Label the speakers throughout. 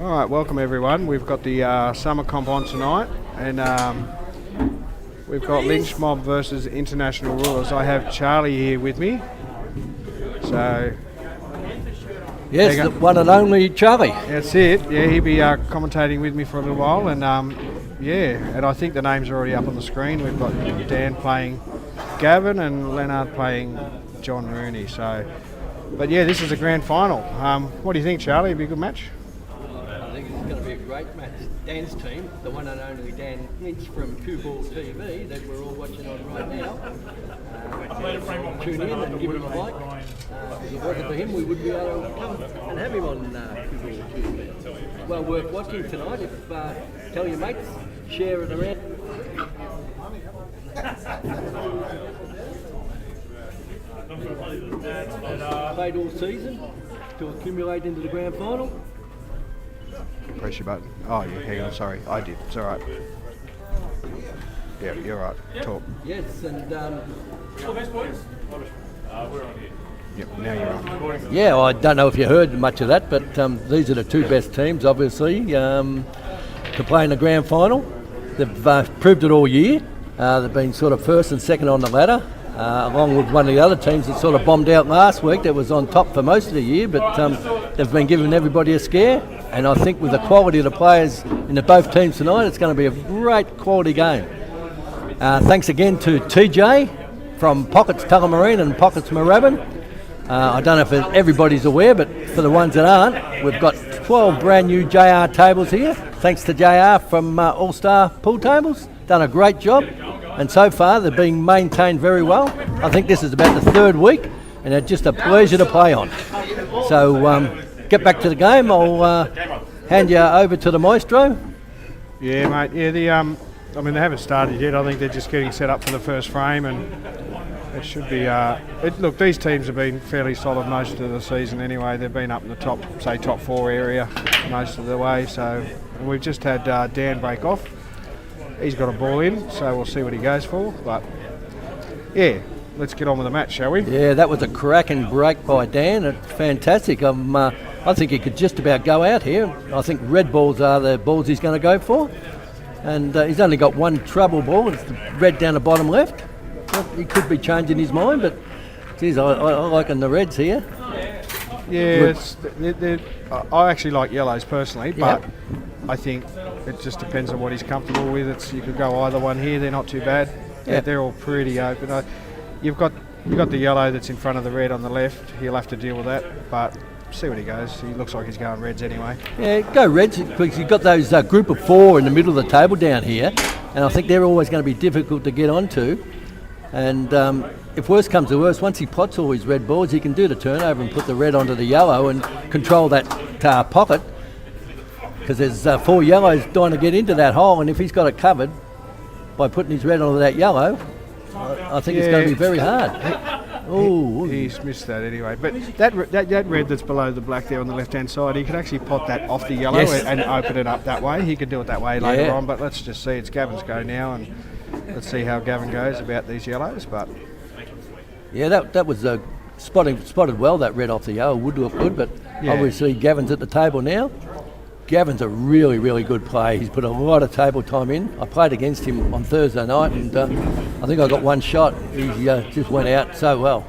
Speaker 1: All right, welcome everyone. We've got the summer comp on tonight, and we've got Lynch Mob versus International Rulers. I have Charlie here with me. So,
Speaker 2: yes, the one and only Charlie.
Speaker 1: That's it. Yeah, he'll be commentating with me for a little while, and and I think the names are already up on the screen. We've got Dan playing Gavin and Leonard playing John Rooney. So, but yeah, this is a grand final. What do you think, Charlie? It'll be a good match.
Speaker 2: I think it's going to be a great match. Dan's team, the one and only Dan Lynch from CueballTV that we're all watching on right now. Tune in and give him a like. If it wasn't for him, we wouldn't be able to come and have him on CueballTV. Well worth watching tonight. Tell your mates, share it around. Played all season to accumulate into the grand final.
Speaker 1: Press your button. Oh, yeah, hang on, sorry. I did. It's all right. Yeah, you're right. Talk.
Speaker 2: Yes, and...
Speaker 1: Yep, now you're on.
Speaker 2: Yeah, I don't know if you heard much of that, but these are the two best teams, obviously, to play in the grand final. They've proved it all year. They've been sort of first and second on the ladder, along with one of the other teams that sort of bombed out last week that was on top for most of the year, but they've been giving everybody a scare. And I think with the quality of the players in the both teams tonight, it's going to be a great quality game. Thanks again to TJ from Pockets Tullamarine and Pockets Moorabbin. I don't know if everybody's aware, but for the ones that aren't, we've got 12 brand new JR tables here. Thanks to JR from All Star Pool Tables. Done a great job. And so far, they're being maintained very well. I think this is about the third week, and they're just a pleasure to play on. So, get back to the game. I'll hand you over to the maestro.
Speaker 1: Yeah, mate. Yeah, they haven't started yet. I think they're just getting set up for the first frame, and it should be. Look, these teams have been fairly solid most of the season anyway. They've been up in the top 4 area most of the way. So we've just had Dan break off. He's got a ball in, so we'll see what he goes for. But yeah. Let's get on with the match, shall we?
Speaker 2: Yeah, that was a cracking break by Dan. It's fantastic. I think he could just about go out here. I think red balls are the balls he's going to go for. And he's only got one trouble ball. It's the red down the bottom left. Well, he could be changing his mind, but geez, I liking the reds here.
Speaker 1: Yeah, I actually like yellows personally, but I think it just depends on what he's comfortable with. You could go either one here. They're not too bad. Yeah, they're all pretty open. You've got the yellow that's in front of the red on the left. He'll have to deal with that, but see what he goes. He looks like he's going reds anyway. Yeah,
Speaker 2: go reds because you've got those group of 4 in the middle of the table down here, and I think they're always going to be difficult to get onto. And if worse comes to worse, once he pots all his red balls, he can do the turnover and put the red onto the yellow and control that pocket, because there's 4 yellows trying to get into that hole, and if he's got it covered by putting his red onto that yellow, I think it's going to be very hard.
Speaker 1: He's missed that anyway. But that red that's below the black there on the left-hand side, he could actually pot that off the yellow and open it up that way. He could do it that way later on, but let's just see. It's Gavin's go now, and let's see how Gavin goes about these yellows. But
Speaker 2: yeah, that was spotted well, that red off the yellow. Would look good, but obviously Gavin's at the table now. Gavin's a really, really good player. He's put a lot of table time in. I played against him on Thursday night, and I think I got one shot. He just went out so well.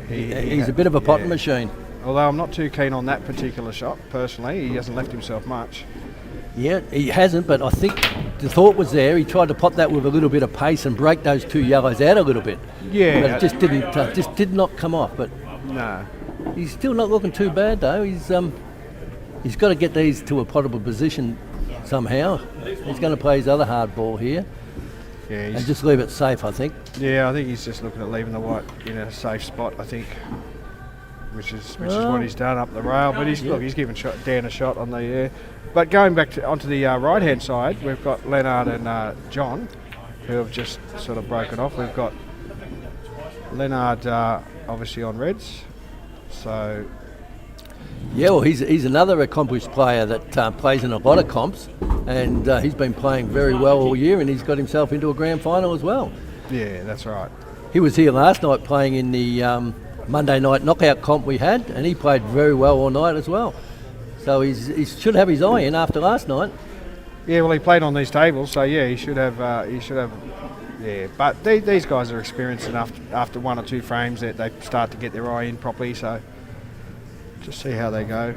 Speaker 2: He's a bit of a potting machine.
Speaker 1: Although I'm not too keen on that particular shot, personally. He hasn't left himself much.
Speaker 2: Yeah, he hasn't, but I think the thought was there. He tried to pot that with a little bit of pace and break those 2 yellows out a little bit.
Speaker 1: Yeah.
Speaker 2: But it just did not come off. But
Speaker 1: no.
Speaker 2: He's still not looking too bad, though. He's got to get these to a potable position somehow. He's going to play his other hard ball here. Yeah, and just leave it safe, I think.
Speaker 1: Yeah, I think he's just looking at leaving the white in a safe spot, I think, which is what he's done up the rail. But he's giving Dan a shot on the But going back onto the right-hand side, we've got Leonard and John, who have just sort of broken off. We've got Leonard obviously on reds, so.
Speaker 2: Yeah, well, he's another accomplished player that plays in a lot of comps, and he's been playing very well all year, and he's got himself into a grand final as well.
Speaker 1: Yeah, that's right.
Speaker 2: He was here last night playing in the Monday night knockout comp we had, and he played very well all night as well. So he should have his eye in after last night.
Speaker 1: Yeah, well, he played on these tables, so yeah, he should have. Yeah, but these guys are experienced enough. After 1 or 2 frames, that they start to get their eye in properly. So just see how they go.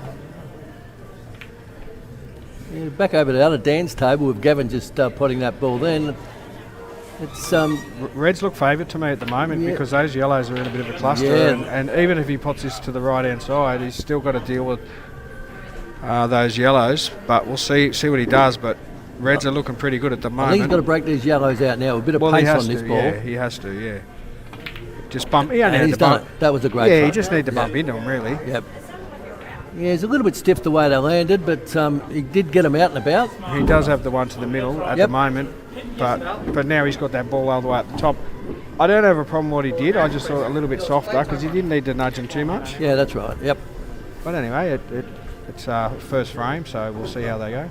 Speaker 2: Yeah, back over to the other Dan's table with Gavin just putting that ball then. It's
Speaker 1: Reds look favoured to me at the moment because those yellows are in a bit of a cluster, and even if he puts this to the right hand side, he's still got to deal with those yellows. But we'll see what he does. But Reds are looking pretty good at the moment.
Speaker 2: I think he's got to break these yellows out now. A bit of pace on this ball.
Speaker 1: Yeah, he has to. Yeah, just bump. He only
Speaker 2: And
Speaker 1: had
Speaker 2: he's
Speaker 1: to
Speaker 2: done
Speaker 1: bump.
Speaker 2: it. That was a great.
Speaker 1: Yeah,
Speaker 2: shot.
Speaker 1: he just need to bump into him really.
Speaker 2: Yep. Yeah, it's a little bit stiff the way they landed, but he did get them out and about.
Speaker 1: He does have the one to the middle at the moment, but now he's got that ball all the way at the top. I don't have a problem with what he did. I just thought a little bit softer because he didn't need to nudge him too much.
Speaker 2: Yeah, that's right. Yep.
Speaker 1: But anyway, it's first frame, so we'll see how they go.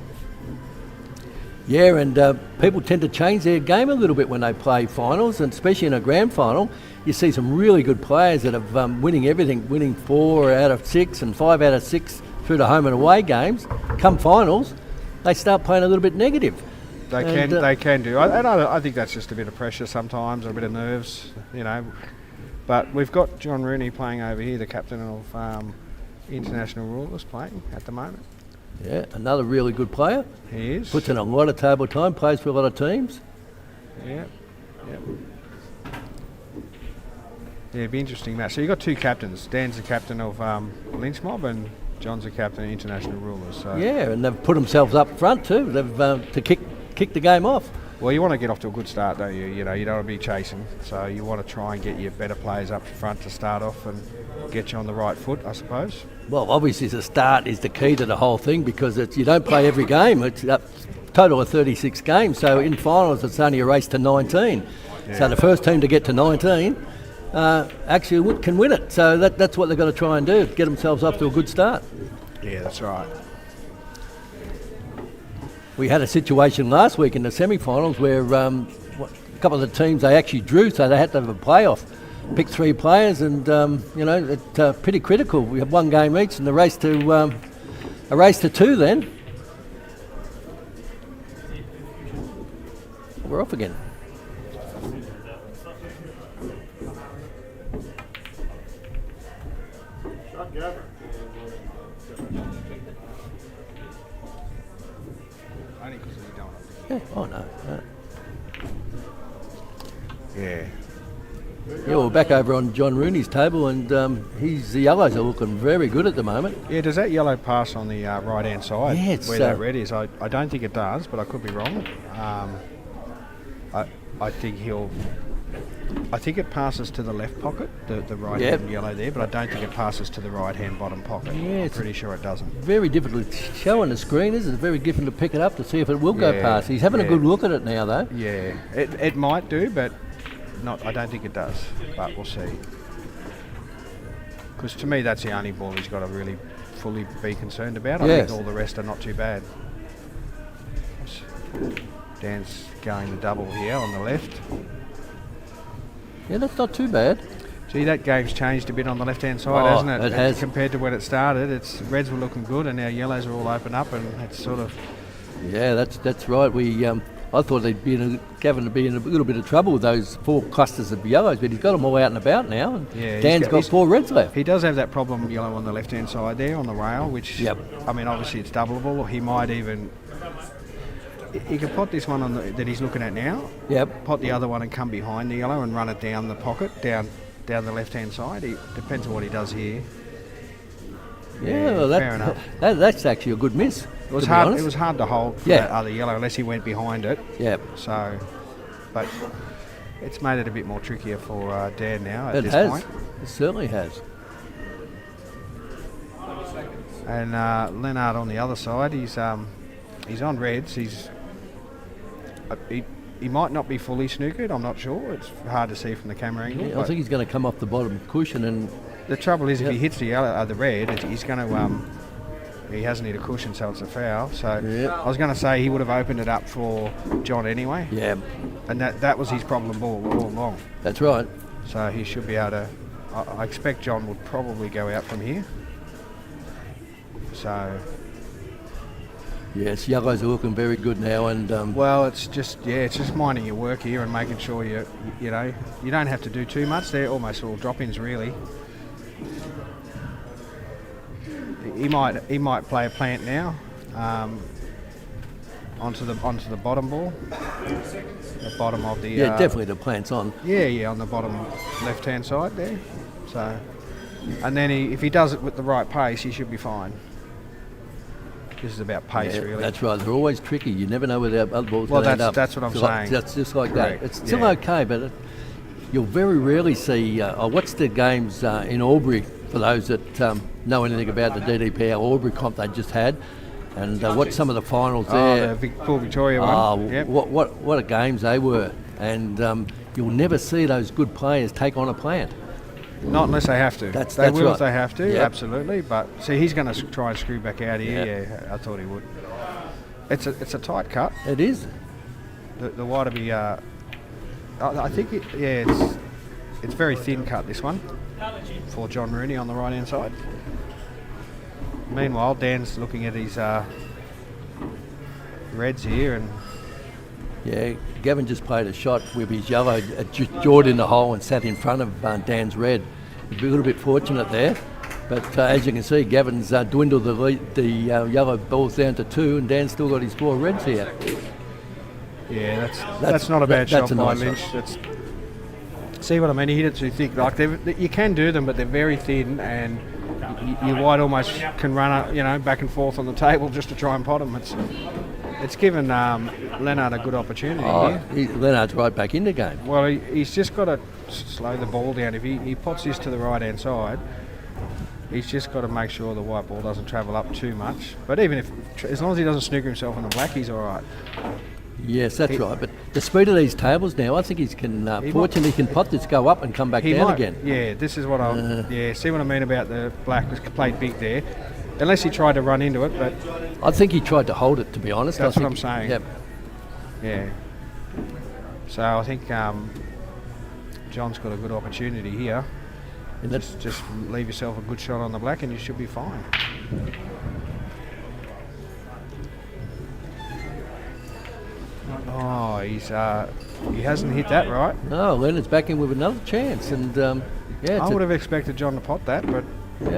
Speaker 2: Yeah, and people tend to change their game a little bit when they play finals, and especially in a grand final. You see some really good players that have winning everything, winning 4 out of 6 and 5 out of 6 through the home and away games. Come finals, they start playing a little bit negative.
Speaker 1: They can do, and I think that's just a bit of pressure sometimes, or a bit of nerves, you know. But we've got John Rooney playing over here, the captain of International Rulers, playing at the moment.
Speaker 2: Yeah, another really good player.
Speaker 1: He is.
Speaker 2: Puts in a lot of table time, plays for a lot of teams.
Speaker 1: Yeah. Yeah, it'd be interesting match. So you've got 2 captains. Dan's the captain of Lynch Mob and John's the captain of International Rulers. So.
Speaker 2: Yeah, and they've put themselves up front too. They've to kick the game off.
Speaker 1: Well, you want to get off to a good start, don't you? You know, you don't want to be chasing. So you want to try and get your better players up front to start off and get you on the right foot, I suppose.
Speaker 2: Well, obviously the start is the key to the whole thing because you don't play every game. It's a total of 36 games. So in finals, it's only a race to 19. Yeah. So the first team to get to 19 actually can win it. So that's what they've got to try and do, get themselves off to a good start.
Speaker 1: Yeah, that's right.
Speaker 2: We had a situation last week in the semi-finals where a couple of the teams, they actually drew, so they had to have a playoff. Pick 3 players and, it's pretty critical. We have 1 game each and a race to 2 then. We're off again.
Speaker 1: Only because we don't.
Speaker 2: Yeah. Oh no.
Speaker 1: Yeah.
Speaker 2: Yeah, we're back over on John Rooney's table, and the yellows are looking very good at the moment.
Speaker 1: Yeah, does that yellow pass on the right-hand side where that red is? I don't think it does, but I could be wrong. I think it passes to the left pocket, the right-hand yellow there, but I don't think it passes to the right-hand bottom pocket. Yeah, I'm pretty sure it doesn't.
Speaker 2: Very difficult to show on the screen, isn't it? It's very difficult to pick it up to see if it will go past. He's having a good look at it now, though.
Speaker 1: Yeah, it might do, but I don't think it does, but we'll see. Because to me, that's the only ball he's got to really fully be concerned about. I think all the rest are not too bad. Dan's going the double here on the left.
Speaker 2: Yeah, that's not too bad.
Speaker 1: Gee, that game's changed a bit on the left-hand side, hasn't it?
Speaker 2: It has.
Speaker 1: Compared to when it started, Reds were looking good, and now yellows are all open up, and it's sort of...
Speaker 2: Yeah, that's right. I thought Gavin would be in a little bit of trouble with those 4 clusters of yellows, but he's got them all out and about now. And Dan's got 4 reds left.
Speaker 1: He does have that problem yellow on the left-hand side there on the rail, which, I mean, obviously it's doubleable. He might even... He could pot this one on that he's looking at now.
Speaker 2: Yep.
Speaker 1: Pot the other one and come behind the yellow and run it down the pocket, down the left-hand side. It depends on what he does here.
Speaker 2: Yeah, well,
Speaker 1: fair enough.
Speaker 2: That's actually a good miss.
Speaker 1: It was hard. It was hard to hold for that other yellow unless he went behind it.
Speaker 2: Yep.
Speaker 1: So, but it's made it a bit more trickier for Dan now at this point.
Speaker 2: It certainly has.
Speaker 1: And Leonard on the other side, he's on reds. He might not be fully snookered. I'm not sure. It's hard to see from the camera angle.
Speaker 2: Yeah, I think he's going to come off the bottom cushion and.
Speaker 1: The trouble is, if he hits the yellow, the red, he's going to. He hasn't hit a cushion, so it's a foul. So I was going to say he would have opened it up for John anyway.
Speaker 2: Yeah.
Speaker 1: And that was his problem all along.
Speaker 2: That's right.
Speaker 1: So he should be able to. I expect John would probably go out from here. So
Speaker 2: Yes, yellows are looking very good now, and
Speaker 1: Well, it's just minding your work here and making sure you don't have to do too much. They're almost all drop-ins really. He might play a plant now onto the bottom ball, the bottom of the
Speaker 2: definitely the plant's on.
Speaker 1: on the bottom left-hand side there. So, and then if he does it with the right pace, he should be fine. This is about pace, really.
Speaker 2: That's right. They're always tricky. You never know where the other ball's going to end up.
Speaker 1: That's what I'm saying.
Speaker 2: That's just like
Speaker 1: Correct.
Speaker 2: that. It's still okay, but you'll very rarely see. I watched the games in Albury, for those that know anything about the DDPL Albury comp they just had, and watched some of the finals there.
Speaker 1: The full Victoria one. Yep.
Speaker 2: What a games they were, and you'll never see those good players take on a plant.
Speaker 1: Not unless they have to. They will
Speaker 2: right.
Speaker 1: if they have to,
Speaker 2: Yep.
Speaker 1: absolutely. But see, he's going to try and screw back out here. Yeah, I thought he would. It's a tight cut.
Speaker 2: It is.
Speaker 1: The wide will be. I think it's very thin cut, this one, for John Rooney on the right hand side. Meanwhile, Dan's looking at his reds here, and
Speaker 2: Yeah, Gavin just played a shot with his yellow, jawed in the hole and sat in front of Dan's red. A little bit fortunate there, but as you can see, Gavin's dwindled the yellow balls down to 2, and Dan's still got his 4 reds here.
Speaker 1: yeah, that's not a bad shot by
Speaker 2: nice
Speaker 1: Lynch.
Speaker 2: shot.
Speaker 1: See what I mean? He hit it too thick. Like you can do them, but they're very thin, and your white almost can run, back and forth on the table just to try and pot them. It's given Leonard a good opportunity here.
Speaker 2: Leonard's right back in the game.
Speaker 1: Well, he's just got to slow the ball down. If he pots this to the right-hand side, he's just got to make sure the white ball doesn't travel up too much. But as long as he doesn't snooker himself on the black, he's all right.
Speaker 2: Yes, that's right. But the speed of these tables now, I think he can pot this, go up and come back down again.
Speaker 1: Yeah, this is what see what I mean about the black. Was played big there. Unless he tried to run into it, but
Speaker 2: I think he tried to hold it, to be honest.
Speaker 1: That's what I'm saying.
Speaker 2: Yep.
Speaker 1: Yeah. So I think John's got a good opportunity here. And just leave yourself a good shot on the black and you should be fine. Oh, he hasn't hit that right.
Speaker 2: No, Leonard's back in with another chance, and
Speaker 1: I would have expected John to pot that, but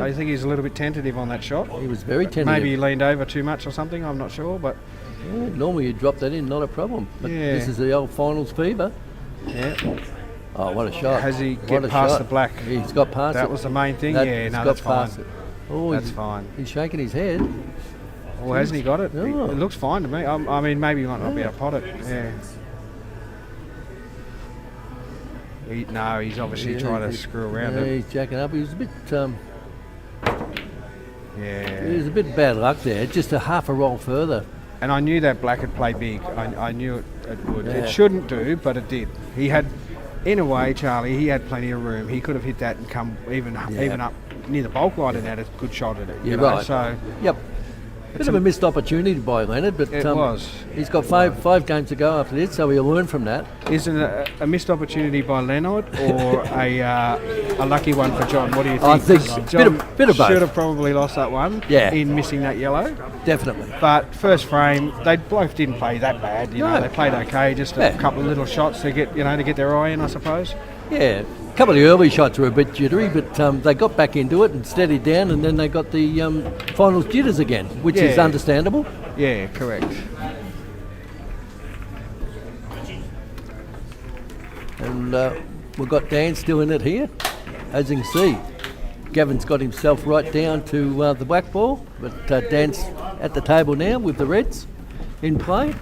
Speaker 1: I think he's a little bit tentative on that shot.
Speaker 2: He was very tentative.
Speaker 1: Maybe he leaned over too much or something, I'm not sure, but...
Speaker 2: Yeah, normally you drop that in, not a problem. But this is the old finals fever.
Speaker 1: Yeah.
Speaker 2: Oh, what a shot.
Speaker 1: Has he get past the black?
Speaker 2: He's got past it.
Speaker 1: That was the main thing? That's fine. That's fine.
Speaker 2: He's shaking his head.
Speaker 1: Well, hasn't he got it?
Speaker 2: No.
Speaker 1: It looks fine to me. I mean, maybe he might not be able to pot it. Yeah. He's obviously trying to screw around it.
Speaker 2: He's jacking up. He was a bit...
Speaker 1: Yeah.
Speaker 2: It was a bit bad luck there. Just a half a roll further.
Speaker 1: And I knew that black had played big. I knew it would.
Speaker 2: Yeah.
Speaker 1: It shouldn't do, but it did. He had, in a way, Charlie, he had plenty of room. He could have hit that and come even up near the bulk line and had a good shot at it.
Speaker 2: Yeah, right.
Speaker 1: So,
Speaker 2: yep. Bit of a missed opportunity by Leonard, but
Speaker 1: it was.
Speaker 2: He's got five games to go after this, so he'll learn from that.
Speaker 1: Is it a missed opportunity by Leonard or a lucky one for John? What do you think?
Speaker 2: I think
Speaker 1: John
Speaker 2: bit of both.
Speaker 1: Should have probably lost that one in missing that yellow.
Speaker 2: Definitely.
Speaker 1: But first frame, they both didn't play that bad. You know, they played okay. Just a couple of little shots to get their eye in, I suppose.
Speaker 2: Yeah. A couple of the early shots were a bit jittery, but they got back into it and steadied down, and then they got the finals jitters again, which is understandable.
Speaker 1: Yeah, correct.
Speaker 2: And we've got Dan still in it here. As you can see, Gavin's got himself right down to the black ball, but Dan's at the table now with the reds in play.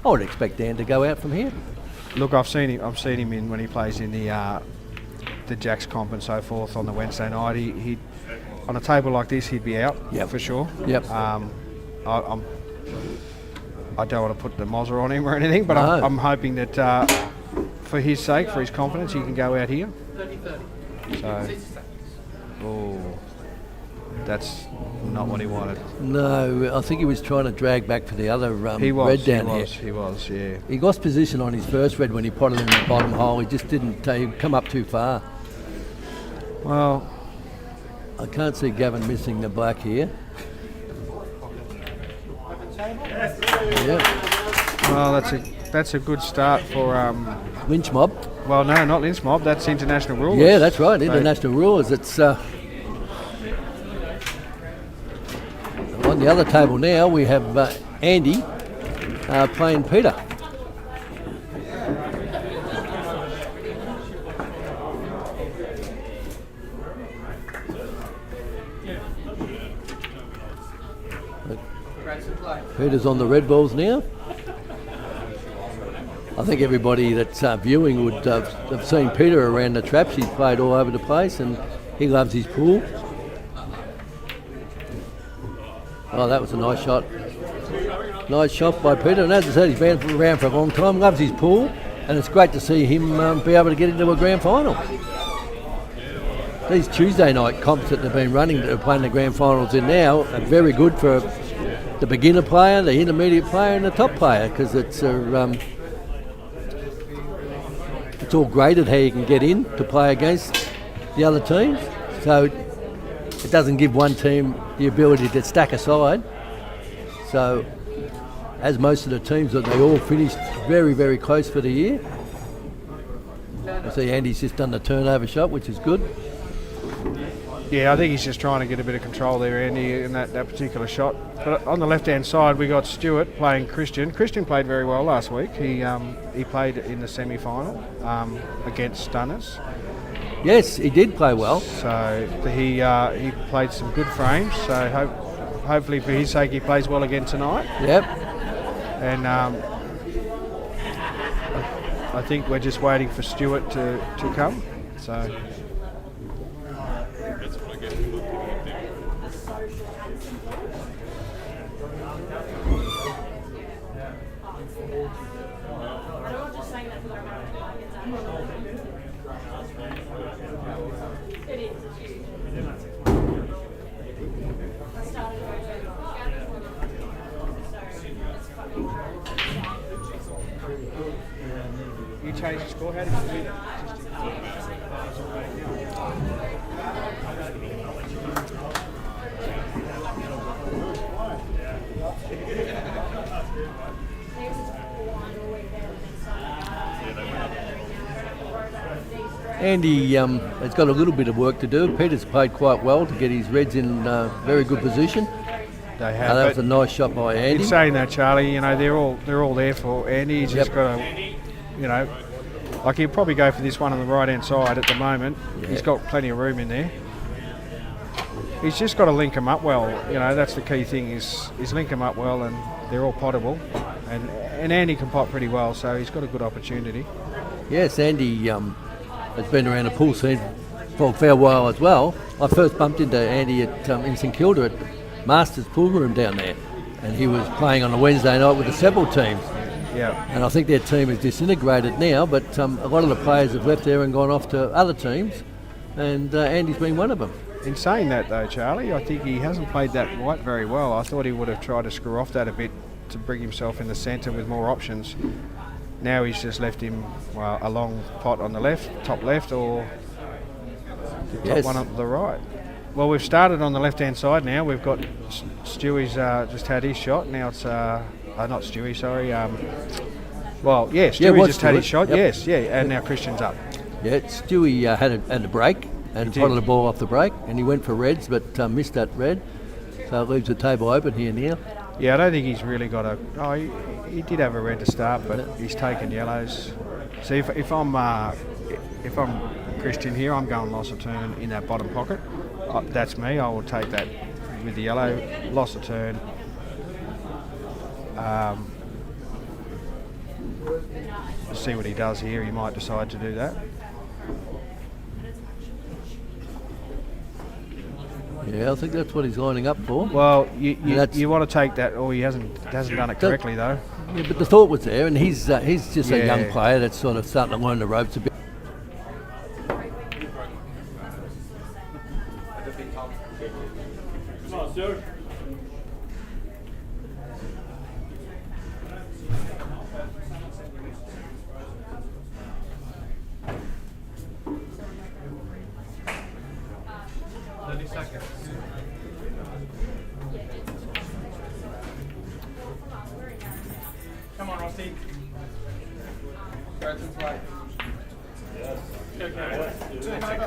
Speaker 2: I would expect Dan to go out from here.
Speaker 1: Look, I've seen him in when he plays in the Jacks comp and so forth on the Wednesday night. He on a table like this, he'd be out for sure.
Speaker 2: Yep.
Speaker 1: I don't want to put the Mozza on him or anything, but
Speaker 2: No.
Speaker 1: I'm hoping that for his sake, for his confidence, he can go out here. So, that's not what he wanted.
Speaker 2: No, I think he was trying to drag back for the other red down here.
Speaker 1: He was, yeah.
Speaker 2: He lost position on his first red when he potted in the bottom hole. He just didn't come up too far.
Speaker 1: Well,
Speaker 2: I can't see Gavin missing the black here. Yeah.
Speaker 1: Well, that's a good start for.
Speaker 2: Lynch mob.
Speaker 1: Well, no, not Lynch mob. That's international rulers.
Speaker 2: Yeah, that's right. International rulers. It's on the other table now. We have Andy playing Peter. Peter's on the red balls now. I think everybody that's viewing would have seen Peter around the traps. He's played all over the place and he loves his pool. Oh, that was a nice shot. Nice shot by Peter. And as I said, he's been around for a long time, loves his pool, and it's great to see him be able to get into a grand final. These Tuesday night comps that they've been running, that are playing the grand finals in now, are very good for the beginner player, the intermediate player, and the top player, because it's all graded how you can get in to play against the other teams. So it doesn't give one team the ability to stack a side. So as most of the teams, they all finished very, very close for the year. I see Andy's just done the turnover shot, which is good.
Speaker 1: Yeah, I think he's just trying to get a bit of control there, Andy, in that particular shot. But on the left-hand side, we got Stuart playing Christian. Christian played very well last week. He played in the semi-final against Stunners.
Speaker 2: Yes, he did play well.
Speaker 1: So he played some good frames. So hopefully for his sake, he plays well again tonight.
Speaker 2: Yep.
Speaker 1: And I think we're just waiting for Stuart to come. So. You changed the score. How did you do that?
Speaker 2: Andy has got a little bit of work to do. Peter's played quite well to get his reds in very good position.
Speaker 1: They have.
Speaker 2: That was a nice shot by Andy.
Speaker 1: In saying that, Charlie, you know, they're all there for Andy. He's just got to, you know, like he'll probably go for this one on the right-hand side at the moment. Yeah. He's got plenty of room in there. He's just got to link them up well. You know, that's the key thing is link them up well, and they're all potable. And Andy can pot pretty well, so he's got a good opportunity.
Speaker 2: Yes, Andy has been around the pool scene for a fair while as well. I first bumped into Andy at in St Kilda at Masters pool room down there, and he was playing on a Wednesday night with the several teams.
Speaker 1: Yeah.
Speaker 2: And I think their team is disintegrated now, but a lot of the players have left there and gone off to other teams, and Andy's been one of them.
Speaker 1: In saying that though, Charlie, I think he hasn't played that white very well. I thought he would have tried to screw off that a bit to bring himself in the centre with more options. Now he's just left him a long pot on the left, top left, or the top one on the right. Well, we've started on the left-hand side now. We've got Stewie's just had his shot. Now it's not Stewie, sorry. Stewie just had his shot. Yep. Yes, yeah, and now Christian's up.
Speaker 2: Yeah, Stewie had a break and potted the ball off the break, and he went for reds, but missed that red. So it leaves the table open here now.
Speaker 1: Yeah, I don't think he's really got a. Oh, he did have a red to start, but he's taken yellows. So if I'm Christian here, I'm going loss of turn in that bottom pocket. That's me. I will take that with the yellow, loss of turn. See what he does here. He might decide to do that.
Speaker 2: Yeah, I think that's what he's lining up for.
Speaker 1: Well, you want to take that. Oh, he hasn't done it correctly though.
Speaker 2: Yeah, but the thought was there, and he's just a young player that's sort of starting to learn the ropes a bit.
Speaker 3: Come on, Stuart.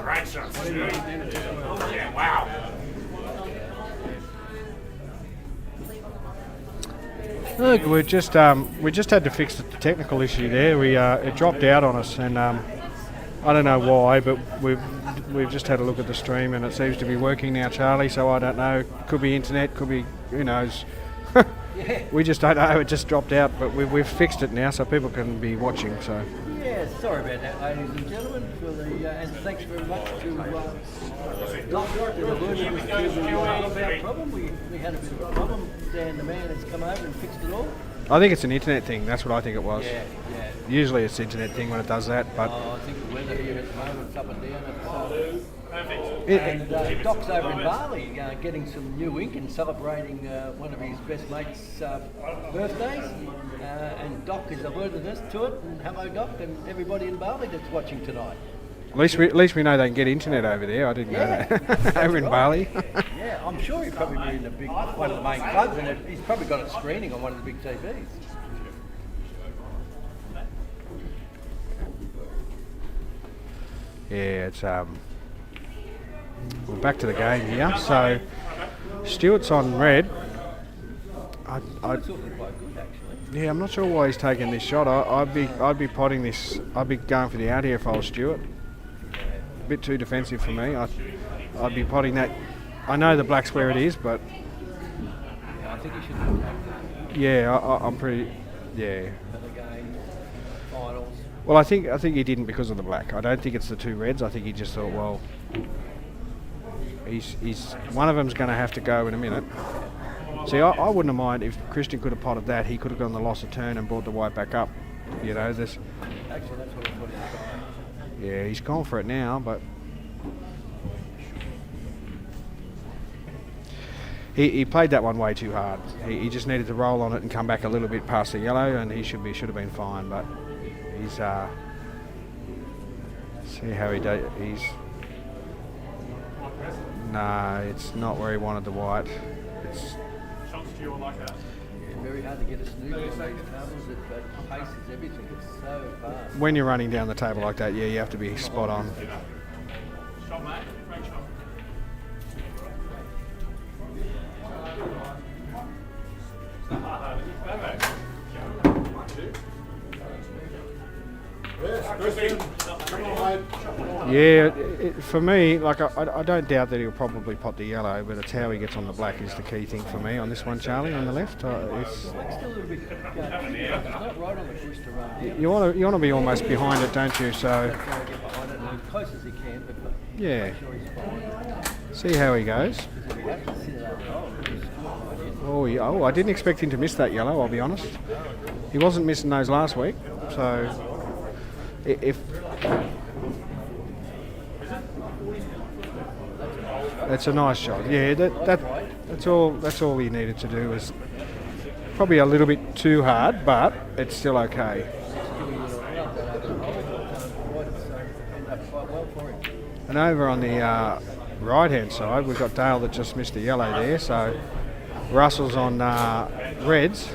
Speaker 3: Great shot. Yeah, wow.
Speaker 1: Look, we just had to fix the technical issue there. It dropped out on us, and I don't know why, but we've just had a look at the stream, and it seems to be working now, Charlie. So I don't know. Could be internet. Could be, who knows. We just don't know. It just dropped out, but we've fixed it now, so people can be watching. So.
Speaker 2: Yeah, sorry about that, ladies and gentlemen, for the and thanks very much to Doctor for alerting us to our problem. We had a bit of a problem. Dan, the man, has come over and fixed it all.
Speaker 1: I think it's an internet thing. That's what I think it was.
Speaker 2: Yeah.
Speaker 1: Usually it's an internet thing when it does that, but.
Speaker 2: I think the weather here at the moment is up and down. And Doc's over in Bali getting some new ink and celebrating one of his best mates' birthdays. And Doc has alerted us to it. And hello, Doc, and everybody in Bali that's watching tonight.
Speaker 1: At least we know they can get internet over there. I didn't know that. Over in Bali.
Speaker 2: Yeah, I'm sure he'd probably be in one of the main clubs, and he's probably got it screening on one of the big TVs.
Speaker 1: Yeah, it's we're back to the game here. So Stewart's on red.
Speaker 2: It's looking quite good, actually.
Speaker 1: Yeah, I'm not sure why he's taking this shot. I'd be potting this. I'd be going for the out here if I was Stewart. A bit too defensive for me. I'd be potting that. I know the black's where it is, but
Speaker 2: Yeah, I think he should.
Speaker 1: yeah, I'm pretty. Yeah.
Speaker 2: For the game, finals.
Speaker 1: Well, I think he didn't because of the black. I don't think it's the two reds. I think he just thought, well, he's one of them's going to have to go in a minute. See, I wouldn't have minded if Christian could have potted that. He could have gone the loss of turn and brought the white back up. You know, this.
Speaker 2: Actually, that's what I thought he was
Speaker 1: Yeah, he's gone for it now, but he played that one way too hard. He just needed to roll on it and come back a little bit past the yellow, and he should have been fine. But he's see how he does. No, it's not where he wanted the white. It's
Speaker 2: very hard to get a snooker on these tables. It paces everything. It's so fast.
Speaker 1: when you're running down the table like that. Yeah, you have to be spot on.
Speaker 3: Shot, mate. Great shot.
Speaker 1: Yeah, for me, like I don't doubt that he'll probably pot the yellow, but it's how he gets on the black is the key thing for me on this one, Charlie, on the left. It's,
Speaker 2: Black's still a little bit. It's not right on the bush to run.
Speaker 1: you want to be almost behind it, don't you? So
Speaker 2: Get behind it as close as he can, but
Speaker 1: yeah,
Speaker 2: make sure he's fine.
Speaker 1: see how he goes.
Speaker 2: Because if he has to sit it up,
Speaker 1: Oh, I didn't expect him to miss that yellow. I'll be honest. He wasn't missing those last week, so if that's a nice shot. Yeah, that's all he needed to do was probably a little bit too hard, but it's still okay. And over on the right hand side, we've got Dale that just missed the yellow there, so Russell's on reds.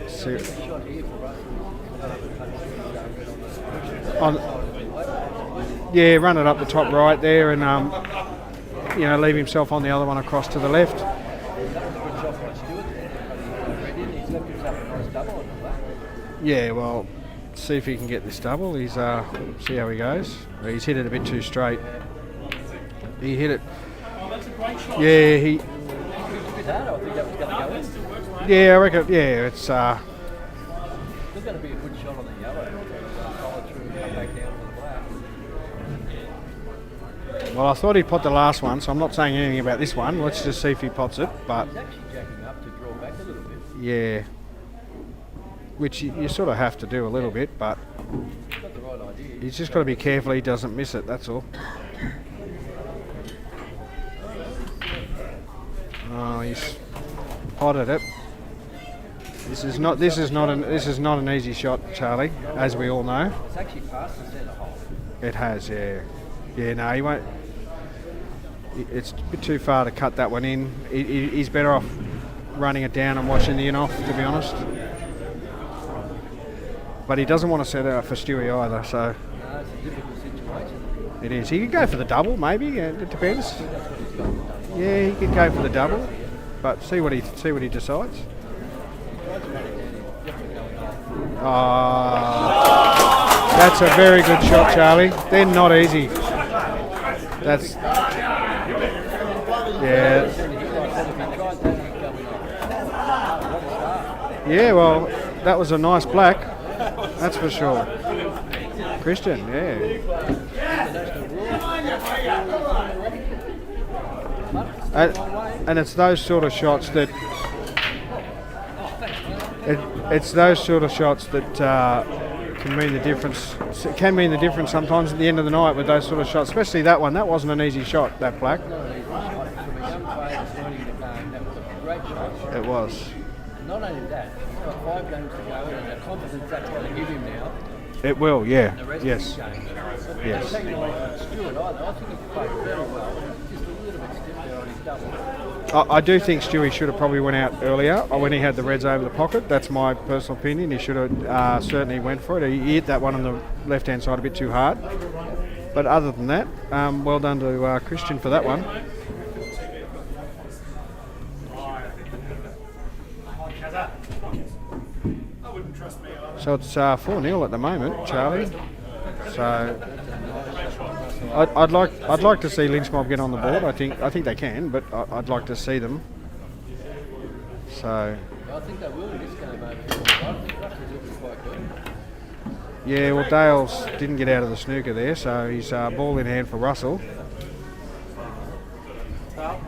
Speaker 1: So, yeah, run it up the top right there, and leave himself on the other one across to the left. Yeah, well, see if he can get this double. He's see how he goes. He's hit it a bit too straight. He hit it. Yeah, he. Yeah, I reckon. Yeah, it's.
Speaker 2: Still going to be a good shot on the yellow. Follow through and come back down to the black.
Speaker 1: Well, I thought he'd pot the last one, so I'm not saying anything about this one. Let's just see if he pots it. But
Speaker 2: he's actually jacking up to draw back a little bit.
Speaker 1: yeah, which you sort of have to do a little bit, but
Speaker 2: He's got the right idea.
Speaker 1: he's just got to be careful he doesn't miss it. That's all. Oh, he's potted it. This is not an easy shot, Charlie, as we all know.
Speaker 2: It's actually past the centre hole.
Speaker 1: It has, yeah. Yeah, no, he won't. It's a bit too far to cut that one in. He's better off. running it down and watching the in-off, to be honest. But he doesn't want to set out for Stewie either, so...
Speaker 2: No, it's a difficult situation.
Speaker 1: It is. He could go for the double, maybe. It depends. Yeah, he could go for the double, but see what he decides. That's a very good shot, Charlie. They're not easy. That's yeah. Well, that was a nice black. That's for sure. Christian, yeah. And it's those sort of shots that it's those sort of shots that can mean the difference. Can mean the difference sometimes at the end of the night with those sort of shots, especially that one. That wasn't an easy shot, that black. It was.
Speaker 2: Not only that, he's got 5 games to go, and the confidence that's going to give him now.
Speaker 1: It will, yeah.
Speaker 2: The rest
Speaker 1: Yes.
Speaker 2: of the game.
Speaker 1: Yes.
Speaker 2: Second line, Stewart either. I think he's played very well. Just a little bit stiff there on his double.
Speaker 1: I do think Stewie should have probably went out earlier when he had the Reds over the pocket. That's my personal opinion. He should have certainly went for it. He hit that one on the left-hand side a bit too hard. But other than that, well done to Christian for that one. So it's 4-0 at the moment, Charlie. So I'd like to see Lynch Mob get on the board. I think they can, but I'd like to see them. So
Speaker 2: I think they will in this game over here. I think Russell's looking quite good.
Speaker 1: yeah, well Dales didn't get out of the snooker there, so he's ball in hand for Russell.
Speaker 2: He's always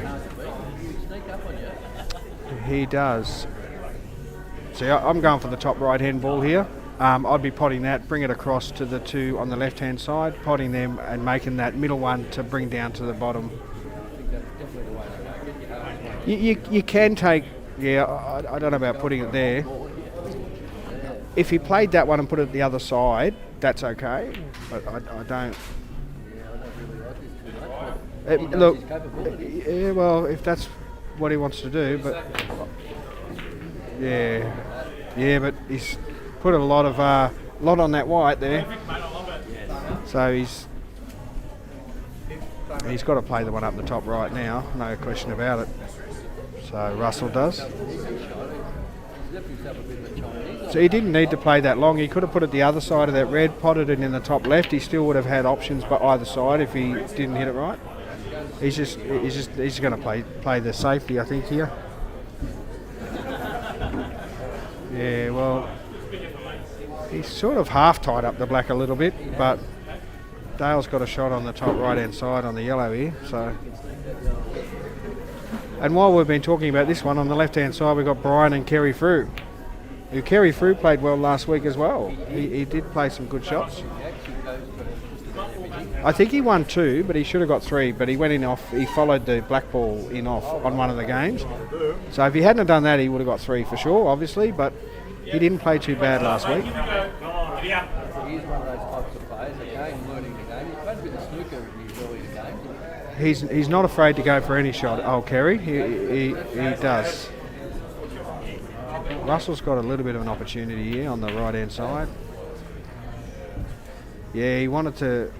Speaker 2: hard to beat. He sneak up on you.
Speaker 1: He does. See, I'm going for the top right-hand ball here. I'd be potting that, bring it across to the two on the left-hand side, potting them and making that middle one to bring down to the bottom.
Speaker 2: I think that's definitely the way to go. Get your hard
Speaker 1: You can take, yeah, I don't know about putting it there. If he played that one and put it the other side, that's okay, but I don't.
Speaker 2: Yeah, I don't really like this too much. But he knows
Speaker 1: Look,
Speaker 2: his capabilities.
Speaker 1: yeah, well, if that's what he wants to do, but yeah, but he's put a lot on that white there, so he's got to play the one up the top right now, no question about it. So Russell does.
Speaker 2: He's left himself a bit of a Chinese.
Speaker 1: So he didn't need to play that long. He could have put it the other side of that red, potted it in the top left. He still would have had options by either side if he didn't hit it right. He's going to play the safety, I think, here. Yeah, well, he's sort of half tied up the black a little bit, but Dale's got a shot on the top right-hand side on the yellow here. So, and while we've been talking about this one, on the left-hand side we've got Brian and Kerry Frew. Kerry Frew played well last week as well. He did play some good shots. I think he won 2, but he should have got 3. But he went in off. He followed the black ball in off on one of the games. So if he hadn't have done that, he would have got 3 for sure, obviously. But he didn't play too bad last week.
Speaker 2: He's one of those types of players, again, learning the game. He's played a bit of snooker in his early games.
Speaker 1: He's not afraid to go for any shot. Oh, Kerry, he does. Russell's got a little bit of an opportunity here on the right-hand side. Yeah, he wanted to.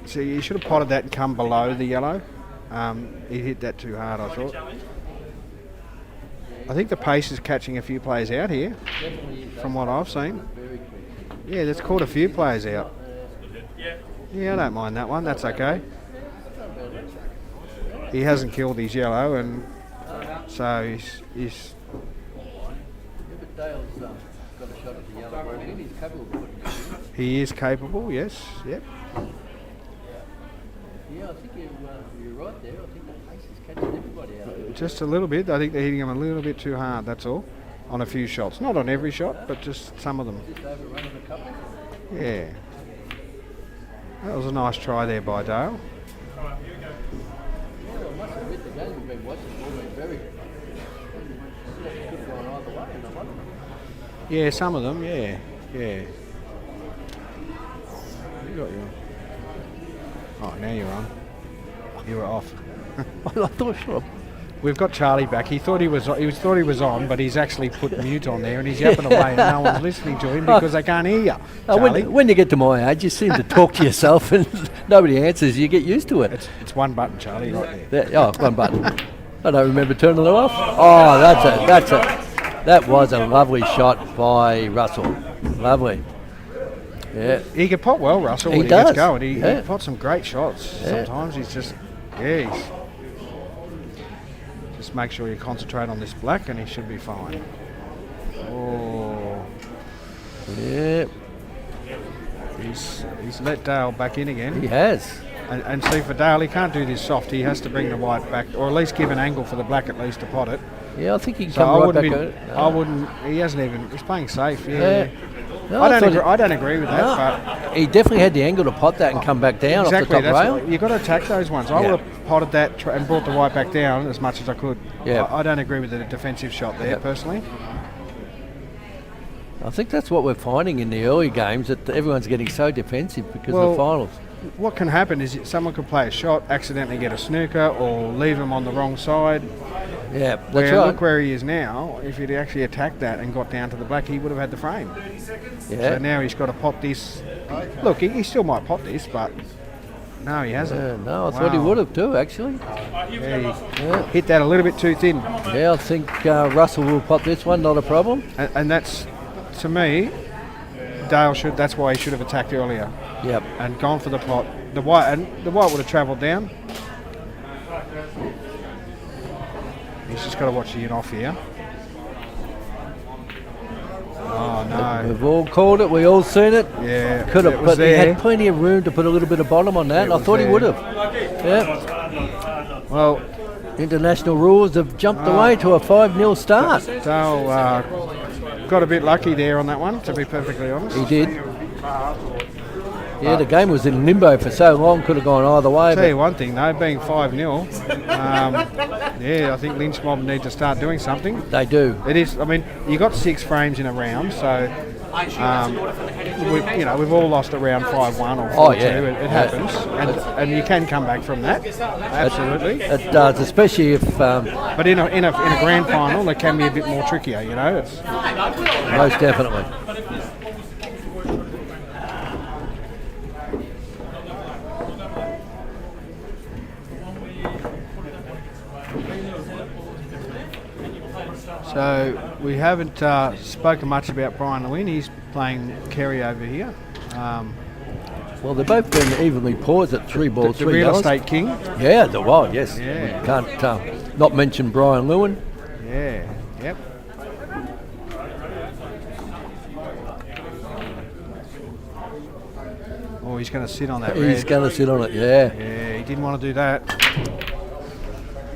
Speaker 1: See, he should have potted that and come below the yellow. He hit that too hard, I thought. I think the pace is catching a few players out here, from what I've seen. Yeah, that's caught a few players out. Yeah, I don't mind that one. That's okay. He hasn't killed his yellow, and so he's
Speaker 2: But Dale's got a shot at the yellow ball. He's capable of putting it in.
Speaker 1: he is capable. Yes, yep.
Speaker 2: Yeah, I think you're right there. I think the pace is catching everybody out.
Speaker 1: Just a little bit. I think they're hitting him a little bit too hard. That's all. On a few shots, not on every shot, but just some of them.
Speaker 2: Just overrunning a couple.
Speaker 1: Yeah. That was a nice try there by Dale.
Speaker 2: Yeah, I must admit the games we've been watching have all been very. Could have gone either way, and I wonder.
Speaker 1: Yeah, some of them. Yeah. You got you. Oh, now you're on. You were off.
Speaker 2: I thought sure.
Speaker 1: We've got Charlie back. He thought he was on, but he's actually put mute on there, and he's yapping away, and no one's listening to him because they can't hear you. Charlie.
Speaker 2: When you get to my age, you seem to talk to yourself, and nobody answers. You get used to it.
Speaker 1: It's one button, Charlie, right there.
Speaker 2: One button. I don't remember turning it off. Oh, that's it. That was a lovely shot by Russell. Lovely. Yeah.
Speaker 1: He can pot well, Russell, when he
Speaker 2: does.
Speaker 1: gets going. He pots some great shots. Sometimes he's just, just make sure you concentrate on this black and he should be fine. Oh.
Speaker 2: Yeah.
Speaker 1: He's let Dale back in again.
Speaker 2: He has.
Speaker 1: And see, for Dale, he can't do this soft. He has to bring the white back, or at least give an angle for the black at least to pot it.
Speaker 2: Yeah, I think he can
Speaker 1: So
Speaker 2: come right back at it.
Speaker 1: I wouldn't. He hasn't even. He's playing safe.
Speaker 2: Yeah. No,
Speaker 1: I don't agree with that.
Speaker 2: But he definitely had the angle to pot that and come back down
Speaker 1: Exactly.
Speaker 2: off the top rail.
Speaker 1: You've got to attack those ones. I would have potted that and brought the white back down as much as I could.
Speaker 2: Yeah.
Speaker 1: I don't agree with the defensive shot there personally.
Speaker 2: I think that's what we're finding in the early games, that everyone's getting so defensive because of the finals.
Speaker 1: What can happen is someone could play a shot, accidentally get a snooker, or leave him on the wrong side.
Speaker 2: Yeah, that's
Speaker 1: Where
Speaker 2: right.
Speaker 1: look where he is now. If he'd actually attacked that and got down to the black, he would have had the frame.
Speaker 2: Yeah.
Speaker 1: So now he's got to pot this. Look, he still might pot this, but no, he hasn't.
Speaker 2: No, I thought he would have too, actually.
Speaker 1: Yeah, he hit that a little bit too thin.
Speaker 2: Yeah, I think Russell will pot this one, not a problem.
Speaker 1: And that's, to me, Dale should. That's why he should have attacked earlier.
Speaker 2: Yep.
Speaker 1: And gone for the pot. The white would have travelled down. He's just got to watch the in off here. Oh no!
Speaker 2: We've all called it. We all seen it.
Speaker 1: Yeah,
Speaker 2: Could have,
Speaker 1: it was
Speaker 2: but he
Speaker 1: there.
Speaker 2: had plenty of room to put a little bit of bottom on that. And I
Speaker 1: was
Speaker 2: thought he
Speaker 1: there.
Speaker 2: would have. Yeah.
Speaker 1: Well,
Speaker 2: International rules have jumped away to a 5-0 start.
Speaker 1: Dale got a bit lucky there on that one, to be perfectly honest.
Speaker 2: He did. Yeah, the game was in limbo for so long. Could have gone either way.
Speaker 1: I'll tell
Speaker 2: But
Speaker 1: you one thing though, being 5-0, I think Lynch Mob need to start doing something.
Speaker 2: they do.
Speaker 1: It is. I mean, you got 6 frames in a round, so we've all lost a round 5-1 or 4-2.
Speaker 2: Oh, yeah.
Speaker 1: It happens, and you can come back from that. Absolutely.
Speaker 2: It does, especially if
Speaker 1: But in a grand final, it can be a bit more trickier. It's
Speaker 2: most definitely.
Speaker 1: So we haven't spoken much about Brian Lynn. He's playing Kerry over here.
Speaker 2: Well, they've both been evenly paused at 3 balls,
Speaker 1: The
Speaker 2: 3
Speaker 1: real
Speaker 2: dollars.
Speaker 1: estate king.
Speaker 2: Yeah, the wild, yes.
Speaker 1: Yeah.
Speaker 2: We can't not mention Brian Lewin.
Speaker 1: Yeah. Yep. Oh, he's going to sit on that
Speaker 2: He's
Speaker 1: red.
Speaker 2: going to sit on it, yeah.
Speaker 1: Yeah, he didn't want to do that.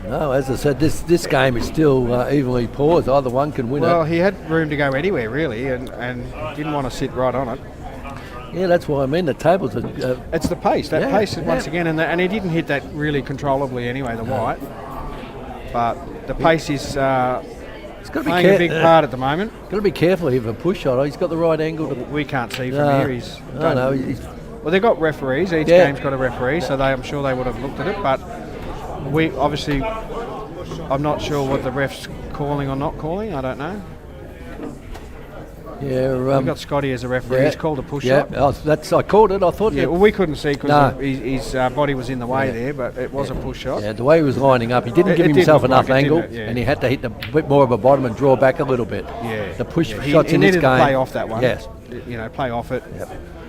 Speaker 2: No, as I said, this game is still evenly paused. Either one can win
Speaker 1: Well,
Speaker 2: it.
Speaker 1: he had room to go anywhere, really, and didn't want to sit right on it.
Speaker 2: Yeah, that's what I mean. The tables are...
Speaker 1: It's the pace. That
Speaker 2: Yeah,
Speaker 1: pace is once
Speaker 2: yeah.
Speaker 1: again, and he didn't hit that really controllably anyway, the white. But the pace is
Speaker 2: It's got to be
Speaker 1: playing a big part at the moment.
Speaker 2: Got to be careful of a push shot. He's got the right angle to...
Speaker 1: We can't see from
Speaker 2: No,
Speaker 1: here. He's
Speaker 2: no, he's...
Speaker 1: Well, they've got referees. Each
Speaker 2: Yeah.
Speaker 1: game's got a referee, so I'm sure they would have looked at it. But we obviously, I'm not sure what the ref's calling or not calling. I don't know.
Speaker 2: Yeah,
Speaker 1: We've got Scotty as a referee. He's called a push shot.
Speaker 2: I called it. I thought...
Speaker 1: Yeah, well, we couldn't see because
Speaker 2: No.
Speaker 1: his body was in the way there, but it was a push shot.
Speaker 2: Yeah, the way he was lining up, he didn't
Speaker 1: It
Speaker 2: give
Speaker 1: did
Speaker 2: himself
Speaker 1: look
Speaker 2: enough
Speaker 1: like it,
Speaker 2: angle,
Speaker 1: didn't it? Yeah.
Speaker 2: and he had to hit a bit more of a bottom and draw back a little bit.
Speaker 1: Yeah.
Speaker 2: The push
Speaker 1: Yeah,
Speaker 2: shots
Speaker 1: he
Speaker 2: in this
Speaker 1: needed
Speaker 2: game.
Speaker 1: to play off that one.
Speaker 2: Yes.
Speaker 1: Play off it.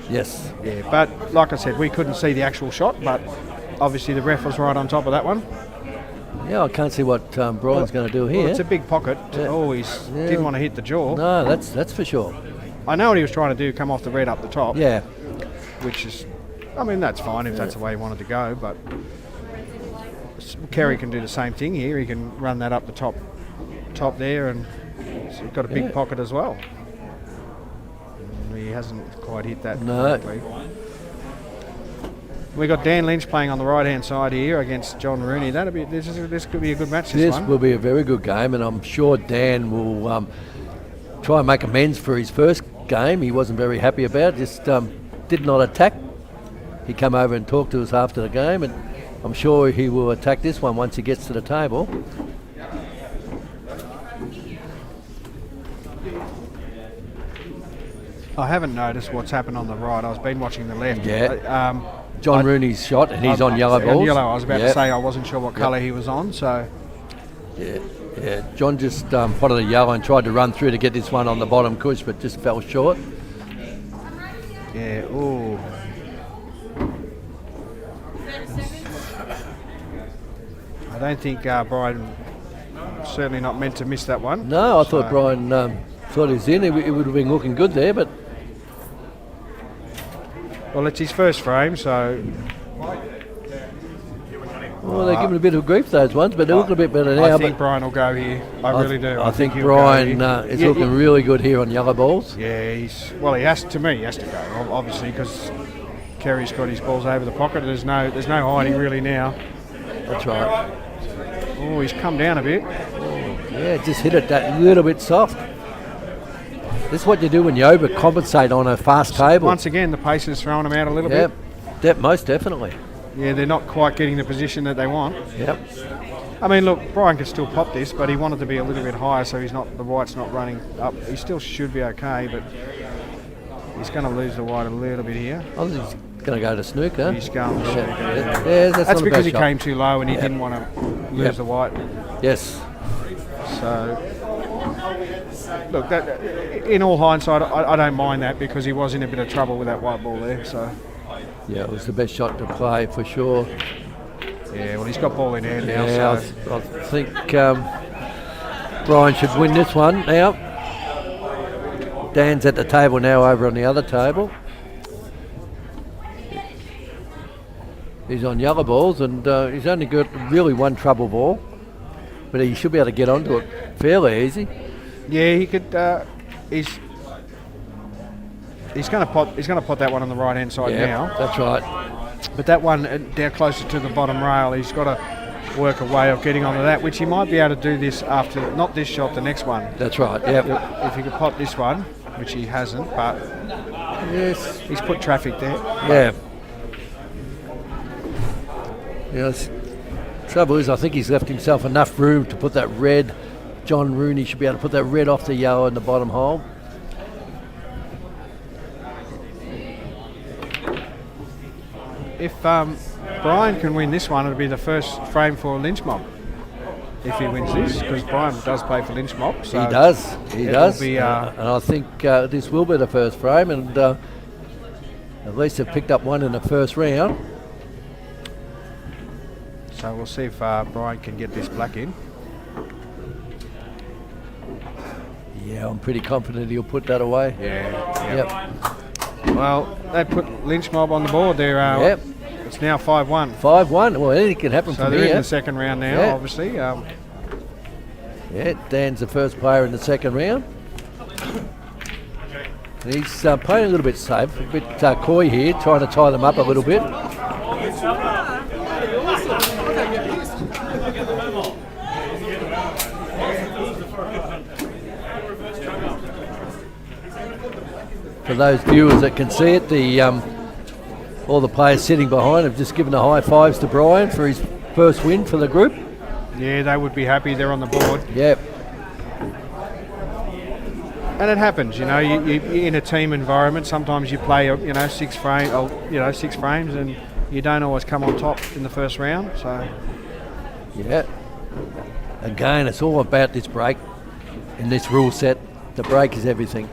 Speaker 2: Yes.
Speaker 1: Yeah, but like I said, we couldn't see the actual shot, but obviously the ref was right on top of that one.
Speaker 2: Yeah, I can't see what Brian's going to do here.
Speaker 1: Well, it's a big pocket.
Speaker 2: Yeah.
Speaker 1: Oh, he didn't want to hit the jaw.
Speaker 2: No, that's for sure.
Speaker 1: I know what he was trying to do, come off the red up the top.
Speaker 2: Yeah.
Speaker 1: Which is, I mean, that's fine if that's the way he wanted to go, but Kerry can do the same thing here. He can run that up the top there, and he's got a big pocket as well. He hasn't quite hit that
Speaker 2: No.
Speaker 1: correctly. We got Dan Lynch playing on the right-hand side here against John Rooney. This could be a good match. This one
Speaker 2: will be a very good game, and I'm sure Dan will try and make amends for his first game. He wasn't very happy about it. Just did not attack. He came over and talked to us after the game, and I'm sure he will attack this one once he gets to the table.
Speaker 1: I haven't noticed what's happened on the right. I've been watching the left.
Speaker 2: Yeah. John Rooney's shot, and he's on yellow balls.
Speaker 1: On yellow. I was about to
Speaker 2: Yep.
Speaker 1: say I wasn't sure what colour he was on, so.
Speaker 2: Yeah. John just potted a yellow and tried to run through to get this one on the bottom cush, but just fell short.
Speaker 1: Yeah, ooh. I don't think Brian, certainly not meant to miss that one.
Speaker 2: No, I thought Brian thought he was in. He would have been looking good there, but
Speaker 1: Well, it's his first frame, so
Speaker 2: well, they're giving a bit of grief, those ones, but they're looking a bit better now.
Speaker 1: I think Brian will go here. I really do.
Speaker 2: I think
Speaker 1: he'll
Speaker 2: Brian
Speaker 1: go here.
Speaker 2: is looking really good here on yellow balls.
Speaker 1: Yeah, he has to go, obviously, because Kerry's got his balls over the pocket. There's no hiding really now.
Speaker 2: That's right.
Speaker 1: Oh, he's come down a bit.
Speaker 2: Yeah, just hit it that little bit soft. This is what you do when you overcompensate on a fast table.
Speaker 1: Once again, the pace is throwing them out a little bit.
Speaker 2: Yep, most definitely.
Speaker 1: Yeah, they're not quite getting the position that they want.
Speaker 2: Yep.
Speaker 1: I mean, look, Brian could still pop this, but he wanted to be a little bit higher, so the white's not running up. He still should be okay, but he's going to lose the white a little bit here.
Speaker 2: I think he's going to go to snooker.
Speaker 1: He's going to snooker.
Speaker 2: Yeah,
Speaker 1: that's because he came too low and he didn't want to lose the white.
Speaker 2: Yes.
Speaker 1: So, look, in all hindsight, I don't mind that because he was in a bit of trouble with that white ball there. So.
Speaker 2: Yeah, it was the best shot to play for sure.
Speaker 1: Yeah, well, he's got ball in hand now.
Speaker 2: Yeah,
Speaker 1: so.
Speaker 2: I think Brian should win this one now. Dan's at the table now over on the other table. He's on yellow balls and he's only got really one trouble ball, but he should be able to get onto it fairly easy.
Speaker 1: Yeah, he could. He's going to pot that one on the right hand side now.
Speaker 2: That's right.
Speaker 1: But that one down closer to the bottom rail, he's got to work a way of getting onto that, which he might be able to do this after, not this shot, the next one.
Speaker 2: That's right. Yep.
Speaker 1: If he could pot this one, which he hasn't, but
Speaker 2: yes,
Speaker 1: he's put traffic there.
Speaker 2: Yeah. Yes. Trouble is, I think he's left himself enough room to put that red. John Rooney should be able to put that red off the yellow in the bottom hole.
Speaker 1: If Brian can win this one, it'll be the first frame for Lynch Mob. If he wins this, because Brian does play for Lynch Mob. So
Speaker 2: he does. He does.
Speaker 1: Be,
Speaker 2: and I think this will be the first frame, and at least they've picked up one in the first round.
Speaker 1: So we'll see if Brian can get this black in.
Speaker 2: Yeah, I'm pretty confident he'll put that away.
Speaker 1: Yeah.
Speaker 2: Yep.
Speaker 1: Well, they put Lynch Mob on the board there.
Speaker 2: Yep.
Speaker 1: It's now 5-1.
Speaker 2: 5-1. Well, anything can happen
Speaker 1: So
Speaker 2: from
Speaker 1: they're
Speaker 2: here.
Speaker 1: in the second round now,
Speaker 2: Yeah.
Speaker 1: obviously.
Speaker 2: Yeah, Dan's the first player in the second round. And he's playing a little bit safe, a bit coy here, trying to tie them up a little bit. For those viewers that can see it, all the players sitting behind have just given the high fives to Brian for his first win for the group.
Speaker 1: Yeah, they would be happy. They're on the board.
Speaker 2: Yep.
Speaker 1: And it happens, you know. You're in a team environment. Sometimes you play, 6 frames, and you don't always come on top in the first round. So.
Speaker 2: Yeah. Again, it's all about this break in this rule set. The break is everything.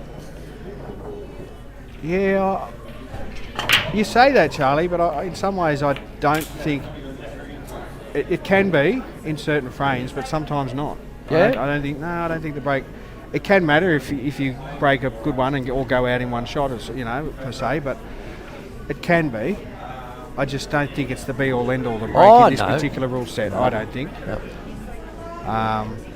Speaker 1: Yeah, you say that, Charlie, but in some ways I don't think it can be in certain frames, but sometimes not.
Speaker 2: Yeah.
Speaker 1: I don't think the break. It can matter if you break a good one and or go out in one shot, per se, but it can be. I just don't think it's the be all end all the break in this particular rule set. I don't think.
Speaker 2: Yep.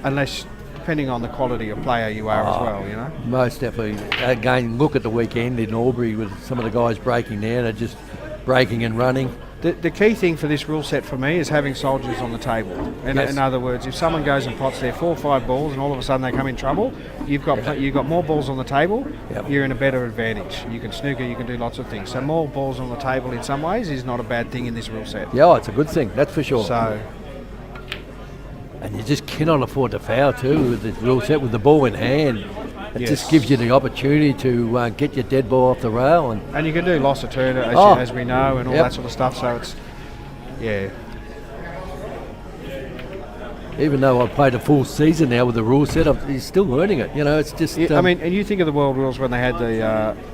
Speaker 1: Unless. Depending on the quality of player you are as well,
Speaker 2: Most definitely. Again, look at the weekend in Albury with some of the guys breaking there. They're just breaking and running.
Speaker 1: The key thing for this rule set for me is having soldiers on the table. And
Speaker 2: Yes.
Speaker 1: in other words, if someone goes and pots their 4 or 5 balls and all of a sudden they come in trouble, you've got more balls on the table.
Speaker 2: Yep.
Speaker 1: You're in a better advantage. You can snooker, you can do lots of things. So more balls on the table in some ways is not a bad thing in this rule set.
Speaker 2: Yeah, it's a good thing, that's for sure.
Speaker 1: So.
Speaker 2: And you just cannot afford to foul too with the rule set with the ball in hand. It just gives you the opportunity to get your dead ball off the rail.
Speaker 1: And you can do loss of turn, as we know, and all that sort of stuff. So it's, yeah.
Speaker 2: Even though I've played a full season now with the rule set, he's still learning it. You know, it's just.
Speaker 1: I mean, and you think of the world rules when they had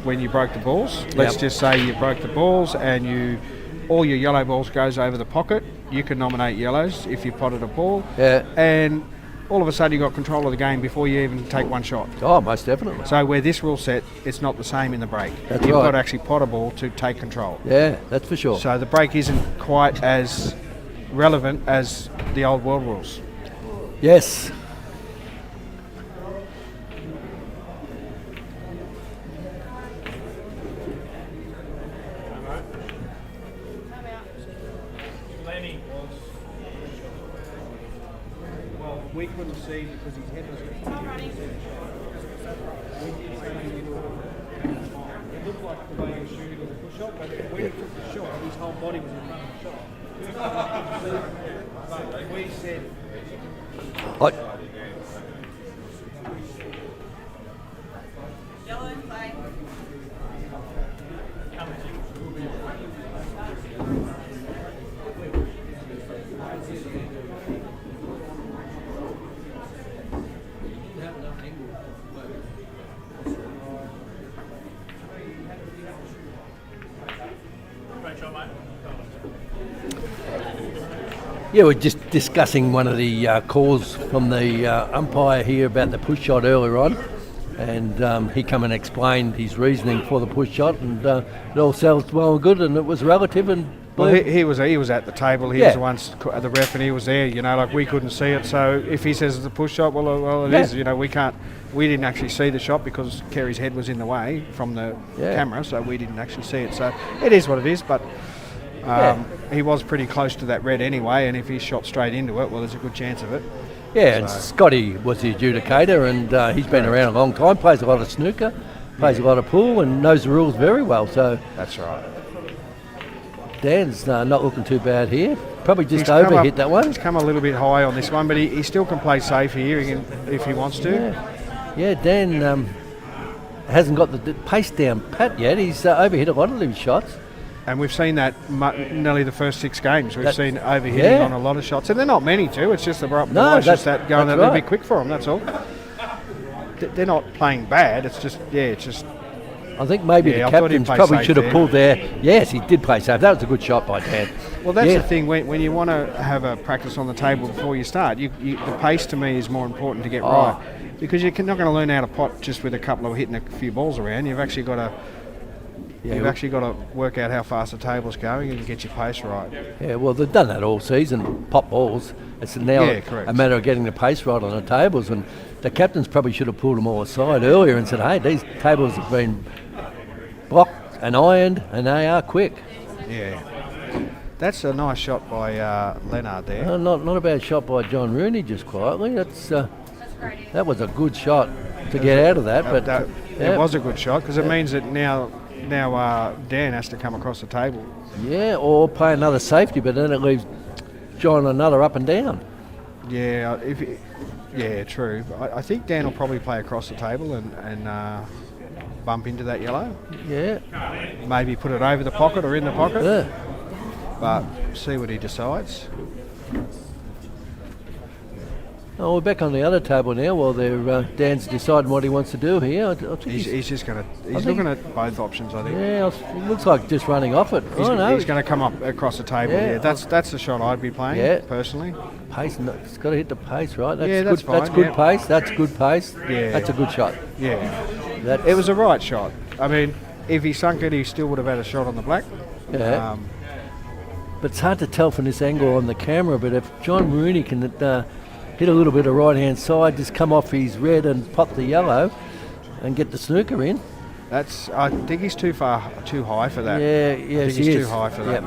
Speaker 1: when you broke the balls. Let's just say you broke the balls and all your yellow balls goes over the pocket. You can nominate yellows if you potted a ball.
Speaker 2: Yeah.
Speaker 1: And all of a sudden you got control of the game before you even take one shot.
Speaker 2: Oh, most definitely.
Speaker 1: So where this rule set, it's not the same in the break.
Speaker 2: That's
Speaker 1: You've
Speaker 2: right.
Speaker 1: got to actually pot a ball to take control.
Speaker 2: Yeah, that's for sure.
Speaker 1: So the break isn't quite as relevant as the old world rules.
Speaker 2: Yes.
Speaker 3: Lenny.
Speaker 1: Well, we couldn't see because his head was. It looked like the way he was shooting was a push shot, but when he took the shot, his whole body was in front of the shot. But we said.
Speaker 4: Yellow flag.
Speaker 3: Great shot, mate.
Speaker 2: Yeah, we're just discussing one of the calls from the umpire here about the push shot earlier on, and he come and explained his reasoning for the push shot, and it all sounds well and good, and it was relative. And
Speaker 1: Well, he was at the table. He was the one, the ref, and he was there. You know, like we couldn't see it. So if he says it's a push shot, well, it is. You know, we didn't actually see the shot because Kerry's head was in the way from the camera, so we didn't actually see it. So it is what it is. But he was pretty close to that red anyway, and if he shot straight into it, well, there's a good chance of it.
Speaker 2: Yeah, and Scotty was the adjudicator, and he's been around a long time, plays a lot of snooker, plays a lot of pool, and knows the rules very well. So
Speaker 1: That's right.
Speaker 2: Dan's not looking too bad here. Probably just overhit that one.
Speaker 1: He's come a little bit high on this one, but he still can play safe here if he wants to.
Speaker 2: Yeah, Dan hasn't got the pace down pat yet. He's overhit a lot of these shots.
Speaker 1: And we've seen that nearly the first 6 games. We've seen overhitting on a lot of shots, and they're not many too. It's just the just that going a little bit quick for them. That's all. They're not playing bad. It's just
Speaker 2: I think maybe the captains probably should have pulled there. Yes, he did play safe. That was a good shot by Dan.
Speaker 1: Well, that's the thing. When you want to have a practice on the table before you start, the pace to me is more important to get right, because you're not going to learn how to pot just with a couple of hitting a few balls around. You've actually got to. You've actually got to work out how fast the table's going and get your pace right.
Speaker 2: Yeah, well, they've done that all season, pop balls. It's now a matter of getting the pace right on the tables, and the captains probably should have pulled them all aside earlier and said, hey, these tables have been blocked and ironed, and they are quick.
Speaker 1: Yeah. That's a nice shot by Leonard there.
Speaker 2: Not a bad shot by John Rooney, just quietly. That was a good shot to get out of that.
Speaker 1: It was a good shot, because it means that now Dan has to come across the table.
Speaker 2: Yeah, or play another safety, but then it leaves John another up and down.
Speaker 1: Yeah, true. I think Dan will probably play across the table and bump into that yellow.
Speaker 2: Yeah.
Speaker 1: Maybe put it over the pocket or in the pocket.
Speaker 2: Yeah.
Speaker 1: But see what he decides.
Speaker 2: Oh, we're back on the other table now while Dan's deciding what he wants to do here. I think
Speaker 1: he's just going to... He's looking at both options, I think.
Speaker 2: Yeah, it looks like just running off it.
Speaker 1: He's going to come up across the table. Yeah, that's the shot I'd be playing, personally.
Speaker 2: Pace, it's got to hit the pace, right?
Speaker 1: That's fine.
Speaker 2: That's good pace. That's good pace.
Speaker 1: Yeah.
Speaker 2: That's a good shot.
Speaker 1: Yeah. It was a right shot. I mean, if he sunk it, he still would have had a shot on the black.
Speaker 2: Yeah. But it's hard to tell from this angle on the camera, but if John Rooney can hit a little bit of right-hand side, just come off his red and pop the yellow and get the snooker in.
Speaker 1: I think he's too high for that.
Speaker 2: Yeah,
Speaker 1: I think he's too high for that.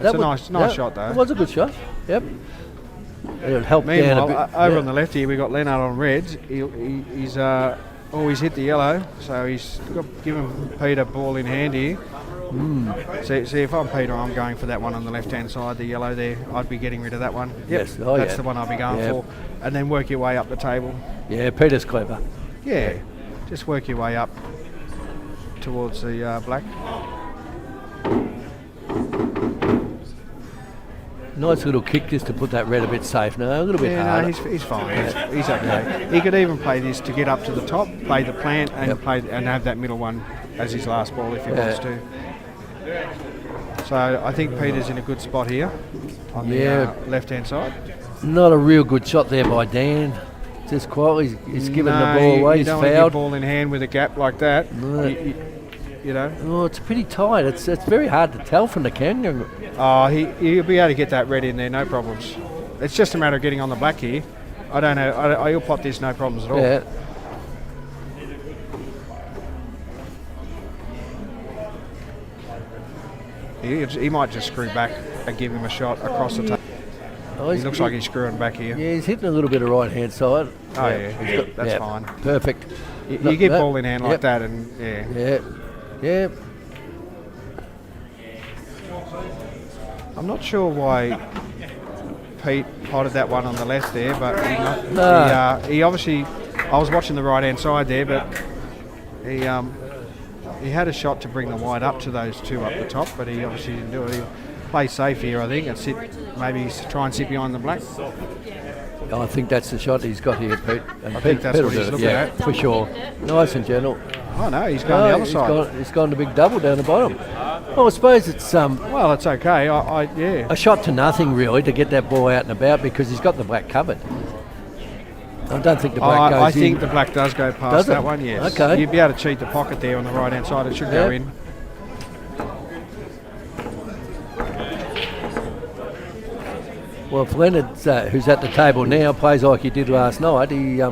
Speaker 1: It's a nice shot, though.
Speaker 2: It was a good shot. Yep. It helped
Speaker 1: Meanwhile,
Speaker 2: down a bit.
Speaker 1: Over on the left here, we got Leonard on reds. He's always hit the yellow, so he's given Peter ball in hand here. See, if I'm Peter, I'm going for that one on the left-hand side, the yellow there. I'd be getting rid of that one.
Speaker 2: Yes,
Speaker 1: that's the one I'd be going for. And then work your way up the table.
Speaker 2: Yeah, Peter's clever.
Speaker 1: Yeah. just work your way up towards the black.
Speaker 2: Nice little kick just to put that red a bit safe. No, a little bit
Speaker 1: Yeah,
Speaker 2: harder.
Speaker 1: no, he's fine. He's okay. He could even play this to get up to the top, play the plant, and have that middle one as his last ball if he wants to. So I think Peter's in a good spot here on the left-hand side.
Speaker 2: Not a real good shot there by Dan. Just quietly, he's given the ball away.
Speaker 1: You
Speaker 2: He's
Speaker 1: don't want to
Speaker 2: fouled.
Speaker 1: get ball in hand with a gap like that.
Speaker 2: No.
Speaker 1: You know.
Speaker 2: Oh, it's pretty tight. It's very hard to tell from the camera.
Speaker 1: Oh, he'll be able to get that red in there, no problems. It's just a matter of getting on the black here. I don't know. He'll pot this, no problems at all.
Speaker 2: Yeah.
Speaker 1: He might just screw back and give him a shot across the table.
Speaker 2: Oh,
Speaker 1: He looks like he's screwing back here.
Speaker 2: Yeah, he's hitting a little bit of right-hand side.
Speaker 1: Oh, yeah. That's fine.
Speaker 2: Perfect.
Speaker 1: You get ball in hand like that, and
Speaker 2: Yeah.
Speaker 1: I'm not sure why Pete potted that one on the left there, but he obviously. I was watching the right-hand side there, but he had a shot to bring the white up to those two up the top, but he obviously didn't do it. He played safe here, I think, and maybe try and sit behind the black.
Speaker 2: I think that's the shot he's got here, Pete. And
Speaker 1: I think that's what he's looking at.
Speaker 2: for sure. Nice and gentle.
Speaker 1: Oh no, he's gone the other side.
Speaker 2: He's gone to big double down the bottom. Well, I suppose it's
Speaker 1: Well, it's okay.
Speaker 2: a shot to nothing really to get that ball out and about because he's got the black covered. I don't think the black goes in.
Speaker 1: I think the black does go past
Speaker 2: Does it?
Speaker 1: that one, yes.
Speaker 2: Okay.
Speaker 1: You'd be able to cheat the pocket there on the right-hand side. It should go in.
Speaker 2: Well, if Leonard, who's at the table now, plays like he did last night, he...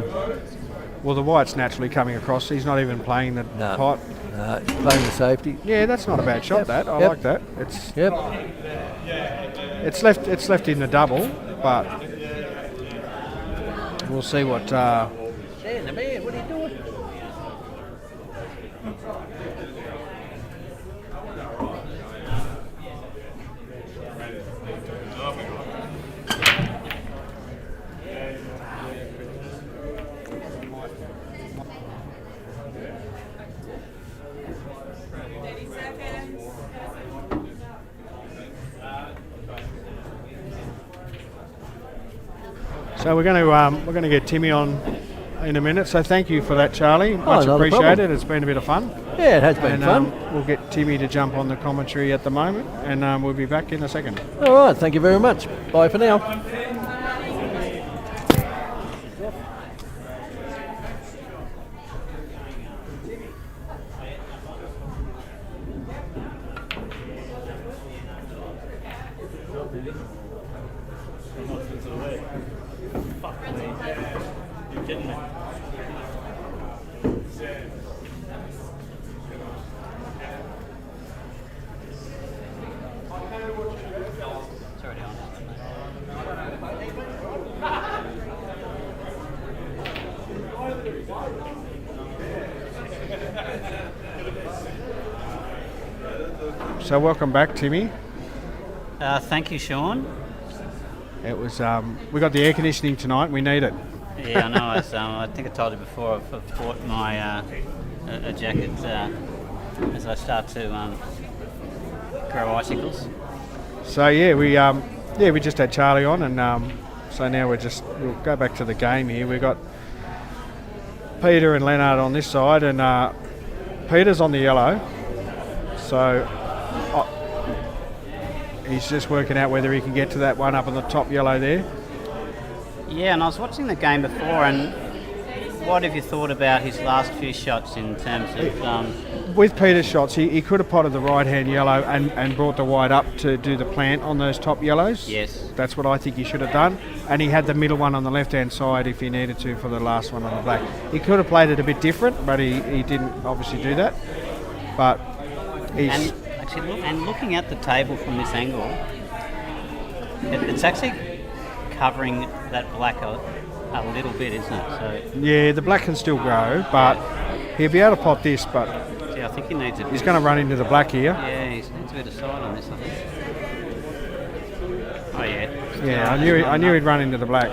Speaker 1: Well, the white's naturally coming across. He's not even playing the pot.
Speaker 2: he's playing the safety.
Speaker 1: Yeah, that's not a bad shot, that. I like that. It's left in the double, but we'll see what...
Speaker 2: Dan, the man, what are you doing?
Speaker 1: So we're going to get Timmy on in a minute. So thank you for that, Charlie. Much
Speaker 2: not a
Speaker 1: appreciated.
Speaker 2: problem.
Speaker 1: It's been a bit of fun.
Speaker 2: Yeah, it has been fun.
Speaker 1: We'll get Timmy to jump on the commentary at the moment, and we'll be back in a second.
Speaker 2: All right, thank you very much. Bye for now.
Speaker 1: So welcome back, Timmy.
Speaker 4: Thank you, Sean.
Speaker 1: It was we got the air conditioning tonight. We need it.
Speaker 4: Yeah, I know. I think I told you before. I've bought my a jacket as I start to grow icicles.
Speaker 1: So we just had Charlie on, and so now we'll go back to the game here. We've got Peter and Leonard on this side, and Peter's on the yellow. So he's just working out whether he can get to that one up on the top yellow there.
Speaker 4: Yeah, and I was watching the game before, and what have you thought about his last few shots in terms of...
Speaker 1: With Peter's shots, he could have potted the right-hand yellow and brought the white up to do the plant on those top yellows.
Speaker 4: Yes.
Speaker 1: That's what I think he should have done. And he had the middle one on the left-hand side if he needed to for the last one on the black. He could have played it a bit different, but he didn't obviously do that. But he's...
Speaker 4: And looking at the table from this angle, it's actually covering that black a little bit, isn't it? So
Speaker 1: yeah, the black can still grow, but he'll be able to pot this, but
Speaker 4: yeah, I think he needs it.
Speaker 1: He's going to run into the black here.
Speaker 4: Yeah, he needs a bit of side on this, I think. Oh yeah.
Speaker 1: Yeah, I knew he'd run into the black.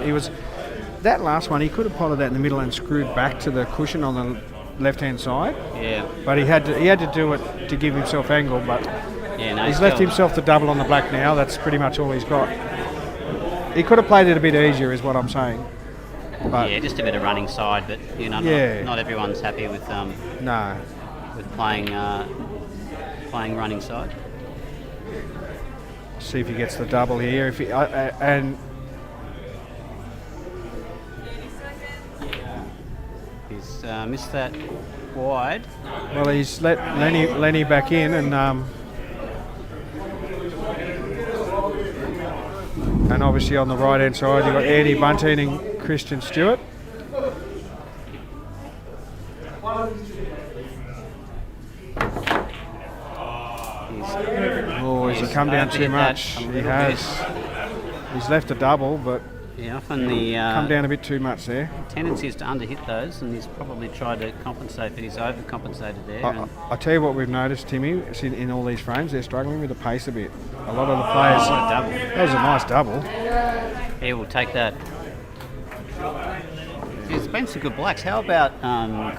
Speaker 1: That last one, he could have potted that in the middle and screwed back to the cushion on left-hand side,
Speaker 4: Yeah.
Speaker 1: but he had to do it to give himself angle. But
Speaker 4: Yeah, no,
Speaker 1: he's left himself the double on the black now. That's pretty much all he's got. He could have played it a bit easier, is what I'm saying. But
Speaker 4: Yeah, just a bit of running side, but you know,
Speaker 1: Yeah.
Speaker 4: not everyone's happy with
Speaker 1: no,
Speaker 4: playing running side.
Speaker 1: see if he gets the double here. If he, and
Speaker 4: He's missed that wide.
Speaker 1: well, he's let Lenny back in, and obviously on the right hand side you've got Andy Bunting and Christian Stewart. Oh, has he come down too much? He has. He's left a double, but
Speaker 4: Yeah, often the
Speaker 1: come down a bit too much there.
Speaker 4: tendency is to underhit those, and he's probably tried to compensate, but he's overcompensated there. And
Speaker 1: I tell you what we've noticed, Timmy, in all these frames, they're struggling with the pace a bit. A lot of the players.
Speaker 4: double.
Speaker 1: That was a nice double.
Speaker 4: He will take that. There's been some good blacks. How about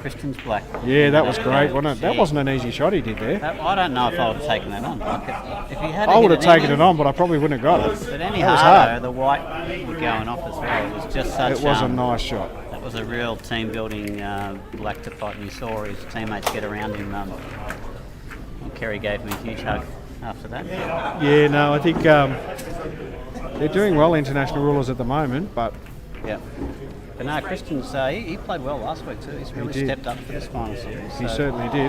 Speaker 4: Christian's black?
Speaker 1: Yeah, that was great, wasn't it? That
Speaker 4: Gee.
Speaker 1: wasn't an easy shot he did there.
Speaker 4: I don't know if I would have taken that on. Like if he had,
Speaker 1: I would have taken
Speaker 4: any,
Speaker 1: it on, but I probably wouldn't have got it.
Speaker 4: But any
Speaker 1: That was
Speaker 4: harder,
Speaker 1: hard.
Speaker 4: the white were going off as well. It was just such.
Speaker 1: It was a nice shot.
Speaker 4: That was a real team building black to pot, and you saw his teammates get around him. Kerry gave him a huge hug after that.
Speaker 1: Yeah, no, I think they're doing well, international rulers at the moment, but
Speaker 4: Yeah. But no, Christian's he played well last week too. He's really
Speaker 1: did.
Speaker 4: stepped up for this final series.
Speaker 1: he certainly did.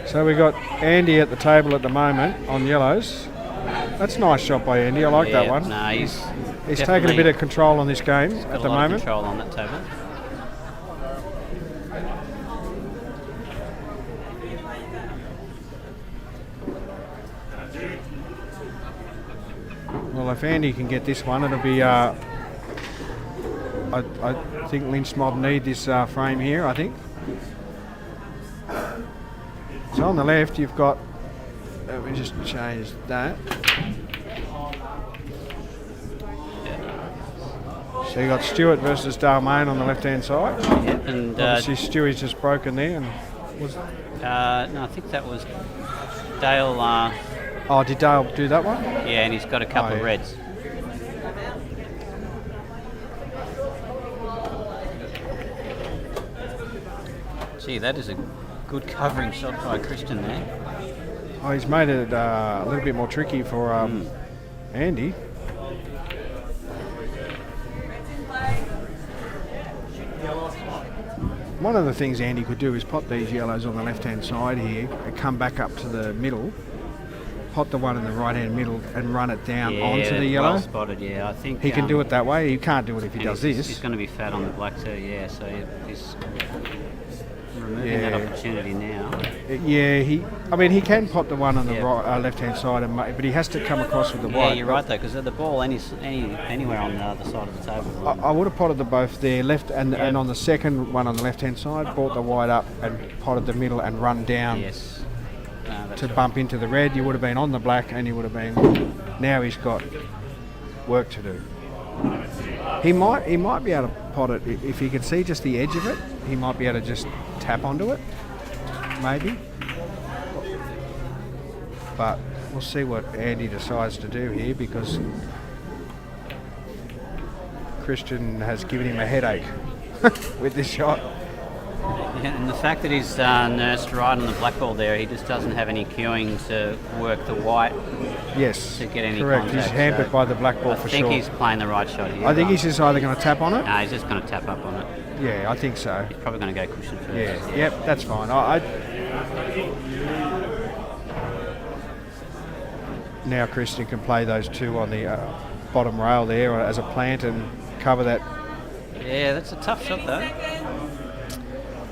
Speaker 1: So we got Andy at the table at the moment on yellows. That's a nice shot by Andy. I like that one.
Speaker 4: No, he's
Speaker 1: He's taken a bit of control on this game
Speaker 4: got
Speaker 1: at
Speaker 4: a
Speaker 1: the
Speaker 4: lot
Speaker 1: moment.
Speaker 4: of control on that table.
Speaker 1: Well, if Andy can get this one, it'll be. I think Lynch Mob need this frame here. I think. So on the left, you've got. Let me just change that. So you got Stewart versus Dalmain on the left-hand side.
Speaker 4: Yep, and
Speaker 1: Obviously, Stewie's just broken there, and was.
Speaker 4: no, I think that was Dale.
Speaker 1: Oh, did Dale do that one?
Speaker 4: Yeah, and he's got a couple
Speaker 1: Oh,
Speaker 4: of
Speaker 1: yeah.
Speaker 4: reds. Gee, that is a good covering shot by Christian there.
Speaker 1: Oh, he's made it a little bit more tricky for Andy. One of the things Andy could do is pot these yellows on the left-hand side here and come back up to the middle, pot the one in the right-hand middle and run it down onto the yellow.
Speaker 4: Well spotted, yeah. I think
Speaker 1: He can do it that way. He can't do it if he
Speaker 4: and
Speaker 1: does
Speaker 4: he's
Speaker 1: this.
Speaker 4: going to be fat on the black too, yeah. So he's removing that
Speaker 1: Yeah.
Speaker 4: opportunity now.
Speaker 1: Yeah, he can pot the one on the
Speaker 4: Yeah.
Speaker 1: right, left-hand side, but he has to come across with the
Speaker 4: Yeah,
Speaker 1: white.
Speaker 4: you're right though, because the ball anywhere on the other side of the table.
Speaker 1: I would have potted them both there, left and on the second one on the left-hand side, brought the white up and potted the middle and run down
Speaker 4: Yes. That's
Speaker 1: to
Speaker 4: right.
Speaker 1: bump into the red. You would have been on the black and you would have been. Now he's got work to do. He might be able to pot it if he can see just the edge of it. He might be able to just tap onto it, maybe. But we'll see what Andy decides to do here because Christian has given him a headache with this shot.
Speaker 4: Yeah, and the fact that he's nursed right on the black ball there, he just doesn't have any cueing to work the white
Speaker 1: Yes,
Speaker 4: to get any
Speaker 1: correct.
Speaker 4: contact.
Speaker 1: He's hampered
Speaker 4: so
Speaker 1: by the black ball
Speaker 4: I
Speaker 1: for
Speaker 4: think
Speaker 1: sure.
Speaker 4: he's playing the right shot here.
Speaker 1: I think he's just either going to tap on it.
Speaker 4: No, he's just going to tap up on it.
Speaker 1: Yeah, I think so.
Speaker 4: He's probably going to go cushion first.
Speaker 1: Yeah, yep, that's fine. Now Christian can play those two on the bottom rail there as a plant and cover that.
Speaker 4: Yeah, that's a tough shot though.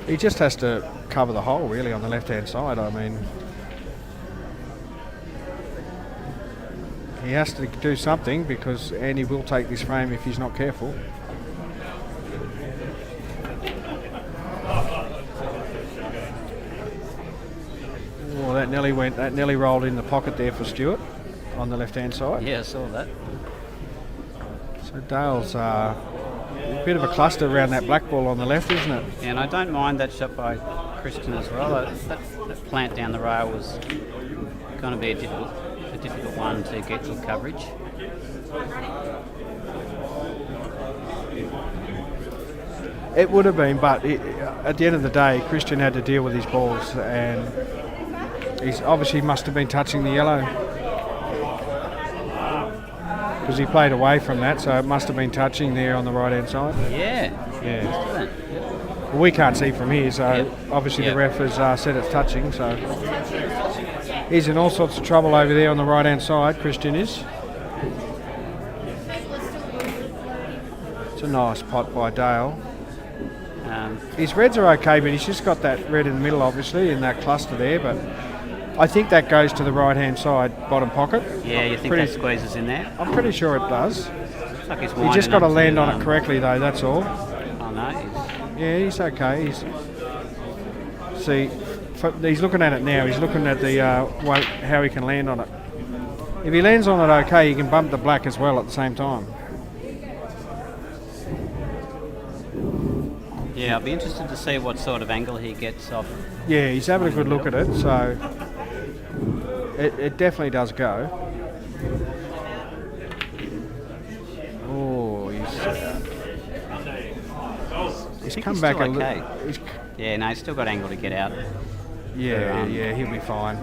Speaker 1: He just has to cover the hole really on the left-hand side. I mean, he has to do something because Andy will take this frame if he's not careful. Oh, that nearly rolled in the pocket there for Stewart on the left-hand side.
Speaker 4: Yeah, I saw that.
Speaker 1: So Dale's a bit of a cluster around that black ball on the left, isn't it?
Speaker 4: And I don't mind that shot by Christian as well. That plant down the rail was going to be a difficult one to get good coverage.
Speaker 1: It would have been, but at the end of the day, Christian had to deal with his balls, and he's obviously must have been touching the yellow because he played away from that, so it must have been touching there on the right-hand side.
Speaker 4: Yeah.
Speaker 1: Well, we can't see from here, so
Speaker 4: Yep.
Speaker 1: obviously
Speaker 4: Yep.
Speaker 1: the ref has said it's touching, so he's in all sorts of trouble over there on the right-hand side, Christian is. It's a nice pot by Dale. His reds are okay, but he's just got that red in the middle, obviously, in that cluster there, but I think that goes to the right-hand side bottom pocket.
Speaker 4: Yeah, you think that squeezes in there?
Speaker 1: I'm pretty sure it does.
Speaker 4: Looks like he's
Speaker 1: You just got to land on it correctly, though, that's all.
Speaker 4: Oh no,
Speaker 1: Yeah, he's okay. He's looking at it now. He's looking at the how he can land on it. If he lands on it okay, he can bump the black as well at the same time.
Speaker 4: yeah, I'll be interested to see what sort of angle he gets off.
Speaker 1: Yeah, he's having a good look at it, so it definitely does go. Oh, he's come back a little.
Speaker 4: Okay. Yeah, no, he's still got angle to get out.
Speaker 1: Yeah, he'll be fine.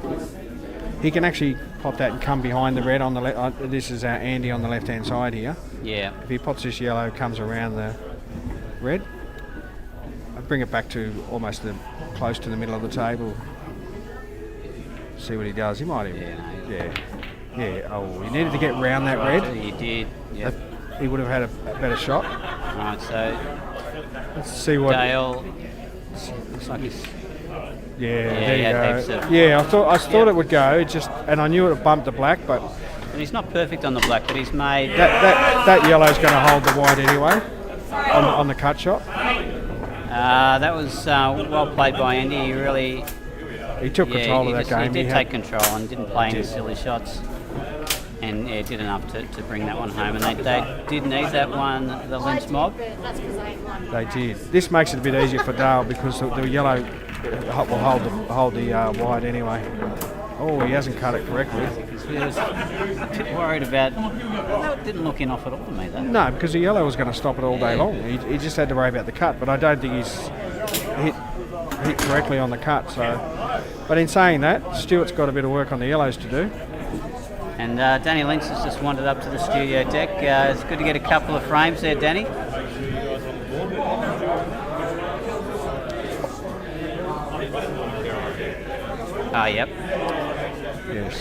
Speaker 1: He can actually pop that and come behind the red on the left. This is Andy on the left-hand side here.
Speaker 4: Yeah.
Speaker 1: If he pops this yellow, comes around the red, I'd bring it back to almost close to the middle of the table. See what he does. He might even. Yeah. Oh, he needed to get round that red.
Speaker 4: He did. Yeah.
Speaker 1: He would have had a better shot.
Speaker 4: Right, so
Speaker 1: Let's see what.
Speaker 4: Dale looks like he's.
Speaker 1: There
Speaker 4: he
Speaker 1: you
Speaker 4: had
Speaker 1: go.
Speaker 4: heaps of-
Speaker 1: Yeah, I thought it would go. And I knew it would bump the black, but
Speaker 4: And he's not perfect on the black, but he's made.
Speaker 1: that yellow's going to hold the white anyway on the cut shot.
Speaker 4: That was well played by Andy. He really.
Speaker 1: He took control of that game.
Speaker 4: He did take control and didn't play any silly shots. And did enough to bring that one home. And they did need that one, the Lynch mob.
Speaker 1: They did. This makes it a bit easier for Dale because the yellow will hold the white anyway. Oh, he hasn't cut it correctly.
Speaker 4: He was a bit worried about. That didn't look in off at all to me, though.
Speaker 1: No, because the yellow was going to stop it all day long. He just had to worry about the cut, but I don't think he's hit correctly on the cut. So, but in saying that, Stuart's got a bit of work on the yellows to do.
Speaker 4: And Danny Lynch has just wandered up to the studio deck. It's good to get a couple of frames there, Danny. Ah, yep.
Speaker 1: Yes.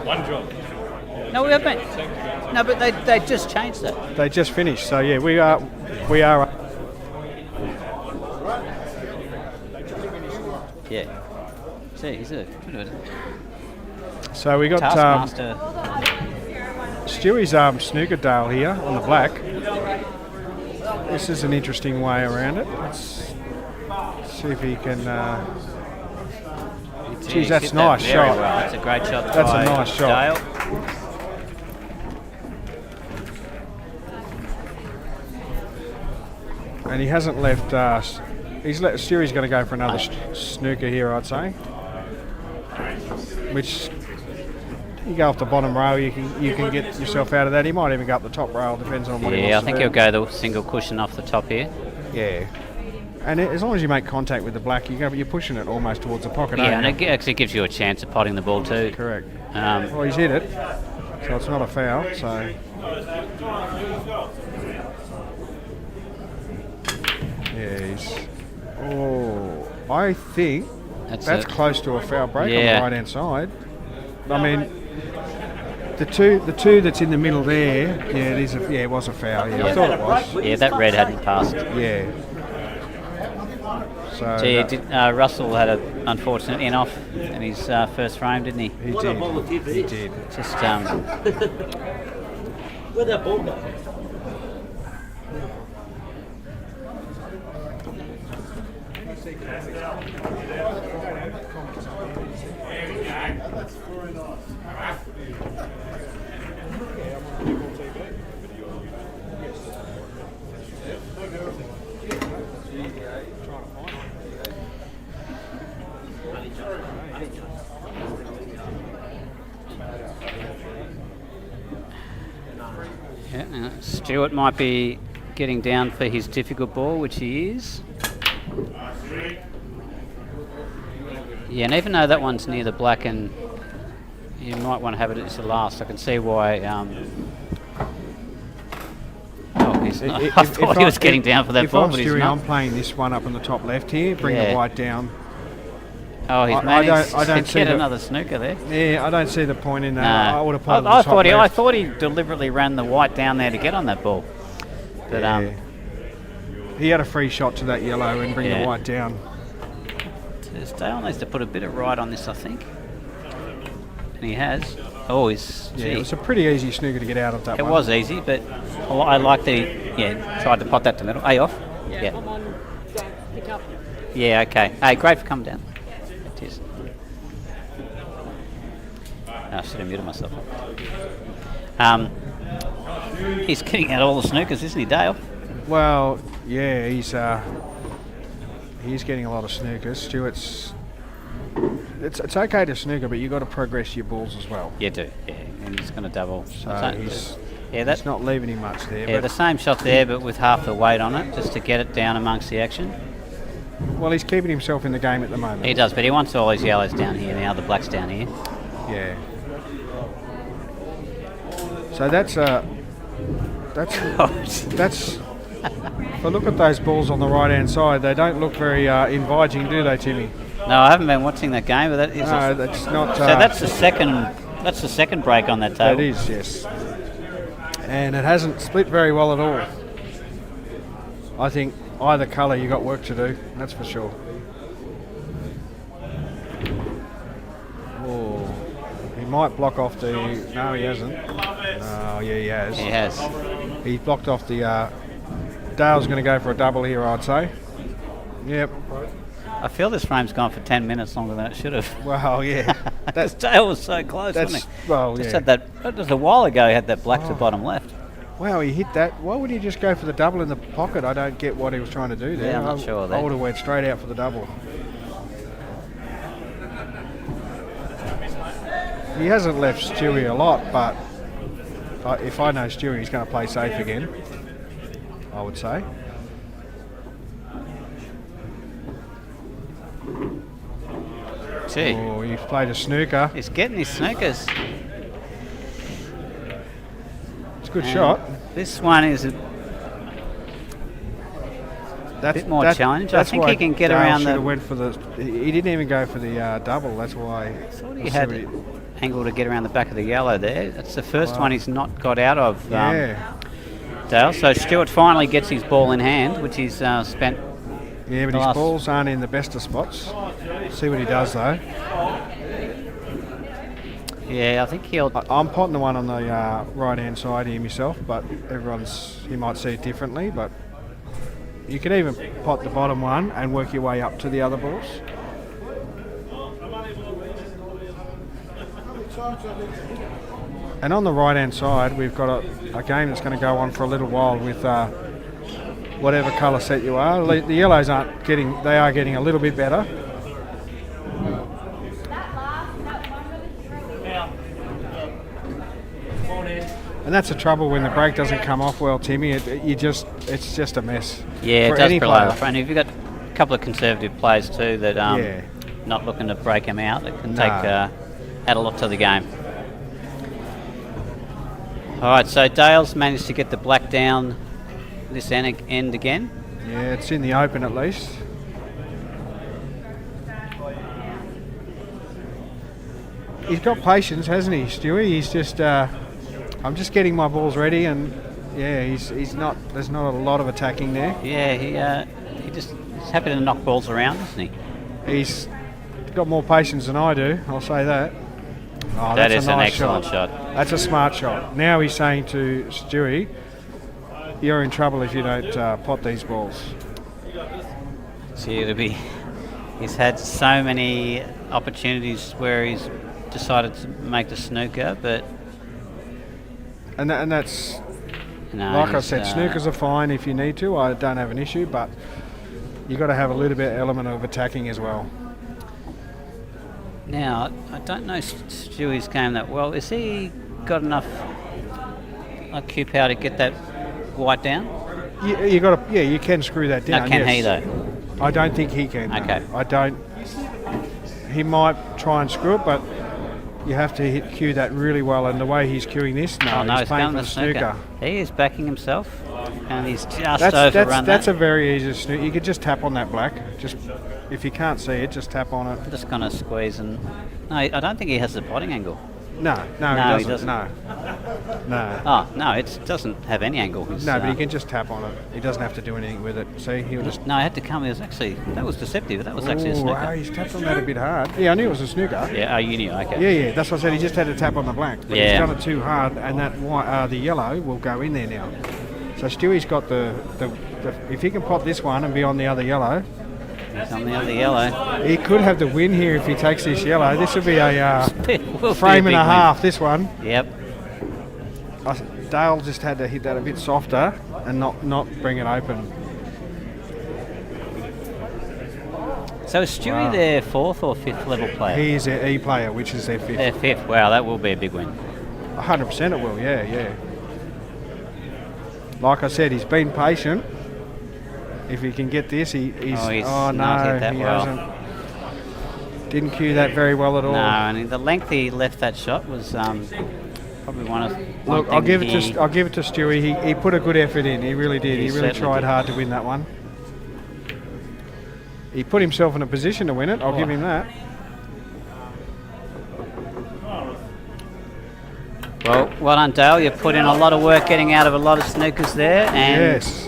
Speaker 3: One drop.
Speaker 4: No, we haven't. No, but they just changed that.
Speaker 1: They just finished, so yeah, we are.
Speaker 4: Yeah. See, he's a good
Speaker 1: So we got
Speaker 4: taskmaster.
Speaker 1: Stewie's snooker Dale here on the black. This is an interesting way around it. Let's see if he can. Geez, that's a nice shot.
Speaker 4: Well. That's a great shot.
Speaker 1: That's
Speaker 4: by
Speaker 1: a nice shot.
Speaker 4: Dale.
Speaker 1: And he hasn't left. Stewie's going to go for another snooker here, I'd say. Which you go off the bottom rail, you can get yourself out of that. He might even go up the top rail, depends on what he wants
Speaker 4: Yeah, I
Speaker 1: to
Speaker 4: think
Speaker 1: do.
Speaker 4: he'll go the single cushion off the top here.
Speaker 1: Yeah. And as long as you make contact with the black, you're pushing it almost towards the pocket.
Speaker 4: Yeah,
Speaker 1: aren't
Speaker 4: and
Speaker 1: you?
Speaker 4: it actually gives you a chance of potting the ball too.
Speaker 1: Correct.
Speaker 4: Um,
Speaker 1: Well, he's hit it, so it's not a foul. So yeah, I think that's close to a foul break on the right hand side. I mean, the two that's in the middle there, it was a foul. Yeah, I thought it was.
Speaker 4: Yeah, that red hadn't passed.
Speaker 1: Yeah. So
Speaker 4: Russell had an unfortunate in-off in his first frame, didn't he?
Speaker 1: He did. He did.
Speaker 4: Just
Speaker 5: Where'd that ball go?
Speaker 4: Yeah, Stewart might be getting down for his difficult ball, which he is. Yeah, and even though that one's near the black and you might want to have it as the last, I can see why. He's not. I thought he was getting down for that ball, but he's not.
Speaker 1: I'm playing this one up in the top left here, bring the white down.
Speaker 4: Oh, he's managed
Speaker 1: I don't
Speaker 4: to
Speaker 1: see
Speaker 4: get another snooker there.
Speaker 1: Yeah, I don't see the point in that.
Speaker 4: No.
Speaker 1: I would have played
Speaker 4: I thought he deliberately ran the white down there to get on that ball. But
Speaker 1: he had a free shot to that yellow and bring the white down.
Speaker 4: Dale needs to put a bit of right on this, I think. And he has. Oh, he's...
Speaker 1: Yeah, it was a pretty easy snooker to get out of that one.
Speaker 4: It was easy, but I like that he tried to pot that to middle. Hey, off? Yeah.
Speaker 5: Come on, pick up.
Speaker 4: Yeah, okay. Hey, great for coming down. It is. I should have muted myself. He's getting out all the snookers, isn't he, Dale?
Speaker 1: Well, yeah, he's getting a lot of snookers. Stewart's... It's okay to snooker, but you've got to progress your balls as well.
Speaker 4: You do, yeah. And he's going to double.
Speaker 1: So that's not leaving him much there.
Speaker 4: Yeah, the same shot there, but with half the weight on it, just to get it down amongst the action.
Speaker 1: Well, he's keeping himself in the game at the moment.
Speaker 4: He does, but he wants all these yellows down here now, the blacks down here.
Speaker 1: Yeah. So that's if I look at those balls on the right hand side, they don't look very inviting, do they, Timmy?
Speaker 4: No, I haven't been watching that game, but that is.
Speaker 1: No, that's not.
Speaker 4: So that's the second. That's the second break on that table.
Speaker 1: That is, yes. And it hasn't split very well at all. I think either colour you got work to do. That's for sure. Oh, he might block off the. No, he hasn't. Oh, yeah, he has.
Speaker 4: He has.
Speaker 1: He's blocked off the. Dale's going to go for a double here, I'd say. Yep.
Speaker 4: I feel this frame's gone for 10 minutes longer than it should have.
Speaker 1: Well, yeah.
Speaker 4: This Dale was so close, wasn't he?
Speaker 1: Well,
Speaker 4: just
Speaker 1: yeah.
Speaker 4: had that. Just a while ago, he had that black to bottom left.
Speaker 1: Wow, he hit that. Why would he just go for the double in the pocket? I don't get what he was trying to do there.
Speaker 4: Yeah, I'm not sure.
Speaker 1: I would have went straight out for the double. He hasn't left Stewie a lot, but if I know Stewie, he's going to play safe again, I would say.
Speaker 4: Gee.
Speaker 1: Oh, he's played a snooker.
Speaker 4: He's getting his snookers.
Speaker 1: It's a good shot.
Speaker 4: This one is a bit more challenge. I think he can get around the...
Speaker 1: Went for the. He didn't even go for the double. That's why.
Speaker 4: I thought he had an angle to get around the back of the yellow there. That's the first one he's not got out of. Dale. So Stewart finally gets his ball in hand, which he's spent.
Speaker 1: Yeah, but his balls aren't in the best of spots. See what he does though.
Speaker 4: Yeah, I think he'll...
Speaker 1: I'm potting the one on the right-hand side here myself, but he might see it differently, but you can even pot the bottom one and work your way up to the other balls. And on the right-hand side, we've got a game that's going to go on for a little while with whatever colour set you are. The yellows are getting a little bit better. And that's the trouble when the break doesn't come off well, Timmy. It's just a mess.
Speaker 4: Yeah,
Speaker 1: for
Speaker 4: it does
Speaker 1: any
Speaker 4: rely
Speaker 1: player.
Speaker 4: on front. If you've got a couple of conservative players too that not looking to break them out, it can add a lot to the game. All right, so Dale's managed to get the black down this end again.
Speaker 1: Yeah, it's in the open at least. He's got patience, hasn't he, Stewie? He's just... I'm just getting my balls ready, and yeah, he's not. There's not a lot of attacking there.
Speaker 4: Yeah, he's happy to knock balls around, isn't he?
Speaker 1: He's got more patience than I do. I'll say that. Oh,
Speaker 4: that is
Speaker 1: a nice
Speaker 4: an excellent shot.
Speaker 1: That's a smart shot. Now he's saying to Stewie, "You're in trouble if you don't pot these balls."
Speaker 4: See, he's had so many opportunities where he's decided to make the snooker, but.
Speaker 1: And that's,
Speaker 4: no,
Speaker 1: like I said, snookers are fine if you need to. I don't have an issue, but you've got to have a little bit element of attacking as well.
Speaker 4: Now, I don't know Stewie's game that well. Has he got enough like Cupall to get that white down?
Speaker 1: You got to, yeah, you can screw that down.
Speaker 4: No, can
Speaker 1: yes.
Speaker 4: he though?
Speaker 1: I don't think he can. no.
Speaker 4: Okay.
Speaker 1: I don't. He might try and screw it, but you have to cue that really well. And the way he's cueing this,
Speaker 4: Oh no,
Speaker 1: he's
Speaker 4: he's
Speaker 1: playing
Speaker 4: going
Speaker 1: for
Speaker 4: the
Speaker 1: the snooker.
Speaker 4: He is backing himself, and he's just
Speaker 1: That's
Speaker 4: overrun
Speaker 1: that's a
Speaker 4: that.
Speaker 1: very easy snooker. You could just tap on that black. Just if you can't see it, just tap on it.
Speaker 4: I'm just going to squeeze and... No, I don't think he has the potting angle.
Speaker 1: No,
Speaker 4: No,
Speaker 1: he
Speaker 4: he
Speaker 1: doesn't.
Speaker 4: doesn't.
Speaker 1: No.
Speaker 4: Oh, no, it doesn't have any angle. It's,
Speaker 1: No, but he can just tap on it. He doesn't have to do anything with it. See, he'll just.
Speaker 4: No, I had to come. It was actually... That was deceptive. That was actually a
Speaker 1: Ooh,
Speaker 4: snooker.
Speaker 1: wow, he's tapped on that a bit hard. Yeah, I knew it was a snooker.
Speaker 4: Yeah, oh, you knew. Okay.
Speaker 1: Yeah, that's what I said. He just had to tap on the black. But
Speaker 4: Yeah.
Speaker 1: he's done it too hard, and that white, the yellow will go in there now. So Stewie's got the if he can pot this one and be on the other yellow,
Speaker 4: He's on the other yellow.
Speaker 1: he could have the win here if he takes this yellow. This will be a
Speaker 4: It will be
Speaker 1: frame and
Speaker 4: big
Speaker 1: a
Speaker 4: win.
Speaker 1: half, this one.
Speaker 4: Yep.
Speaker 1: Dale just had to hit that a bit softer and not bring it open.
Speaker 4: So is Stewie their fourth or fifth level player?
Speaker 1: He is their E player, which is their fifth.
Speaker 4: Their fifth. Wow, that will be a big win.
Speaker 1: 100% it will, yeah. Like I said, he's been patient. If he can get this, he's
Speaker 4: Oh, he's
Speaker 1: oh
Speaker 4: not
Speaker 1: no,
Speaker 4: hit that
Speaker 1: he
Speaker 4: well.
Speaker 1: hasn't. Didn't cue that very well at all.
Speaker 4: No, and the length he left that shot was probably one of.
Speaker 1: Look, I'll give it to Stewie. He put a good effort in. He really did.
Speaker 4: He
Speaker 1: He really
Speaker 4: certainly
Speaker 1: tried
Speaker 4: did.
Speaker 1: hard to win that one. He put himself in a position to win it. I'll give him that.
Speaker 4: Well done, Dale. You put in a lot of work getting out of a lot of snookers there, and
Speaker 1: Yes.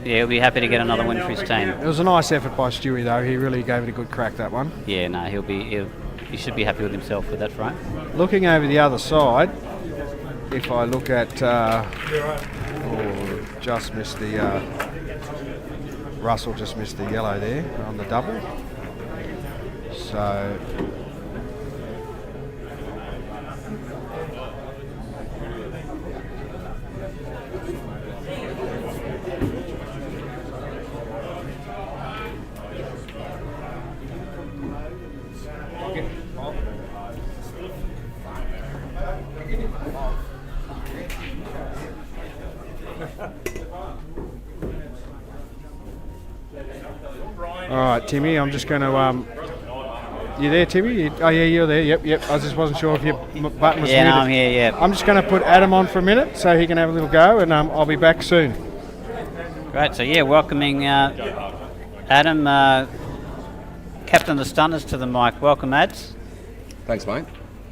Speaker 4: yeah, he'll be happy to get another win for his team.
Speaker 1: It was a nice effort by Stewie though. He really gave it a good crack, that one.
Speaker 4: Yeah, no, he should be happy with himself with that frame.
Speaker 1: Looking over the other side, if I look at just missed the Russell just missed the yellow there on the double. So all right, Timmy, I'm just going to. You there, Timmy? Oh, yeah, you're there. Yep. I just wasn't sure if your button was
Speaker 4: Yeah, no,
Speaker 1: muted.
Speaker 4: I'm here. Yeah.
Speaker 1: I'm just going to put Adam on for a minute so he can have a little go, and I'll be back soon.
Speaker 4: Great. So yeah, welcoming Adam, captain of the Stunners, to the mic. Welcome, Ads.
Speaker 6: Thanks, mate.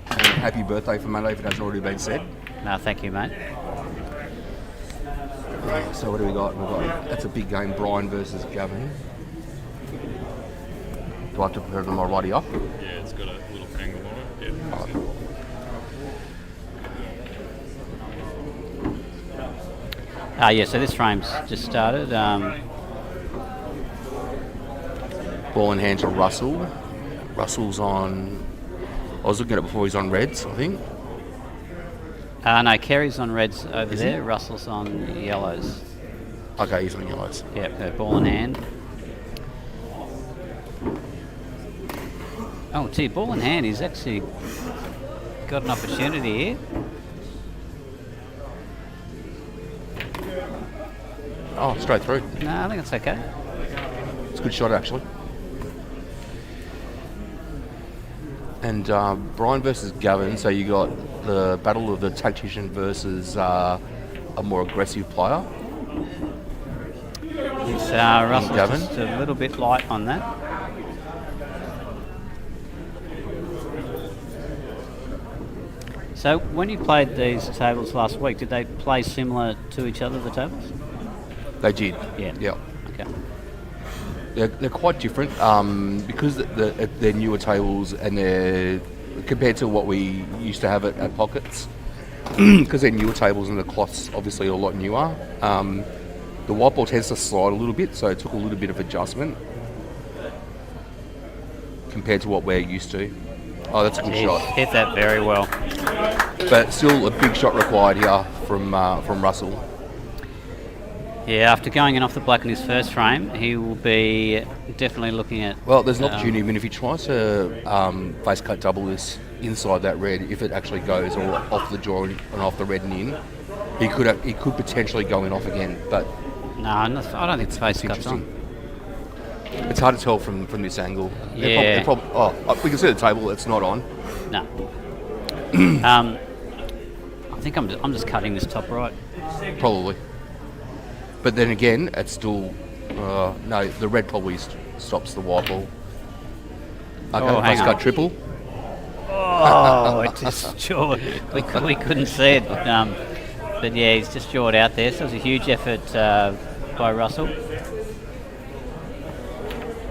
Speaker 6: And happy birthday for Monday if it hasn't already been said.
Speaker 4: No, thank you, mate.
Speaker 6: So what do we got? That's a big game, Brian versus Gavin. Do I have to put it on my righty up?
Speaker 7: Yeah, it's got a little angle on it. Yeah.
Speaker 4: Yeah. So this frame's just started.
Speaker 6: Ball in hand to Russell. Russell's on... I was looking at it before, he's on reds, I think.
Speaker 4: No, Kerry's on reds over
Speaker 6: Is
Speaker 4: there.
Speaker 6: he?
Speaker 4: Russell's on yellows.
Speaker 6: Okay, he's on yellows.
Speaker 4: Yeah, ball in hand. Oh, gee, ball in hand. He's actually got an opportunity here.
Speaker 6: Oh, straight through.
Speaker 4: No, I think it's okay.
Speaker 6: It's a good shot, actually. And Brian versus Gavin, so you got the battle of the tactician versus a more aggressive player.
Speaker 4: It's Russell's
Speaker 6: Gavin?
Speaker 4: just a little bit light on that. So when you played these tables last week, did they play similar to each other, the tables?
Speaker 6: They did.
Speaker 4: Yeah.
Speaker 6: Yeah.
Speaker 4: Okay.
Speaker 6: They're quite different because they're newer tables and they're compared to what we used to have at Pockets. Because they're newer tables and the cloth's obviously a lot newer. The white ball tends to slide a little bit, so it took a little bit of adjustment compared to what we're used to. Oh, that's a good shot.
Speaker 4: Hit that very well.
Speaker 6: But still a big shot required here from Russell.
Speaker 4: Yeah, after going in off the black in his first frame, he will be definitely looking at...
Speaker 6: Well, there's an opportunity. I mean, if he tries to face cut double this inside that red, if it actually goes or off the draw and off the red and in, he could potentially go in off again, but
Speaker 4: No, I don't think the face cut's on.
Speaker 6: it's hard to tell from this angle.
Speaker 4: Yeah.
Speaker 6: We can see the table. It's not on.
Speaker 4: No. I think I'm just cutting this top right.
Speaker 6: Probably. But then again, it's still... no, the red probably stops the white ball. Okay,
Speaker 4: Oh, hang
Speaker 6: face
Speaker 4: on.
Speaker 6: cut triple.
Speaker 4: Oh, it just jawed. We couldn't see it. But yeah, he's just jawed out there. So it was a huge effort by Russell.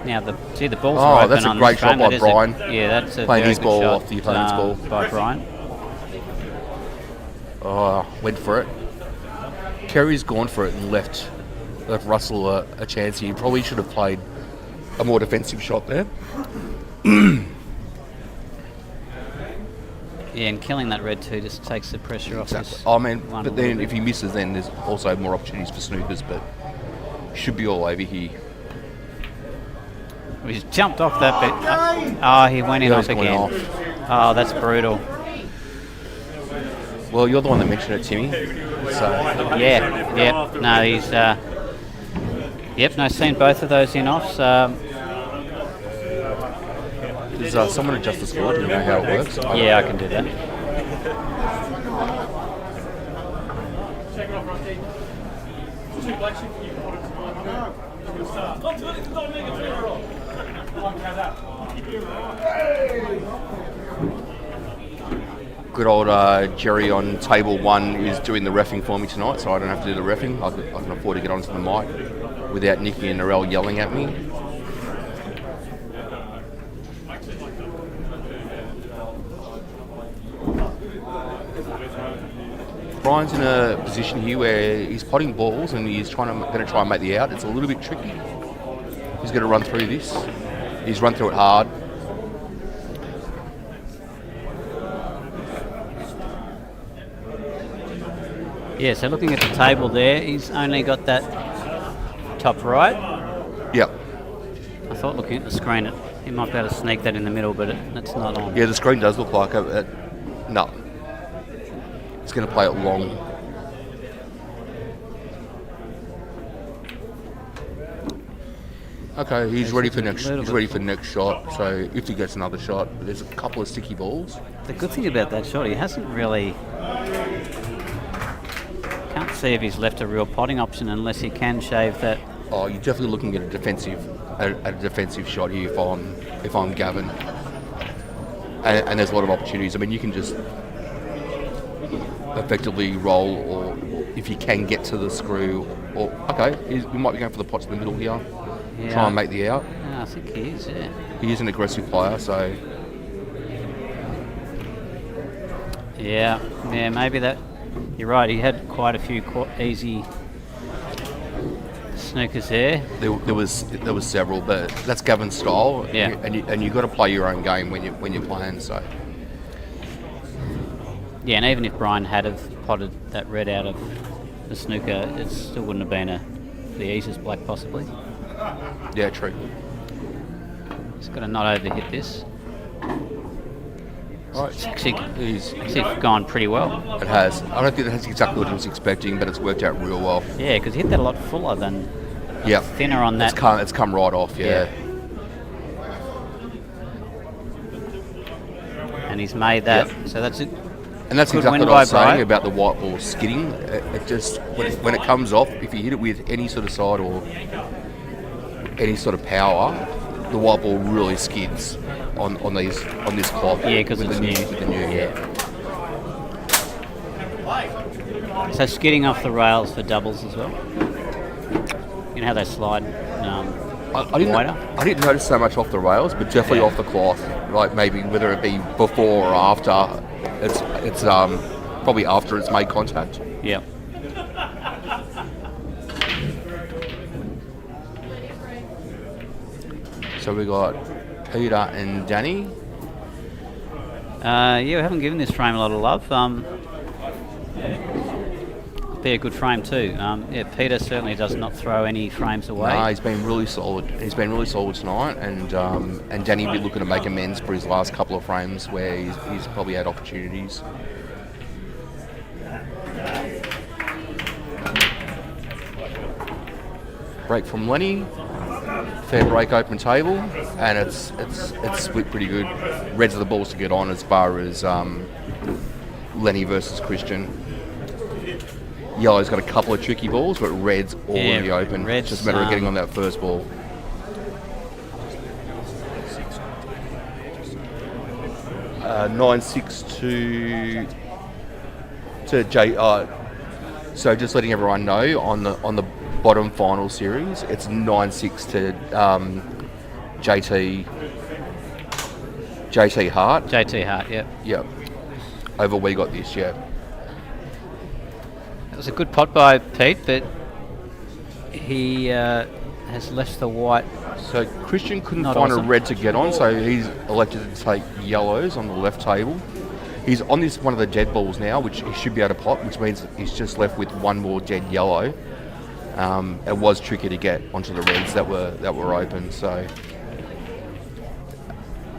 Speaker 4: Now, the balls
Speaker 6: Oh,
Speaker 4: are open
Speaker 6: that's a
Speaker 4: on
Speaker 6: great
Speaker 4: this
Speaker 6: shot
Speaker 4: frame.
Speaker 6: by
Speaker 4: That is
Speaker 6: Brian.
Speaker 4: Yeah, that's a
Speaker 6: Playing
Speaker 4: very
Speaker 6: his
Speaker 4: good
Speaker 6: ball
Speaker 4: shot,
Speaker 6: off the opponent's ball.
Speaker 4: by Brian.
Speaker 6: Oh, went for it. Kerry's gone for it and left Russell a chance here. He probably should have played a more defensive shot there.
Speaker 4: Yeah, and killing that red too just takes the pressure off this.
Speaker 6: I mean,
Speaker 4: one
Speaker 6: but
Speaker 4: a
Speaker 6: then
Speaker 4: little
Speaker 6: if he misses, then there's also more opportunities for snookers, but should be all over here.
Speaker 4: bit. He's jumped off that bit. Oh, he went in
Speaker 6: Yeah,
Speaker 4: off
Speaker 6: he's gone
Speaker 4: again.
Speaker 6: off.
Speaker 4: Oh, that's brutal.
Speaker 6: Well, you're the one that mentioned it, Timmy. So,
Speaker 4: Yeah, yep. No, he's. Yep, no, seen both of those in offs.
Speaker 6: does someone adjust the score? Do you know how it works?
Speaker 4: Yeah, I can do that.
Speaker 6: Good old Jerry on table 1 is doing the reffing for me tonight, so I don't have to do the reffing. I can afford to get onto the mic without Nikki and Narelle yelling at me. Brian's in a position here where he's potting balls and he's going to try and make the out. It's a little bit tricky. He's going to run through this. He's run through it hard.
Speaker 4: Yeah, so looking at the table there, he's only got that top right.
Speaker 6: Yep.
Speaker 4: I thought looking at the screen, he might be able to sneak that in the middle, but it's not on.
Speaker 6: Yeah, the screen does look like it. No. He's going to play it long. Okay, he's ready for next. He's ready for next shot. So if he gets another shot, there's a couple of sticky balls.
Speaker 4: The good thing about that shot, he hasn't really... Can't see if he's left a real potting option unless he can shave that.
Speaker 6: Oh, you're definitely looking at a defensive shot here if I'm Gavin. And there's a lot of opportunities. I mean, you can just effectively roll, or if you can get to the screw, or okay, we might be going for the pots in the middle here.
Speaker 4: Yeah.
Speaker 6: Try and make the out.
Speaker 4: Yeah, I think he is, yeah.
Speaker 6: He is an aggressive player, so
Speaker 4: Yeah, maybe that... You're right, he had quite a few easy snookers there.
Speaker 6: there was several, but that's Gavin's style.
Speaker 4: Yeah.
Speaker 6: And you got to play your own game when you're playing. So
Speaker 4: Yeah, and even if Brian had have potted that red out of the snooker, it still wouldn't have been the easiest black possibly.
Speaker 6: yeah, true.
Speaker 4: He's got to not overhit this.
Speaker 6: Right.
Speaker 4: It's actually gone pretty well.
Speaker 6: It has. I don't think that's exactly what he was expecting, but it's worked out real well.
Speaker 4: Yeah, because he hit that a lot fuller than
Speaker 6: Yeah.
Speaker 4: thinner on that.
Speaker 6: It's come right off. Yeah.
Speaker 4: And he's made that.
Speaker 6: Yep.
Speaker 4: So that's it.
Speaker 6: And that's
Speaker 4: Good
Speaker 6: exactly
Speaker 4: win
Speaker 6: what I was
Speaker 4: by Brian.
Speaker 6: saying about the white ball skidding. It just when it comes off, if you hit it with any sort of side or any sort of power, the white ball really skids on this clock.
Speaker 4: Yeah, because it's new.
Speaker 6: With the new, yeah.
Speaker 4: So skidding off the rails for doubles as well. You know how they slide
Speaker 6: I didn't notice so much off the rails, but definitely off the cloth. Like maybe whether it be before or after. It's probably after it's made contact.
Speaker 4: Yeah.
Speaker 6: So we got Peter and Danny.
Speaker 4: Yeah, we haven't given this frame a lot of love. Be a good frame too. Yeah, Peter certainly does not throw any frames away.
Speaker 6: No, he's been really solid. He's been really solid tonight, and Danny will be looking to make amends for his last couple of frames where he's probably had opportunities. break from Lenny. Fair break open table, and it's split pretty good. Reds are the balls to get on as far as Lenny versus Christian. Yellow's got a couple of tricky balls, but red's already open.
Speaker 4: Red's,
Speaker 6: Just a matter of getting on that first ball. Uh, 9-6 to J. So just letting everyone know on the bottom final series, it's 9-6 to JT Hart.
Speaker 4: JT Hart, yep.
Speaker 6: Yep. Over We Got This, yeah.
Speaker 4: It was a good pot by Pete, but he has left the white.
Speaker 6: So Christian couldn't
Speaker 4: Not
Speaker 6: find
Speaker 4: awesome.
Speaker 6: a red to get on, so he's elected to take yellows on the left table. He's on this one of the dead balls now, which he should be able to pot, which means he's just left with one more dead yellow. It was tricky to get onto the reds that were open, so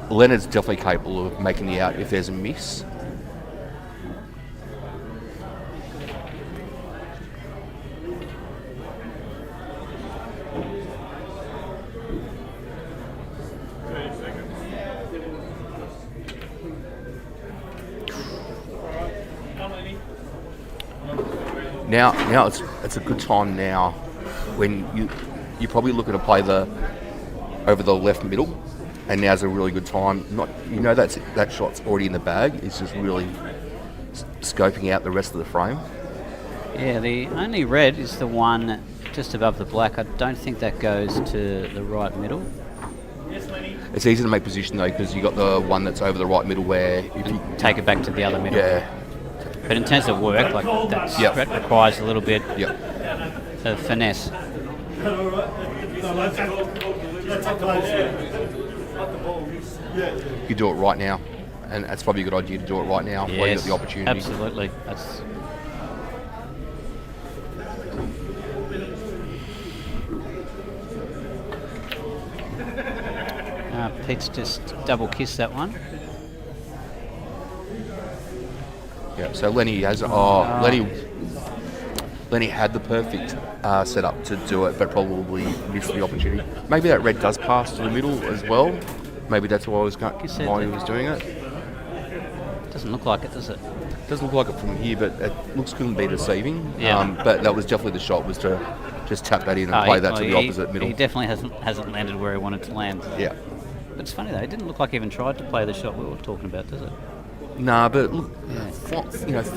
Speaker 6: Leonard's definitely capable of making the out if there's a miss. Now it's a good time now when you're probably looking to play over the left middle, and now's a really good time. That shot's already in the bag. It's just really scoping out the rest of the frame.
Speaker 4: Yeah, the only red is the one just above the black. I don't think that goes to the right middle.
Speaker 6: It's easy to make position though because you got the one that's over the right middle where if you
Speaker 4: Take it back to the other middle.
Speaker 6: yeah.
Speaker 4: But in terms of work, like that
Speaker 6: Yep.
Speaker 4: requires a little bit
Speaker 6: Yep.
Speaker 4: of finesse.
Speaker 6: You do it right now, and that's probably a good idea to do it right now while you got the opportunity.
Speaker 4: Absolutely. That's Pete's just double kissed that one.
Speaker 6: Yeah. So Lenny has Lenny had the perfect setup to do it, but probably missed the opportunity. Maybe that red does pass to the middle as well. Maybe that's why he was doing it.
Speaker 4: Doesn't look like it, does it?
Speaker 6: Doesn't look like it from here, but it looks couldn't be deceiving.
Speaker 4: Yeah.
Speaker 6: But that was definitely the shot, was to just tap that in and play that to the opposite middle.
Speaker 4: He definitely hasn't landed where he wanted to land.
Speaker 6: Yeah.
Speaker 4: But it's funny though, it didn't look like he even tried to play the shot we were talking about, does it?
Speaker 6: Nah, but look,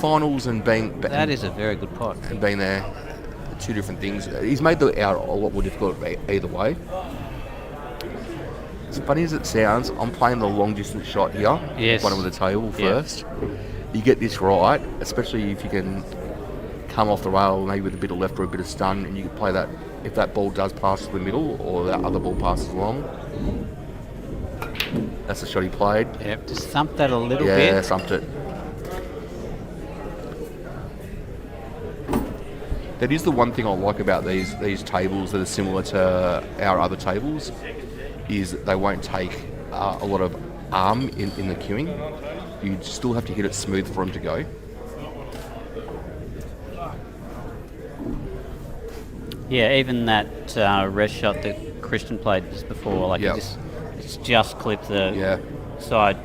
Speaker 6: finals and being
Speaker 4: That is a very good pot.
Speaker 6: and being there, are two different things. He's made the out a lot more difficult either way. As funny as it sounds, I'm playing the long distance shot here.
Speaker 4: Yes.
Speaker 6: Bottom of the table
Speaker 4: Yeah.
Speaker 6: first. You get this right, especially if you can come off the rail maybe with a bit of left or a bit of stun, and you can play that if that ball does pass to the middle or that other ball passes along. That's the shot he played.
Speaker 4: Yep, just thump that a little
Speaker 6: Yeah,
Speaker 4: bit.
Speaker 6: thumped it. That is the one thing I like about these tables that are similar to our other tables, is that they won't take a lot of arm in the queuing. You still have to hit it smooth for them to go.
Speaker 4: Yeah, even that res shot that Christian played just before, like
Speaker 6: Yep.
Speaker 4: it's just clipped the side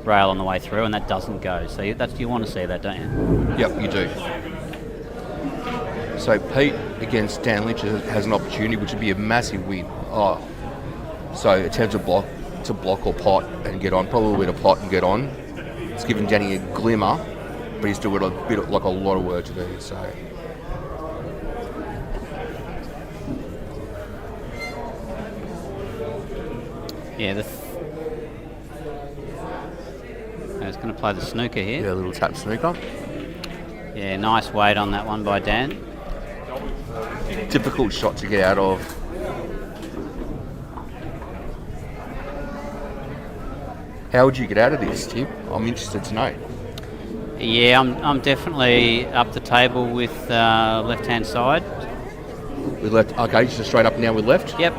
Speaker 4: rail on the way through, and that doesn't go. So you want to see that, don't you?
Speaker 6: Yep, you do. So Pete against Dan Lynch has an opportunity, which would be a massive win. So attempt to block or pot and get on. Probably win a pot and get on. It's given Danny a glimmer, but he's still got a lot of work to do. So.
Speaker 4: Yeah, I was going to play the snooker here.
Speaker 6: Yeah, a little tap snooker.
Speaker 4: Yeah, nice weight on that one by Dan.
Speaker 6: Difficult shot to get out of. How would you get out of this, Tim? I'm interested to know.
Speaker 4: Yeah, I'm definitely up the table with left-hand side.
Speaker 6: With left, okay, just straight up now with left.
Speaker 4: Yep.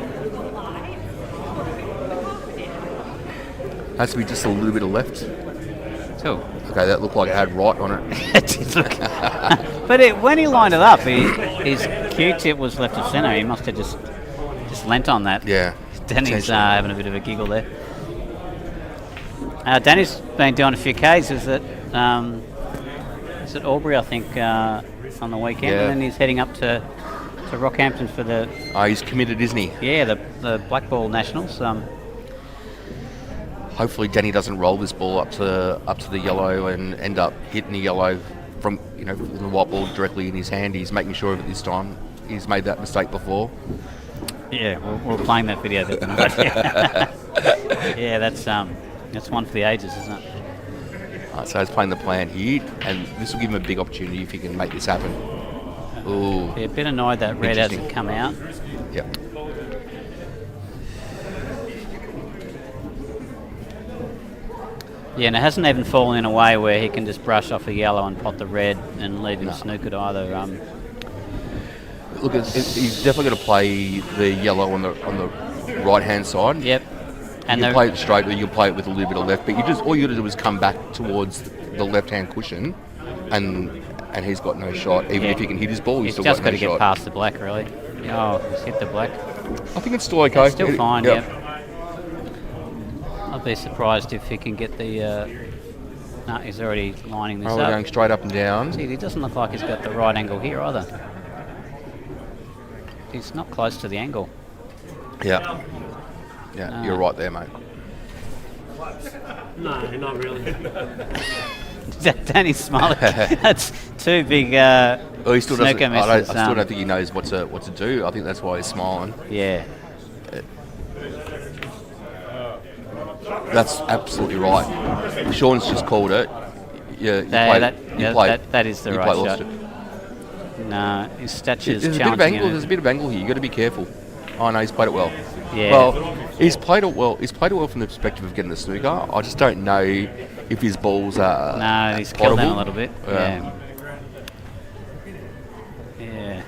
Speaker 6: Has to be just a little bit of left.
Speaker 4: Cool.
Speaker 6: Okay, that looked like it had right on it.
Speaker 4: It did look. But when he lined it up, his Q-tip was left of centre. He must have just lent on that.
Speaker 6: Yeah.
Speaker 4: Danny's
Speaker 6: potentially.
Speaker 4: having a bit of a giggle there. Danny's been doing a few Ks. Is it Albury, I think, on the weekend,
Speaker 6: Yeah.
Speaker 4: and then he's heading up to Rockhampton for the
Speaker 6: He's committed, isn't he?
Speaker 4: the Black Ball Nationals.
Speaker 6: Hopefully Danny doesn't roll this ball up to the yellow and end up hitting the yellow from the white ball directly in his hand. He's making sure of it this time. He's made that mistake before.
Speaker 4: Yeah, we're playing that video. Yeah, that's one for the ages, isn't it?
Speaker 6: So he's playing the plan here, and this will give him a big opportunity if he can make this happen. Ooh.
Speaker 4: Yeah, a bit annoyed that red
Speaker 6: Interesting.
Speaker 4: hasn't come out.
Speaker 6: Yep.
Speaker 4: Yeah, and it hasn't even fallen in a way where he can just brush off a yellow and pot the red and leave him snookered either.
Speaker 6: Look, he's definitely going to play the yellow on the right hand side.
Speaker 4: Yep. And
Speaker 6: you can play it straight, or you can play it with a little bit of left. But all you got to do is come back towards the left hand cushion, and he's got no shot. Even if he can hit his ball, he's still
Speaker 4: just
Speaker 6: got
Speaker 4: got
Speaker 6: no
Speaker 4: to
Speaker 6: shot.
Speaker 4: get past the black, really. Oh, he's hit the black.
Speaker 6: I think it's still okay.
Speaker 4: It's still fine.
Speaker 6: Yep.
Speaker 4: Yep. I'd be surprised if he can get the. No, he's already lining this
Speaker 6: We're
Speaker 4: up.
Speaker 6: going straight up and down.
Speaker 4: See, he doesn't look like he's got the right angle here either. He's not close to the angle.
Speaker 6: Yeah. Yeah, you're right there, mate.
Speaker 3: No, not really.
Speaker 4: Danny's smiling. That's two big
Speaker 6: Well, he still doesn't.
Speaker 4: snooker
Speaker 6: I
Speaker 4: misses.
Speaker 6: still don't think he knows what to do. I think that's why he's smiling.
Speaker 4: Yeah.
Speaker 6: That's absolutely right. Sean's just called it. Yeah,
Speaker 4: That is the right shot.
Speaker 6: It.
Speaker 4: No, his stature's
Speaker 6: There's a bit of
Speaker 4: challenging
Speaker 6: angle.
Speaker 4: him.
Speaker 6: There's a bit of angle here. You got to be careful. Oh no, he's played it well.
Speaker 4: Yeah.
Speaker 6: Well, he's played it well. He's played it well from the perspective of getting the snooker. I just don't know if his balls are.
Speaker 4: No, he's killed them a
Speaker 6: potable.
Speaker 4: little bit.
Speaker 6: Yeah.
Speaker 4: Yeah.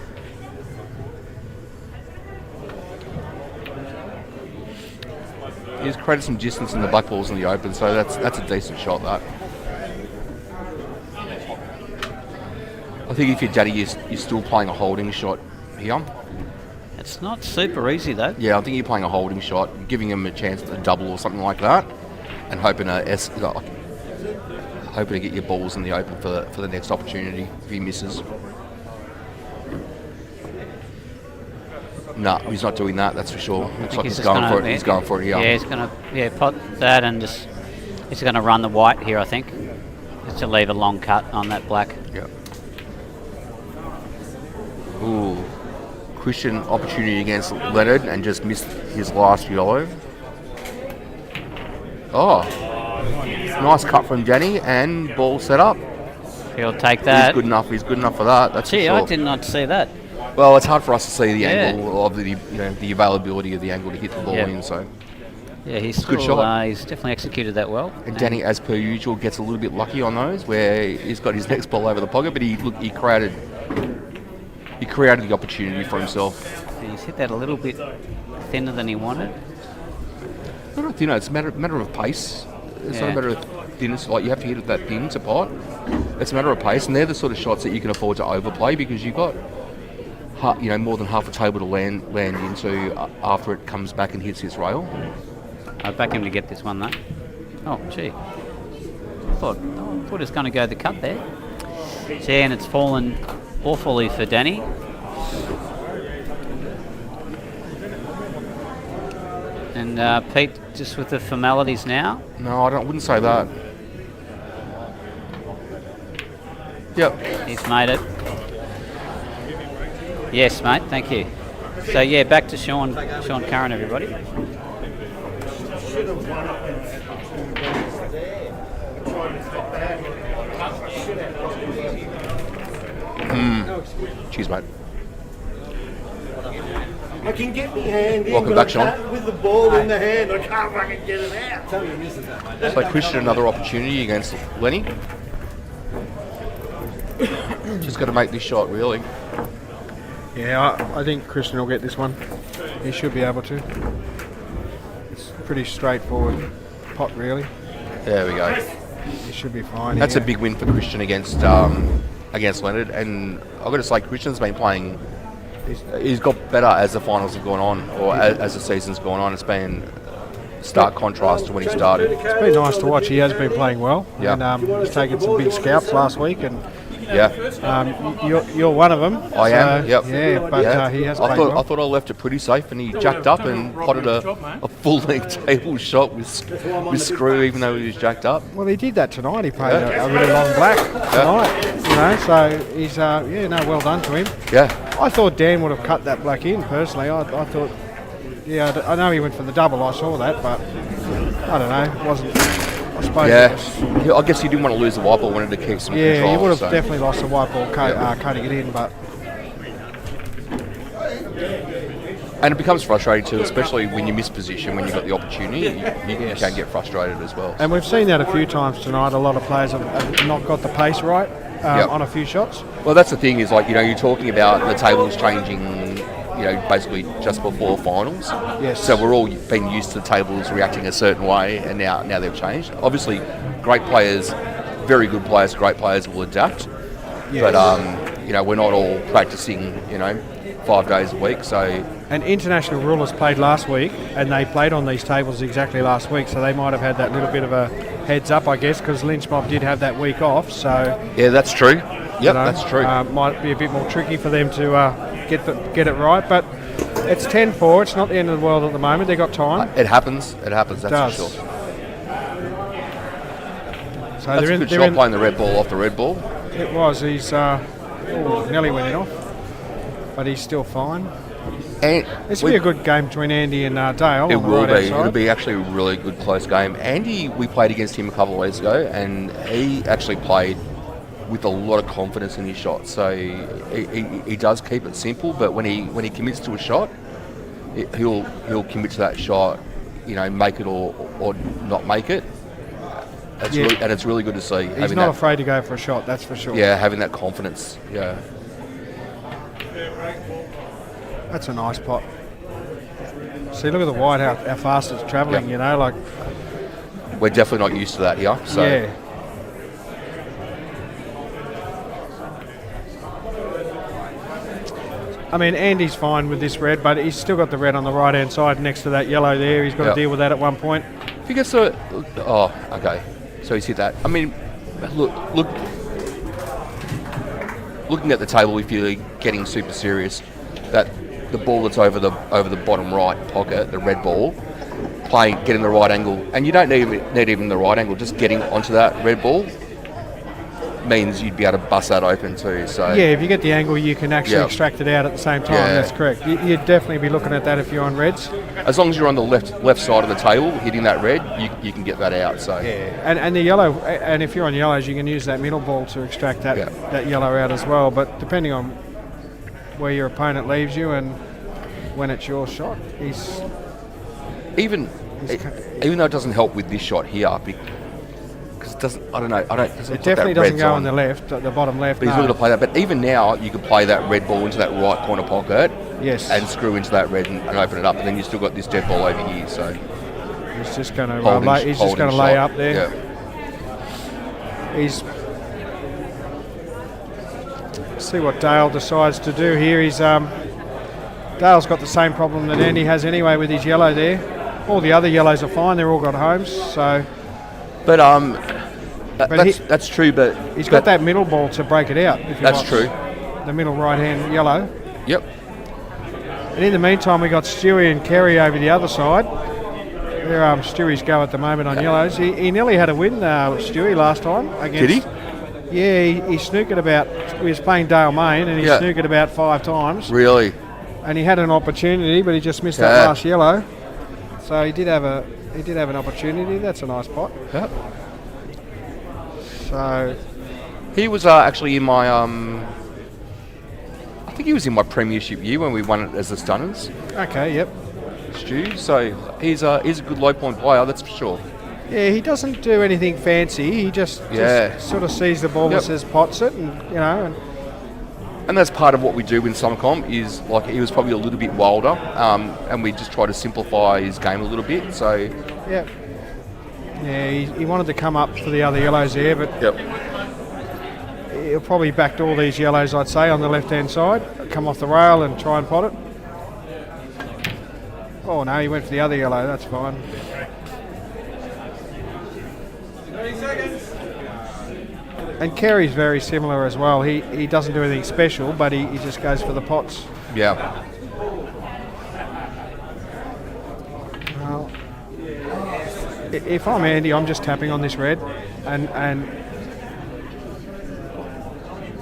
Speaker 6: He's created some distance in the black balls in the open, so that's a decent shot. That. I think if you're Daddy, you're still playing a holding shot here.
Speaker 4: It's not super easy though.
Speaker 6: Yeah, I think you're playing a holding shot, giving him a chance at a double or something like that, and hoping to get your balls in the open for the next opportunity if he misses. No, he's not doing that. That's for sure. Looks like he's going for it. He's going for it here.
Speaker 4: Yeah, he's going to pot that and he's going to run the white here, I think, just to leave a long cut on that black.
Speaker 6: Yeah. Ooh, Christian opportunity against Leonard and just missed his last yellow. Oh, nice cut from Danny and ball set up.
Speaker 4: He'll take that.
Speaker 6: He's good enough. He's good enough for that. That's
Speaker 4: Gee,
Speaker 6: for sure.
Speaker 4: I did not see that.
Speaker 6: Well, it's hard for us to see the angle of the availability of the angle to hit the ball in. So,
Speaker 4: yeah, he's
Speaker 6: good shot.
Speaker 4: He's definitely executed that well.
Speaker 6: and Danny, as per usual, gets a little bit lucky on those where he's got his next ball over the pocket, but he created the opportunity for himself.
Speaker 4: He's hit that a little bit thinner than he wanted.
Speaker 6: I don't think it's a matter of pace. It's not a matter of thinness. Like you have to hit it that thin to pot. It's a matter of pace, and they're the sort of shots that you can afford to overplay because you've got more than half a table to land into after it comes back and hits his rail.
Speaker 4: I'd back him to get this one though. Oh, gee. I thought he was going to go the cut there. Gee, and it's fallen awfully for Danny. And Pete, just with the formalities now.
Speaker 6: No, I wouldn't say that. Yep.
Speaker 4: He's made it. Yes, mate, thank you. So, yeah, back to Sean Curran, everybody.
Speaker 6: Cheers, mate.
Speaker 8: I can get my hand in,
Speaker 6: Welcome
Speaker 8: but
Speaker 6: back,
Speaker 8: I
Speaker 6: Sean.
Speaker 8: can't with the ball in the hand. I can't fucking get it out.
Speaker 6: So Christian, another opportunity against Lenny. Just got to make this shot, really.
Speaker 1: Yeah, I think Christian will get this one. He should be able to. It's a pretty straightforward pot, really.
Speaker 6: There we go.
Speaker 1: He should be fine.
Speaker 6: That's
Speaker 1: here.
Speaker 6: a big win for Christian against Leonard, and I've got to say Christian's been playing he's got better as the finals have gone on, or as the season's gone on. It's been stark contrast to when he started.
Speaker 1: It's been nice to watch. He has been playing well.
Speaker 6: Yeah.
Speaker 1: And he's taken some big scalps last week, and
Speaker 6: Yeah,
Speaker 1: you're one of them.
Speaker 6: I am. Yep.
Speaker 1: Yeah, but he has
Speaker 6: I
Speaker 1: played
Speaker 6: thought
Speaker 1: well.
Speaker 6: I thought I left it pretty safe, and he jacked up and potted a full-length table shot with screw, even though he was jacked up.
Speaker 1: Well, he did that tonight. He played a really long black tonight. You know, so he's well done to him.
Speaker 6: Yeah,
Speaker 1: I thought Dan would have cut that black in personally. I thought, I know he went for the double. I saw that, but I don't know. It wasn't. I suppose.
Speaker 6: yeah. I guess he didn't want to lose the white ball. Wanted to keep some
Speaker 1: Yeah,
Speaker 6: control.
Speaker 1: he would have
Speaker 6: so.
Speaker 1: definitely lost the white ball cutting it in, but
Speaker 6: And it becomes frustrating too, especially when you miss position, when you've got the opportunity. You can get frustrated as well.
Speaker 1: and we've seen that a few times tonight. A lot of players have not got the pace right on a few shots.
Speaker 6: Well, that's the thing is, like, you're talking about the tables changing, basically just before finals.
Speaker 1: Yes.
Speaker 6: So we're all been used to the tables reacting a certain way, and now they've changed. Obviously, great players, very good players, great players will adapt.
Speaker 1: Yes.
Speaker 6: But we're not all practicing, 5 days a week. So
Speaker 1: And international rulers played last week, and they played on these tables exactly last week, so they might have had that little bit of a heads up, I guess, because Lynch Mob did have that week off. So
Speaker 6: yeah, that's true. Yep,
Speaker 1: know,
Speaker 6: that's true.
Speaker 1: Might be a bit more tricky for them to get it right, but it's 10-4. It's not the end of the world at the moment. They've got time.
Speaker 6: It happens. That's
Speaker 1: does.
Speaker 6: for sure.
Speaker 1: So
Speaker 6: That's a good shot playing the red ball off the red ball.
Speaker 1: It was. He's nearly went it off, but he's still fine.
Speaker 6: And
Speaker 1: This will be a good game between Andy and Dale.
Speaker 6: It
Speaker 1: on the
Speaker 6: will
Speaker 1: right-hand
Speaker 6: be.
Speaker 1: side.
Speaker 6: It'll be actually a really good close game. Andy, we played against him a couple of weeks ago, and he actually played with a lot of confidence in his shot. So he does keep it simple, but when he commits to a shot, he'll commit to that shot, make it or not make it. It's really good to see.
Speaker 1: He's not afraid to go for a shot, that's for sure.
Speaker 6: Yeah, having that confidence. Yeah.
Speaker 1: That's a nice pot. See, look at the white, how fast it's travelling,
Speaker 6: Yep. We're definitely not used to that here. So
Speaker 1: Yeah. I mean, Andy's fine with this red, but he's still got the red on the right-hand side next to that yellow there. He's got
Speaker 6: Yep.
Speaker 1: to deal with that at one point.
Speaker 6: if he gets to, okay, so he's hit that. I mean, looking at the table, if you're getting super serious, that the ball that's over the bottom right pocket, the red ball, getting the right angle, and you don't need even the right angle, just getting onto that red ball means you'd be able to bust that open too. So
Speaker 1: Yeah, if you get the angle, you can actually extract it out at the same time.
Speaker 6: Yeah.
Speaker 1: That's correct. You'd definitely be looking at that if you're on reds.
Speaker 6: as long as you're on the left side of the table, hitting that red, you can get that out. So
Speaker 1: And the yellow, and if you're on yellows, you can use that middle ball to extract that yellow out as well. But depending on where your opponent leaves you and when it's your shot,
Speaker 6: even though it doesn't help with this shot here, because it doesn't. I don't know.
Speaker 1: it definitely doesn't go on the left, the bottom left.
Speaker 6: But he's looking to play that. But even now, you could play that red ball into that right corner pocket.
Speaker 1: Yes.
Speaker 6: And screw into that red and open it up, and then you still got this dead ball over here. So
Speaker 1: He's just going to
Speaker 6: holding
Speaker 1: lay
Speaker 6: shot.
Speaker 1: up there.
Speaker 6: Yeah.
Speaker 1: He's see what Dale decides to do here. Dale's got the same problem that Andy has anyway with his yellow there. All the other yellows are fine. They're all got homes. So,
Speaker 6: But
Speaker 1: But
Speaker 6: that's true. But
Speaker 1: he's got that middle ball to break it out. If he
Speaker 6: That's
Speaker 1: wants.
Speaker 6: true.
Speaker 1: The middle right-hand yellow.
Speaker 6: Yep.
Speaker 1: And in the meantime, we got Stewie and Kerry over the other side. They're Stewie's go at the moment on yellows. He nearly had a win, Stewie, last time.
Speaker 6: Did he?
Speaker 1: Yeah, he snookered about. He was playing Dale Main, and he snookered about 5 times.
Speaker 6: Really?
Speaker 1: And he had an opportunity, but he just missed that last yellow. So he did have an opportunity. That's a nice pot.
Speaker 6: Yep.
Speaker 1: So
Speaker 6: He was actually in my I think he was in my premiership year when we won it as the Stunners,
Speaker 1: okay, yep.
Speaker 6: Stu. So he's a good low point player, that's for sure.
Speaker 1: Yeah, he doesn't do anything fancy. He just sort of sees the ball and says pots it, and
Speaker 6: And that's part of what we do in summer comp is, like, he was probably a little bit wilder, and we just try to simplify his game a little bit. So
Speaker 1: yeah, he wanted to come up for the other yellows there, but he'll probably backdoor these yellows, I'd say, on the left-hand side. Come off the rail and try and pot it. Oh no, he went for the other yellow. That's fine.
Speaker 3: 30 seconds.
Speaker 1: And Kerry's very similar as well. He doesn't do anything special, but he just goes for the pots.
Speaker 6: Yeah.
Speaker 1: Well, if I'm Andy, I'm just tapping on this red, and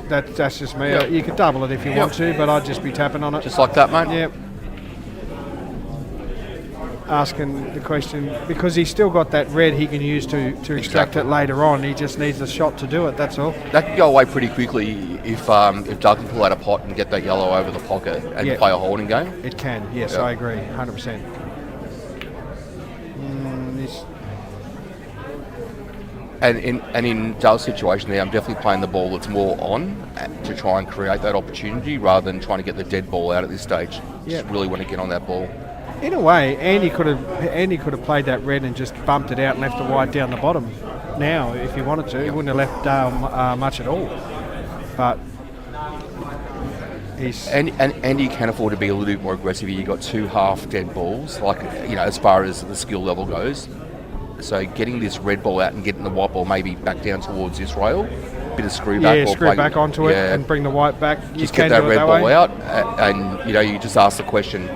Speaker 1: that's just me.
Speaker 6: Yep.
Speaker 1: You could double it if you want to, but I'd just be tapping on it.
Speaker 6: Just like that, mate?
Speaker 1: Yep. Asking the question, because he's still got that red he can use to extract
Speaker 6: Exactly.
Speaker 1: it later on. He just needs the shot to do it, that's all.
Speaker 6: That could go away pretty quickly if Doug can pull out a pot and get that yellow over the pocket and
Speaker 1: Yeah.
Speaker 6: play a holding game.
Speaker 1: It can, yes,
Speaker 6: Yep.
Speaker 1: I agree, 100%.
Speaker 6: And in Doug's situation there, I'm definitely playing the ball that's more on to try and create that opportunity rather than trying to get the dead ball out at this stage.
Speaker 1: Yeah.
Speaker 6: Just really want to get on that ball.
Speaker 1: In a way, Andy could have played that red and just bumped it out and left the white down the bottom. Now, if he wanted to, he wouldn't have left much at all. But he's
Speaker 6: And Andy can afford to be a little bit more aggressive. You got 2 half dead balls, like as far as the skill level goes. So getting this red ball out and getting the white ball maybe back down towards this rail, bit of screw back.
Speaker 1: yeah,
Speaker 6: or
Speaker 1: screw
Speaker 6: play,
Speaker 1: back onto it
Speaker 6: yeah,
Speaker 1: and bring the white back. You
Speaker 6: just
Speaker 1: can
Speaker 6: get that
Speaker 1: do it
Speaker 6: red
Speaker 1: that
Speaker 6: ball
Speaker 1: way.
Speaker 6: out, and you just ask the question.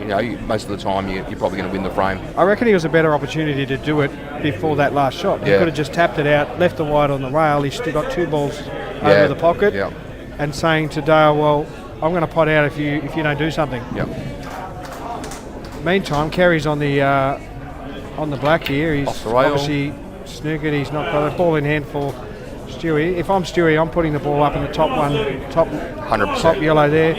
Speaker 6: Most of the time you're probably going to win the frame.
Speaker 1: I reckon it was a better opportunity to do it before that last shot. He
Speaker 6: Yeah.
Speaker 1: could have just tapped it out, left the white on the rail. He's still got 2 balls
Speaker 6: Yeah,
Speaker 1: over the pocket,
Speaker 6: yeah.
Speaker 1: and saying to Dale, "Well, I'm going to pot out if you don't do something."
Speaker 6: Yep.
Speaker 1: Meantime, Kerry's on the black here. He's
Speaker 6: Off the rail.
Speaker 1: obviously snookered. He's not got a ball in hand for Stewie. If I'm Stewie, I'm putting the ball up in the top
Speaker 6: 100%.
Speaker 1: top yellow there.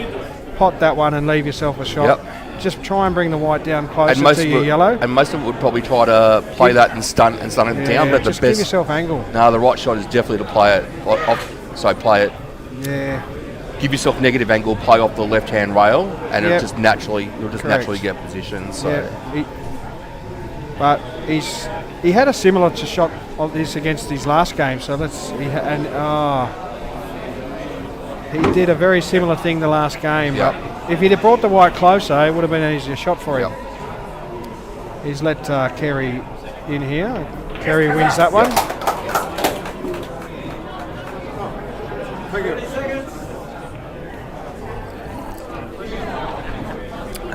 Speaker 1: Pot that one and leave yourself a shot.
Speaker 6: Yep.
Speaker 1: Just try and bring the white down closer
Speaker 6: And most
Speaker 1: to
Speaker 6: of
Speaker 1: your
Speaker 6: it,
Speaker 1: yellow.
Speaker 6: and most of it would probably try to play that and stun it down. But the
Speaker 1: just give
Speaker 6: best,
Speaker 1: yourself angle.
Speaker 6: no, the right shot is definitely to play it off. So play it.
Speaker 1: Yeah.
Speaker 6: Give yourself negative angle, play off the left-hand rail, and
Speaker 1: Yep.
Speaker 6: you'll just naturally
Speaker 1: Correct.
Speaker 6: get position. So
Speaker 1: Yeah, but he had a similar shot of this against his last game. So he did a very similar thing the last game.
Speaker 6: Yep.
Speaker 1: But if he'd have brought the white closer, it would have been an easier shot for him.
Speaker 6: Yep.
Speaker 1: He's let Kerry in here. Kerry wins that one.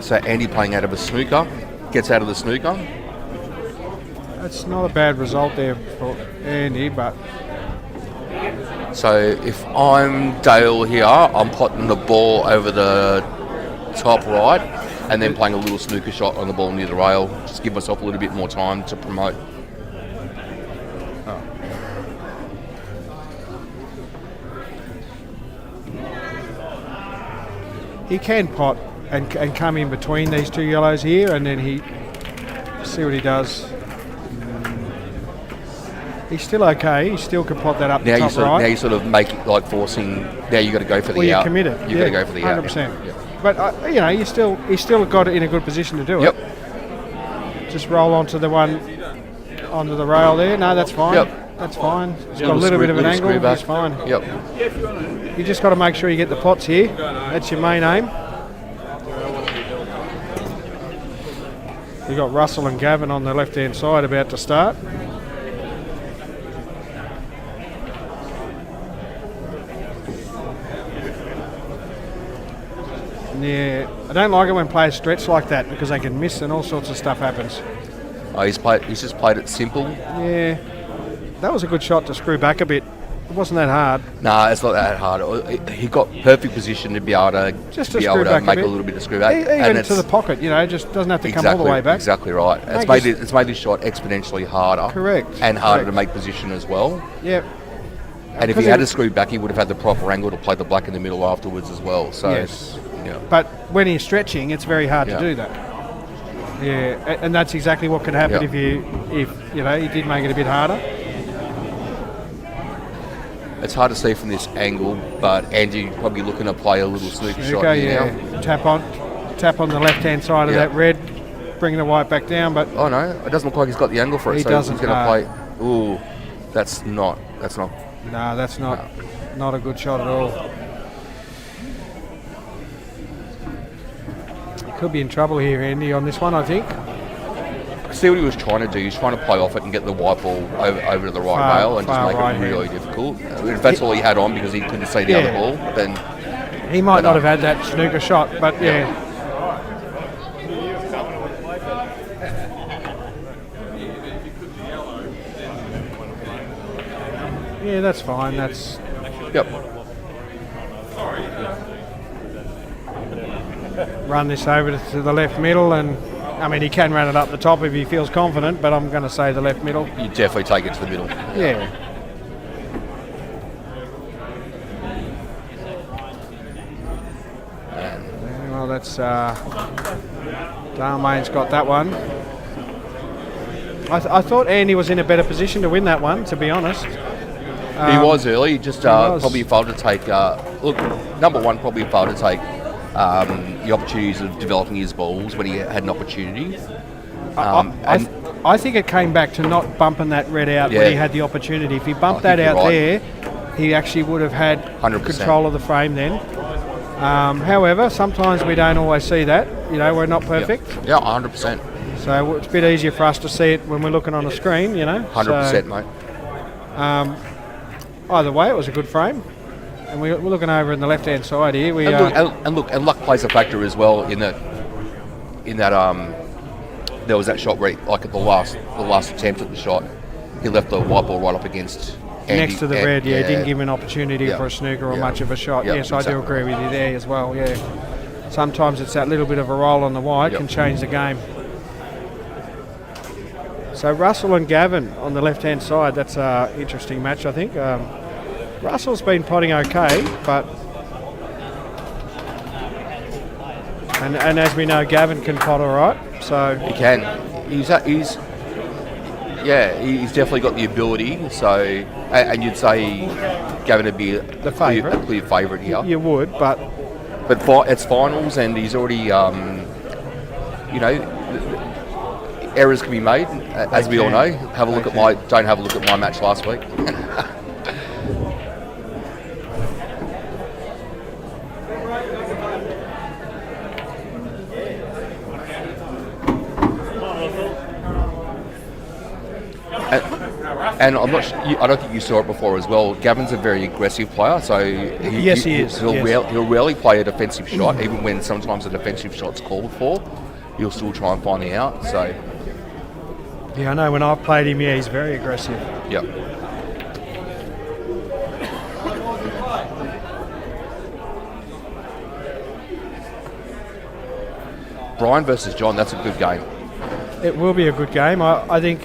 Speaker 6: So Andy playing out of a snooker, gets out of the snooker.
Speaker 1: That's not a bad result there for Andy, but
Speaker 6: So if I'm Dale here, I'm potting the ball over the top right and then playing a little snooker shot on the ball near the rail. Just give myself a little bit more time to promote.
Speaker 1: he can pot and come in between these 2 yellows here, and then he see what he does. He's still okay. He still can pot that up the top right.
Speaker 6: Now you sort of make it like forcing. Now you got to go for the
Speaker 1: Well, you're
Speaker 6: out.
Speaker 1: committed.
Speaker 6: You got to go for the out.
Speaker 1: 100%.
Speaker 6: Yeah.
Speaker 1: But he's still got it in a good position to do
Speaker 6: Yep.
Speaker 1: it. Just roll onto the rail there. No, that's fine.
Speaker 6: Yep.
Speaker 1: That's fine. It's
Speaker 6: Yeah,
Speaker 1: got a little bit of an
Speaker 6: little
Speaker 1: angle.
Speaker 6: screw back.
Speaker 1: It's fine.
Speaker 6: Yep.
Speaker 1: You just got to make sure you get the pots here. That's your main aim. You've got Russell and Gavin on the left-hand side about to start. Yeah, I don't like it when players stretch like that because they can miss and all sorts of stuff happens.
Speaker 6: Oh, he's just played it simple.
Speaker 1: Yeah, that was a good shot to screw back a bit. It wasn't that hard.
Speaker 6: Nah, it's not that hard. He got perfect position to be able to
Speaker 1: Just to screw back a
Speaker 6: make
Speaker 1: bit.
Speaker 6: a little bit of screw back.
Speaker 1: Even to the pocket, just doesn't have to come all the way back.
Speaker 6: Exactly right. It's made this shot exponentially harder.
Speaker 1: Correct.
Speaker 6: And harder
Speaker 1: Correct.
Speaker 6: to make position as well.
Speaker 1: Yep.
Speaker 6: And if he
Speaker 1: Because
Speaker 6: had
Speaker 1: it-
Speaker 6: to screw back, he would have had the proper angle to play the black in the middle afterwards as well. So,
Speaker 1: Yes.
Speaker 6: yeah.
Speaker 1: But when he's stretching, it's very hard
Speaker 6: Yeah.
Speaker 1: to do that. Yeah, and that's exactly what could happen
Speaker 6: Yeah.
Speaker 1: if he did make it a bit harder.
Speaker 6: It's hard to see from this angle, but Andy probably looking to play a little snooker shot
Speaker 1: Okay,
Speaker 6: here
Speaker 1: yeah.
Speaker 6: now.
Speaker 1: Tap on the left-hand side of
Speaker 6: Yeah.
Speaker 1: that red, bring the white back down. But
Speaker 6: Oh no, it doesn't look like he's got the angle for it.
Speaker 1: He
Speaker 6: so
Speaker 1: doesn't,
Speaker 6: he's going to
Speaker 1: no.
Speaker 6: play. Ooh, that's not.
Speaker 1: no, that's not. not a good shot at all. He could be in trouble here, Andy, on this one, I think.
Speaker 6: See what he was trying to do. He's trying to play off it and get the white ball over to the right
Speaker 1: Far-
Speaker 6: rail and just
Speaker 1: far
Speaker 6: make
Speaker 1: right
Speaker 6: it really difficult. If that's all he had on because he couldn't see the other ball, then
Speaker 1: He might not have had that snooker shot, but yeah. Yeah, that's fine. That's
Speaker 6: yep.
Speaker 1: run this over to the left middle, and I mean he can run it up the top if he feels confident, but I'm going to say the left middle.
Speaker 6: You definitely take it to the middle.
Speaker 1: Yeah. Well, that's Darmain's got that one. I thought Andy was in a better position to win that one, to be honest.
Speaker 6: He was early. He just probably failed to take. Look, number one, probably failed to take the opportunities of developing his balls when he had an opportunity.
Speaker 1: I think it came back to not bumping that red out when he had the opportunity. If he bumped that out there, he actually would have had
Speaker 6: 100%.
Speaker 1: control of the frame then. However, sometimes we don't always see that. You know, we're not perfect.
Speaker 6: Yeah, 100%.
Speaker 1: So it's a bit easier for us to see it when we're looking on the screen, you know.
Speaker 6: 100%, mate.
Speaker 1: Either way, it was a good frame. And we're looking over in the left-hand side here.
Speaker 6: And luck plays a factor as well in that there was that shot where, like at the last attempt at the shot, he left the white ball right up against Andy,
Speaker 1: next to the red, didn't give him an opportunity for a snooker or much of a shot. Yes,
Speaker 6: exactly.
Speaker 1: I do agree with you there as well, yeah. Sometimes it's that little bit of a roll on the white can change the game. So Russell and Gavin on the left-hand side, that's an interesting match, I think. Russell's been potting okay, but... And as we know, Gavin can pot all right, so...
Speaker 6: He can. He's definitely got the ability, so... And you'd say Gavin would be
Speaker 1: the favourite.
Speaker 6: A clear favourite here.
Speaker 1: You would, but
Speaker 6: it's finals, and he's already, errors can be made, as we all know. Don't have a look at my match last week. And I don't think you saw it before as well. Gavin's a very aggressive player, so
Speaker 1: he is.
Speaker 6: He'll rarely play a defensive shot, even when sometimes a defensive shot's called for. He'll still try and find the out. So
Speaker 1: yeah, I know when I've played him, he's very aggressive.
Speaker 6: Yep. Brian versus John, that's a good game.
Speaker 1: It will be a good game. I think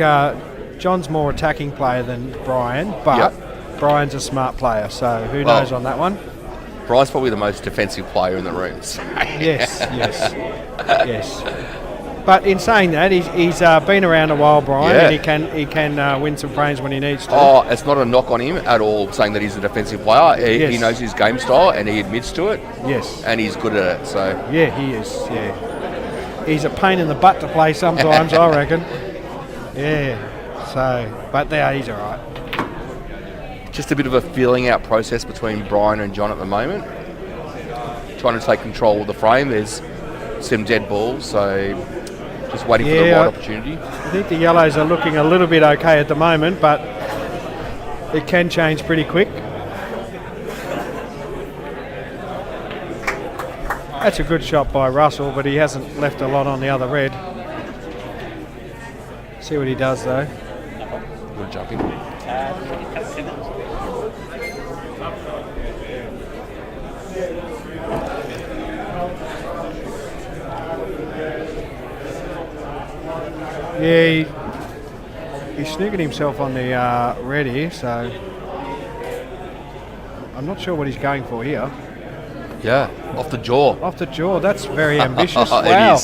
Speaker 1: John's more attacking player than Brian, but Brian's a smart player, so who knows on that one.
Speaker 6: Brian's probably the most defensive player in the room. So.
Speaker 1: Yes. But in saying that, he's been around a while, Brian, and he can win some frames when he needs to.
Speaker 6: Oh, it's not a knock on him at all, saying that he's a defensive player. He knows his game style, and he admits to it.
Speaker 1: Yes.
Speaker 6: And he's good at it. So
Speaker 1: yeah, he is. Yeah, he's a pain in the butt to play sometimes, I reckon. Yeah. So, but there, he's all right.
Speaker 6: Just a bit of a feeling out process between Brian and John at the moment. Trying to take control of the frame. There's some dead balls, so just waiting for the right opportunity.
Speaker 1: I think the yellows are looking a little bit okay at the moment, but it can change pretty quick. That's a good shot by Russell, but he hasn't left a lot on the other red. See what he does though.
Speaker 6: Good jumping.
Speaker 1: Yeah, he's snookered himself on the red here, so I'm not sure what he's going for here.
Speaker 6: Yeah, off the jaw.
Speaker 1: Off the jaw, that's very ambitious. Wow.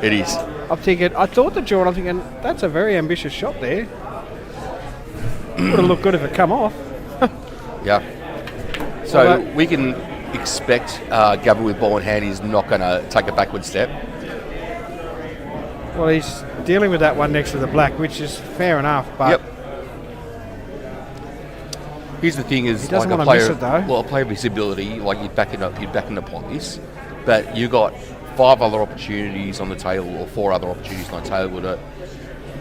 Speaker 6: It is.
Speaker 1: I thought the jaw, and I'm thinking, that's a very ambitious shot there. Would have looked good if it come off.
Speaker 6: Yeah. So we can expect Gavin with ball in hand, he's not going to take a backward step.
Speaker 1: Well, he's dealing with that one next to the black, which is fair enough, but
Speaker 6: Here's the thing: is
Speaker 1: He doesn't
Speaker 6: like a
Speaker 1: wanna miss
Speaker 6: player.
Speaker 1: it, though.
Speaker 6: Well, a player of his ability, like you'd back in pot this, but you got 5 other opportunities on the table, or 4 other opportunities on the table to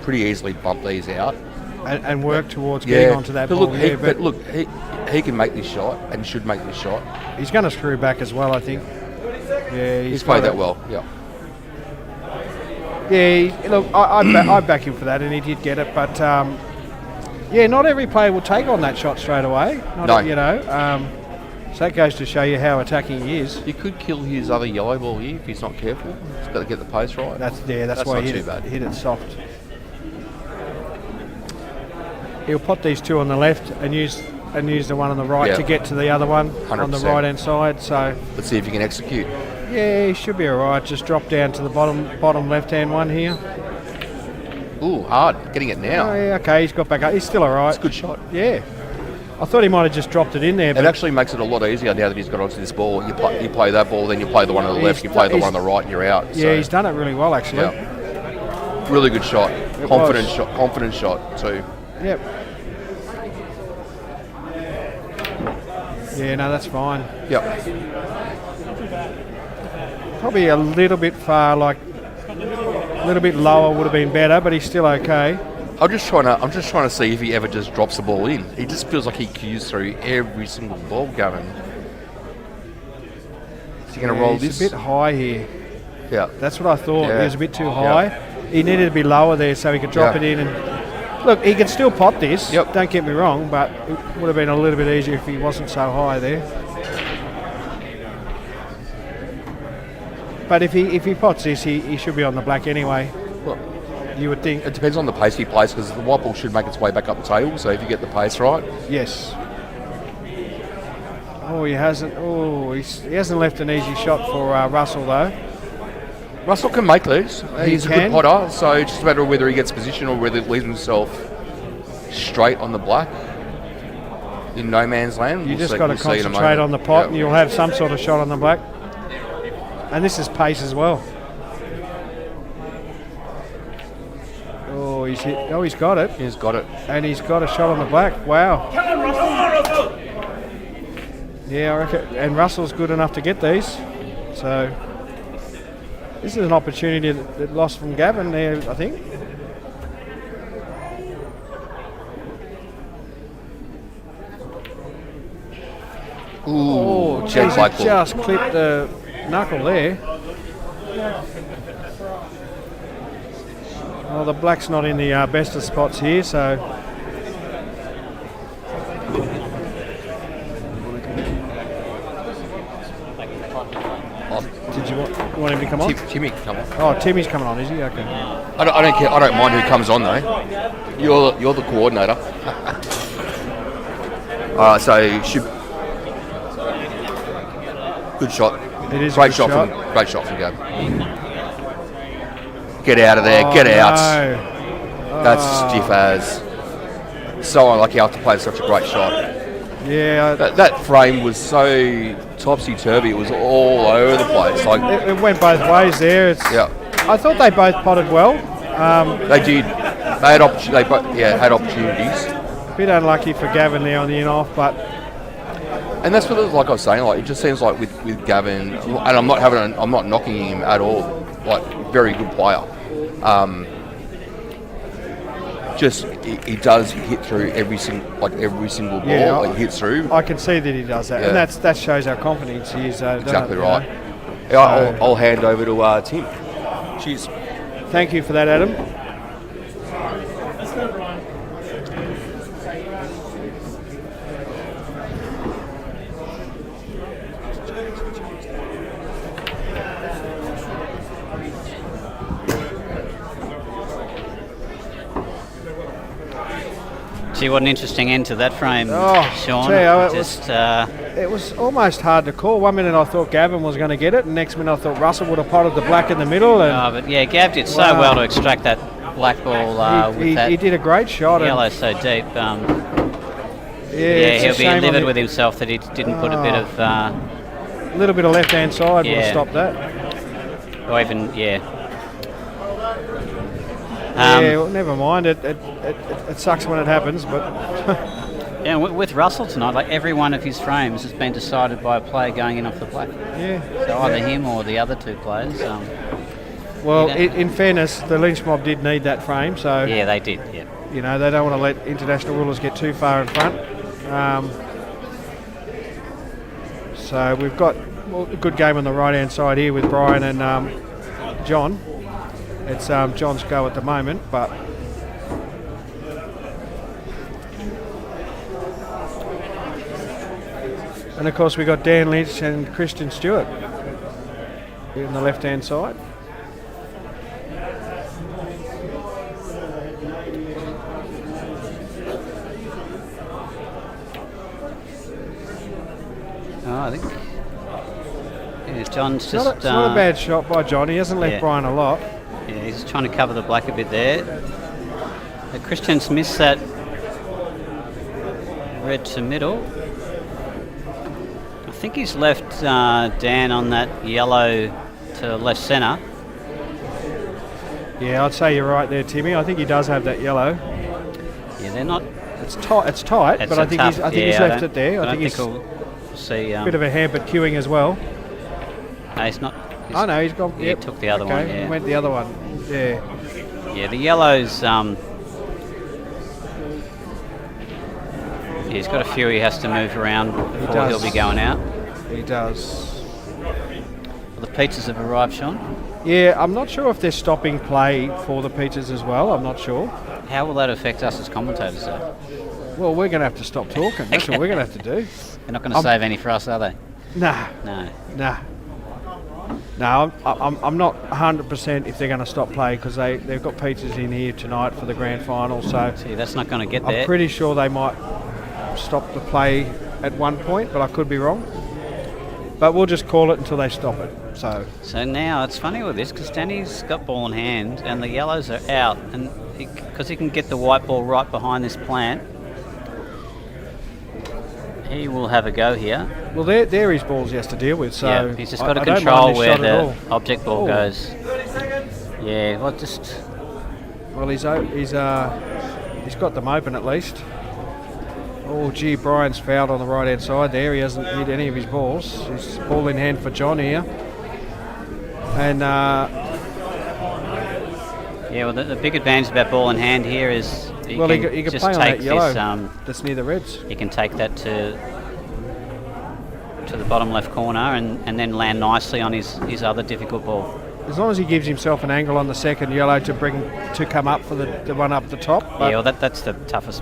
Speaker 6: pretty easily bump these out.
Speaker 1: And work towards getting onto that
Speaker 6: but
Speaker 1: ball.
Speaker 6: look,
Speaker 1: Yeah,
Speaker 6: but look, he can make this shot and should make this shot.
Speaker 1: he's going to screw back as well, I think. Yeah,
Speaker 6: He's played
Speaker 1: got
Speaker 6: that
Speaker 1: it.
Speaker 6: well. Yeah.
Speaker 1: Yeah, look, I back him for that, and he did get it. But yeah, not every player will take on that shot straight away.
Speaker 6: No.
Speaker 1: You know, so that goes to show you how attacking he is.
Speaker 6: You could kill his other yellow ball here if he's not careful. He's got to get the pace right.
Speaker 1: That's
Speaker 6: That's
Speaker 1: why
Speaker 6: not
Speaker 1: he
Speaker 6: too bad.
Speaker 1: hit it soft. He'll put these 2 on the left and use the one on the right
Speaker 6: Yeah.
Speaker 1: to get to the other one on the
Speaker 6: 100%.
Speaker 1: right hand side. So
Speaker 6: Let's see if he can execute.
Speaker 1: yeah, he should be all right. Just drop down to the bottom left hand one here.
Speaker 6: Ooh, hard. Getting it now.
Speaker 1: Oh yeah, okay, he's got back up. He's still all right.
Speaker 6: It's a good shot.
Speaker 1: Yeah, I thought he might have just dropped it in there.
Speaker 6: It
Speaker 1: But
Speaker 6: actually makes it a lot easier now that he's got onto this ball. You play that ball, then you play the one on the left, you play the one on the right, and you're out.
Speaker 1: yeah,
Speaker 6: So,
Speaker 1: he's done it really well actually.
Speaker 6: yeah. Really good shot. Confident
Speaker 1: was.
Speaker 6: shot. Confident shot too.
Speaker 1: Yep. Yeah, no, that's fine.
Speaker 6: Yep.
Speaker 1: Probably a little bit far, like a little bit lower would have been better, but he's still okay.
Speaker 6: I'm just trying to see if he ever just drops the ball in. He just feels like he cues through every single ball, Gavin. Is he going to roll
Speaker 1: He's
Speaker 6: this?
Speaker 1: a bit high here.
Speaker 6: Yeah.
Speaker 1: That's what I thought.
Speaker 6: Yeah.
Speaker 1: He was a bit too
Speaker 6: Yeah.
Speaker 1: high. He needed to be lower there so he could drop
Speaker 6: Yeah.
Speaker 1: it in. And look, he can still pot this.
Speaker 6: Yep.
Speaker 1: Don't get me wrong, but it would have been a little bit easier if he wasn't so high there. But if he pots this, he should be on the black anyway.
Speaker 6: Well,
Speaker 1: You would think.
Speaker 6: it depends on the pace he plays because the white ball should make its way back up the table. So if you get the pace right,
Speaker 1: Yes. Oh, he hasn't. Oh, he hasn't left an easy shot for Russell though.
Speaker 6: Russell can make these. He's a
Speaker 1: can.
Speaker 6: good potter. So it's just a matter of whether he gets position or whether he leaves himself straight on the black in no man's land.
Speaker 1: You just got to concentrate on the pot, and you'll have some sort of shot on the black. And this is pace as well. Oh, he's hit. Oh, he's got it,
Speaker 6: He's got it.
Speaker 1: and he's got a shot on the black. Wow. Yeah, I reckon. And Russell's good enough to get these. So this is an opportunity that lost from Gavin there, I think.
Speaker 6: Ooh,
Speaker 1: Geez,
Speaker 6: jet
Speaker 1: he
Speaker 6: black ball.
Speaker 1: just clipped the knuckle there. Well, the black's not in the best of spots here, so did you want him to come on?
Speaker 6: Timmy, come on.
Speaker 1: Oh, Timmy's coming on, is he? Okay.
Speaker 6: I don't care. I don't mind who comes on though. You're the coordinator. All right, so should good shot.
Speaker 1: It is a
Speaker 6: great
Speaker 1: good
Speaker 6: shot,
Speaker 1: shot.
Speaker 6: great shot from Gavin. Get out of there. Get out.
Speaker 1: No.
Speaker 6: That's stiff as. So unlucky after playing such a great shot.
Speaker 1: Yeah,
Speaker 6: That frame was so topsy-turvy. It was all over the place. Like,
Speaker 1: it went both ways there.
Speaker 6: yeah,
Speaker 1: I thought they both potted well.
Speaker 6: they did. They had had opportunities.
Speaker 1: A bit unlucky for Gavin there on the in-off, but
Speaker 6: And that's what it was, like I was saying. Like it just seems like with Gavin, and I'm not knocking him at all. Like very good player. Just he does hit through every single ball.
Speaker 1: Yeah,
Speaker 6: like, he hits through.
Speaker 1: I can see that he does that,
Speaker 6: Yeah.
Speaker 1: and that shows how confident he is. Doesn't
Speaker 6: Exactly
Speaker 1: it, you
Speaker 6: right.
Speaker 1: know?
Speaker 6: Yeah, I'll hand over to Tim. Cheers.
Speaker 1: Thank you for that, Adam.
Speaker 4: Gee, what an interesting end to that frame,
Speaker 1: Oh,
Speaker 4: Sean.
Speaker 1: tell you,
Speaker 4: Just
Speaker 1: It was almost hard to call. 1 minute I thought Gavin was going to get it, and next minute I thought Russell would have potted the black in the middle. And
Speaker 4: but yeah, Gav did so
Speaker 1: Wow.
Speaker 4: well to extract that black ball with that
Speaker 1: he did a great shot.
Speaker 4: yellow
Speaker 1: And,
Speaker 4: so deep.
Speaker 1: yeah,
Speaker 4: He'll
Speaker 1: it's a
Speaker 4: be
Speaker 1: shame on
Speaker 4: livid
Speaker 1: the-
Speaker 4: with himself that he didn't put a bit of,
Speaker 1: a little bit of left hand side would have
Speaker 4: Yeah.
Speaker 1: stopped that.
Speaker 4: or even, yeah.
Speaker 1: Yeah, well, never mind. It sucks when it happens, but
Speaker 4: Yeah, with Russell tonight, like every one of his frames has been decided by a player going in off the black.
Speaker 1: Yeah.
Speaker 4: So either him or the other two players.
Speaker 1: Well,
Speaker 4: Yeah.
Speaker 1: in fairness, the Lynch mob did need that frame, so
Speaker 4: Yeah, they did. Yeah.
Speaker 1: you know they don't want to let international rulers get too far in front. So we've got a good game on the right-hand side here with Brian and John. It's John's go at the moment, but and of course we got Dan Lynch and Christian Stewart on the left-hand side.
Speaker 4: Oh, I think John's
Speaker 1: It's
Speaker 4: just.
Speaker 1: not a bad shot by John. He hasn't left
Speaker 4: yeah.
Speaker 1: Brian a lot.
Speaker 4: Yeah, he's just trying to cover the black a bit there. Christian's missed that red to middle. I think he's left Dan on that yellow to left centre.
Speaker 1: Yeah, I'd say you're right there, Timmy. I think he does have that yellow.
Speaker 4: Yeah, they're not.
Speaker 1: It's tight. It's tight,
Speaker 4: It's
Speaker 1: but I
Speaker 4: a
Speaker 1: think
Speaker 4: tough,
Speaker 1: he's left it there.
Speaker 4: I
Speaker 1: I
Speaker 4: don't
Speaker 1: think
Speaker 4: think
Speaker 1: he's
Speaker 4: we'll see.
Speaker 1: a bit of a hampered queuing as well.
Speaker 4: No, he's not.
Speaker 1: Oh no, he's gone.
Speaker 4: He
Speaker 1: Yep.
Speaker 4: took the other
Speaker 1: Okay,
Speaker 4: one. Yeah.
Speaker 1: he went the other one. Yeah.
Speaker 4: Yeah, the yellows. He's got a few he has to move around before
Speaker 1: does.
Speaker 4: he'll be going out.
Speaker 1: He does.
Speaker 4: The pizzas have arrived, Sean.
Speaker 1: Yeah, I'm not sure if they're stopping play for the pizzas as well. I'm not sure.
Speaker 4: How will that affect us as commentators, though?
Speaker 1: Well, we're going to have to stop talking. That's what we're going to have to do.
Speaker 4: They're not going to save any for us, are they?
Speaker 1: Nah,
Speaker 4: No.
Speaker 1: nah. No, I'm not 100% if they're going to stop play because they've got pizzas in here tonight for the grand final. So
Speaker 4: See, that's not going to get
Speaker 1: I'm
Speaker 4: there.
Speaker 1: pretty sure they might stop the play at one point, but I could be wrong. But we'll just call it until they stop it.
Speaker 4: So now it's funny with this because Danny's got ball in hand and the yellows are out, and because he can get the white ball right behind this plant, he will have a go here.
Speaker 1: Well, they're his balls he has to deal with. So
Speaker 4: yeah, he's just got to
Speaker 1: I don't
Speaker 4: control
Speaker 1: mind this
Speaker 4: where
Speaker 1: shot at
Speaker 4: the
Speaker 1: all.
Speaker 4: object ball
Speaker 1: Oh.
Speaker 4: goes. Yeah, well, just
Speaker 1: Well, he's got them open at least. Oh, gee, Brian's fouled on the right-hand side there. He hasn't hit any of his balls. He's ball in hand for John here. And
Speaker 4: yeah. Well, the big advantage about ball in hand here is he
Speaker 1: well,
Speaker 4: can
Speaker 1: he can
Speaker 4: just
Speaker 1: play on
Speaker 4: take
Speaker 1: that yellow
Speaker 4: this.
Speaker 1: that's near the reds.
Speaker 4: He can take that to the bottom left corner and then land nicely on his other difficult ball.
Speaker 1: As long as he gives himself an angle on the second yellow to come up for the one up the top. But
Speaker 4: Yeah, well, that's the toughest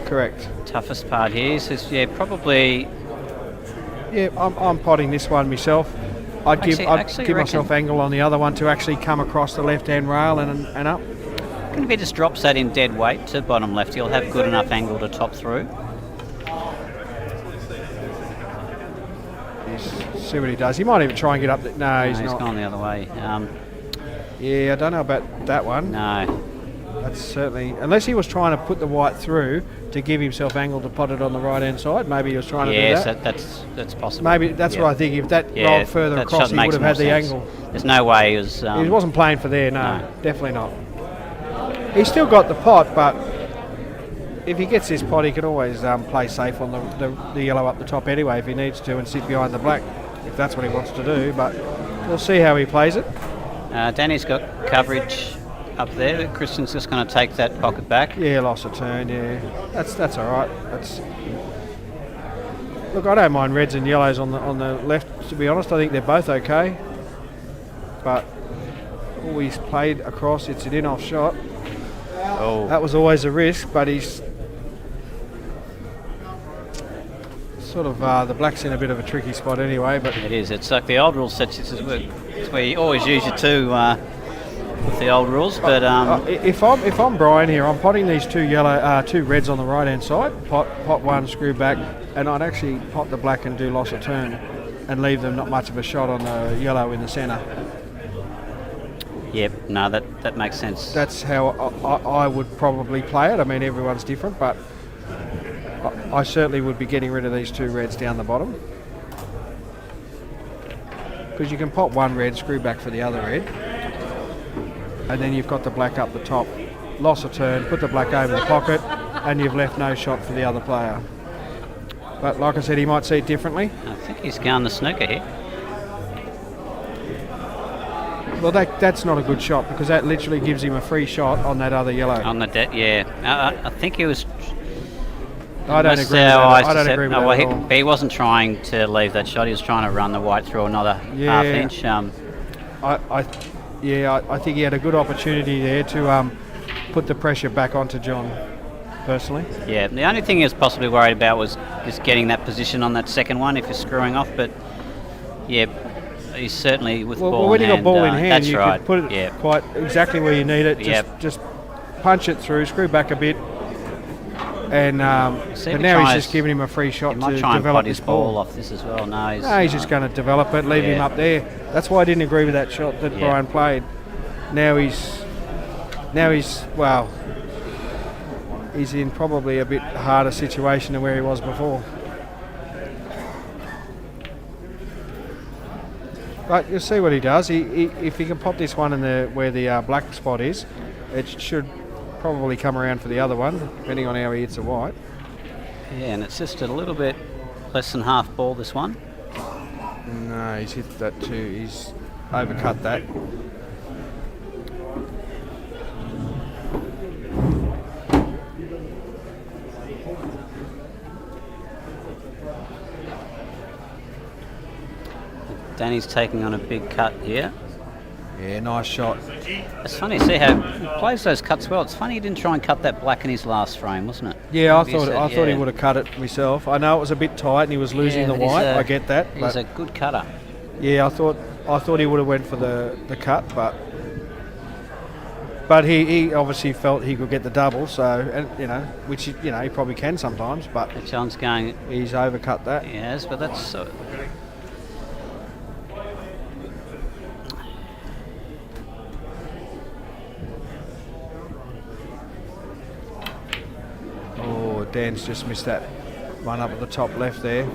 Speaker 1: correct.
Speaker 4: part here. So yeah, probably.
Speaker 1: Yeah, I'm potting this one myself. I'd give
Speaker 4: Actually, I
Speaker 1: myself
Speaker 4: reckon-
Speaker 1: angle on the other one to actually come across the left-hand rail and up.
Speaker 4: If he just drops that in dead weight to bottom left, he'll have good enough angle to top through.
Speaker 1: See what he does. He might even try and get up. No, he's
Speaker 4: He's
Speaker 1: not.
Speaker 4: gone the other way.
Speaker 1: Yeah, I don't know about that one.
Speaker 4: No.
Speaker 1: That's certainly, unless he was trying to put the white through to give himself angle to pot it on the right-hand side. Maybe he was trying to do
Speaker 4: Yes,
Speaker 1: that.
Speaker 4: that's possible.
Speaker 1: Maybe that's
Speaker 4: Yeah.
Speaker 1: what I think. If that
Speaker 4: Yeah,
Speaker 1: rolled further
Speaker 4: that
Speaker 1: across,
Speaker 4: shot
Speaker 1: he
Speaker 4: makes
Speaker 1: would have
Speaker 4: more
Speaker 1: had the
Speaker 4: sense.
Speaker 1: angle.
Speaker 4: There's no way he was.
Speaker 1: He wasn't playing for there. No,
Speaker 4: No.
Speaker 1: definitely not. He's still got the pot, but if he gets this pot, he can always play safe on the yellow up the top anyway if he needs to and sit behind the black if that's what he wants to do. But we'll see how he plays it.
Speaker 4: Danny's got coverage up there, but Christian's just going to take that pocket back.
Speaker 1: Yeah, lost a turn. Yeah, that's all right. Look, I don't mind reds and yellows on the left. To be honest, I think they're both okay. But always played across. It's an in-off shot.
Speaker 4: Oh,
Speaker 1: That was always a risk, but he's sort of the black's in a bit of a tricky spot anyway. But
Speaker 4: it is. It's like the old rules said. It's where you always use your two with the old rules, but
Speaker 1: if I'm Brian here, I'm potting these two reds on the right hand side. Pot one, screw back, and I'd actually pot the black and do loss of turn, and leave them not much of a shot on the yellow in the centre.
Speaker 4: yep, no, that makes sense.
Speaker 1: That's how I would probably play it. I mean, everyone's different, but I certainly would be getting rid of these two reds down the bottom. Because you can pop one red, screw back for the other red, and then you've got the black up the top. Loss of turn, put the black over the pocket, and you've left no shot for the other player. But like I said, he might see it differently.
Speaker 4: I think he's going the snooker here.
Speaker 1: Well, that's not a good shot because that literally gives him a free shot on that other yellow.
Speaker 4: On the yeah. I think he was.
Speaker 1: I don't
Speaker 4: That's
Speaker 1: agree with
Speaker 4: how
Speaker 1: that. I
Speaker 4: I
Speaker 1: don't
Speaker 4: said-
Speaker 1: agree with
Speaker 4: no,
Speaker 1: that
Speaker 4: well,
Speaker 1: at all.
Speaker 4: he wasn't trying to leave that shot. He was trying to run the white through another half inch.
Speaker 1: I think he had a good opportunity there to put the pressure back onto John, personally.
Speaker 4: Yeah, the only thing he was possibly worried about was just getting that position on that second one if you're screwing off. But yeah, he's certainly with
Speaker 1: Well,
Speaker 4: ball
Speaker 1: when
Speaker 4: in
Speaker 1: you
Speaker 4: hand.
Speaker 1: got ball in hand,
Speaker 4: that's
Speaker 1: you
Speaker 4: right.
Speaker 1: could put it
Speaker 4: yeah.
Speaker 1: quite exactly where you need it.
Speaker 4: Yep.
Speaker 1: Just punch it through, screw back a bit, and
Speaker 4: See
Speaker 1: but
Speaker 4: if he
Speaker 1: now he's
Speaker 4: tries-
Speaker 1: just giving him a free shot
Speaker 4: He might
Speaker 1: to
Speaker 4: try and
Speaker 1: develop
Speaker 4: pot his
Speaker 1: his
Speaker 4: ball
Speaker 1: ball.
Speaker 4: off this as well. No,
Speaker 1: No, he's just going to develop it, leave him
Speaker 4: Yeah.
Speaker 1: up there. That's why I didn't agree with that shot that
Speaker 4: Yeah.
Speaker 1: Brian played. Now he's well, he's in probably a bit harder situation than where he was before. But you'll see what he does. If he can pop this one in where the black spot is, it should probably come around for the other one, depending on how he hits the white.
Speaker 4: Yeah, and it's just a little bit less than half ball, this one.
Speaker 1: No, he's hit that too. He's overcut that.
Speaker 4: Danny's taking on a big cut here.
Speaker 1: Yeah, nice shot.
Speaker 4: It's funny to see how he plays those cuts well. It's funny he didn't try and cut that black in his last frame, wasn't it?
Speaker 1: Yeah, I
Speaker 4: He
Speaker 1: thought
Speaker 4: said,
Speaker 1: he
Speaker 4: yeah.
Speaker 1: would have cut it myself. I know it was a bit tight and he was losing
Speaker 4: Yeah,
Speaker 1: the
Speaker 4: but he's
Speaker 1: white.
Speaker 4: a-
Speaker 1: I get that,
Speaker 4: He's
Speaker 1: but
Speaker 4: a good cutter.
Speaker 1: yeah, I thought he would have went for the cut, but he obviously felt he could get the double. So and which he probably can sometimes, but
Speaker 4: But John's going,
Speaker 1: he's overcut that.
Speaker 4: yes, but that's...
Speaker 1: Oh, Dan's just missed that one up at the top left there.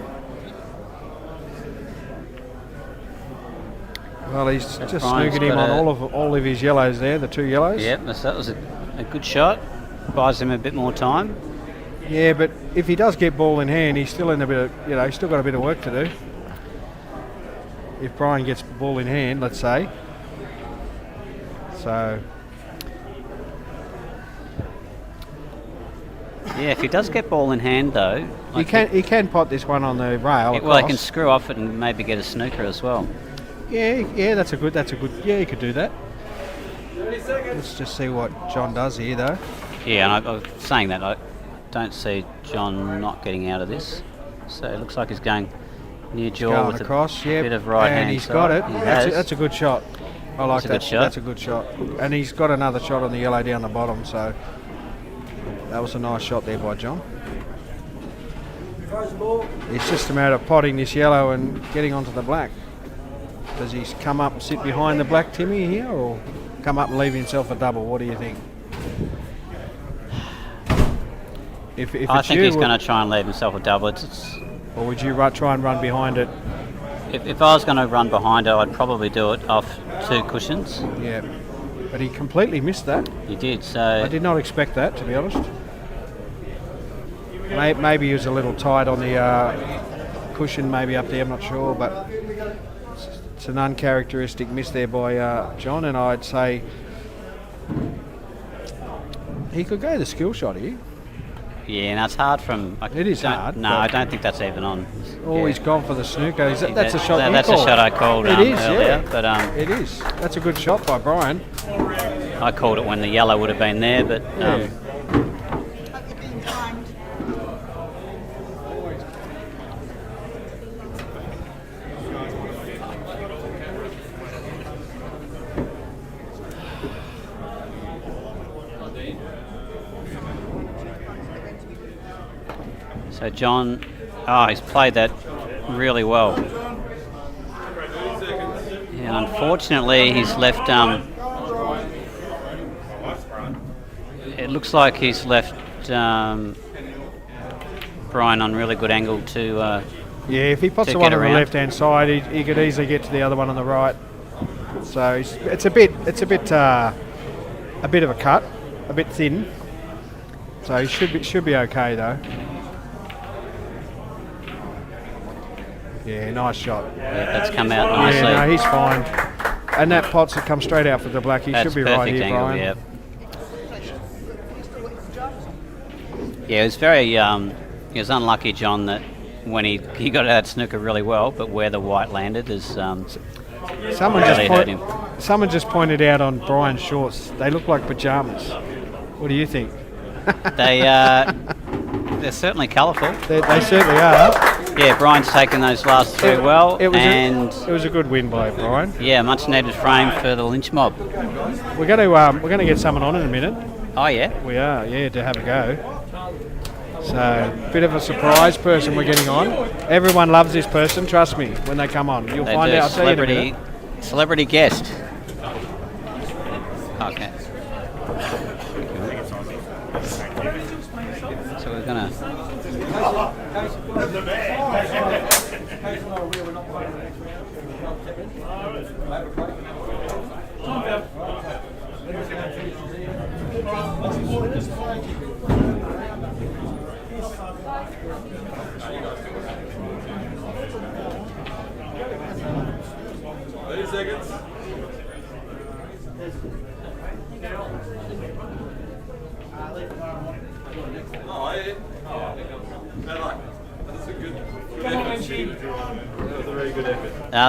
Speaker 1: Well, he's just
Speaker 4: Brian's
Speaker 1: snookered him
Speaker 4: got
Speaker 1: on
Speaker 4: a-
Speaker 1: all of his yellows there, the two yellows.
Speaker 4: Yep, that was a good shot. Buys him a bit more time.
Speaker 1: Yeah, but if he does get ball in hand, he's still in a bit of, he's still got a bit of work to do. If Brian gets ball in hand, let's say. So,
Speaker 4: Yeah, if he does get ball in hand though,
Speaker 1: he can pot this one on the rail.
Speaker 4: well, he can
Speaker 1: across.
Speaker 4: screw off it and maybe get a snooker as well.
Speaker 1: Yeah, that's a good. Yeah, he could do that. Let's just see what John does here, though.
Speaker 4: Yeah, and I was saying that I don't see John not getting out of this. So it looks like he's going near jaw
Speaker 1: Going
Speaker 4: with
Speaker 1: across,
Speaker 4: a
Speaker 1: yeah,
Speaker 4: bit of right hand.
Speaker 1: and he's
Speaker 4: side.
Speaker 1: got it.
Speaker 4: He
Speaker 1: That's
Speaker 4: has.
Speaker 1: that's a good shot. I like
Speaker 4: That's a
Speaker 1: that.
Speaker 4: good shot.
Speaker 1: That's a good shot. And he's got another shot on the yellow down the bottom. So that was a nice shot there by John. It's just a matter of potting this yellow and getting onto the black. Does he come up and sit behind the black Timmy here, or come up and leave himself a double? What do you think? If
Speaker 4: I
Speaker 1: it's
Speaker 4: think
Speaker 1: you,
Speaker 4: he's going to try and leave himself a double.
Speaker 1: or would you try and run behind it?
Speaker 4: If I was going to run behind it, I'd probably do it off two cushions.
Speaker 1: Yeah, but he completely missed that.
Speaker 4: He did, so
Speaker 1: I did not expect that, to be honest. Maybe he was a little tight on the cushion, maybe up there, I'm not sure, but it's an uncharacteristic miss there by John, and I'd say he could go the skill shot here.
Speaker 4: yeah, and it's hard from.
Speaker 1: It is hard,
Speaker 4: No,
Speaker 1: but-
Speaker 4: I don't think that's even on.
Speaker 1: Oh, he's gone for the snooker. That's a shot you
Speaker 4: That's
Speaker 1: called.
Speaker 4: a shot I called
Speaker 1: It is,
Speaker 4: earlier,
Speaker 1: yeah.
Speaker 4: but
Speaker 1: It is. That's a good shot by Brian.
Speaker 4: I called it when the yellow would have been there, but
Speaker 1: Yeah.
Speaker 4: so John, he's played that really well. Yeah, unfortunately, he's left. It looks like he's left Brian on really good angle to.
Speaker 1: Yeah, if he puts
Speaker 4: to
Speaker 1: the one
Speaker 4: get
Speaker 1: on the
Speaker 4: around.
Speaker 1: left-hand side, he could easily get to the other one on the right. So it's a bit of a cut, a bit thin. So he should be okay though. Yeah, nice shot.
Speaker 4: Yeah, that's come out nicely.
Speaker 1: Yeah, no, he's fine. And that pot's had come straight out for the black. He
Speaker 4: That's
Speaker 1: should be
Speaker 4: perfect
Speaker 1: right here,
Speaker 4: angle,
Speaker 1: Brian.
Speaker 4: yeah. Yeah, it was very, he was unlucky, John, that when he got out snooker really well, but where the white landed is
Speaker 1: Someone
Speaker 4: really hurt him.
Speaker 1: Someone just pointed out on Brian's shorts, they look like pajamas. What do you think?
Speaker 4: They're certainly colourful.
Speaker 1: They certainly are.
Speaker 4: Yeah, Brian's taken those last three well,
Speaker 1: It
Speaker 4: and
Speaker 1: was a good win by Brian.
Speaker 4: yeah, much needed frame for the Lynch mob.
Speaker 1: We're going to get someone on in a minute.
Speaker 4: Oh yeah,
Speaker 1: We are, yeah, to have a go. So, bit of a surprise person we're getting on. Everyone loves this person, trust me, when they come on. You'll
Speaker 4: they
Speaker 1: find
Speaker 4: do.
Speaker 1: out. I'll tell you in a minute.
Speaker 4: Celebrity guest. Okay. So we're gonna.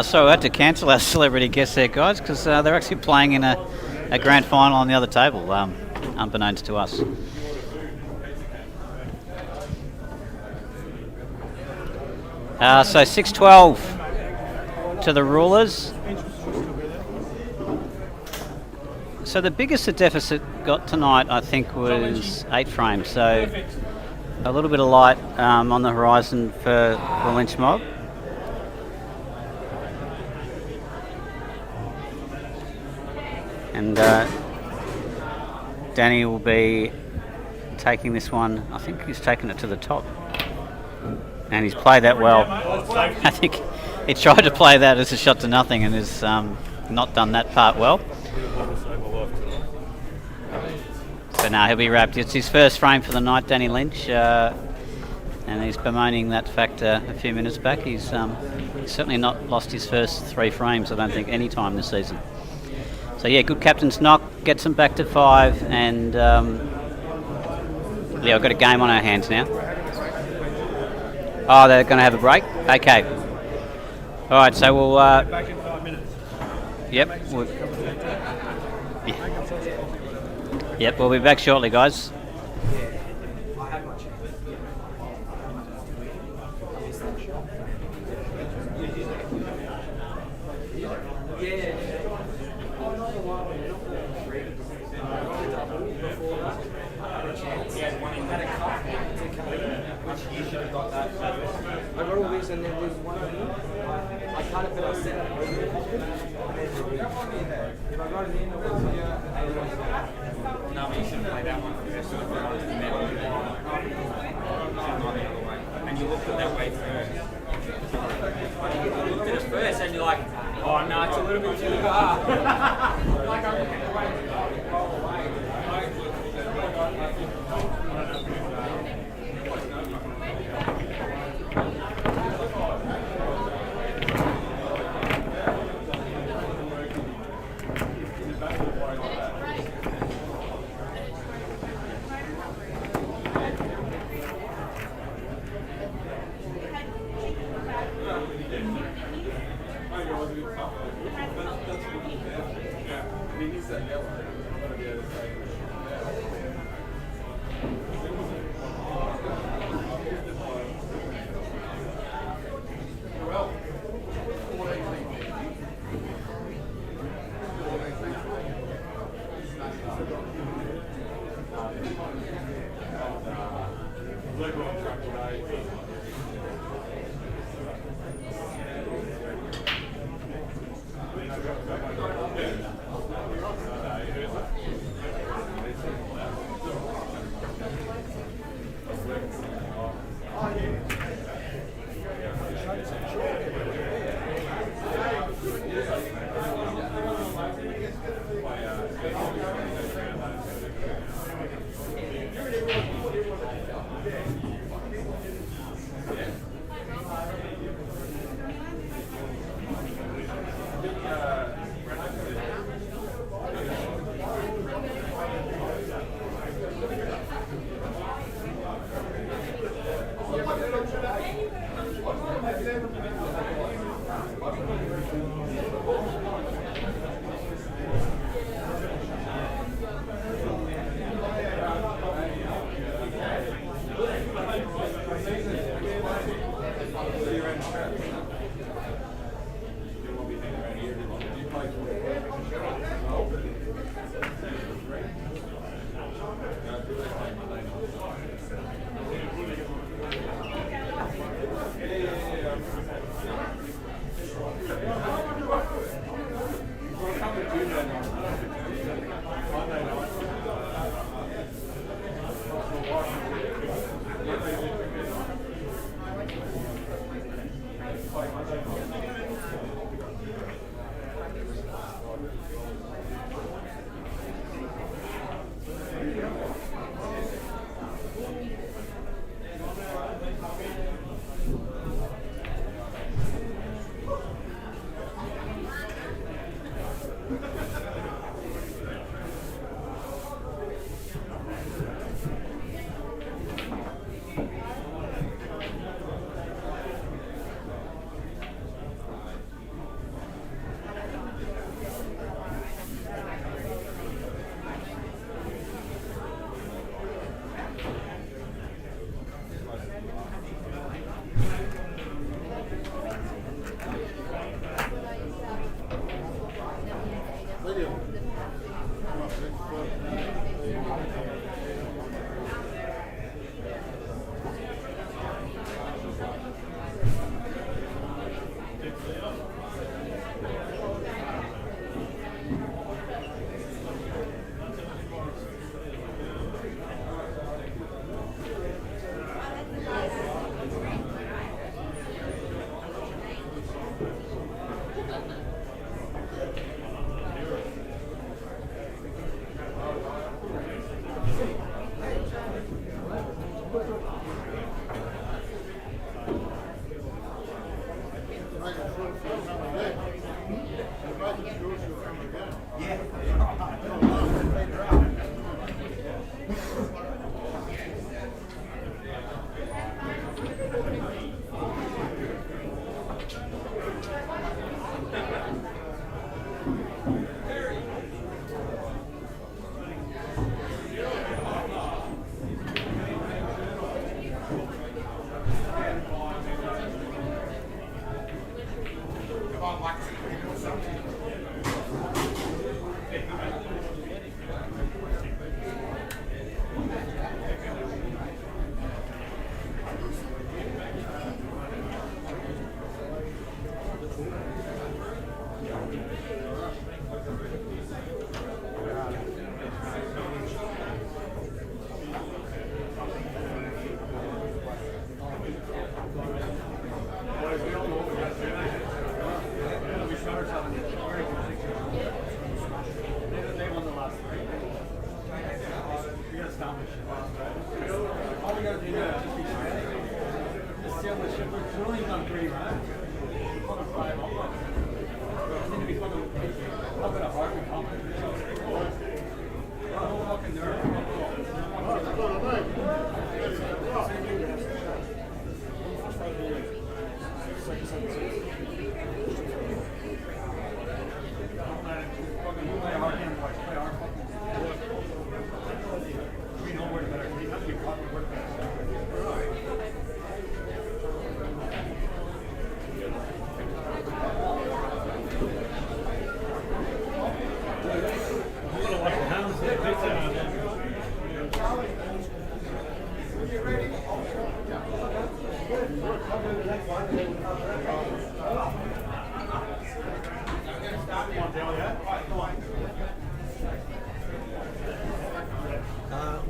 Speaker 4: So we had to cancel our celebrity guest there, guys, because they're actually playing in a grand final on the other table, unbeknownst to us. So 6-12 to the rulers. So the biggest the deficit got tonight, I think, was 8 frames. So a little bit of light on the horizon for the Lynch mob. And Danny will be taking this one. I think he's taken it to the top. And he's played that well. I think he tried to play that as a shot to nothing and has not done that part well. But now he'll be wrapped. It's his first frame for the night, Danny Lynch. And he's bemoaning that fact a few minutes back. He's certainly not lost his first 3 frames, I don't think, any time this season. So yeah, good captain's knock, gets them back to 5, and yeah, we've got a game on our hands now. Oh, they're going to have a break? Okay. All right, so we'll... back in 5 minutes. Yep. Yep, we'll be back shortly, guys.
Speaker 3: I got all these and there was one of them. I cut it, but I set it. If I got it in, it was here. No, but you shouldn't play that one. You should have gone to the middle. You should not the other way. And you looked at that way first. You looked at us first and you're like, oh no, it's a little bit too far.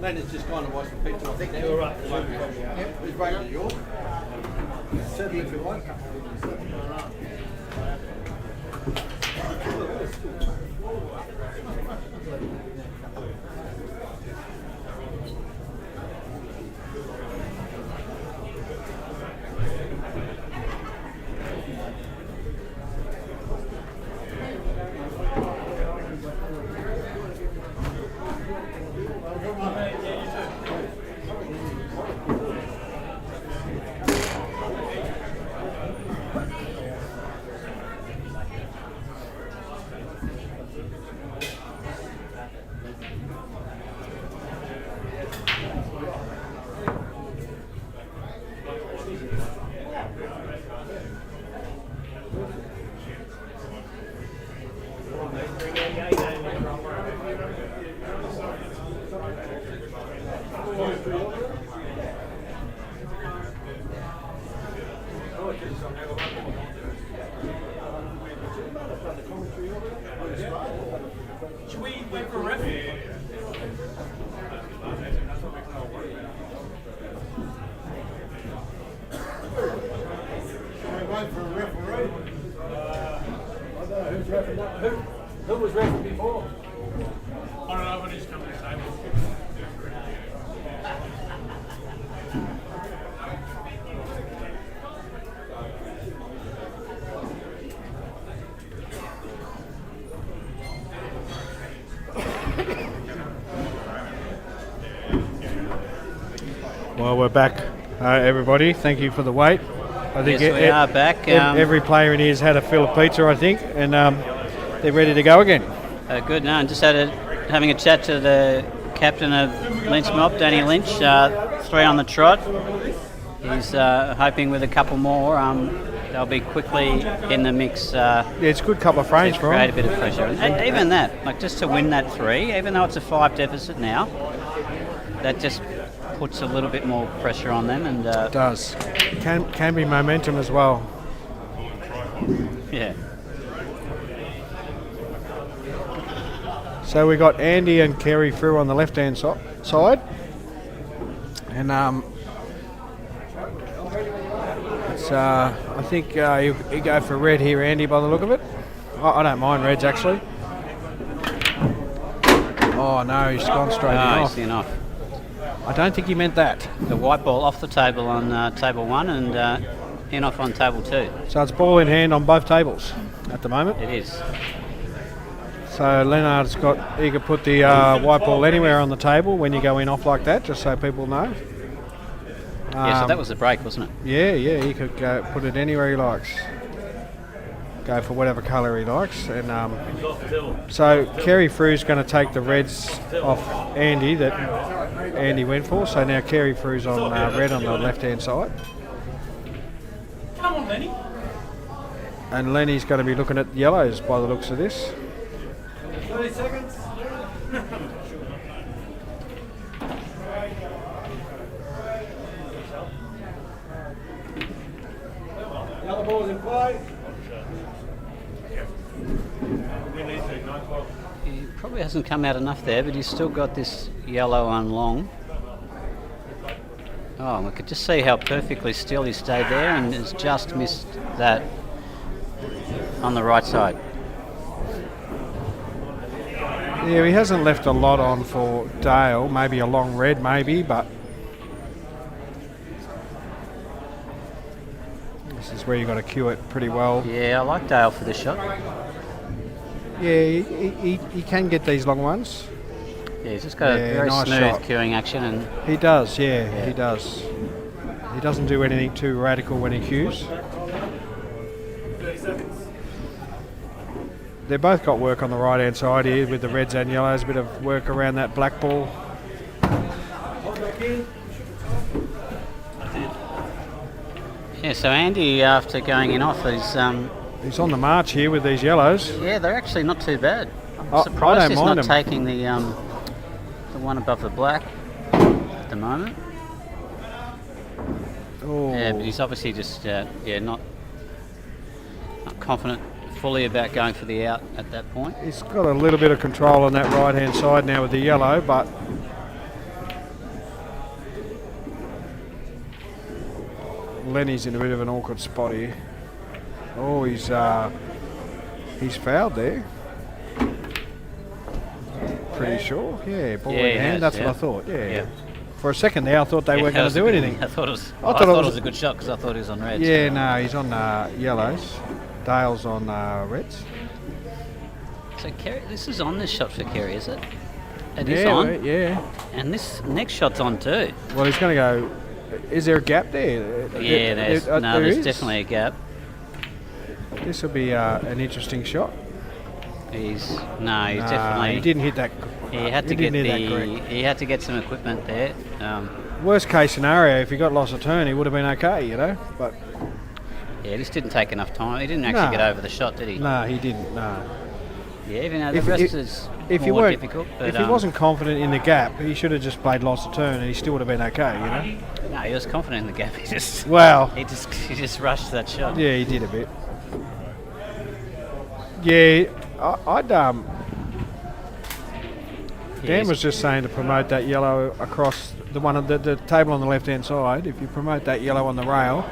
Speaker 2: Leonard's just gone to watch the picture. I think they're all right. Yep, he's right at York. Certainly if you like.
Speaker 3: Should we wait for a ref?
Speaker 2: Who was referee before?
Speaker 3: I don't know, but he's coming to the table.
Speaker 1: Well, we're back, everybody. Thank you for the wait. I think
Speaker 4: Yes, we are back.
Speaker 1: Every player in here's had a fill of pizza, I think, and they're ready to go again.
Speaker 4: Good. No, and just having a chat to the captain of Lynch Mob, Danny Lynch. 3 on the trot. He's hoping with a couple more, they'll be quickly in the mix.
Speaker 1: Yeah, it's a good couple of frames for
Speaker 4: Create a
Speaker 1: them.
Speaker 4: bit of pressure. And even that, like just to win that 3, even though it's a 5 deficit now, that just puts a little bit more pressure on them. And
Speaker 1: It does. Can be momentum as well.
Speaker 4: yeah.
Speaker 1: So we got Andy and Kerry through on the left-hand side, and it's I think you go for red here, Andy, by the look of it. I don't mind reds actually. Oh no, he's gone straight
Speaker 4: He's
Speaker 1: off.
Speaker 4: in off.
Speaker 1: I don't think he meant that.
Speaker 4: The white ball off the table on table 1 and in off on table 2.
Speaker 1: So it's ball in hand on both tables at the moment.
Speaker 4: It is.
Speaker 1: So Leonard's he could put the white ball anywhere on the table when you go in off like that, just so people know.
Speaker 4: Yeah, so that was the break, wasn't it?
Speaker 1: Yeah, he could go put it anywhere he likes. Go for whatever colour he likes, and so Kerry Frew's going to take the reds off Andy that Andy went for. So now Kerry Frew's on red on the left-hand side,
Speaker 3: Come on, Lenny.
Speaker 1: and Lenny's going to be looking at yellows by the looks of this.
Speaker 8: 30 seconds. The other ball's in play.
Speaker 4: He probably hasn't come out enough there, but he's still got this yellow on long. Oh, we could just see how perfectly still he stayed there and has just missed that on the right side.
Speaker 1: Yeah, he hasn't left a lot on for Dale. Maybe a long red, maybe, but this is where you got to cue it pretty well.
Speaker 4: Yeah, I like Dale for this shot.
Speaker 1: Yeah, he can get these long ones.
Speaker 4: Yeah, he's just got a very
Speaker 1: nice
Speaker 4: smooth
Speaker 1: shot.
Speaker 4: cueing action, and
Speaker 1: He does, yeah, he does. He doesn't do anything too radical when he cues.
Speaker 8: 30 seconds.
Speaker 1: They've both got work on the right hand side here with the reds and yellows. A bit of work around that black ball.
Speaker 4: yeah. So Andy, after going in off, is
Speaker 1: He's on the march here with these yellows.
Speaker 4: yeah, they're actually not too bad. I'm
Speaker 1: I
Speaker 4: surprised
Speaker 1: don't
Speaker 4: he's
Speaker 1: mind
Speaker 4: not
Speaker 1: them.
Speaker 4: taking the one above the black at the moment.
Speaker 1: Oh,
Speaker 4: Yeah, but he's obviously just not confident fully about going for the out at that point.
Speaker 1: he's got a little bit of control on that right hand side now with the yellow, but Lenny's in a bit of an awkward spot here. Oh, he's fouled there. Pretty sure. Yeah, ball
Speaker 4: Yeah,
Speaker 1: in
Speaker 4: he
Speaker 1: hand.
Speaker 4: has,
Speaker 1: That's
Speaker 4: yeah.
Speaker 1: what I thought. Yeah.
Speaker 4: Yeah.
Speaker 1: For a second there, I thought they weren't
Speaker 4: that
Speaker 1: going
Speaker 4: was
Speaker 1: to
Speaker 4: a
Speaker 1: do
Speaker 4: good-
Speaker 1: anything.
Speaker 4: I thought it was.
Speaker 1: I
Speaker 4: I
Speaker 1: thought
Speaker 4: thought
Speaker 1: it
Speaker 4: it
Speaker 1: was-
Speaker 4: was a good shot because I thought he was on reds.
Speaker 1: Yeah, no, he's on yellows. Dale's on reds.
Speaker 4: So Kerry, this is on this shot for Kerry, is it? It is
Speaker 1: Yeah,
Speaker 4: on,
Speaker 1: yeah.
Speaker 4: and this next shot's on too.
Speaker 1: Well, he's going to go. Is there a gap there?
Speaker 4: Yeah, there's
Speaker 1: There
Speaker 4: there's
Speaker 1: is.
Speaker 4: definitely a gap.
Speaker 1: This will be an interesting shot.
Speaker 4: He's
Speaker 1: Nah,
Speaker 4: definitely.
Speaker 1: He didn't hit that.
Speaker 4: He had to get
Speaker 1: didn't hit that correct.
Speaker 4: he had to get some equipment there.
Speaker 1: Worst case scenario, if he got lost a turn, he would have been okay, you know. But
Speaker 4: Yeah, this didn't take enough time. He didn't actually
Speaker 1: No.
Speaker 4: get over the shot, did he?
Speaker 1: no, he didn't. No.
Speaker 4: Yeah, even though the
Speaker 1: If-
Speaker 4: rest
Speaker 1: if-
Speaker 4: is
Speaker 1: If he
Speaker 4: more
Speaker 1: weren't,
Speaker 4: difficult. But,
Speaker 1: if he wasn't confident in the gap, he should have just played lost a turn, and he still would have been okay, you know.
Speaker 4: no, he was confident in the gap.
Speaker 1: Well,
Speaker 4: He just rushed that shot.
Speaker 1: yeah, he did a bit. Yeah, I'd Dan was just saying to promote that yellow across the one of the table on the left hand side. If you promote that yellow on the rail,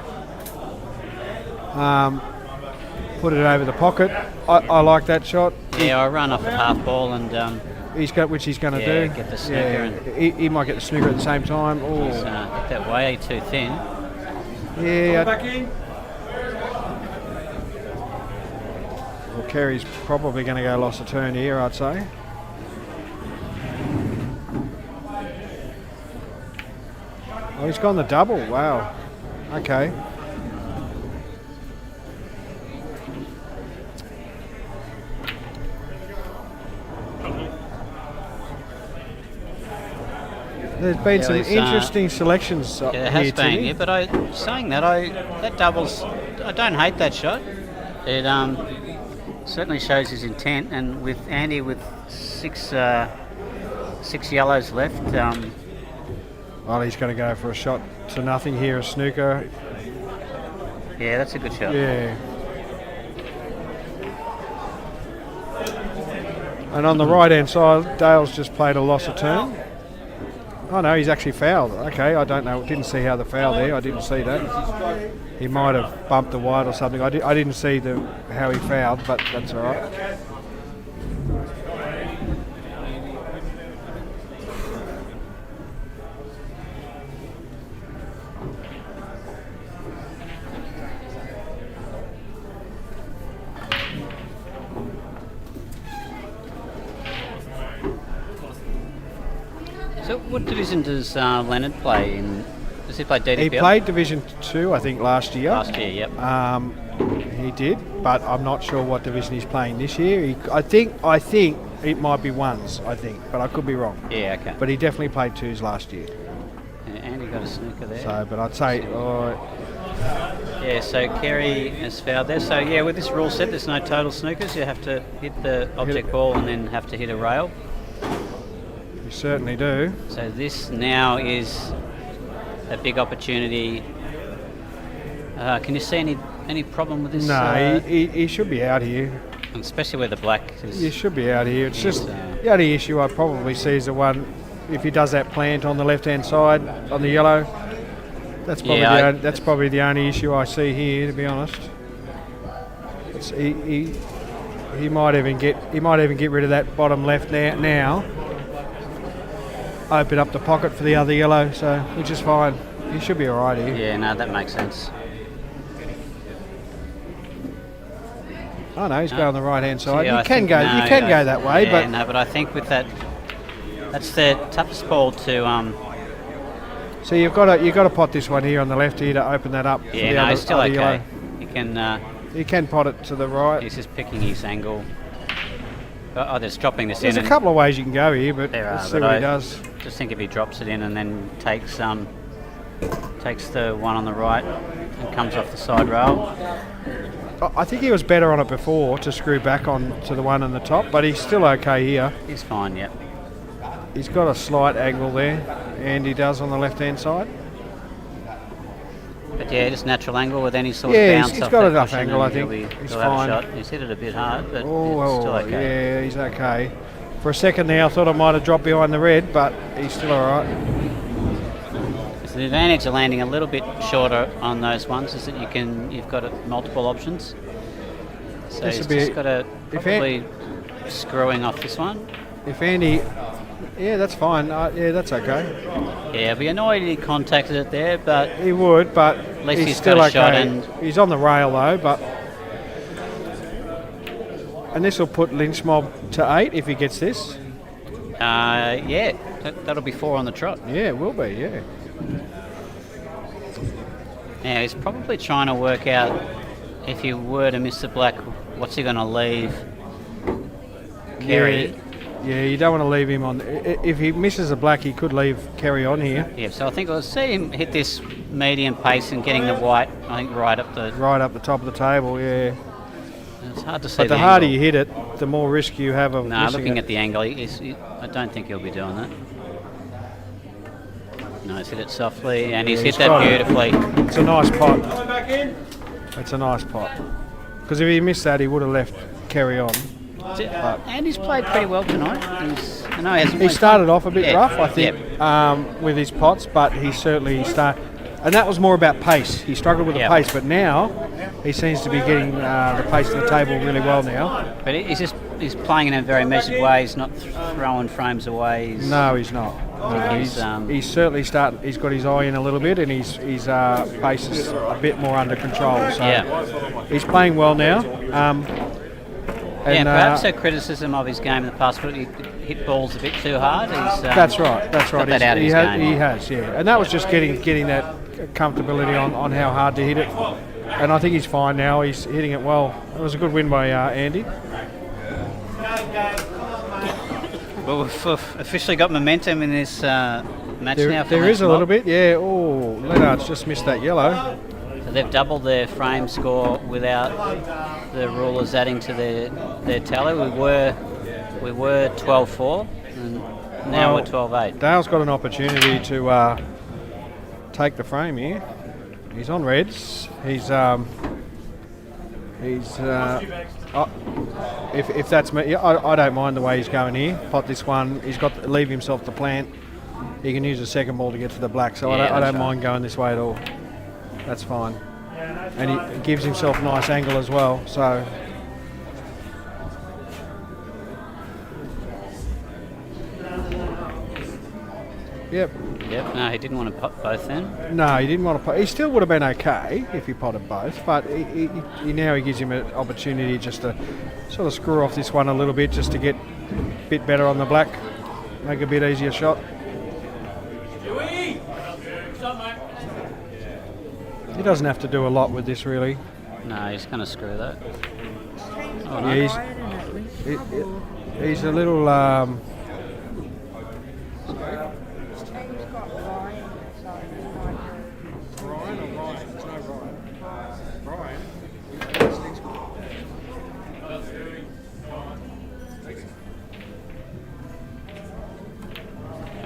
Speaker 1: put it over the pocket. I like that shot.
Speaker 4: Yeah, I run off a half ball and
Speaker 1: He's got which he's going to
Speaker 4: yeah,
Speaker 1: do.
Speaker 4: get the snooker.
Speaker 1: He might get the snooker at the same time. Oh,
Speaker 4: He's hit that way too thin.
Speaker 1: yeah.
Speaker 8: Back in.
Speaker 1: Well, Kerry's probably going to go loss of turn here, I'd say. Oh, he's gone the double. Wow. Okay. There's been some
Speaker 4: there's,
Speaker 1: interesting selections
Speaker 4: Yeah, there
Speaker 1: here,
Speaker 4: has been.
Speaker 1: Timmy.
Speaker 4: Yeah, but saying that, that doubles. I don't hate that shot. It certainly shows his intent, and with Andy with six yellows left.
Speaker 1: Well, he's going to go for a shot to nothing here, a snooker.
Speaker 4: Yeah, that's a good shot.
Speaker 1: Yeah. And on the right-hand side, Dale's just played a loss of turn. Oh no, he's actually fouled. Okay, I don't know. Didn't see how the foul there. I didn't see that. He might have bumped the wide or something. I didn't see how he fouled, but that's all right.
Speaker 4: So, what division does Leonard play in? Does he play DDPL?
Speaker 1: He played Division 2, I think, last year.
Speaker 4: last year. Yep.
Speaker 1: He did, but I'm not sure what division he's playing this year. I think it might be ones. I think, but I could be wrong.
Speaker 4: Yeah. Okay.
Speaker 1: But he definitely played twos last year.
Speaker 4: Yeah, Andy got a snooker there.
Speaker 1: So, but I'd say,
Speaker 4: Yeah, so Kerry has fouled there. So yeah, with this rule set, there's no total snookers. You have to hit the object ball and then have to hit a rail.
Speaker 1: you certainly do.
Speaker 4: So this now is a big opportunity. Can you see any problem with this?
Speaker 1: No, he should be out here.
Speaker 4: Especially where the black is.
Speaker 1: You should be out here. It's
Speaker 4: Yes,
Speaker 1: just the only issue I probably see is the one if he does that plant on the left-hand side on the yellow. That's probably that's probably the only issue I see here, to be honest. He might even get rid of that bottom left now. Open up the pocket for the other yellow, so which is fine. He should be all right here.
Speaker 4: Yeah, no, that makes sense.
Speaker 1: Oh no, he's going on the right-hand side.
Speaker 4: Yeah,
Speaker 1: you can go that way,
Speaker 4: yeah,
Speaker 1: but
Speaker 4: no, but I think with that, that's the toughest ball to.
Speaker 1: so you've got to pot this one here on the left here to open that up.
Speaker 4: Yeah, no, it's still
Speaker 1: other
Speaker 4: okay.
Speaker 1: yellow.
Speaker 4: You can.
Speaker 1: You can pot it to the right.
Speaker 4: He's just picking his angle. Oh, there's dropping this
Speaker 1: There's
Speaker 4: in.
Speaker 1: a couple of ways you can go here, but
Speaker 4: There
Speaker 1: let's
Speaker 4: are,
Speaker 1: see
Speaker 4: but
Speaker 1: what he
Speaker 4: I
Speaker 1: does.
Speaker 4: just think if he drops it in and then takes the one on the right and comes off the side rail.
Speaker 1: I think he was better on it before to screw back on to the one on the top, but he's still okay here.
Speaker 4: He's fine, yep.
Speaker 1: He's got a slight angle there, and he does on the left-hand side.
Speaker 4: But yeah, just natural angle with any sort of
Speaker 1: Yeah,
Speaker 4: bounce
Speaker 1: he's
Speaker 4: off
Speaker 1: got
Speaker 4: that
Speaker 1: enough
Speaker 4: cushion
Speaker 1: angle,
Speaker 4: and
Speaker 1: I think.
Speaker 4: he'll
Speaker 1: He's
Speaker 4: have
Speaker 1: fine.
Speaker 4: a shot. He's hit it a bit hard, but
Speaker 1: Oh,
Speaker 4: it's still okay.
Speaker 1: yeah, he's okay. For a second there, I thought I might have dropped behind the red, but he's still all right.
Speaker 4: So the advantage of landing a little bit shorter on those ones is that you've got multiple options. So
Speaker 1: This
Speaker 4: he's
Speaker 1: would be-
Speaker 4: just got to
Speaker 1: if
Speaker 4: probably screwing off this one.
Speaker 1: If Andy, yeah, that's fine. Yeah, that's okay.
Speaker 4: Yeah, I'd be annoyed he contacted it there, but
Speaker 1: He would, but
Speaker 4: least
Speaker 1: he's
Speaker 4: he's
Speaker 1: still
Speaker 4: got a
Speaker 1: okay.
Speaker 4: shot and-
Speaker 1: He's on the rail though, but and this will put Lynch Mob to 8 if he gets this.
Speaker 4: yeah, that'll be 4 on the trot.
Speaker 1: Yeah, it will be. Yeah.
Speaker 4: Now he's probably trying to work out if he were to miss the black, what's he going to leave Kerry?
Speaker 1: Yeah, you don't want to leave him on. If he misses a black, he could leave Kerry on here.
Speaker 4: Yeah, so I think we'll see him hit this medium pace and getting the white, I think, right up the...
Speaker 1: Right up the top of the table, yeah.
Speaker 4: It's hard to see
Speaker 1: But the
Speaker 4: the
Speaker 1: harder
Speaker 4: angle.
Speaker 1: you hit it, the more risk you have of
Speaker 4: Nah,
Speaker 1: missing
Speaker 4: looking
Speaker 1: it.
Speaker 4: at the angle, I don't think he'll be doing that. No, he's hit it softly, and he's
Speaker 1: Yeah,
Speaker 4: hit
Speaker 1: he's
Speaker 4: that
Speaker 1: got it.
Speaker 4: beautifully.
Speaker 1: It's a nice pot.
Speaker 8: Coming back in.
Speaker 1: It's a nice pot. Because if he missed that, he would have left Kerry on.
Speaker 4: And he's played pretty well tonight. I know he hasn't.
Speaker 1: He started off a bit
Speaker 4: Yeah.
Speaker 1: rough, I think, with his pots, but he certainly started. And that was more about pace. He struggled with the
Speaker 4: Yeah.
Speaker 1: pace, but now he seems to be getting the pace of the table really well now.
Speaker 4: But he's playing in a very measured way. He's not throwing frames away.
Speaker 1: No, he's not. No, he's certainly starting. He's got his eye in a little bit, and his pace is a bit more under control. So he's playing well now.
Speaker 4: And perhaps a criticism of his game in the past, but he hit balls a bit too hard.
Speaker 1: That's right. That's right.
Speaker 4: Got that out of his game.
Speaker 1: He has, yeah. And that was just getting that comfortability on how hard to hit it. And I think he's fine now. He's hitting it well. It was a good win by Andy.
Speaker 4: Well, we've officially got momentum in this match now.
Speaker 1: There is a little bit, yeah. Oh, Leonard's just missed that yellow.
Speaker 4: So they've doubled their frame score without the rulers adding to their tally. We were 12-4, and now we're 12-8.
Speaker 1: Dale's got an opportunity to take the frame here. He's on reds. If that's me, I don't mind the way he's going here. Pot this one. He's got to leave himself the plant. He can use the second ball to get to the black, so I don't mind going this way at all. That's fine. And he gives himself a nice angle as well. So. Yep.
Speaker 4: No, he didn't want to pot both then.
Speaker 1: No, he didn't want to pot. He still would have been okay if he potted both, but he now he gives him an opportunity just to sort of screw off this one a little bit, just to get a bit better on the black, make a bit easier shot. He doesn't have to do a lot with this, really.
Speaker 4: No, he's going to screw that. Oh, no.
Speaker 1: Yeah, he's a little.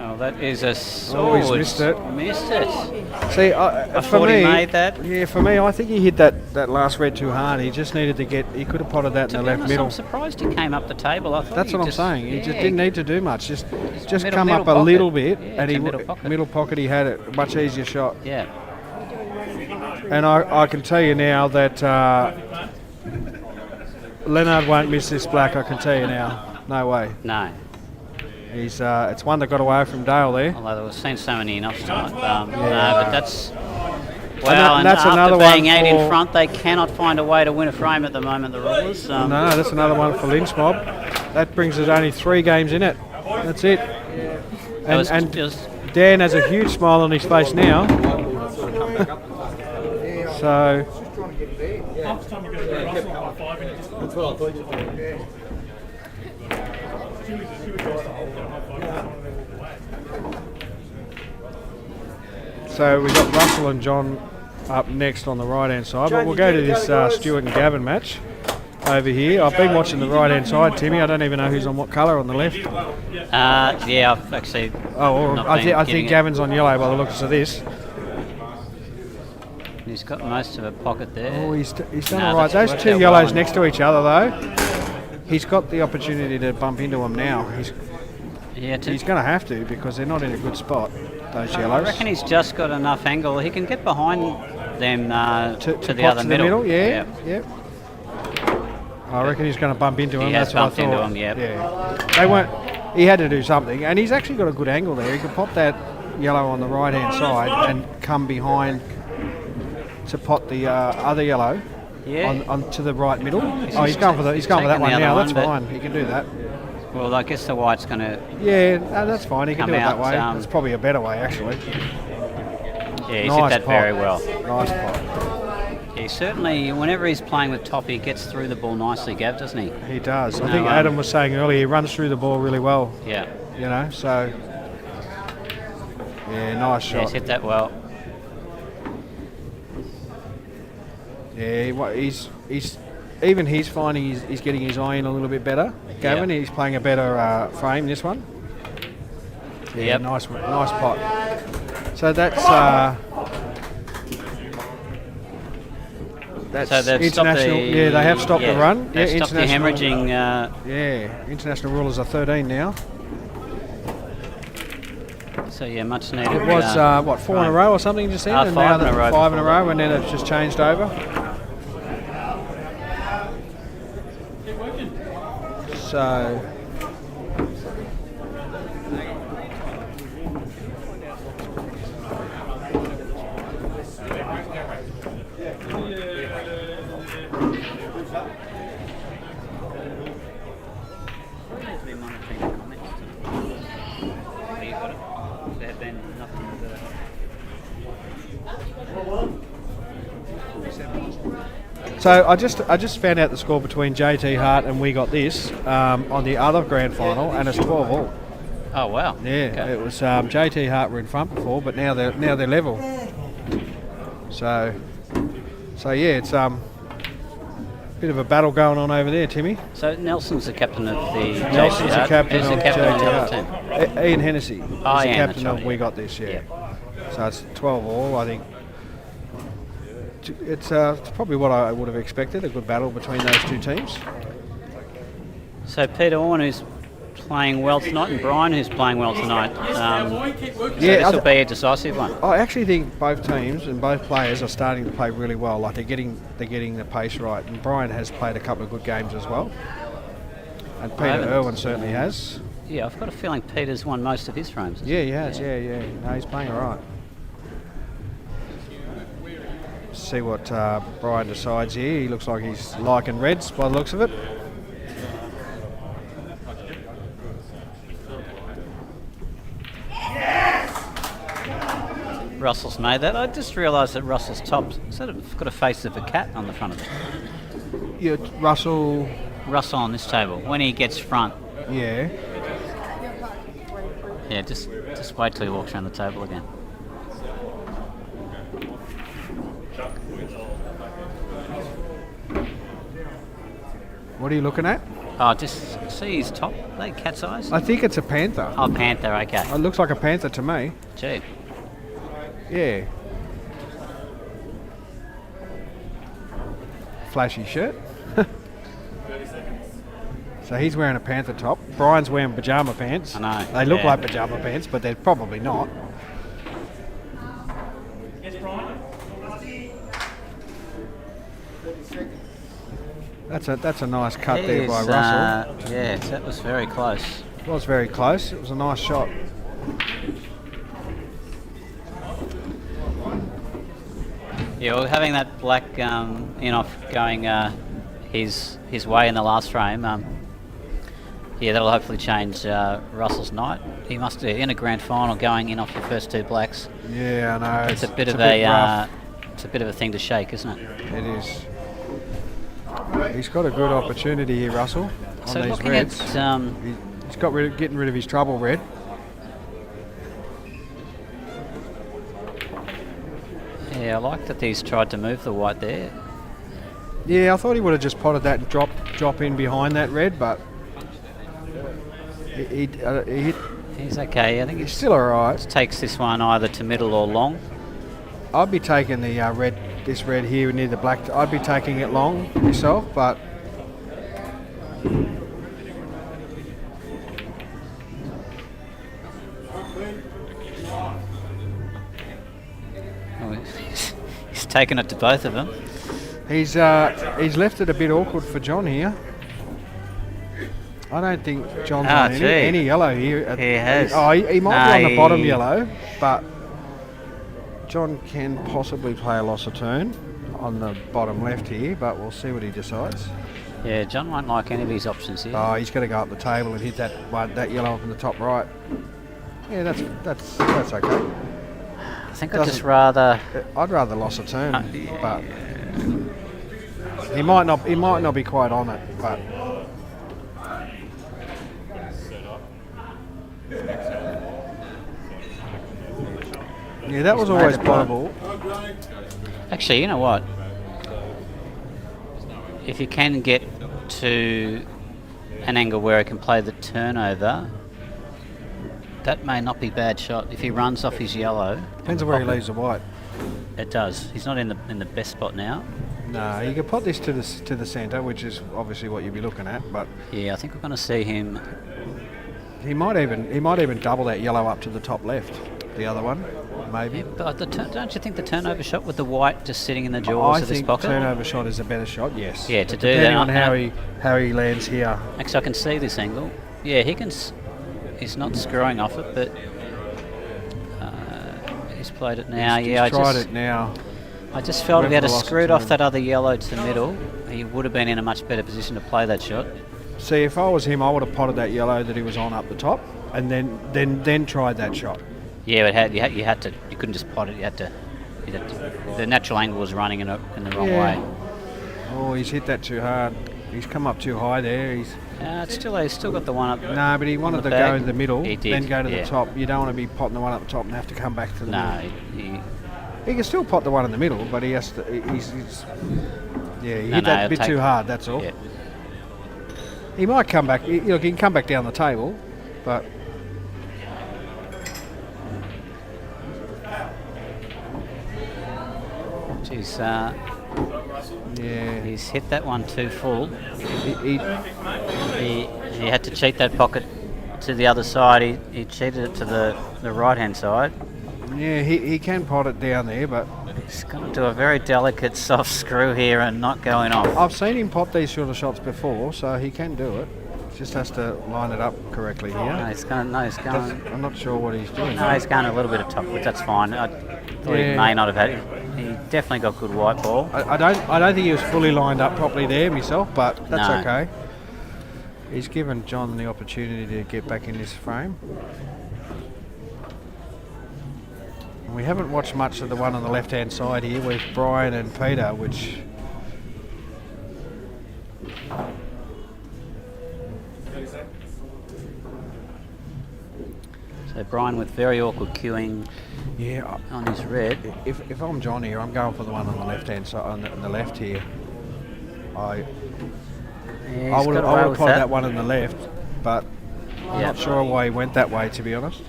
Speaker 4: Oh, that is a.
Speaker 1: Oh, he's missed it.
Speaker 4: Missed it.
Speaker 1: See,
Speaker 4: I
Speaker 1: for
Speaker 4: thought
Speaker 1: me,
Speaker 4: he made that.
Speaker 1: Yeah, for me, I think he hit that last red too hard. He just needed to get. He could have potted that in the left middle.
Speaker 4: I'm surprised he came up the table. I thought
Speaker 1: That's
Speaker 4: he
Speaker 1: what I'm
Speaker 4: just,
Speaker 1: saying. He just
Speaker 4: yeah,
Speaker 1: didn't need to do much. Just come
Speaker 4: middle
Speaker 1: up a
Speaker 4: pocket.
Speaker 1: little bit,
Speaker 4: Yeah,
Speaker 1: and he
Speaker 4: middle pocket.
Speaker 1: He had a much easier shot.
Speaker 4: Yeah.
Speaker 1: And I can tell you now that Leonard won't miss this black. I can tell you now. No way.
Speaker 4: No.
Speaker 1: He's it's one that got away from Dale there.
Speaker 4: Although we've seen so many enough tonight. No, but that's.
Speaker 1: And that's
Speaker 4: after
Speaker 1: another
Speaker 4: being
Speaker 1: one
Speaker 4: 8 in
Speaker 1: for-
Speaker 4: front, they cannot find a way to win a frame at the moment, the rulers.
Speaker 1: No, that's another one for Lynch Mob. That brings us only 3 games in it. That's it. And Dan has a huge smile on his face now. So.
Speaker 8: That's what I thought you did.
Speaker 1: So we've got Russell and John up next on the right-hand side, but we'll go to this Stuart and Gavin match over here. I've been watching the right-hand side, Timmy. I don't even know who's on what colour on the left.
Speaker 4: Yeah, I've actually.
Speaker 1: I think Gavin's on yellow by the looks of this.
Speaker 4: He's got most of a pocket there.
Speaker 1: Oh, he's done
Speaker 4: No,
Speaker 1: all right.
Speaker 4: that's
Speaker 1: Those
Speaker 4: worked
Speaker 1: 2
Speaker 4: out
Speaker 1: yellows
Speaker 4: well.
Speaker 1: next to each other, though. He's got the opportunity to bump into them now. He's going to have to because they're not in a good spot, those yellows.
Speaker 4: I reckon he's just got enough angle. He can get behind them to the
Speaker 1: pot
Speaker 4: other
Speaker 1: to
Speaker 4: middle.
Speaker 1: The middle. Yeah. I reckon he's going to bump into him.
Speaker 4: He has
Speaker 1: That's what I
Speaker 4: bumped into
Speaker 1: thought.
Speaker 4: him, yep.
Speaker 1: Yeah. They weren't. He had to do something, and he's actually got a good angle there. He could pop that yellow on the right-hand side and come behind to pot the other yellow on to the right middle. He's going for that one now. That's fine. He can do that.
Speaker 4: Well, I guess the white's going to.
Speaker 1: Yeah, no, that's fine. He can do it that
Speaker 4: come
Speaker 1: way.
Speaker 4: out,
Speaker 1: It's probably a better way, actually.
Speaker 4: Yeah, he's
Speaker 1: Nice
Speaker 4: hit that
Speaker 1: pot.
Speaker 4: very well.
Speaker 1: Nice pot.
Speaker 4: He certainly, whenever he's playing with top, he gets through the ball nicely, Gav, doesn't he?
Speaker 1: He does. I
Speaker 4: No,
Speaker 1: think Adam was saying earlier he runs through the ball really well.
Speaker 4: Yeah.
Speaker 1: You know, so yeah, nice
Speaker 4: Yeah, he's
Speaker 1: shot.
Speaker 4: hit that well.
Speaker 1: Yeah, he's even he's finding he's getting his eye in a little bit better. Gavin, he's playing a better frame this one. Yeah, nice pot. That's
Speaker 4: So they've stopped
Speaker 1: international.
Speaker 4: the,
Speaker 1: Yeah, they have stopped the run.
Speaker 4: They've
Speaker 1: Yeah,
Speaker 4: stopped the
Speaker 1: international-
Speaker 4: hemorrhaging.
Speaker 1: Yeah, international rulers are 13 now.
Speaker 4: So yeah, much needed.
Speaker 1: It was what, 4 in a row or something just then, and
Speaker 4: 5
Speaker 1: now
Speaker 4: in a row
Speaker 1: 5 in a
Speaker 4: before
Speaker 1: row, and then it's just changed over. So. So I just found out the score between JT Hart and We Got This on the other grand final, and it's 12-all.
Speaker 4: Oh wow!
Speaker 1: Yeah,
Speaker 4: Okay.
Speaker 1: it was JT Hart were in front before, but now they're level. So yeah, it's bit of a battle going on over there, Timmy.
Speaker 4: So Nelson's the captain of the.
Speaker 1: Nelson's the captain
Speaker 4: Who's
Speaker 1: of
Speaker 4: the captain of the
Speaker 1: JT
Speaker 4: other
Speaker 1: Hart.
Speaker 4: team?
Speaker 1: Ian Hennessy is
Speaker 4: Oh,
Speaker 1: the
Speaker 4: Ian,
Speaker 1: captain
Speaker 4: that's
Speaker 1: of
Speaker 4: right,
Speaker 1: We
Speaker 4: yeah.
Speaker 1: Got This. Yeah.
Speaker 4: Yeah.
Speaker 1: So it's 12-all, I think. It's probably what I would have expected, a good battle between those two teams.
Speaker 4: So Peter Orn, who's playing well tonight, and Brian, who's playing well tonight. So this will be a decisive one.
Speaker 1: I actually think both teams and both players are starting to play really well. Like they're getting the pace right, and Brian has played a couple of good games as well, and Peter Irwin certainly has.
Speaker 4: Yeah, I've got a feeling Peter's won most of his frames.
Speaker 1: Yeah, he has. Yeah. No, he's playing all right. See what Brian decides here. He looks like he's liking reds by the looks of it.
Speaker 4: Russell's made that. I just realised that Russell's top's sort of got a face of a cat on the front of it.
Speaker 1: Yeah, Russell.
Speaker 4: Russell on this table, when he gets front,
Speaker 1: Yeah.
Speaker 4: yeah, just wait till he walks around the table again.
Speaker 1: What are you looking at?
Speaker 4: Oh, just see his top. Are they cat's eyes?
Speaker 1: I think it's a panther.
Speaker 4: Oh, panther. Okay.
Speaker 1: It looks like a panther to me.
Speaker 4: Gee.
Speaker 1: Yeah. Flashy shirt. So he's wearing a panther top. Brian's wearing pajama pants.
Speaker 4: I know,
Speaker 1: They look
Speaker 4: yeah.
Speaker 1: like pajama pants, but they're probably not. That's a nice cut there by Russell.
Speaker 4: Yeah, that was very close.
Speaker 1: It was very close. It was a nice shot.
Speaker 4: Yeah, well, having that black in-off going his way in the last frame, yeah, that'll hopefully change Russell's night. He must be in a grand final going in off your first two blacks.
Speaker 1: Yeah, I know.
Speaker 4: It's a bit
Speaker 1: rough.
Speaker 4: it's a bit of a thing to shake, isn't it?
Speaker 1: It is. He's got a good opportunity here, Russell, on
Speaker 4: So
Speaker 1: these
Speaker 4: looking
Speaker 1: reds.
Speaker 4: at
Speaker 1: He's getting rid of his trouble red.
Speaker 4: yeah, I like that he's tried to move the white there.
Speaker 1: Yeah, I thought he would have just potted that and drop in behind that red, but he hit.
Speaker 4: He's okay. I think he
Speaker 1: He's still alright.
Speaker 4: takes this one either to middle or long.
Speaker 1: I'd be taking the this red here near the black. I'd be taking it long myself, but
Speaker 4: Oh, he's taken it to both of them.
Speaker 1: he's left it a bit awkward for John here. I don't think John's on
Speaker 4: gee.
Speaker 1: any yellow here.
Speaker 4: He has.
Speaker 1: Oh, he might be on the
Speaker 4: No,
Speaker 1: bottom
Speaker 4: he-
Speaker 1: yellow, but John can possibly play a loss of turn on the bottom left here, but we'll see what he decides.
Speaker 4: Yeah, John won't like any of his options here.
Speaker 1: Oh, he's going to go up the table and hit that yellow up in the top right. Yeah, that's okay.
Speaker 4: I think I'd just rather.
Speaker 1: I'd rather loss of turn, but he might not be quite on it, but. Yeah, that was always possible.
Speaker 4: Actually, you know what? If you can get to an angle where he can play the turnover, that may not be a bad shot. If he runs off his yellow,
Speaker 1: Depends on where he leaves the white.
Speaker 4: it does. He's not in the best spot now.
Speaker 1: No, you could put this to the centre, which is obviously what you'd be looking at. But
Speaker 4: Yeah, I think we're going to see him.
Speaker 1: he might even double that yellow up to the top left. The other one, maybe.
Speaker 4: Yeah, but don't you think the turnover shot with the white just sitting in the jaws of this pocket?
Speaker 1: I think turnover shot is a better shot. Yes.
Speaker 4: Yeah, to
Speaker 1: But
Speaker 4: do that.
Speaker 1: depending on how he lands here.
Speaker 4: Actually, I can see this angle. Yeah, he can. He's not screwing off it, but he's played it now.
Speaker 1: He's
Speaker 4: Yeah,
Speaker 1: tried it now.
Speaker 4: I just felt if he had
Speaker 1: Went for the
Speaker 4: screwed
Speaker 1: loss
Speaker 4: off
Speaker 1: of
Speaker 4: that other yellow to the middle, he would have been in a much better position to play that shot.
Speaker 1: See, if I was him, I would have potted that yellow that he was on up the top, and then tried that shot.
Speaker 4: Yeah, you had to. You couldn't just pot it. You had to. The natural angle was running in the wrong way.
Speaker 1: Oh, he's hit that too hard. He's come up too high there. He's
Speaker 4: He's still got the one up.
Speaker 1: no, but he wanted
Speaker 4: the
Speaker 1: to go
Speaker 4: bag.
Speaker 1: in the middle,
Speaker 4: He did,
Speaker 1: then go to
Speaker 4: yeah.
Speaker 1: the top. You don't want to be potting the one up the top and have to come back to the
Speaker 4: No,
Speaker 1: middle. He can still pot the one in the middle, but he has to. He hit that
Speaker 4: he'll
Speaker 1: a bit
Speaker 4: take-
Speaker 1: too hard. That's all.
Speaker 4: yeah.
Speaker 1: He might come back. Look, he can come back down the table, but
Speaker 4: Jeez,
Speaker 1: yeah,
Speaker 4: he's hit that one too full.
Speaker 1: he
Speaker 4: He had to cheat that pocket to the other side. He cheated it to the right hand side.
Speaker 1: he can pot it down there, but
Speaker 4: He's going to do a very delicate soft screw here and not going off.
Speaker 1: I've seen him pot these sort of shots before, so he can do it. Just has to line it up correctly here.
Speaker 4: No, he's going.
Speaker 1: I'm not sure what he's doing.
Speaker 4: No, he's going a little bit of top, which that's fine. I thought he
Speaker 1: Yeah.
Speaker 4: may not have had it. He definitely got good white ball.
Speaker 1: I don't think he was fully lined up properly there myself, but that's
Speaker 4: No.
Speaker 1: okay. He's given John the opportunity to get back in this frame. And we haven't watched much of the one on the left-hand side here with Brian and Peter, which
Speaker 4: So Brian with very awkward cueing
Speaker 1: yeah.
Speaker 4: on his red.
Speaker 1: If I'm John here, I'm going for the one on the left-hand side, on the left here. I would have potted that one on the left, but I'm
Speaker 4: Yep.
Speaker 1: not sure why he went that way, to be honest.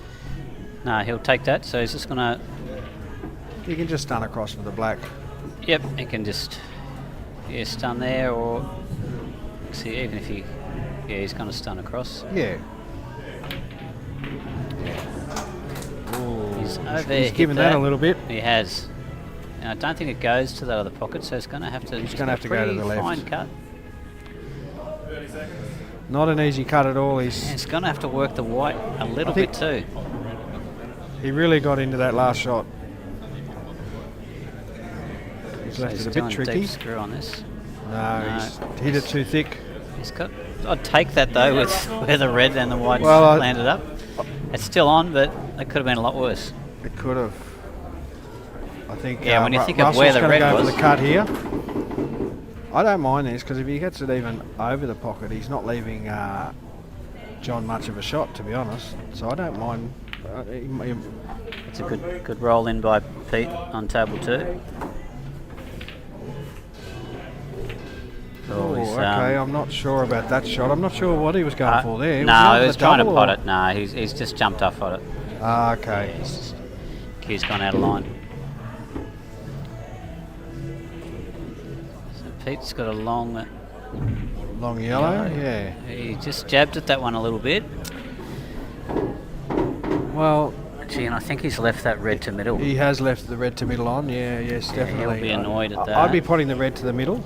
Speaker 4: No, he'll take that. So he's just going to.
Speaker 1: You can just stun across with the black.
Speaker 4: Yep, he can just stun there, or see even if he. Yeah, he's going to stun across.
Speaker 1: Yeah.
Speaker 4: He's over
Speaker 1: He's
Speaker 4: hit
Speaker 1: given that a little bit.
Speaker 4: He has. And I don't think it goes to that other pocket, so he's going to have to.
Speaker 1: He's
Speaker 4: got
Speaker 1: gonna
Speaker 4: a
Speaker 1: have to go to
Speaker 4: pretty
Speaker 1: the left.
Speaker 4: Fine cut.
Speaker 1: Not an easy cut at all.
Speaker 4: And he's going to have to work the white a little
Speaker 1: think-
Speaker 4: bit too.
Speaker 1: He really got into that last shot. He's
Speaker 4: So
Speaker 1: left
Speaker 4: he's
Speaker 1: it a
Speaker 4: doing
Speaker 1: bit
Speaker 4: a
Speaker 1: tricky.
Speaker 4: deep screw on this.
Speaker 1: No, he's hit it too thick.
Speaker 4: He's got. I'd take that though with where the red and the white
Speaker 1: Well,
Speaker 4: landed up. It's still on, but it could have been a lot worse.
Speaker 1: It could have. I think.
Speaker 4: Yeah, when you think of
Speaker 1: Russell's
Speaker 4: where the
Speaker 1: gonna
Speaker 4: red
Speaker 1: go
Speaker 4: was.
Speaker 1: for the cut here. I don't mind this because if he gets it even over the pocket, he's not leaving John much of a shot, to be honest. So I don't mind.
Speaker 4: It's a good roll in by Pete on table 2.
Speaker 1: Oh,
Speaker 4: he's,
Speaker 1: okay. I'm not sure about that shot. I'm not sure what he was going for there.
Speaker 4: No,
Speaker 1: he
Speaker 4: he was
Speaker 1: for the
Speaker 4: trying to
Speaker 1: double
Speaker 4: pot
Speaker 1: or-
Speaker 4: it. No, he's just jumped off on it.
Speaker 1: Okay.
Speaker 4: Cue's gone out of line. So Pete's got a long.
Speaker 1: Long yellow, yeah.
Speaker 4: He just jabbed at that one a little bit.
Speaker 1: Well,
Speaker 4: Gee, and I think he's left that red to middle.
Speaker 1: he has left the red to middle on. Yeah, yes, definitely.
Speaker 4: He'll be annoyed at that.
Speaker 1: I'd be putting the red to the middle.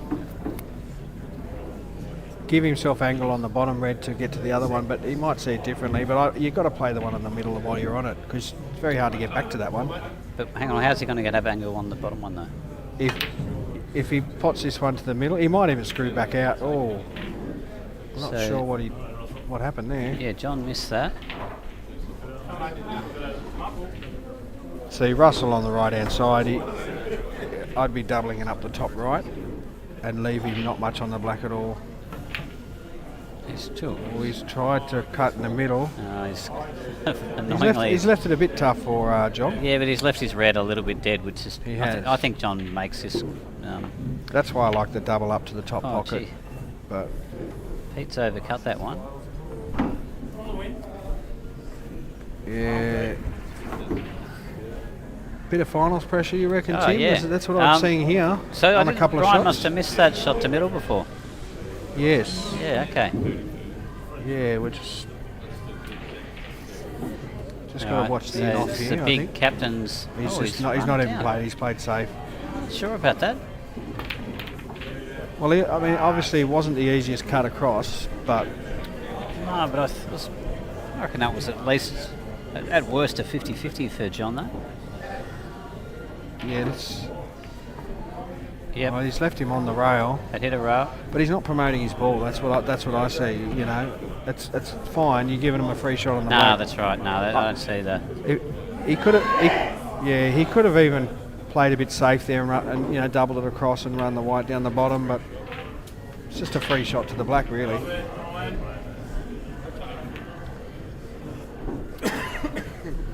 Speaker 1: Give himself angle on the bottom red to get to the other one, but he might see it differently. But you've got to play the one in the middle while you're on it, because it's very hard to get back to that one.
Speaker 4: But hang on, how's he going to get up angle on the bottom one though?
Speaker 1: If he pots this one to the middle, he might even screw back out. Oh, I'm not
Speaker 4: So-
Speaker 1: sure what happened there.
Speaker 4: Yeah, John missed that.
Speaker 1: See Russell on the right hand side. I'd be doubling it up the top right and leave him not much on the black at all.
Speaker 4: He's still.
Speaker 1: Well, he's tried to cut in the middle.
Speaker 4: He's
Speaker 1: He's
Speaker 4: annoyingly.
Speaker 1: left it a bit tough for John.
Speaker 4: Yeah, but he's left his red a little bit dead, which is.
Speaker 1: He
Speaker 4: I,
Speaker 1: has.
Speaker 4: I think John makes this.
Speaker 1: That's why I like the double up to the top
Speaker 4: Oh,
Speaker 1: pocket.
Speaker 4: gee.
Speaker 1: But
Speaker 4: Pete's overcut that one.
Speaker 1: yeah, Bit of finals pressure, you reckon,
Speaker 4: Oh,
Speaker 1: Tim?
Speaker 4: yeah.
Speaker 1: That's what I'm seeing here
Speaker 4: So
Speaker 1: on a couple of
Speaker 4: Brian
Speaker 1: shots.
Speaker 4: must have missed that shot to middle before.
Speaker 1: Yes.
Speaker 4: Yeah, okay.
Speaker 1: Yeah, we're just got to
Speaker 4: Alright,
Speaker 1: watch the
Speaker 4: so
Speaker 1: in off
Speaker 4: it's
Speaker 1: here.
Speaker 4: the
Speaker 1: I
Speaker 4: big
Speaker 1: think.
Speaker 4: captain's.
Speaker 1: He's
Speaker 4: oh,
Speaker 1: just not. He's
Speaker 4: run
Speaker 1: not even
Speaker 4: down.
Speaker 1: played. He's played safe.
Speaker 4: Sure about that?
Speaker 1: Well, I mean, obviously, it wasn't the easiest cut across, but
Speaker 4: No, but I reckon that was at least, at worst, a 50-50 for John, though.
Speaker 1: yeah, it's.
Speaker 4: Yep.
Speaker 1: Well, he's left him on the rail,
Speaker 4: It hit a rail.
Speaker 1: but he's not promoting his ball. That's what I see. You know, it's fine. You're giving him a free shot on the
Speaker 4: No,
Speaker 1: black.
Speaker 4: that's right. No, I don't see that.
Speaker 1: He could have. He could have even played a bit safe there and doubled it across and run the white down the bottom, but it's just a free shot to the black, really.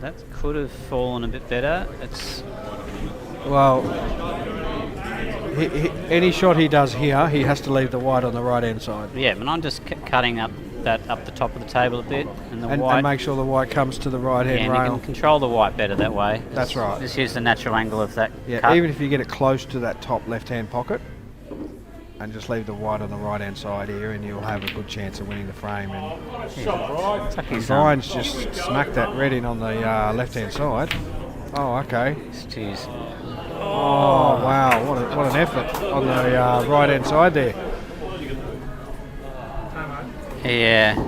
Speaker 4: That could have fallen a bit better. It's
Speaker 1: Well, any shot he does here, he has to leave the white on the right hand side
Speaker 4: yeah, but I'm just cutting up the top of the table a bit, and the
Speaker 1: and
Speaker 4: white.
Speaker 1: make sure the white comes to the right hand
Speaker 4: and you
Speaker 1: rail.
Speaker 4: can control the white better that way.
Speaker 1: That's right.
Speaker 4: Just use the natural angle of that
Speaker 1: Yeah,
Speaker 4: cut.
Speaker 1: even if you get it close to that top left hand pocket, and just leave the white on the right hand side here, and you'll have a good chance of winning the frame. And
Speaker 4: It's like he's,
Speaker 1: Brian's just smacked that red in on the left hand side. Oh, okay.
Speaker 4: Jeez.
Speaker 1: Oh, wow, what an effort on the right hand side there.
Speaker 4: Yeah.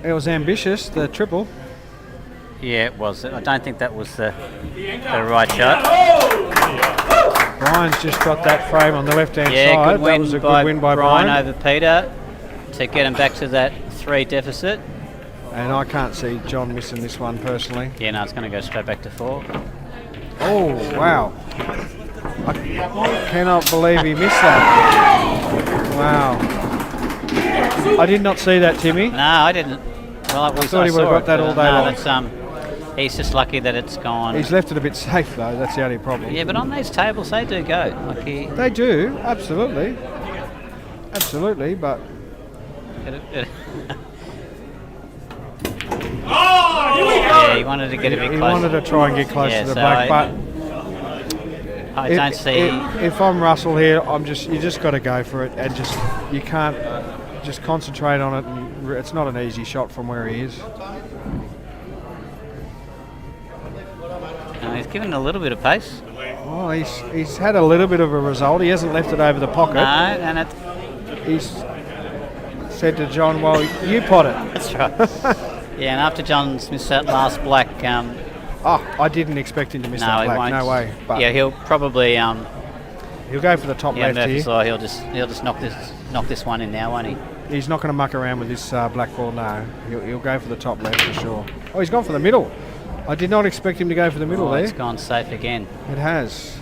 Speaker 1: It was ambitious, the triple.
Speaker 4: Yeah, it was. I don't think that was the right shot.
Speaker 1: Brian's just got that frame on the left hand
Speaker 4: Yeah,
Speaker 1: side.
Speaker 4: good win,
Speaker 1: That was a good win by Brian.
Speaker 4: over Peter to get him back to that 3 deficit.
Speaker 1: And I can't see John missing this one personally.
Speaker 4: Yeah, no, it's going to go straight back to 4.
Speaker 1: Oh, wow. I cannot believe he missed that. Wow. I did not see that, Timmy.
Speaker 4: No, I didn't. Well, I
Speaker 1: thought he would have got that all day long.
Speaker 4: That's, he's just lucky that it's gone.
Speaker 1: He's left it a bit safe, though. That's the only problem.
Speaker 4: Yeah, but on these tables, they do go. Like
Speaker 1: They do, absolutely. Absolutely, but
Speaker 4: yeah, he wanted to get a bit
Speaker 1: he
Speaker 4: closer.
Speaker 1: wanted to try and get close
Speaker 4: Yeah,
Speaker 1: to the
Speaker 4: so
Speaker 1: black. But
Speaker 4: I don't see.
Speaker 1: if I'm Russell here, you just got to go for it, and you can't just concentrate on it. And it's not an easy shot from where he is.
Speaker 4: He's given a little bit of pace.
Speaker 1: Well, he's had a little bit of a result. He hasn't left it over the pocket.
Speaker 4: No, and
Speaker 1: He's said to John, "Well, you pot it."
Speaker 4: that's right. Yeah, and after John's missed that last black,
Speaker 1: I didn't expect him to miss
Speaker 4: no,
Speaker 1: that
Speaker 4: he
Speaker 1: black.
Speaker 4: won't.
Speaker 1: No way. But
Speaker 4: Yeah, he'll probably
Speaker 1: he'll go for the top left
Speaker 4: Murphy's
Speaker 1: here.
Speaker 4: Law. He'll just knock this one in now, won't he?
Speaker 1: He's not going to muck around with this black ball. No, he'll go for the top left for sure. Oh, he's gone for the middle. I did not expect him to go for the middle there.
Speaker 4: It's gone safe again.
Speaker 1: It has.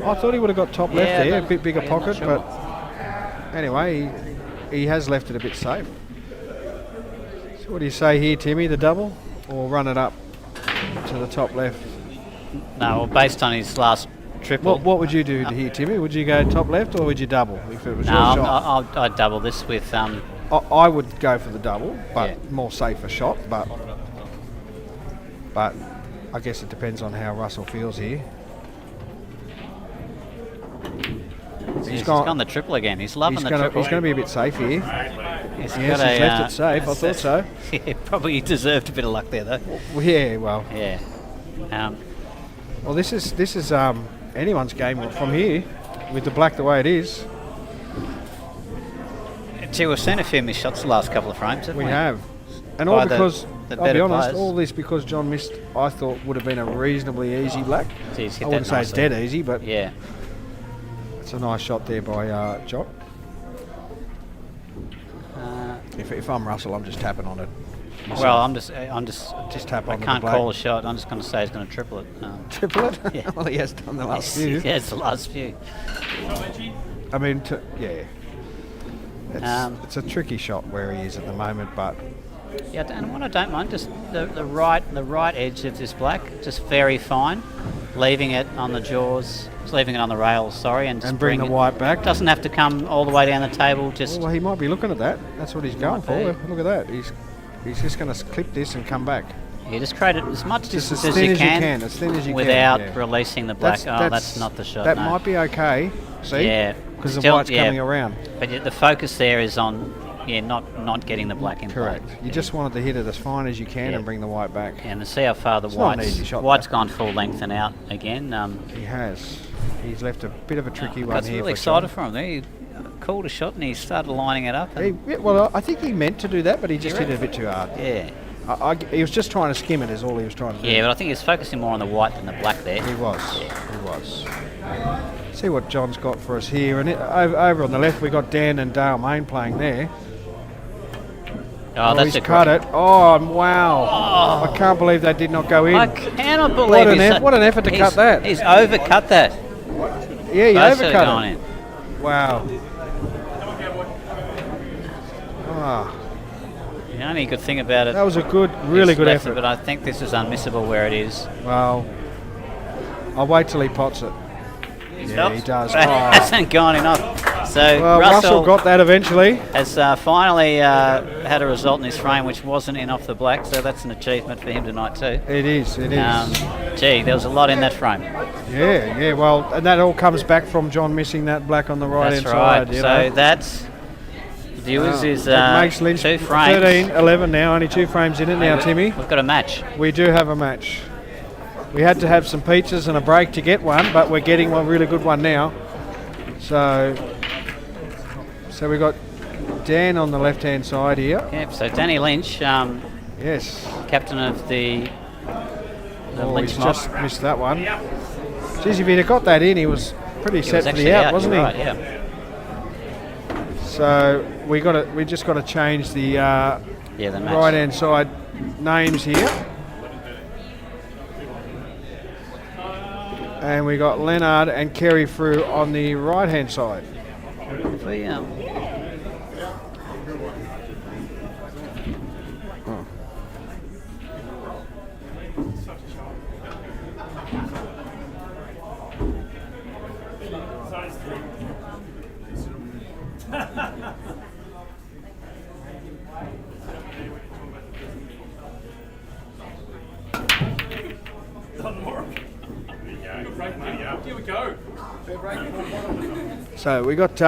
Speaker 1: I thought he would have got top left
Speaker 4: Yeah,
Speaker 1: there, a
Speaker 4: but-
Speaker 1: bit bigger
Speaker 4: yeah, not
Speaker 1: pocket,
Speaker 4: sure.
Speaker 1: but anyway, he has left it a bit safe. So what do you say here, Timmy? The double, or run it up to the top left?
Speaker 4: No, well, based on his last triple.
Speaker 1: What would you do here, Timmy? Would you go top left, or would you double if it was
Speaker 4: No,
Speaker 1: your shot?
Speaker 4: I'd double this with.
Speaker 1: I would go for the double, but
Speaker 4: Yeah.
Speaker 1: more safer shot. But I guess it depends on how Russell feels here.
Speaker 4: He's gone the triple again. He's loving the triple.
Speaker 1: He's going to be a bit safe here.
Speaker 4: He's
Speaker 1: Yes,
Speaker 4: got
Speaker 1: he's left it safe. I thought so.
Speaker 4: Yeah, probably deserved a bit of luck there, though.
Speaker 1: Well, yeah, well.
Speaker 4: Yeah.
Speaker 1: Well, this is anyone's game from here with the black the way it is.
Speaker 4: Gee, we've seen a few missed shots the last couple of frames, haven't we?
Speaker 1: We have, and
Speaker 4: By
Speaker 1: all
Speaker 4: the
Speaker 1: because I'll be
Speaker 4: better
Speaker 1: honest,
Speaker 4: players.
Speaker 1: all this because John missed. I thought would have been a reasonably easy black.
Speaker 4: Geez, hit
Speaker 1: I wouldn't
Speaker 4: that
Speaker 1: say it's
Speaker 4: nicely.
Speaker 1: dead easy, but
Speaker 4: Yeah.
Speaker 1: it's a nice shot there by John. If I'm Russell, I'm just tapping on it.
Speaker 4: Well, I'm just
Speaker 1: tap
Speaker 4: I
Speaker 1: on the
Speaker 4: can't
Speaker 1: black.
Speaker 4: call a shot. I'm just going to say he's going to triple it.
Speaker 1: Triple it.
Speaker 4: Yeah.
Speaker 1: Well, he has done the last few.
Speaker 4: Yeah, it's the last few.
Speaker 1: I mean, yeah.
Speaker 4: Um,
Speaker 1: It's a tricky shot where he is at the moment, but
Speaker 4: Yeah, and what I don't mind, just the right edge of this black, just very fine, leaving it on the jaws, just leaving it on the rails, sorry, and just
Speaker 1: bring the
Speaker 4: it-
Speaker 1: white back.
Speaker 4: Doesn't have to come all the way down the table. Just
Speaker 1: Well, he might be looking at that. That's what he's going
Speaker 4: Might
Speaker 1: for.
Speaker 4: be.
Speaker 1: Look at that. He's just going to clip this and come back.
Speaker 4: You just create it as much
Speaker 1: Just
Speaker 4: distance
Speaker 1: as
Speaker 4: as
Speaker 1: thin
Speaker 4: you
Speaker 1: as you
Speaker 4: can,
Speaker 1: can, as thin as you
Speaker 4: without
Speaker 1: can. Yeah.
Speaker 4: releasing the black. That's not the shot.
Speaker 1: That
Speaker 4: no.
Speaker 1: might be okay. See?
Speaker 4: Yeah.
Speaker 1: Because the
Speaker 4: Still-
Speaker 1: white's
Speaker 4: yeah.
Speaker 1: coming around.
Speaker 4: But the focus there is on, not getting the black in.
Speaker 1: Correct.
Speaker 4: play.
Speaker 1: You just wanted to hit it as fine as you can
Speaker 4: Yeah.
Speaker 1: and bring the white back.
Speaker 4: And to see how far the
Speaker 1: It's not an
Speaker 4: white's
Speaker 1: easy shot,
Speaker 4: white's
Speaker 1: though.
Speaker 4: gone full length and out again.
Speaker 1: He has. He's left a bit of a tricky
Speaker 4: I
Speaker 1: one
Speaker 4: got
Speaker 1: here.
Speaker 4: really
Speaker 1: for John.
Speaker 4: excited for him. He called a shot and he started lining it up. And
Speaker 1: Well, I think he meant to do that, but he just hit it a bit too hard.
Speaker 4: yeah.
Speaker 1: He was just trying to skim it, is all he was trying to do.
Speaker 4: Yeah, but I think he was focusing more on the white than the black there.
Speaker 1: He was. He was. See what John's got for us here. And over on the left, we got Dan and Dale Main playing there.
Speaker 4: Oh, that's
Speaker 1: he's
Speaker 4: a
Speaker 1: cut
Speaker 4: great.
Speaker 1: it. Oh, wow. I can't believe that did not go in.
Speaker 4: I cannot believe
Speaker 1: What an effort to cut that.
Speaker 4: He's overcut that.
Speaker 1: Yeah, he
Speaker 4: Both have gone
Speaker 1: overcut it.
Speaker 4: in.
Speaker 1: Wow. Ah,
Speaker 4: The only good thing about it.
Speaker 1: that was a really
Speaker 4: is
Speaker 1: good
Speaker 4: left,
Speaker 1: effort.
Speaker 4: But I think this is unmissable where it is.
Speaker 1: Well, I'll wait till he pots it.
Speaker 4: He
Speaker 1: Yeah,
Speaker 4: stops.
Speaker 1: he does.
Speaker 4: That
Speaker 1: Oh.
Speaker 4: hasn't gone enough. So
Speaker 1: Well, Russell got that eventually.
Speaker 4: has finally had a result in this frame which wasn't in off the black, so that's an achievement for him tonight too.
Speaker 1: It is.
Speaker 4: Gee, there was a lot in that frame.
Speaker 1: Yeah. Well, and that all comes back from John missing that black on the right
Speaker 4: That's
Speaker 1: hand
Speaker 4: right.
Speaker 1: side. You
Speaker 4: So
Speaker 1: know.
Speaker 4: that's viewers is
Speaker 1: That makes Lynch
Speaker 4: 2 frames.
Speaker 1: 13, 11 now. Only 2 frames in it now, Timmy.
Speaker 4: We've got a match.
Speaker 1: We do have a match. We had to have some pizzas and a break to get one, but we're getting one really good one now. So we got Dan on the left-hand side here.
Speaker 4: Yep. So Danny Lynch,
Speaker 1: Yes.
Speaker 4: captain of the
Speaker 1: Oh,
Speaker 4: Lynch
Speaker 1: he's
Speaker 4: mob.
Speaker 1: just missed that one. Geez, if he'd have got that in, he was pretty
Speaker 4: He
Speaker 1: set
Speaker 4: was
Speaker 1: for
Speaker 4: actually
Speaker 1: the out,
Speaker 4: out,
Speaker 1: wasn't he?
Speaker 4: you're right, yeah.
Speaker 1: So we just got to change the
Speaker 4: Yeah, the match.
Speaker 1: right-hand side names here. And we got Leonard and Kerry Frew on the right-hand side.
Speaker 4: If we,
Speaker 8: Here we go.
Speaker 1: So we got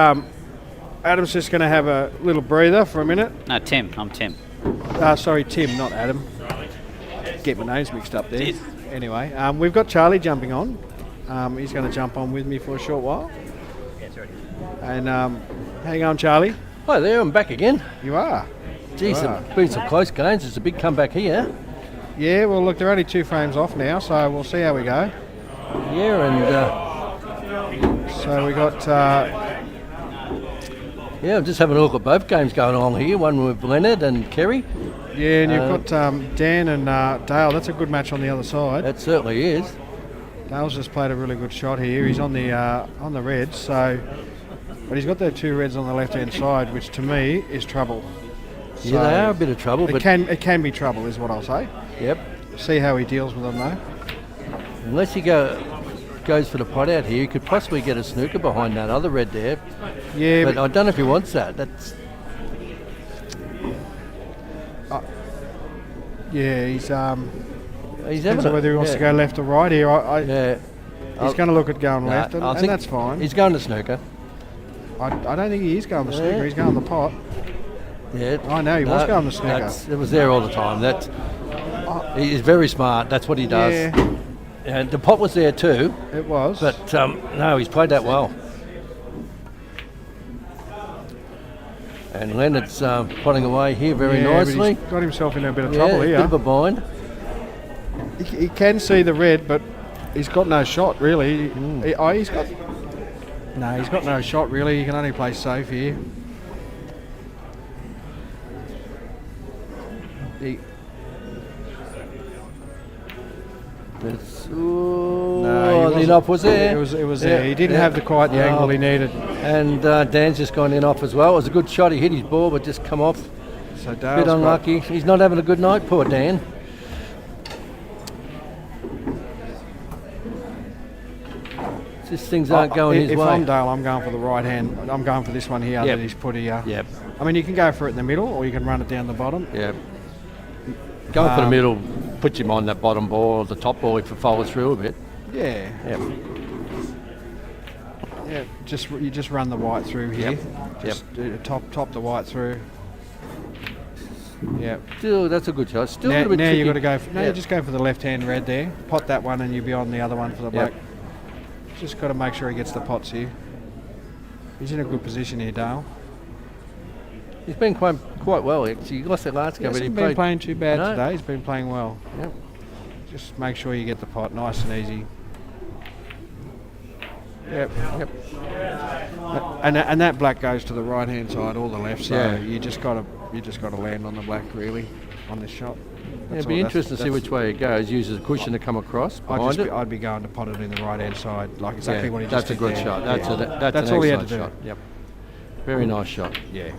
Speaker 1: Adam's just going to have a little breather for a minute.
Speaker 4: no, Tim. I'm Tim.
Speaker 1: Sorry, Tim, not Adam. Get my names mixed up there.
Speaker 4: Did.
Speaker 1: Anyway, we've got Charlie jumping on. He's going to jump on with me for a short while. And how you going, Charlie?
Speaker 2: Hi there, I'm back again.
Speaker 1: You are.
Speaker 2: Geez,
Speaker 1: Wow.
Speaker 2: there's been some close games. It's a big comeback here.
Speaker 1: Yeah, well, look, they're only 2 frames off now, so we'll see how we go.
Speaker 2: Yeah, and
Speaker 1: So we got,
Speaker 2: yeah, I'm just having a look at both games going on here. One with Leonard and Kerry.
Speaker 1: yeah, and you've got Dan and Dale. That's a good match on the other side.
Speaker 2: That certainly is.
Speaker 1: Dale's just played a really good shot here. He's on the reds, so, but he's got the 2 reds on the left-hand side, which to me is trouble.
Speaker 2: Yeah, they are a bit of trouble, but
Speaker 1: It can be trouble, is what I'll say.
Speaker 2: yep.
Speaker 1: See how he deals with them, though.
Speaker 2: Unless he goes for the pot out here, he could possibly get a snooker behind that other red there.
Speaker 1: Yeah,
Speaker 2: But I don't know if he wants that. That's
Speaker 1: yeah, he's
Speaker 2: he's having
Speaker 1: depends on whether he wants to go left or right here.
Speaker 2: Yeah,
Speaker 1: He's going to look at going
Speaker 2: no,
Speaker 1: left, and,
Speaker 2: I
Speaker 1: and
Speaker 2: think
Speaker 1: that's fine.
Speaker 2: He's going to snooker.
Speaker 1: I don't think he is going the snooker.
Speaker 2: Yeah.
Speaker 1: He's going the pot.
Speaker 2: Yeah,
Speaker 1: I know, he was going to snooker.
Speaker 2: It was there all the time. He's very smart. That's what he does.
Speaker 1: Yeah,
Speaker 2: And the pot was there too,
Speaker 1: it was.
Speaker 2: but no, he's played that well. And Leonard's potting away here very
Speaker 1: Yeah, but
Speaker 2: nicely.
Speaker 1: he's got himself in a bit of
Speaker 2: Yeah,
Speaker 1: trouble
Speaker 2: bit
Speaker 1: here.
Speaker 2: of a bind.
Speaker 1: He can see the red, but he's got no shot really. He's got no shot really. He can only play safe here.
Speaker 2: The off was there.
Speaker 1: It was there. He didn't have quite the angle he needed.
Speaker 2: And Dan's just gone in off as well. It was a good shot. He hit his ball, but just come off.
Speaker 1: So
Speaker 2: A
Speaker 1: Dale's
Speaker 2: bit
Speaker 1: got-
Speaker 2: unlucky. He's not having a good night, poor Dan. Just things aren't going his
Speaker 1: if
Speaker 2: way.
Speaker 1: I'm Dale, I'm going for the right hand. I'm going for this one here
Speaker 2: Yep.
Speaker 1: that he's put here.
Speaker 2: Yep.
Speaker 1: I mean, you can go for it in the middle, or you can run it down the bottom.
Speaker 2: Yep. Going for the middle puts him on that bottom ball or the top ball if it follows through a bit.
Speaker 1: Yeah.
Speaker 2: Yep.
Speaker 1: Yeah. You just run the white through here. Just top the white through. Yeah.
Speaker 2: Still, that's a good shot. Still a
Speaker 1: Now,
Speaker 2: little bit tricky.
Speaker 1: you got to go. You just go for the left-hand red there. Pot that one, and you'll be on the other one for the black. Just got to make sure he gets the pots here. He's in a good position here, Dale.
Speaker 2: He's been quite well. Actually, he lost that last
Speaker 1: He
Speaker 2: game, but he
Speaker 1: hasn't been playing too bad
Speaker 2: No.
Speaker 1: today. He's been playing well.
Speaker 2: Yep.
Speaker 1: Just make sure you get the pot nice and easy. Yep. And that black goes to the right hand side or the left. So
Speaker 2: Yeah.
Speaker 1: you just got to land on the black really on this shot.
Speaker 2: It'd be interesting to see which way it goes. Uses a cushion to come across behind it.
Speaker 1: I'd be going to pot it in the right hand side, like exactly what he just
Speaker 2: That's a
Speaker 1: did
Speaker 2: good
Speaker 1: there.
Speaker 2: shot.
Speaker 1: Yeah.
Speaker 2: That's
Speaker 1: all
Speaker 2: an
Speaker 1: he had to
Speaker 2: excellent
Speaker 1: do.
Speaker 2: shot. Yep. Very nice shot.
Speaker 1: Yeah,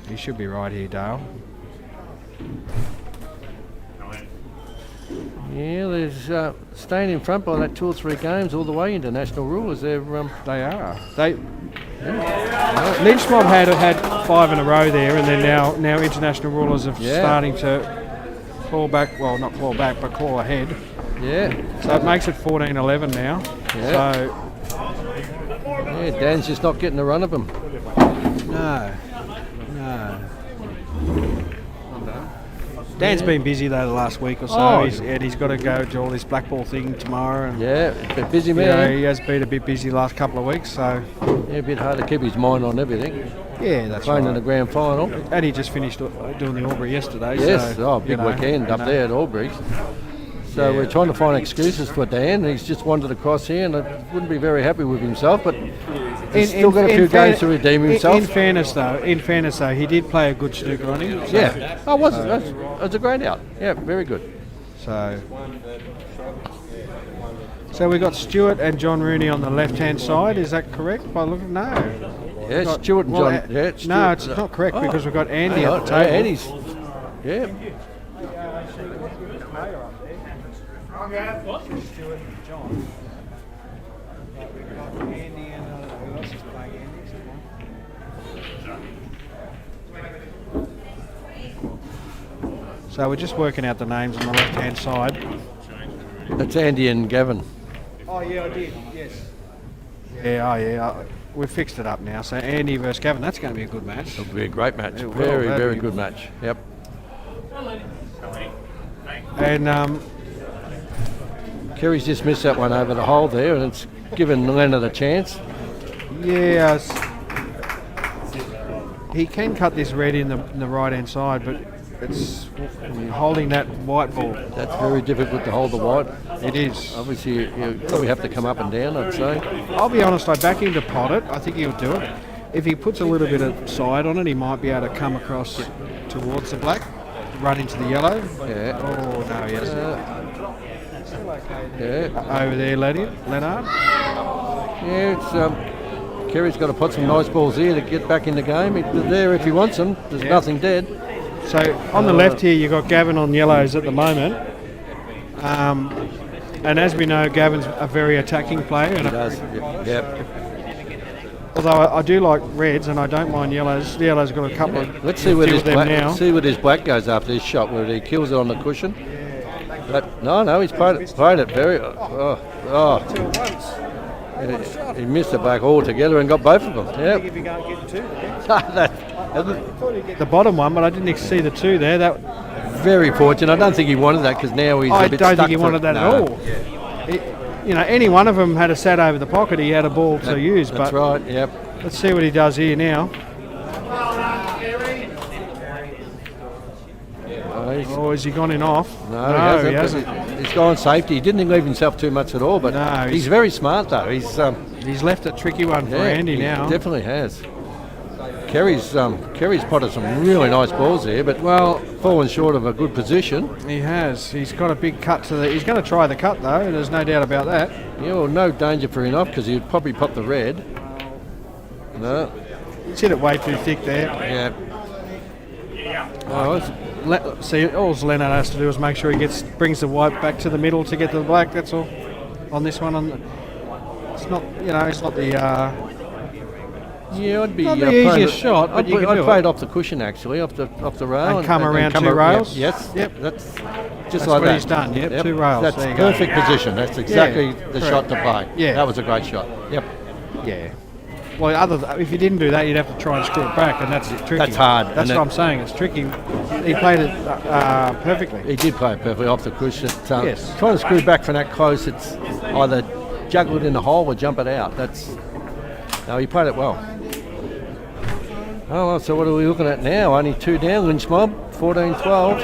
Speaker 1: he should be right here, Dale.
Speaker 2: Yeah, there's staying in front by that 2 or 3 games all the way into national rulers.
Speaker 1: They are. Lynch Mob had 5 in a row there, and then now international rulers are starting to claw back. Well, not claw back, but claw ahead.
Speaker 2: Yeah.
Speaker 1: So it makes it 14-11 now.
Speaker 2: Yeah.
Speaker 1: So
Speaker 2: Dan's just not getting the run of them.
Speaker 1: no. Dan's been busy though the last week or so.
Speaker 2: Oh.
Speaker 1: He's got to go to all this black ball thing tomorrow. And,
Speaker 2: Yeah, a bit busy
Speaker 1: you know,
Speaker 2: man.
Speaker 1: he has been a bit busy the last couple of weeks. So
Speaker 2: Yeah, a bit hard to keep his mind on everything.
Speaker 1: yeah, that's
Speaker 2: Playing in the
Speaker 1: right.
Speaker 2: grand final.
Speaker 1: And he just finished doing the Albury yesterday.
Speaker 2: Yes,
Speaker 1: so,
Speaker 2: big weekend up there at Albury. So we're trying to find excuses for Dan. He's just wandered across here and wouldn't be very happy with himself, but he's still got a few games to redeem himself.
Speaker 1: In fairness, though, he did play a good snooker on him. So,
Speaker 2: Yeah, oh, was it? That was a great out. Yeah, very good.
Speaker 1: So we got Stuart and John Rooney on the left-hand side. Is that correct? By looking, no.
Speaker 2: Yeah,
Speaker 1: Got-
Speaker 2: Stuart and
Speaker 1: well,
Speaker 2: John. Yeah, Stuart.
Speaker 1: No, it's not correct because we've got Andy
Speaker 2: Oh,
Speaker 1: at the table.
Speaker 2: Andy's. Yeah.
Speaker 1: So we're just working out the names on the left-hand side.
Speaker 2: That's Andy and Gavin.
Speaker 1: Oh yeah, I did. Yes. Yeah. We've fixed it up now. So Andy versus Gavin. That's going to be a good match.
Speaker 2: It'll be a great match.
Speaker 1: It will,
Speaker 2: Very,
Speaker 1: that'd
Speaker 2: very
Speaker 1: be-
Speaker 2: good match. Yep.
Speaker 1: And
Speaker 2: Kerry's just missed that one over the hole there, and it's given Leonard a chance.
Speaker 1: yes, he can cut this red in the right-hand side, but it's holding that white ball.
Speaker 2: That's very difficult to hold the white.
Speaker 1: It is.
Speaker 2: Obviously, you probably have to come up and down, I'd say.
Speaker 1: I'll be honest, I back him to pot it. I think he'll do it. If he puts a little bit of side on it, he might be able to come across towards the black, run into the yellow.
Speaker 2: Yeah.
Speaker 1: Oh, no, he hasn't.
Speaker 2: Yeah.
Speaker 1: Over there, Leonard.
Speaker 2: Yeah, it's Kerry's got to put some nice balls here to get back in the game. They're there if he wants them. There's nothing dead.
Speaker 1: So on the left here, you've got Gavin on yellows at the moment. And as we know, Gavin's a very attacking player. And
Speaker 2: He does. Yep.
Speaker 1: although I do like reds and I don't mind yellows. The yellows got a couple of.
Speaker 2: Let's see where
Speaker 1: deal
Speaker 2: this
Speaker 1: with them
Speaker 2: black.
Speaker 1: now.
Speaker 2: Let's see where this black goes after this shot, where he kills it on the cushion. But no, he's played it very. He missed the black altogether and got both of them. Yep.
Speaker 1: If you can't get two there.
Speaker 2: That's
Speaker 1: The bottom one, but I didn't see the two there. That
Speaker 2: very fortunate. I don't think he wanted that because now he's
Speaker 1: I
Speaker 2: a bit
Speaker 1: don't
Speaker 2: stuck
Speaker 1: think he
Speaker 2: for
Speaker 1: wanted
Speaker 2: it.
Speaker 1: that
Speaker 2: No.
Speaker 1: at all. Any one of them had a sat over the pocket, he had a ball to use.
Speaker 2: That's
Speaker 1: But
Speaker 2: right. Yep.
Speaker 1: let's see what he does here now. Oh, has he gone in off?
Speaker 2: No,
Speaker 1: he hasn't.
Speaker 2: He's gone safety. He didn't leave himself too much at all, but
Speaker 1: No,
Speaker 2: he's very smart though.
Speaker 1: He's left a tricky one for Andy
Speaker 2: he
Speaker 1: now.
Speaker 2: definitely has. Kerry's potted some really nice balls there, but fallen short of a good position.
Speaker 1: He has. He's got a big cut to the. He's going to try the cut though. There's no doubt about that.
Speaker 2: Yeah, well, no danger for enough because he'd probably pop the red. No.
Speaker 1: He's hit it way too thick there.
Speaker 2: Yeah.
Speaker 1: See, all Leonard has to do is make sure he brings the white back to the middle to get to the black. That's all. On this one, it's not. It's not the.
Speaker 2: Yeah, I'd be
Speaker 1: Not the
Speaker 2: playing
Speaker 1: easiest shot, but you can
Speaker 2: I'd
Speaker 1: do
Speaker 2: play
Speaker 1: it.
Speaker 2: it off the cushion actually, off the rail,
Speaker 1: And come around
Speaker 2: come
Speaker 1: two
Speaker 2: ar-
Speaker 1: rails?
Speaker 2: Yes,
Speaker 1: Yep.
Speaker 2: That's just
Speaker 1: That's
Speaker 2: like
Speaker 1: what
Speaker 2: that.
Speaker 1: he's done, yep, 2 rails,
Speaker 2: That's
Speaker 1: there you go.
Speaker 2: perfect position. That's exactly the
Speaker 1: correct.
Speaker 2: shot to play.
Speaker 1: Yeah.
Speaker 2: That was a great shot. Yep.
Speaker 1: Yeah. Well, if you didn't do that, you'd have to try and screw it back, and that's tricky.
Speaker 2: That's hard,
Speaker 1: That's
Speaker 2: and
Speaker 1: what I'm saying. It's tricky. He played it perfectly.
Speaker 2: He did play it perfectly off the cushion.
Speaker 1: Yes.
Speaker 2: Trying to screw back from that close, it's either juggle it in the hole or jump it out. No, he played it well. Oh, well, so what are we looking at now? Only 2 down, Lynch Mob, 14-12.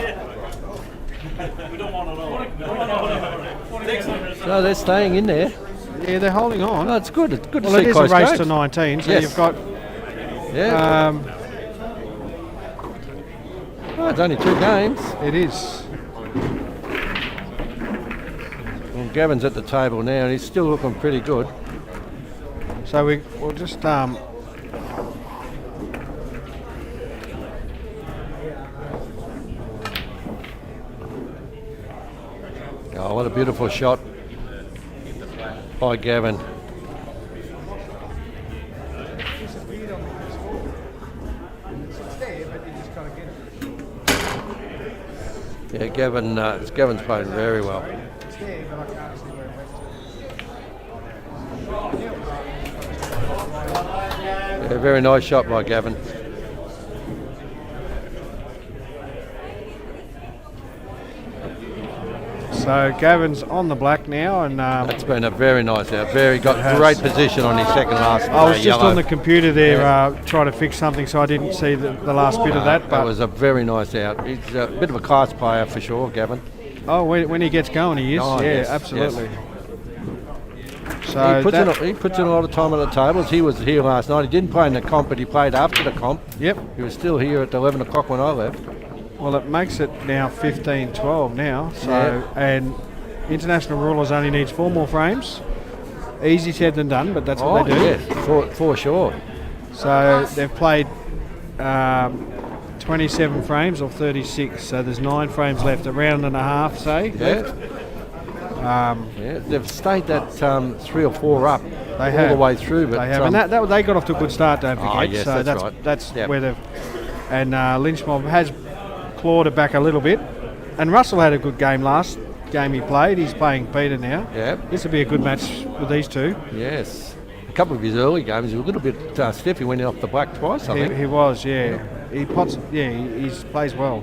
Speaker 2: So they're staying in there.
Speaker 1: Yeah, they're holding on.
Speaker 2: Oh, it's good. It's good to
Speaker 1: Well,
Speaker 2: see
Speaker 1: it is a
Speaker 2: close
Speaker 1: race
Speaker 2: games.
Speaker 1: to 19, so
Speaker 2: Yes.
Speaker 1: you've got
Speaker 2: Yeah. Oh, it's only 2 games.
Speaker 1: it is.
Speaker 2: Well, Gavin's at the table now, and he's still looking pretty good.
Speaker 1: So we'll just
Speaker 2: Oh, what a beautiful shot by Gavin. Yeah, Gavin's playing very well. Yeah, very nice shot by Gavin.
Speaker 1: So Gavin's on the black now, and
Speaker 2: That's been a very nice out. Got
Speaker 1: has.
Speaker 2: great position on his second last.
Speaker 1: I was just
Speaker 2: yellow.
Speaker 1: on the computer there trying to fix something, so I didn't see the last bit of that.
Speaker 2: That
Speaker 1: But
Speaker 2: was a very nice out. He's a bit of a class player for sure, Gavin.
Speaker 1: when he gets going, he is.
Speaker 2: Oh,
Speaker 1: yeah,
Speaker 2: yes,
Speaker 1: absolutely. So
Speaker 2: He puts in a lot of time at the tables. He was here last night. He didn't play in the comp, but he played after the comp.
Speaker 1: Yep.
Speaker 2: He was still here at 11 o'clock when I left.
Speaker 1: Well, it makes it now 15-12 now. So
Speaker 2: Yeah.
Speaker 1: and international rulers only needs 4 more frames. Easy said than done, but that's what they do.
Speaker 2: Yes, for sure.
Speaker 1: So they've played 27 frames of 36. So there's 9 frames left, a round and a half, say.
Speaker 2: Yeah. Yeah, they've stayed that 3 or 4 up all
Speaker 1: have.
Speaker 2: the way through. But
Speaker 1: They have, and that they got off to a good start. Don't forget.
Speaker 2: yes,
Speaker 1: so
Speaker 2: that's right.
Speaker 1: That's
Speaker 2: Yep.
Speaker 1: where they've. And Lynch Mob has clawed it back a little bit. And Russell had a good game last game he played. He's playing Peter now.
Speaker 2: Yeah.
Speaker 1: This will be a good match with these two.
Speaker 2: Yes. A couple of his early games, he was a little bit stiff. He went off the black twice, I think.
Speaker 1: He was, yeah. He pots. Yeah, he plays well.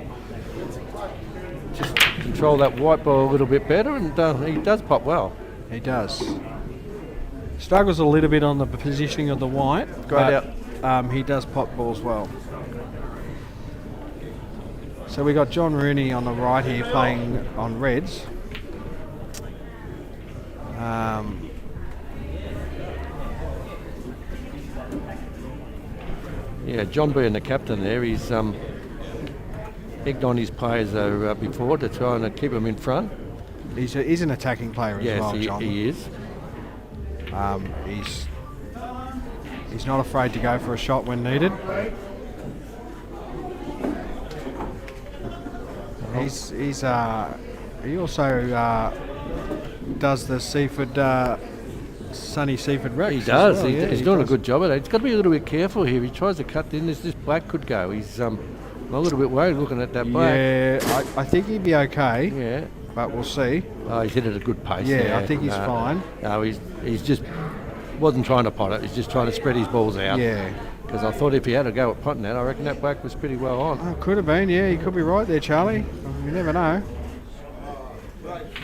Speaker 2: Just control that white ball a little bit better, and he does pop well.
Speaker 1: He does. Struggles a little bit on the positioning of the white.
Speaker 2: Great
Speaker 1: but, he does pop balls well. So we got John Rooney on the right here playing on reds.
Speaker 2: Yeah, John being the captain there, he's egged on his players before to try and keep them in front.
Speaker 1: He's an attacking player as well, John.
Speaker 2: He is.
Speaker 1: He's not afraid to go for a shot when needed. He also does the Seaford Sunny Seaford Rex.
Speaker 2: He does.
Speaker 1: Well. Yeah,
Speaker 2: he's doing a good job at it. He's got to be a little bit careful here. He tries to cut in. This black could go. He's I'm a little bit worried looking at that black.
Speaker 1: Yeah, I think he'd be okay.
Speaker 2: Yeah.
Speaker 1: But we'll see.
Speaker 2: Oh, he's hit at a good pace.
Speaker 1: Yeah,
Speaker 2: there.
Speaker 1: I think he's fine.
Speaker 2: No, he's just wasn't trying to pot it. He's just trying to spread his balls out.
Speaker 1: Yeah.
Speaker 2: Because I thought if he had a go at potting that, I reckon that black was pretty well on.
Speaker 1: Oh, could have been, yeah. You could be right there, Charlie. You never know.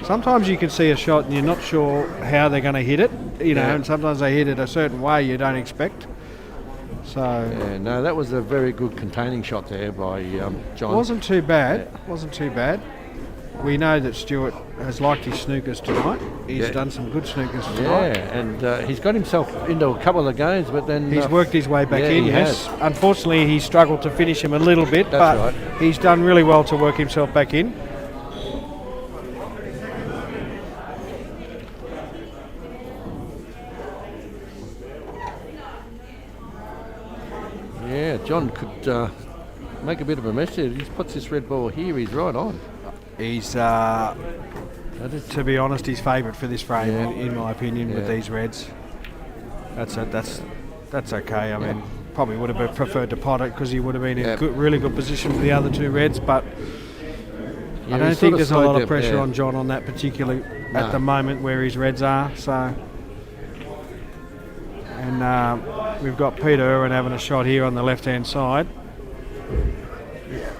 Speaker 1: Sometimes you can see a shot and you're not sure how they're going to hit it, and sometimes they hit it a certain way you don't expect. So
Speaker 2: Yeah, no, that was a very good containing shot there by John.
Speaker 1: wasn't too bad. Wasn't too bad. We know that Stuart has liked his snookers tonight. He's done some good snookers tonight.
Speaker 2: Yeah, and he's got himself into a couple of games, but then
Speaker 1: He's worked his way back in,
Speaker 2: he
Speaker 1: yes.
Speaker 2: has.
Speaker 1: Unfortunately, he struggled to finish him a little bit,
Speaker 2: That's
Speaker 1: but
Speaker 2: right.
Speaker 1: he's done really well to work himself back in.
Speaker 2: Yeah, John could make a bit of a mess there. He puts this red ball here, he's right on.
Speaker 1: He's, to be honest, he's favourite for this frame,
Speaker 2: Yeah.
Speaker 1: in my opinion, with
Speaker 2: Yeah.
Speaker 1: these reds. That's that's okay. I mean, probably would have preferred to pot it because he would have been in
Speaker 2: Yep.
Speaker 1: really good position for the other two reds, but
Speaker 2: Yeah,
Speaker 1: I don't
Speaker 2: he's
Speaker 1: think
Speaker 2: sort
Speaker 1: there's a
Speaker 2: slowed
Speaker 1: lot of
Speaker 2: down,
Speaker 1: pressure
Speaker 2: yeah.
Speaker 1: on John on that particular at
Speaker 2: No.
Speaker 1: the moment where his reds are. So, and we've got Peter Irwin having a shot here on the left-hand side.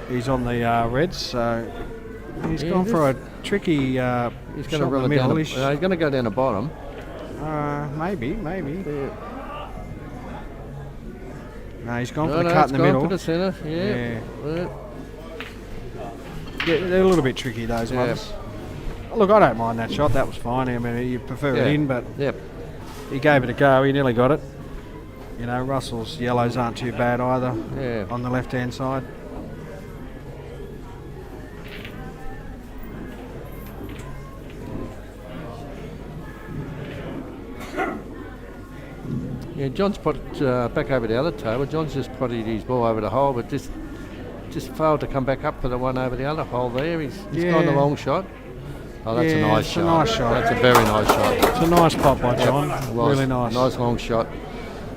Speaker 1: He's on the reds, so he's
Speaker 2: Yeah,
Speaker 1: gone for a
Speaker 2: this-
Speaker 1: tricky
Speaker 2: He's
Speaker 1: shot
Speaker 2: going to
Speaker 1: in the
Speaker 2: run it
Speaker 1: middle.
Speaker 2: down.
Speaker 1: He's,
Speaker 2: He's going to go down the bottom.
Speaker 1: maybe. No, he's gone
Speaker 2: No,
Speaker 1: for the
Speaker 2: no,
Speaker 1: cut
Speaker 2: it's
Speaker 1: in the
Speaker 2: gone
Speaker 1: middle.
Speaker 2: for the centre. Yeah.
Speaker 1: Yeah, they're a little bit tricky, those
Speaker 2: Yeah.
Speaker 1: ones. Look, I don't mind that shot. That was fine. I mean, you prefer
Speaker 2: Yeah.
Speaker 1: it in, but
Speaker 2: Yep.
Speaker 1: he gave it a go. He nearly got it. You know, Russell's yellows aren't too bad either
Speaker 2: Yeah.
Speaker 1: on the left-hand side.
Speaker 2: Yeah, John's put back over the other table. John's just potted his ball over the hole, but just failed to come back up for the one over the other hole there. He's gone the
Speaker 1: Yeah.
Speaker 2: long shot. Oh, that's a
Speaker 1: Yeah,
Speaker 2: nice
Speaker 1: it's a
Speaker 2: shot.
Speaker 1: nice shot.
Speaker 2: That's a very nice shot.
Speaker 1: It's a nice pot by John.
Speaker 2: It was.
Speaker 1: Really nice.
Speaker 2: Nice long shot.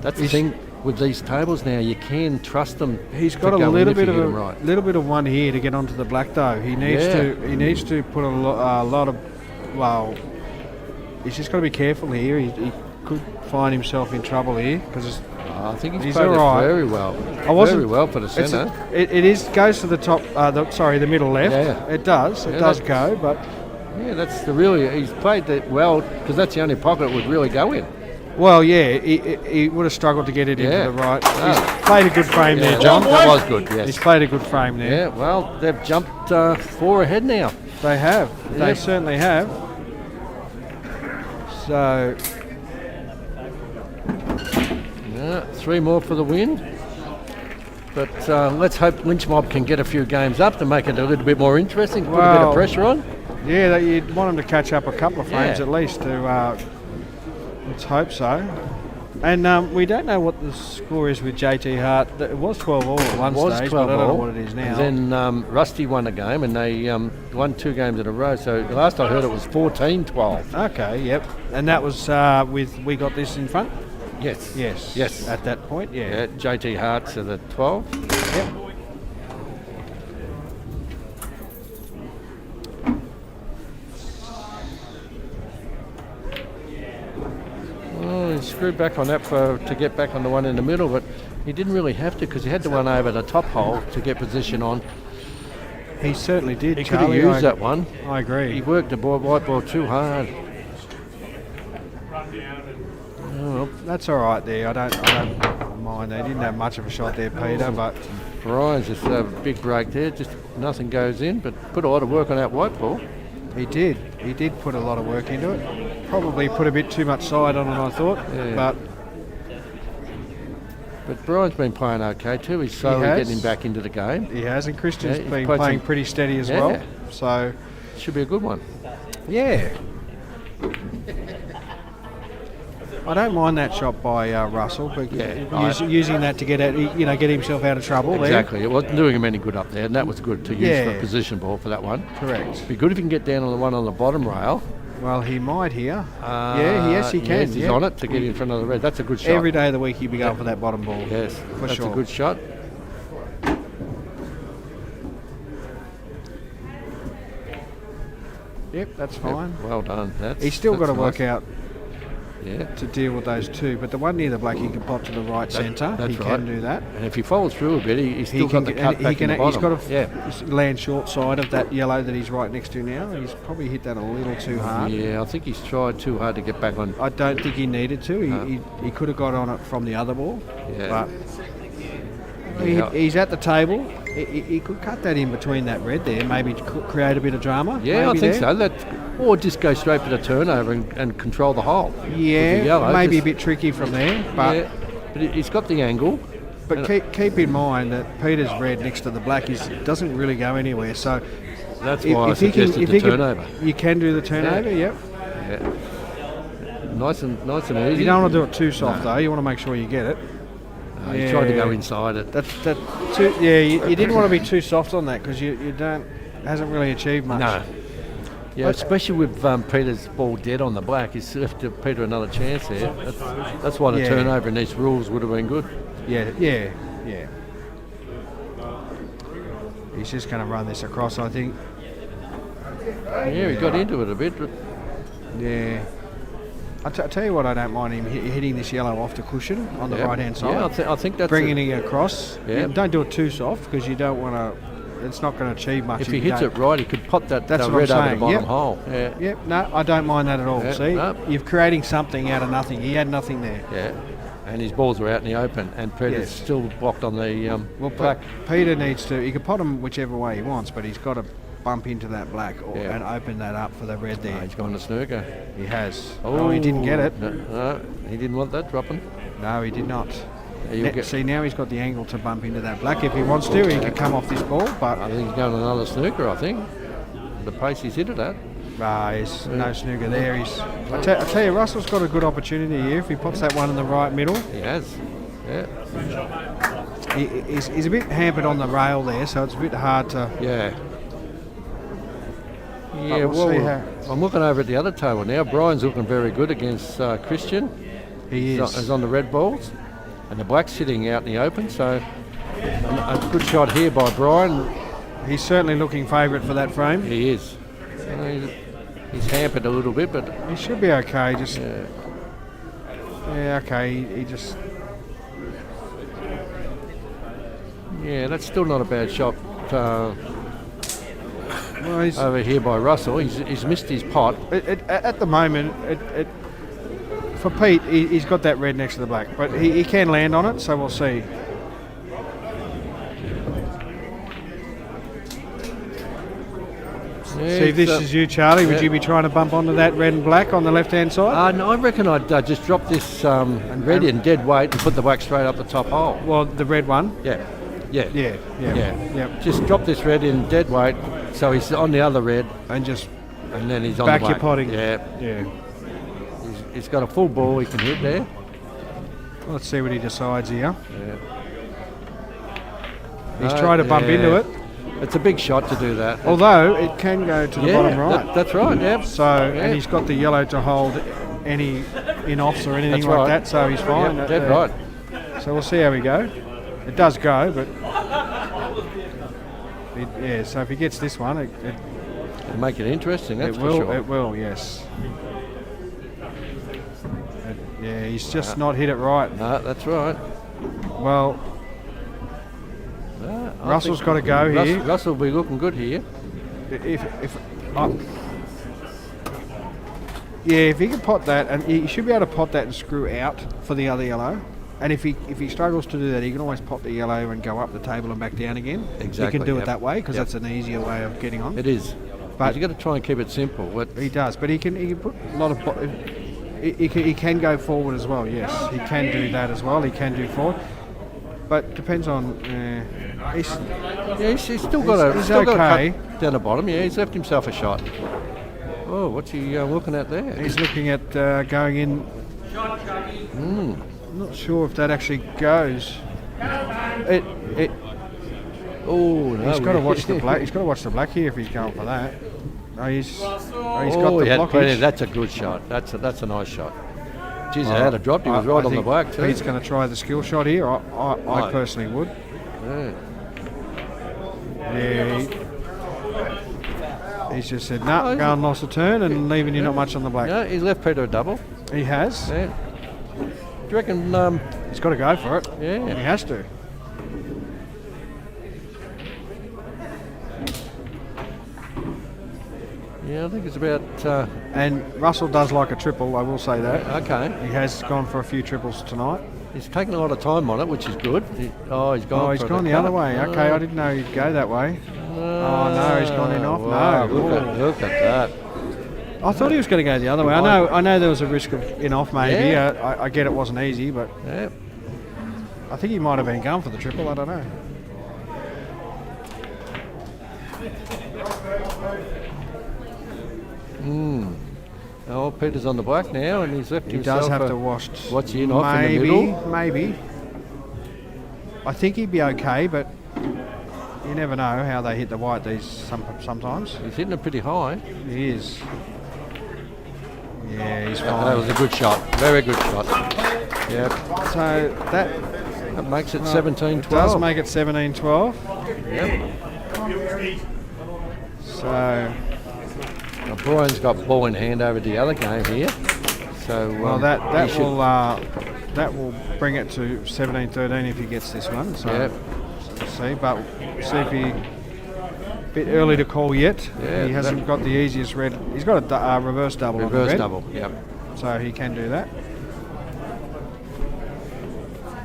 Speaker 2: That's the thing with these tables now. You can trust them.
Speaker 1: He's
Speaker 2: to
Speaker 1: got a
Speaker 2: go in
Speaker 1: little
Speaker 2: if you
Speaker 1: bit of
Speaker 2: hit 'em right.
Speaker 1: little bit of one here to get onto the black though. He needs
Speaker 2: Yeah.
Speaker 1: to put a lot of he's just got to be careful here. He could find himself in trouble here because
Speaker 2: I think he's
Speaker 1: He's
Speaker 2: played it
Speaker 1: all right.
Speaker 2: very well.
Speaker 1: I wasn't
Speaker 2: Very well for the
Speaker 1: it's
Speaker 2: centre.
Speaker 1: it is goes to the top. The middle left.
Speaker 2: Yeah.
Speaker 1: It does. It
Speaker 2: Yeah,
Speaker 1: does
Speaker 2: that-
Speaker 1: go, but
Speaker 2: Yeah, that's the really. He's played that well because that's the only pocket it would really go in.
Speaker 1: well, yeah, he would have struggled to get it
Speaker 2: Yeah.
Speaker 1: into the right.
Speaker 2: No.
Speaker 1: He's played a good frame
Speaker 2: Yeah,
Speaker 1: there, John.
Speaker 2: that was good. Yes.
Speaker 1: He's played a good frame there.
Speaker 2: Yeah. Well, they've jumped 4 ahead now.
Speaker 1: They have. They
Speaker 2: Yeah.
Speaker 1: certainly have. So
Speaker 2: Yeah, 3 more for the win. But let's hope Lynch Mob can get a few games up to make it a little bit more interesting, put a bit
Speaker 1: Well,
Speaker 2: of pressure on.
Speaker 1: yeah, you'd want him to catch up a couple of frames
Speaker 2: Yeah.
Speaker 1: at least. To let's hope so. And we don't know what the score is with JT Hart. It was 12 all at one
Speaker 2: It was
Speaker 1: stage,
Speaker 2: 12
Speaker 1: but I don't know
Speaker 2: all.
Speaker 1: what it is now.
Speaker 2: And then Rusty won a game and they won 2 games in a row. So the last I heard it was 14-12.
Speaker 1: Okay, yep. And that was with We Got This in front?
Speaker 2: Yes.
Speaker 1: Yes.
Speaker 2: Yes.
Speaker 1: At that point, yeah.
Speaker 2: Yeah, JT Hart to the 12.
Speaker 1: Yep.
Speaker 2: Oh, he screwed back on that to get back on the one in the middle, but he didn't really have to because he had the one over the top hole to get position on.
Speaker 1: He certainly did,
Speaker 2: He could have
Speaker 1: Charlie.
Speaker 2: used that one.
Speaker 1: I agree.
Speaker 2: He worked the white ball too hard. Oh,
Speaker 1: That's all right there. I don't mind. They didn't have much of a shot there, Peter, but
Speaker 2: Brian's just a big break there. Just nothing goes in, but put a lot of work on that white ball.
Speaker 1: he did. He did put a lot of work into it. Probably put a bit too much side on it, I thought.
Speaker 2: Yeah. But Brian's been playing okay too. He's slowly
Speaker 1: has.
Speaker 2: getting him back into the game.
Speaker 1: He has, and Christian's
Speaker 2: Yeah, he's
Speaker 1: been
Speaker 2: played
Speaker 1: playing
Speaker 2: some-
Speaker 1: pretty steady as
Speaker 2: Yeah.
Speaker 1: well. So,
Speaker 2: Should be a good one.
Speaker 1: yeah. I don't mind that shot by Russell, but
Speaker 2: Yeah,
Speaker 1: using that to get himself out of trouble
Speaker 2: Exactly. It wasn't doing him any good up there, and that was good to use
Speaker 1: Yeah.
Speaker 2: for a position ball for that one.
Speaker 1: there. Correct.
Speaker 2: Be good if he can get down on the one on the bottom rail.
Speaker 1: Well, he might here. Yes, he can.
Speaker 2: Yes, he's
Speaker 1: yeah.
Speaker 2: on it to get in front of the red. That's a good shot.
Speaker 1: Every day of the week he'd be going for that bottom ball.
Speaker 2: Yes,
Speaker 1: for
Speaker 2: that's
Speaker 1: sure.
Speaker 2: a good shot.
Speaker 1: Yep, that's
Speaker 2: Yep,
Speaker 1: fine.
Speaker 2: well done.
Speaker 1: He's still got to
Speaker 2: that's
Speaker 1: work
Speaker 2: nice.
Speaker 1: out
Speaker 2: Yeah.
Speaker 1: to deal with those two, but the one near the black he can pot to the right centre.
Speaker 2: that's
Speaker 1: He
Speaker 2: right.
Speaker 1: can do that.
Speaker 2: And if he follows through a bit, he's still got the cut
Speaker 1: and
Speaker 2: back in the
Speaker 1: he's
Speaker 2: bottom.
Speaker 1: got to
Speaker 2: yeah.
Speaker 1: land short side of that yellow that he's right next to now. He's probably hit that a little too hard.
Speaker 2: Yeah, I think he's tried too hard to get back on.
Speaker 1: I don't think he needed to.
Speaker 2: No.
Speaker 1: He could have got on it from the other ball.
Speaker 2: Yeah.
Speaker 1: But
Speaker 2: Yeah.
Speaker 1: he's at the table. He could cut that in between that red there, maybe create a bit of drama.
Speaker 2: Yeah, I
Speaker 1: maybe
Speaker 2: think
Speaker 1: there.
Speaker 2: so. That, or just go straight for the turnover and control the hole. With the
Speaker 1: Yeah,
Speaker 2: yellow,
Speaker 1: maybe
Speaker 2: just-
Speaker 1: a bit tricky from there, but
Speaker 2: yeah, but he's got the angle.
Speaker 1: but keep in mind that Peter's red next to the black doesn't really go anywhere. So
Speaker 2: That's why I
Speaker 1: he can-
Speaker 2: suggested
Speaker 1: if
Speaker 2: the
Speaker 1: he can-
Speaker 2: turnover.
Speaker 1: you can do the turnover. Yep.
Speaker 2: Yeah. Nice and easy.
Speaker 1: You don't want to do it too soft though. You want to make sure you get it.
Speaker 2: No, he tried to go
Speaker 1: Yeah.
Speaker 2: inside it.
Speaker 1: You didn't want to be too soft on that because you don't hasn't really achieved much.
Speaker 2: No. Yeah, especially with Peter's ball dead on the black, he's left Peter another chance there. That's why the
Speaker 1: Yeah.
Speaker 2: turnover in these rules would have been good.
Speaker 1: Yeah. He's just going to run this across, I think.
Speaker 2: Yeah, he got into it a bit. But
Speaker 1: Yeah. I tell you what, I don't mind him hitting this yellow off the cushion on the right-hand side.
Speaker 2: Yeah, I think that's
Speaker 1: bringing it across.
Speaker 2: Yeah.
Speaker 1: Don't do it too soft because you don't want to. It's not going to achieve much.
Speaker 2: If he hits it right, he could pop that
Speaker 1: That's what
Speaker 2: red
Speaker 1: I'm
Speaker 2: over
Speaker 1: saying.
Speaker 2: the bottom
Speaker 1: Yep.
Speaker 2: hole. Yeah.
Speaker 1: Yep. No, I don't mind that at all.
Speaker 2: Yeah,
Speaker 1: See,
Speaker 2: no.
Speaker 1: you're creating something out of nothing. He had nothing there.
Speaker 2: Yeah. And his balls were out in the open, and Peter's
Speaker 1: Yes.
Speaker 2: still blocked on the
Speaker 1: Well,
Speaker 2: black.
Speaker 1: Peter needs to. He can pot him whichever way he wants, but he's got to bump into that black
Speaker 2: Yeah.
Speaker 1: and open that up for the red there.
Speaker 2: He's gone to snooker.
Speaker 1: He has. Oh, he didn't get it.
Speaker 2: No, he didn't want that dropping.
Speaker 1: No, he did not.
Speaker 2: He'll get-
Speaker 1: See, now he's got the angle to bump into that black. If he wants to, he can come off this ball, but
Speaker 2: I think he's going to another snooker, I think. The pace he's hit it at.
Speaker 1: there's no snooker there. I tell you, Russell's got a good opportunity here if he pops that one in the right middle.
Speaker 2: He has. Yeah.
Speaker 1: He's a bit hampered on the rail there, so it's a bit hard to.
Speaker 2: Yeah. Yeah,
Speaker 1: we'll see how-
Speaker 2: I'm looking over at the other table now. Brian's looking very good against Christian.
Speaker 1: He is.
Speaker 2: He's on the red balls. And the black's sitting out in the open, so a good shot here by Brian.
Speaker 1: He's certainly looking favourite for that frame.
Speaker 2: He is. You know, he's hampered a little bit, but
Speaker 1: He should be okay. Just okay. He just
Speaker 2: yeah, that's still not a bad shot
Speaker 1: well, he's,
Speaker 2: over here by Russell. He's missed his pot.
Speaker 1: at the moment. For Pete, he's got that red next to the black, but he can land on it, so we'll see.
Speaker 2: Yeah,
Speaker 1: See if this is you, Charlie. Would
Speaker 2: yeah.
Speaker 1: you be trying to bump onto that red and black on the left-hand side?
Speaker 2: No, I reckon I'd just drop this red in dead weight and put the black straight up the top hole.
Speaker 1: Well, the red one.
Speaker 2: Yeah.
Speaker 1: Yeah.
Speaker 2: Just drop this red in dead weight, so he's on the other red,
Speaker 1: And just
Speaker 2: and then he's on
Speaker 1: back
Speaker 2: the
Speaker 1: your
Speaker 2: black.
Speaker 1: potting.
Speaker 2: Yeah, he's got a full ball he can hit there.
Speaker 1: Let's see what he decides here.
Speaker 2: Yeah.
Speaker 1: He's trying to bump into it,
Speaker 2: It's a big shot to do that.
Speaker 1: although it can go to the bottom right.
Speaker 2: That's right. Yeah.
Speaker 1: So,
Speaker 2: Yeah.
Speaker 1: and he's got the yellow to hold any in-offs or anything
Speaker 2: That's
Speaker 1: like
Speaker 2: right.
Speaker 1: that, so he's fine.
Speaker 2: Yep, dead right.
Speaker 1: So we'll see how we go. It does go, but so if he gets this one, it
Speaker 2: It'll make it interesting. That's
Speaker 1: will.
Speaker 2: for sure.
Speaker 1: It will, yes. Yeah, he's just not hit it right.
Speaker 2: No, that's right.
Speaker 1: Well,
Speaker 2: I
Speaker 1: Russell's
Speaker 2: think
Speaker 1: got to go here.
Speaker 2: Russell will be looking good here.
Speaker 1: If he can pot that, and he should be able to pot that and screw out for the other yellow. And if he struggles to do that, he can always pop the yellow and go up the table and back down again.
Speaker 2: Exactly,
Speaker 1: He can do it
Speaker 2: yep.
Speaker 1: that way because
Speaker 2: Yep.
Speaker 1: that's an easier way of getting on.
Speaker 2: It is.
Speaker 1: But-
Speaker 2: But you've got to try and keep it simple.
Speaker 1: He does, but he can put a lot of. He can go forward as well. Yes, he can do that as well. He can do forward, but depends on. He's
Speaker 2: He's still got
Speaker 1: He's
Speaker 2: still got
Speaker 1: okay.
Speaker 2: a cut down the bottom. Yeah, he's left himself a shot. Oh, what's he looking at there?
Speaker 1: he's looking at going in. I'm not sure if that actually goes.
Speaker 2: Oh no!
Speaker 1: He's got to watch the black. He's got to watch the black here if he's going for that. He's got the
Speaker 2: he had plenty.
Speaker 1: blockage.
Speaker 2: That's a good shot. That's a nice shot. Jeez, I had it dropped. He was right on the
Speaker 1: think
Speaker 2: black too.
Speaker 1: Pete's going to try the skill shot here. I personally would.
Speaker 2: Yeah.
Speaker 1: He's just said, no, go and lost a turn and leaving you not much on the black.
Speaker 2: No, he's left Peter a double.
Speaker 1: He has.
Speaker 2: Yeah. Do you reckon?
Speaker 1: He's got to go for it.
Speaker 2: Yeah.
Speaker 1: He has to.
Speaker 2: Yeah, I think it's about.
Speaker 1: And Russell does like a triple, I will say that.
Speaker 2: Okay.
Speaker 1: He has gone for a few triples tonight.
Speaker 2: He's taken a lot of time on it, which is good. He's gone.
Speaker 1: Oh, he's
Speaker 2: for
Speaker 1: gone the other way. Okay, I didn't know he'd go that way. Oh no, he's gone in off.
Speaker 2: Wow,
Speaker 1: No.
Speaker 2: look at that.
Speaker 1: I thought he was going to go the other way. I know there was a risk of in off maybe.
Speaker 2: Yeah.
Speaker 1: I get it wasn't easy, but
Speaker 2: Yeah.
Speaker 1: I think he might have been going for the triple. I don't know.
Speaker 2: Oh, Peter's on the black now, and he's left
Speaker 1: He
Speaker 2: himself.
Speaker 1: does have to watch.
Speaker 2: What's in off in the middle?
Speaker 1: Maybe. I think he'd be okay, but you never know how they hit the white sometimes.
Speaker 2: He's hitting it pretty high.
Speaker 1: He is. Yeah, he's
Speaker 2: That
Speaker 1: fine.
Speaker 2: was a good shot. Very good shot. Yep.
Speaker 1: So that
Speaker 2: makes it
Speaker 1: well,
Speaker 2: 17-12.
Speaker 1: It does make it 17-12.
Speaker 2: Yep.
Speaker 1: So
Speaker 2: Now, Brian's got ball in hand over the other game here. So
Speaker 1: well, that will bring it to 17-13 if he gets this one. So
Speaker 2: Yep.
Speaker 1: see, but see if he. Bit early to call yet.
Speaker 2: Yeah,
Speaker 1: He hasn't got the easiest red. He's got a reverse double on the
Speaker 2: reverse
Speaker 1: red,
Speaker 2: double. Yep.
Speaker 1: so he can do that.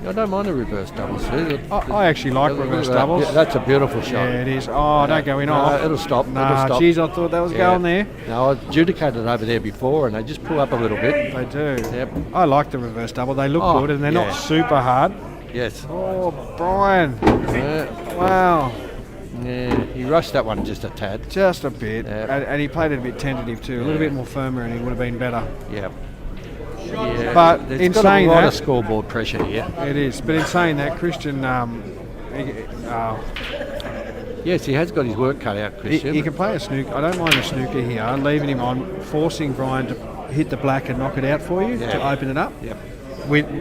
Speaker 2: I don't mind a reverse double. See,
Speaker 1: I actually like reverse doubles.
Speaker 2: Yeah, that's a beautiful shot.
Speaker 1: Yeah, it is. Oh, don't go in off.
Speaker 2: It'll stop.
Speaker 1: Nah,
Speaker 2: it'll stop.
Speaker 1: geez, I thought that was going there.
Speaker 2: No, I adjudicated over there before, and they just pull up a little bit.
Speaker 1: They do.
Speaker 2: Yep.
Speaker 1: I like the reverse double. They look
Speaker 2: Oh,
Speaker 1: good and they're
Speaker 2: yeah.
Speaker 1: not super hard.
Speaker 2: Yes.
Speaker 1: Oh, Brian.
Speaker 2: Yeah.
Speaker 1: Wow.
Speaker 2: Yeah, he rushed that one just a tad.
Speaker 1: Just a bit.
Speaker 2: Yep.
Speaker 1: And he played it a bit tentative too. A little bit more firmer and he would have been better.
Speaker 2: Yep. Yeah.
Speaker 1: But
Speaker 2: it's
Speaker 1: in
Speaker 2: got
Speaker 1: saying
Speaker 2: a lot
Speaker 1: that,
Speaker 2: of scoreboard pressure here.
Speaker 1: it is. But in saying that, Christian,
Speaker 2: Yes, he has got his work cut out, Christian.
Speaker 1: he can play a snooker. I don't mind a snooker here. Leaving him on, forcing Brian to hit the black and knock it out for you to open it up.
Speaker 2: Yep.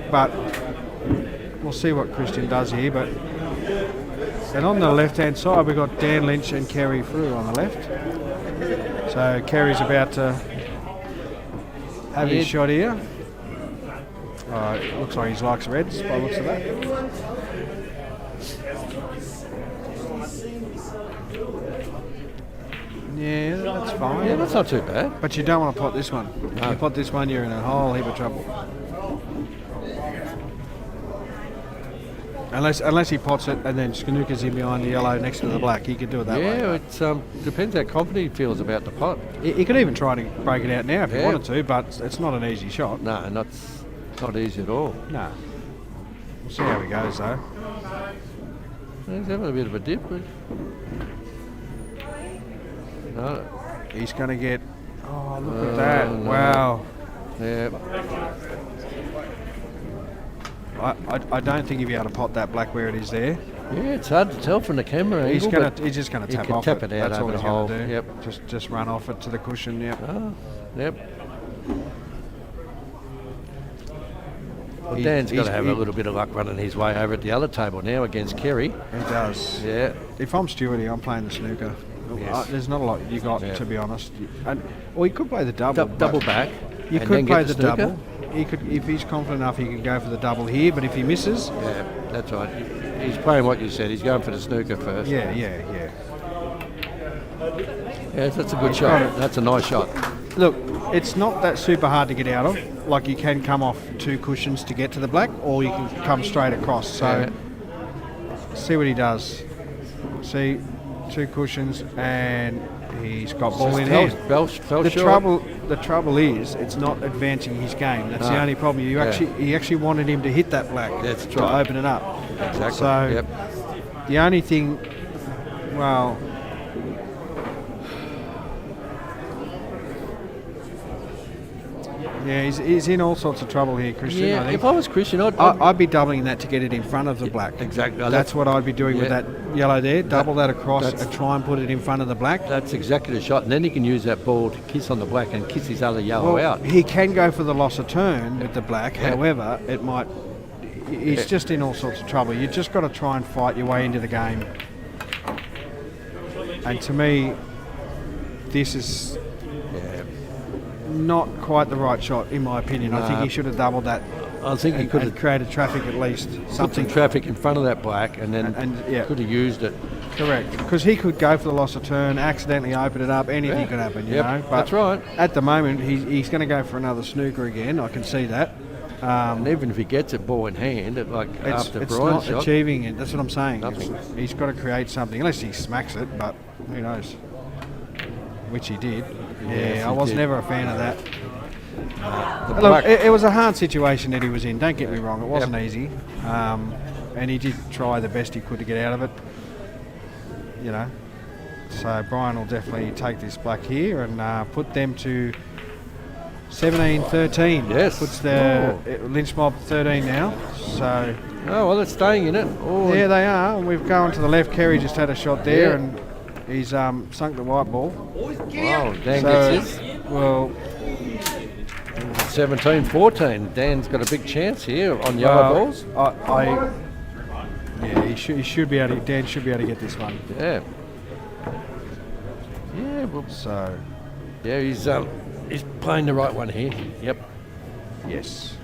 Speaker 1: But we'll see what Christian does here. But and on the left-hand side, we've got Dan Lynch and Kerry Frew on the left. So Kerry's about to have his shot here. It looks like he likes reds by the looks of that. Yeah, that's fine.
Speaker 2: Yeah, that's not too bad.
Speaker 1: But you don't want to pot this one.
Speaker 2: No.
Speaker 1: If you pot this one, you're in a whole heap of trouble. Unless he pots it and then snookers in behind the yellow next to the black, he could do it that way.
Speaker 2: Yeah, it depends how confident he feels about the pot.
Speaker 1: He could even try to break it out now if he
Speaker 2: Yeah.
Speaker 1: wanted to, but it's not an easy shot.
Speaker 2: No, not easy at all.
Speaker 1: No. We'll see how he goes though.
Speaker 2: He's having a bit of a dip. But no.
Speaker 1: He's going to get. Oh, look at that!
Speaker 2: no.
Speaker 1: Wow.
Speaker 2: Yeah.
Speaker 1: I don't think he'll be able to pot that black where it is there.
Speaker 2: Yeah, it's hard to tell from the camera
Speaker 1: He's
Speaker 2: angle,
Speaker 1: gonna.
Speaker 2: but
Speaker 1: He's just going to
Speaker 2: he
Speaker 1: tap
Speaker 2: can
Speaker 1: off
Speaker 2: tap
Speaker 1: it.
Speaker 2: it out
Speaker 1: That's all
Speaker 2: over
Speaker 1: he's
Speaker 2: the
Speaker 1: going
Speaker 2: hole.
Speaker 1: to do.
Speaker 2: Yep.
Speaker 1: Just run off it to the cushion. Yep.
Speaker 2: Oh, yep. Well,
Speaker 1: He-
Speaker 2: Dan's got to
Speaker 1: he's-
Speaker 2: have
Speaker 1: he-
Speaker 2: a little bit of luck running his way over at the other table now against Kerry.
Speaker 1: He does.
Speaker 2: Yeah.
Speaker 1: If I'm Stewarty, I'm playing the snooker.
Speaker 2: Yes.
Speaker 1: There's not a lot you got,
Speaker 2: Yeah.
Speaker 1: to be honest. Or he could play the double.
Speaker 2: Double
Speaker 1: but
Speaker 2: back.
Speaker 1: You
Speaker 2: and
Speaker 1: could
Speaker 2: then
Speaker 1: play
Speaker 2: get
Speaker 1: the
Speaker 2: snooker.
Speaker 1: double. He could, if he's confident enough, he could go for the double here. But if he misses,
Speaker 2: Yeah, that's right. He's playing what you said. He's going for the snooker first.
Speaker 1: yeah.
Speaker 2: Yes, that's a good shot. That's a nice shot.
Speaker 1: Look, it's not that super hard to get out of. Like you can come off two cushions to get to the black, or you can come straight across. So see what he does. See, two cushions, and he's got ball in hand.
Speaker 2: Fell
Speaker 1: The
Speaker 2: short.
Speaker 1: trouble is, it's not advancing his game. That's the
Speaker 2: No.
Speaker 1: only problem. He actually wanted him to hit that black
Speaker 2: That's
Speaker 1: to
Speaker 2: right.
Speaker 1: open it up.
Speaker 2: Exactly.
Speaker 1: So
Speaker 2: Yep.
Speaker 1: the only thing, well, yeah, he's in all sorts of trouble here, Christian.
Speaker 2: Yeah,
Speaker 1: I think.
Speaker 2: if I was Christian,
Speaker 1: I'd be doubling that to get it in front of the black.
Speaker 2: exactly.
Speaker 1: That's what I'd be doing with
Speaker 2: Yeah.
Speaker 1: that yellow there. Double that across
Speaker 2: that's-
Speaker 1: and try and put it in front of the black.
Speaker 2: That's exactly the shot. And then he can use that ball to kiss on the black and kiss his other yellow
Speaker 1: Well,
Speaker 2: out.
Speaker 1: he can go for the loss of turn with the black.
Speaker 2: Yeah.
Speaker 1: However, it might. He's just in all sorts of trouble. You just got to try and fight your way into the game. And to me, this is not quite the right shot, in my opinion. I think
Speaker 2: No.
Speaker 1: he should have doubled that.
Speaker 2: I think he could
Speaker 1: and
Speaker 2: have
Speaker 1: created traffic at least.
Speaker 2: put
Speaker 1: Something
Speaker 2: some traffic in front of that black and then
Speaker 1: And yeah.
Speaker 2: could have used it.
Speaker 1: correct. Because he could go for the loss of turn, accidentally open it up. Anything
Speaker 2: Yeah.
Speaker 1: could happen, you
Speaker 2: Yep,
Speaker 1: know. But
Speaker 2: that's right.
Speaker 1: At the moment, he's going to go for another snooker again. I can see that.
Speaker 2: And even if he gets it ball in hand,
Speaker 1: It's
Speaker 2: after
Speaker 1: not
Speaker 2: Brian's shot,
Speaker 1: achieving it. That's what I'm saying.
Speaker 2: Nothing.
Speaker 1: He's got to create something, unless he smacks it. But who knows? Which he did.
Speaker 2: Yes,
Speaker 1: Yeah, I
Speaker 2: he
Speaker 1: was
Speaker 2: did.
Speaker 1: never a fan of that.
Speaker 2: the
Speaker 1: Look,
Speaker 2: black,
Speaker 1: it was a hard situation that he was in. Don't get me wrong; it wasn't easy, and he did try the best he could to get out of it. You know, so Brian will definitely take this black here and put them to 17-13.
Speaker 2: Yes.
Speaker 1: Puts the Lynch mob 13 now. So
Speaker 2: Oh, well, it's staying in it. Oh,
Speaker 1: Yeah, they are. And we've gone to the left. Kerry just had a shot there,
Speaker 2: Yeah.
Speaker 1: and he's sunk the white ball.
Speaker 2: wow, Dan
Speaker 1: So,
Speaker 2: gets his.
Speaker 1: well,
Speaker 2: 17-14. Dan's got a big chance here on yellow balls.
Speaker 1: Yeah, he should be able to. Dan should be able to get this one.
Speaker 2: Yeah. Yeah, well,
Speaker 1: So,
Speaker 2: yeah, he's playing the right one here. Yep.
Speaker 1: yes.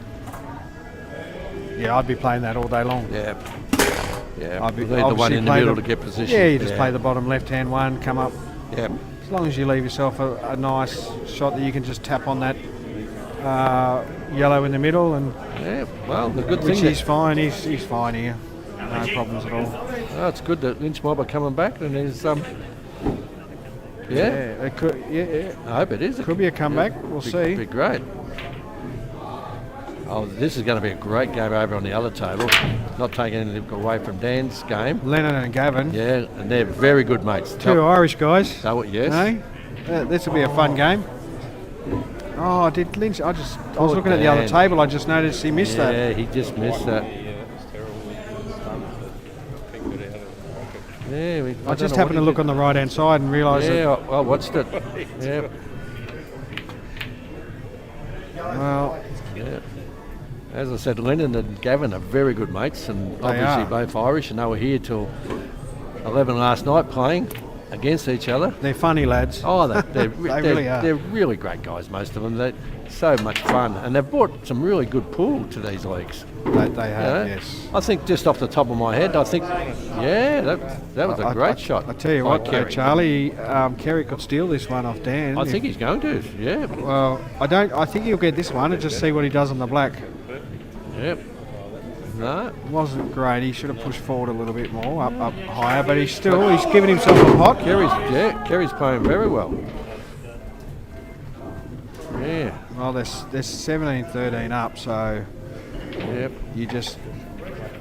Speaker 1: Yeah, I'd be playing that all day long.
Speaker 2: Yeah. Yeah.
Speaker 1: I'd be
Speaker 2: Leave the one
Speaker 1: obviously
Speaker 2: in the
Speaker 1: play
Speaker 2: middle to get position.
Speaker 1: Yeah, you just play the bottom left-hand one, come up.
Speaker 2: Yep.
Speaker 1: As long as you leave yourself a nice shot that you can just tap on that yellow in the middle, and
Speaker 2: Yeah. Well, the good
Speaker 1: which
Speaker 2: thing
Speaker 1: he's fine. He's fine here. No problems at all.
Speaker 2: oh, it's good that Lynch Mob are coming back, and there's yeah.
Speaker 1: It could. Yeah.
Speaker 2: I hope it is.
Speaker 1: Could be a comeback. We'll see.
Speaker 2: Be great. Oh, this is going to be a great game over on the other table. Not taking anything away from Dan's game.
Speaker 1: Lennon and Gavin.
Speaker 2: Yeah, and they're very good mates.
Speaker 1: Two Irish guys.
Speaker 2: So, yes.
Speaker 1: Hey? This will be a fun game. Oh, did Lynch? I was
Speaker 2: Poor
Speaker 1: looking at the other
Speaker 2: Dan.
Speaker 1: table. I just noticed he missed that.
Speaker 2: Yeah, he just missed that. Yeah,
Speaker 1: I just happened to look on the right-hand side and realised that.
Speaker 2: Yeah, I watched it. Yeah,
Speaker 1: Well,
Speaker 2: yeah. As I said, Lennon and Gavin are very good mates, and obviously
Speaker 1: are.
Speaker 2: both Irish, and they were here till 11 last night playing against each other.
Speaker 1: they're funny lads.
Speaker 2: Oh, they're
Speaker 1: really are.
Speaker 2: They're really great guys, most of them. They're so much fun, and they've brought some really good pool to these leagues.
Speaker 1: They have.
Speaker 2: Yeah.
Speaker 1: Yes.
Speaker 2: I think just off the top of my head, I think, yeah, that was a great shot.
Speaker 1: I tell you
Speaker 2: by
Speaker 1: what,
Speaker 2: Kerry.
Speaker 1: Charlie, Kerry could steal this one off Dan.
Speaker 2: I think he's going to. Yeah.
Speaker 1: Well, I think he'll get this one and just see what he does on the black.
Speaker 2: Yep. No.
Speaker 1: Wasn't great. He should have pushed forward a little bit more, up higher. But he's giving himself a pot.
Speaker 2: Kerry's playing very well. Yeah.
Speaker 1: Well, they're 17-13 up, so
Speaker 2: Yep.
Speaker 1: you just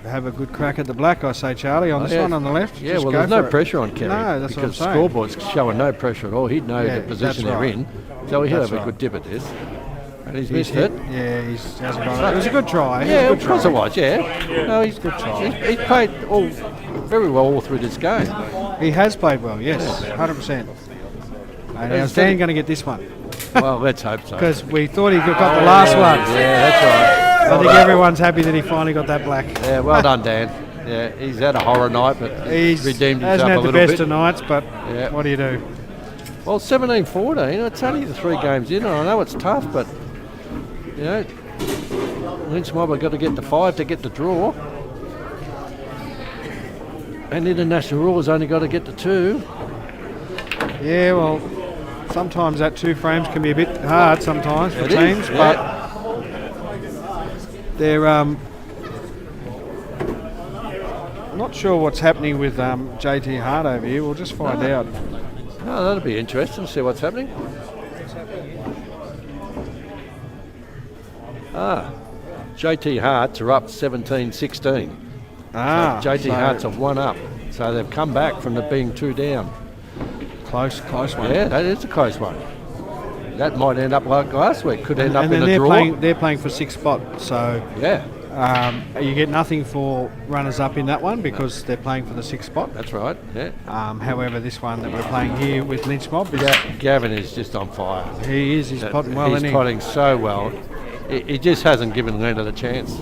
Speaker 1: have a good crack at the black, I say, Charlie, on this
Speaker 2: yeah.
Speaker 1: one on the left.
Speaker 2: Yeah,
Speaker 1: Just
Speaker 2: well,
Speaker 1: go
Speaker 2: there's no
Speaker 1: for it.
Speaker 2: pressure on Kerry.
Speaker 1: No, that's what I'm
Speaker 2: because
Speaker 1: saying.
Speaker 2: scoreboard's showing no pressure at all. He'd know
Speaker 1: Yeah,
Speaker 2: the position
Speaker 1: that's
Speaker 2: they're
Speaker 1: right.
Speaker 2: in, so he'll
Speaker 1: That's
Speaker 2: have a
Speaker 1: right.
Speaker 2: good dip at this. And he's
Speaker 1: He's
Speaker 2: missed it.
Speaker 1: Yeah, he hasn't got it. It was a good try.
Speaker 2: Yeah,
Speaker 1: it
Speaker 2: of
Speaker 1: was a
Speaker 2: course
Speaker 1: good
Speaker 2: it
Speaker 1: try.
Speaker 2: was. Yeah. No, he's good try. He's played very well all through this game.
Speaker 1: He has played well, yes, 100%. And now
Speaker 2: He's
Speaker 1: Dan going to get this one
Speaker 2: Well, let's hope so.
Speaker 1: because we thought he got the last one.
Speaker 2: Yeah, that's right.
Speaker 1: I think everyone's happy that he finally got that black.
Speaker 2: Yeah, well done, Dan. Yeah, he's had a horror night, but
Speaker 1: He's
Speaker 2: redeemed
Speaker 1: hasn't
Speaker 2: himself
Speaker 1: had
Speaker 2: a
Speaker 1: the
Speaker 2: little
Speaker 1: best
Speaker 2: bit.
Speaker 1: of nights, but
Speaker 2: Yeah.
Speaker 1: what do you do?
Speaker 2: Well, 17-14. It's only the 3 games in. I know it's tough, but you know, Lynch Mob have got to get to 5 to get the draw, and international rules only got to get to 2.
Speaker 1: Yeah, well, sometimes that 2 frames can be a bit hard sometimes for
Speaker 2: It is,
Speaker 1: teams,
Speaker 2: yeah.
Speaker 1: but they're not sure what's happening with JT Hart over here. We'll just find out.
Speaker 2: Oh, that'll be interesting to see what's happening. JT Hearts are up 17-16. JT Hearts have 1 up, so they've come back from the being 2 down.
Speaker 1: close one.
Speaker 2: Yeah, that is a close one. That might end up like last week. Could end up
Speaker 1: And
Speaker 2: in
Speaker 1: then
Speaker 2: a draw.
Speaker 1: they're playing for 6th spot, so
Speaker 2: Yeah,
Speaker 1: you get nothing for runners up in that one because they're playing for the 6th spot.
Speaker 2: that's right. Yeah.
Speaker 1: However, this one that we're playing here with Lynch Mob, is,
Speaker 2: Gavin is just on fire.
Speaker 1: he's potting well,
Speaker 2: He's
Speaker 1: isn't he?
Speaker 2: potting so well. He just hasn't given Leonard a chance.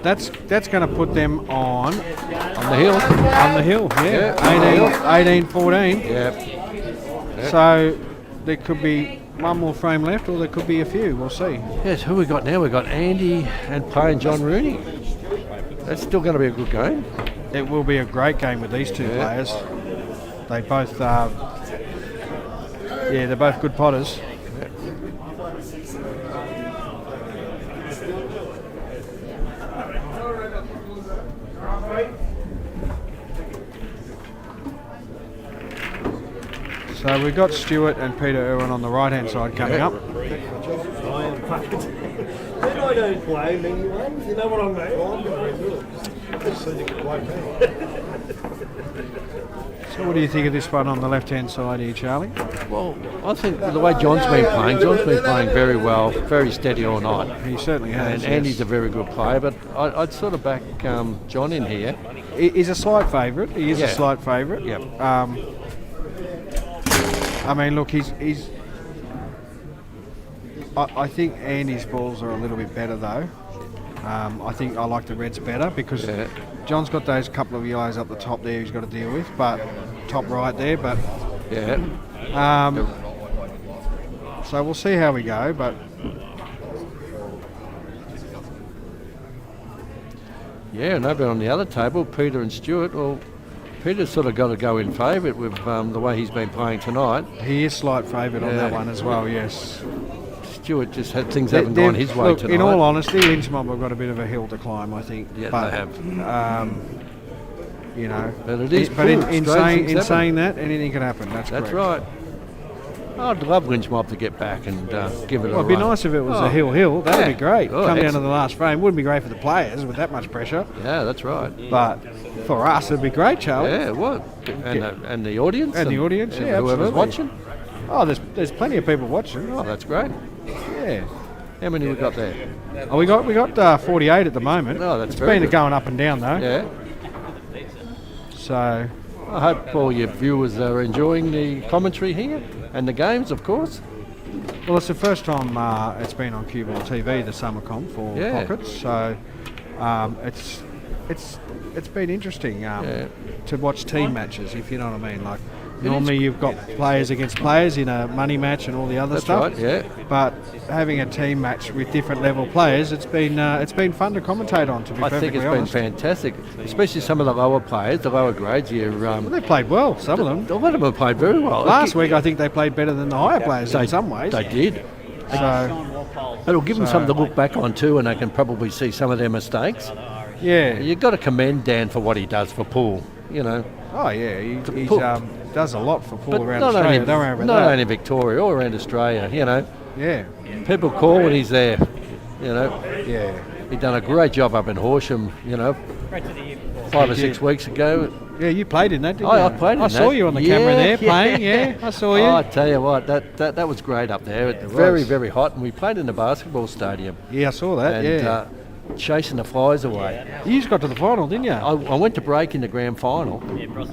Speaker 1: That's going to put them on
Speaker 2: On the hill.
Speaker 1: the hill, yeah.
Speaker 2: Yeah,
Speaker 1: 18-14.
Speaker 2: Yeah.
Speaker 1: So there could be one more frame left, or there could be a few. We'll see.
Speaker 2: Yes, who we got now? We've got Andy and playing John Rooney. That's still going to be a good game.
Speaker 1: It will be a great game with these 2
Speaker 2: Yeah.
Speaker 1: players. They both, they're both good potters. So we've got Stuart and Peter Irwin on the right-hand side coming up.
Speaker 8: Then I don't blame anyone. You know what I mean? I'm very good. Just seen you get wiped out.
Speaker 1: So what do you think of this one on the left-hand side here, Charlie?
Speaker 2: Well, I think the way John's been playing very well, very steady all night.
Speaker 1: He certainly has.
Speaker 2: And Andy's a very good player, but I'd sort of back John in here.
Speaker 1: He's a slight favourite. He is a
Speaker 2: Yeah.
Speaker 1: slight favourite.
Speaker 2: Yep.
Speaker 1: I mean, look, he's. I think Andy's balls are a little bit better though. I think I like the reds better because John's got those couple of yellows up the top there he's got to deal with, but top right there. But
Speaker 2: Yeah.
Speaker 1: so we'll see how we go. But
Speaker 2: Yeah, and over on the other table, Peter and Stuart. Well, Peter's sort of got to go in favourite with the way he's been playing tonight.
Speaker 1: he is slight favourite on that one as well. Yes.
Speaker 2: Stuart just had things haven't gone his way
Speaker 1: Look,
Speaker 2: tonight.
Speaker 1: in all honesty, Lynch Mob have got a bit of a hill to climb, I think.
Speaker 2: Yeah,
Speaker 1: but,
Speaker 2: they have.
Speaker 1: You know,
Speaker 2: But it is
Speaker 1: but in
Speaker 2: cool. Strange things happen.
Speaker 1: saying that, anything can happen. That's
Speaker 2: That's
Speaker 1: correct.
Speaker 2: right. I'd love Lynch Mob to get back and give it
Speaker 1: Well,
Speaker 2: a
Speaker 1: it'd be
Speaker 2: run.
Speaker 1: nice if it was
Speaker 2: Oh,
Speaker 1: a hill. That would
Speaker 2: yeah.
Speaker 1: be great.
Speaker 2: Oh,
Speaker 1: Come down to
Speaker 2: excellent.
Speaker 1: the last frame. Wouldn't be great for the players with that much pressure,
Speaker 2: Yeah, that's right.
Speaker 1: but for us, it'd be great, Charlie.
Speaker 2: Yeah, it would. And the audience.
Speaker 1: And the audience,
Speaker 2: and
Speaker 1: yeah,
Speaker 2: whoever's
Speaker 1: absolutely.
Speaker 2: watching.
Speaker 1: Oh, there's plenty of people watching.
Speaker 2: Oh, that's great.
Speaker 1: Yeah.
Speaker 2: How many we got there?
Speaker 1: Oh, we got 48 at the moment.
Speaker 2: Oh, that's
Speaker 1: it's
Speaker 2: very
Speaker 1: been
Speaker 2: good.
Speaker 1: going up and down though.
Speaker 2: Yeah.
Speaker 1: So
Speaker 2: I hope all your viewers are enjoying the commentary here and the games, of course.
Speaker 1: well, it's the first time it's been on CueballTV, the summer comp for
Speaker 2: Yeah.
Speaker 1: Pockets. So it's been interesting to watch team matches, if you know what I mean. Like normally you've got players against players in a money match and all the other
Speaker 2: That's
Speaker 1: stuff.
Speaker 2: right, yeah.
Speaker 1: But having a team match with different level players, it's been fun to commentate on. To be
Speaker 2: I think
Speaker 1: perfectly
Speaker 2: it's
Speaker 1: honest,
Speaker 2: been fantastic, especially some of the lower players, the lower grades here.
Speaker 1: Well, they played well. Some of them.
Speaker 2: A lot of them have played very well.
Speaker 1: Last week, I think they played better than the higher players in some ways.
Speaker 2: They did.
Speaker 1: So
Speaker 2: It'll give them something to look back on too, and they can probably see some of their mistakes.
Speaker 1: yeah.
Speaker 2: You've got to commend Dan for what he does for pool, you know.
Speaker 1: Oh yeah. He's
Speaker 2: Pool.
Speaker 1: does a lot for pool
Speaker 2: But
Speaker 1: around
Speaker 2: not
Speaker 1: Australia.
Speaker 2: only,
Speaker 1: Don't worry about
Speaker 2: not
Speaker 1: that.
Speaker 2: only Victoria, all around Australia, you know.
Speaker 1: Yeah.
Speaker 2: People call when he's there, you know.
Speaker 1: Yeah.
Speaker 2: He done a great job up in Horsham, you know, 5 or 6 weeks ago.
Speaker 1: Yeah, you played in that, didn't
Speaker 2: I
Speaker 1: you?
Speaker 2: played in
Speaker 1: I saw
Speaker 2: that.
Speaker 1: you on the
Speaker 2: Yeah,
Speaker 1: camera there
Speaker 2: yeah.
Speaker 1: playing. Yeah, I saw you.
Speaker 2: Oh, I tell you what, that was great up there. Very,
Speaker 1: was.
Speaker 2: very hot, and we played in the basketball stadium.
Speaker 1: Yeah, I saw that.
Speaker 2: And
Speaker 1: yeah.
Speaker 2: chasing the flies away.
Speaker 1: You just got to the final, didn't you?
Speaker 2: I went to break in the grand final,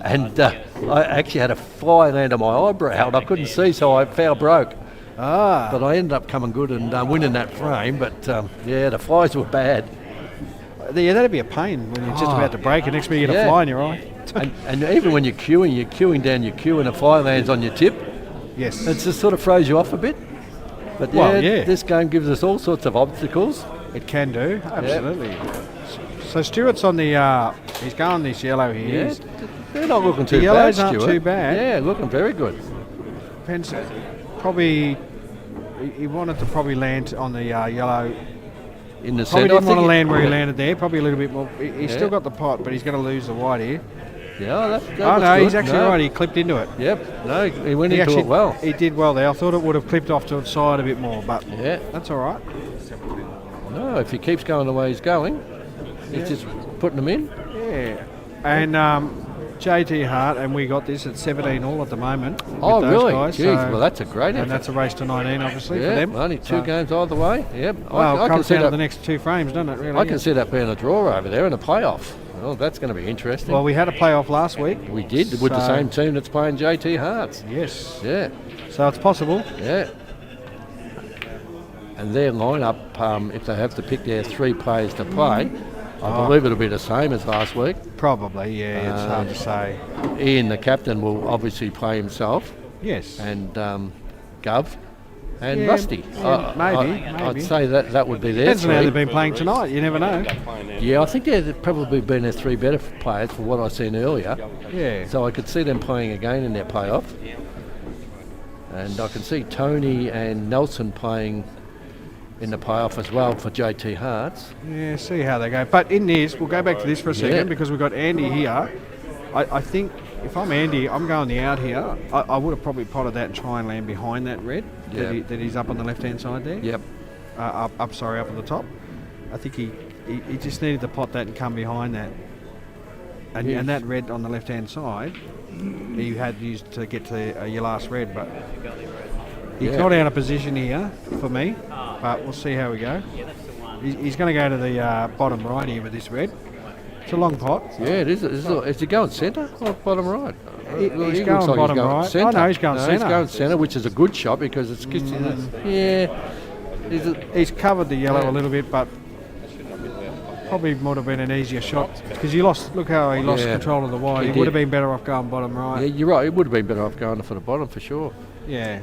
Speaker 2: and I actually had a fly land on my eyebrow, and I couldn't see, so I foul broke.
Speaker 1: Ah.
Speaker 2: But I ended up coming good and winning that frame. But yeah, the flies were bad.
Speaker 1: Yeah, that'd be a pain when you're just about to break, and next minute you get a
Speaker 2: Yeah.
Speaker 1: fly in your eye.
Speaker 2: And even when you're queuing down your queue and the fly lands on your tip,
Speaker 1: Yes.
Speaker 2: it just sort of throws you off a bit. But
Speaker 1: Well, yeah.
Speaker 2: this game gives us all sorts of obstacles.
Speaker 1: It can do, absolutely. So Stuart's on the, he's going this yellow here.
Speaker 2: Yeah,
Speaker 1: He's-
Speaker 2: they're not looking too
Speaker 1: The
Speaker 2: bad,
Speaker 1: yellows aren't
Speaker 2: Stuart.
Speaker 1: too bad.
Speaker 2: Yeah, looking very good.
Speaker 1: Depends, probably, he wanted to probably land on the yellow.
Speaker 2: In the
Speaker 1: Probably
Speaker 2: centre,
Speaker 1: didn't want to land where he landed there, probably a little bit more. He's
Speaker 2: Yeah.
Speaker 1: still got the pot, but he's going to lose the white here.
Speaker 2: Yeah, that
Speaker 1: Oh
Speaker 2: was
Speaker 1: no,
Speaker 2: good.
Speaker 1: he's actually
Speaker 2: No.
Speaker 1: right, he clipped into it.
Speaker 2: Yep, no, he went
Speaker 1: He
Speaker 2: into
Speaker 1: actually,
Speaker 2: it well.
Speaker 1: He did well there. I thought it would have clipped off to the side a bit more, but
Speaker 2: Yeah,
Speaker 1: that's all right.
Speaker 2: no, if he keeps going the way he's going, he's just putting them in.
Speaker 1: Yeah. And JT Hart, and we got this at 17 all at the moment.
Speaker 2: Oh,
Speaker 1: with those
Speaker 2: really?
Speaker 1: Guys,
Speaker 2: Jeez,
Speaker 1: so-
Speaker 2: well, that's a great
Speaker 1: and
Speaker 2: effort.
Speaker 1: that's a race to 19, obviously, for
Speaker 2: Yeah,
Speaker 1: them.
Speaker 2: only two
Speaker 1: So-
Speaker 2: games either way. Yep,
Speaker 1: Well,
Speaker 2: I
Speaker 1: it
Speaker 2: can
Speaker 1: comes
Speaker 2: see
Speaker 1: down to
Speaker 2: that.
Speaker 1: the next two frames, doesn't it, really?
Speaker 2: I can see that being a draw over there in a playoff. Oh, that's going to be interesting.
Speaker 1: Well, we had a playoff last week.
Speaker 2: we did with the
Speaker 1: so-
Speaker 2: same team that's playing JT Hearts.
Speaker 1: Yes.
Speaker 2: Yeah,
Speaker 1: So it's possible.
Speaker 2: yeah. And their lineup, if they have to pick their 3 players to play, I believe it'll be the same as last week.
Speaker 1: Probably, yeah. It's hard to say.
Speaker 2: Ian, the captain, will obviously play himself,
Speaker 1: Yes.
Speaker 2: and Gov and
Speaker 1: Yeah,
Speaker 2: Rusty.
Speaker 1: yeah, maybe.
Speaker 2: I'd say that would be their
Speaker 1: Depends on how
Speaker 2: 3.
Speaker 1: they've been playing tonight. You never know.
Speaker 2: Yeah, I think they've probably been their 3 better players for what I've seen earlier.
Speaker 1: Yeah.
Speaker 2: So I could see them playing again in their playoff. And I can see Tony and Nelson playing in the playoff as well for JT Hearts.
Speaker 1: Yeah, see how they go. But in this, we'll go back to this for a second
Speaker 2: Yeah.
Speaker 1: because we've got Andy here. I think if I'm Andy, I'm going the out here. I would have probably potted that and try and land behind that red
Speaker 2: Yeah.
Speaker 1: that he's up on the left-hand side there.
Speaker 2: Yep.
Speaker 1: Up on the top. I think he just needed to pot that and come behind that. And that red on the left-hand side, he had used to get to your last red, but he's not out of position here for me, but we'll see how we go. He's going to go to the bottom right here with this red. It's a long pot.
Speaker 2: Yeah, it is. Is he going centre or bottom right?
Speaker 1: He's
Speaker 2: Well, he
Speaker 1: going
Speaker 2: looks like
Speaker 1: bottom
Speaker 2: he's going
Speaker 1: right.
Speaker 2: centre.
Speaker 1: Oh, no, he's going
Speaker 2: He's
Speaker 1: centre.
Speaker 2: going centre, which is a good shot because it's
Speaker 1: He's covered the yellow a little bit, but probably would have been an easier shot because he lost. Look how he lost control of the wide.
Speaker 2: He
Speaker 1: He
Speaker 2: did.
Speaker 1: would have been better off going bottom right.
Speaker 2: Yeah, you're right. It would have been better off going for the bottom for sure.
Speaker 1: Yeah.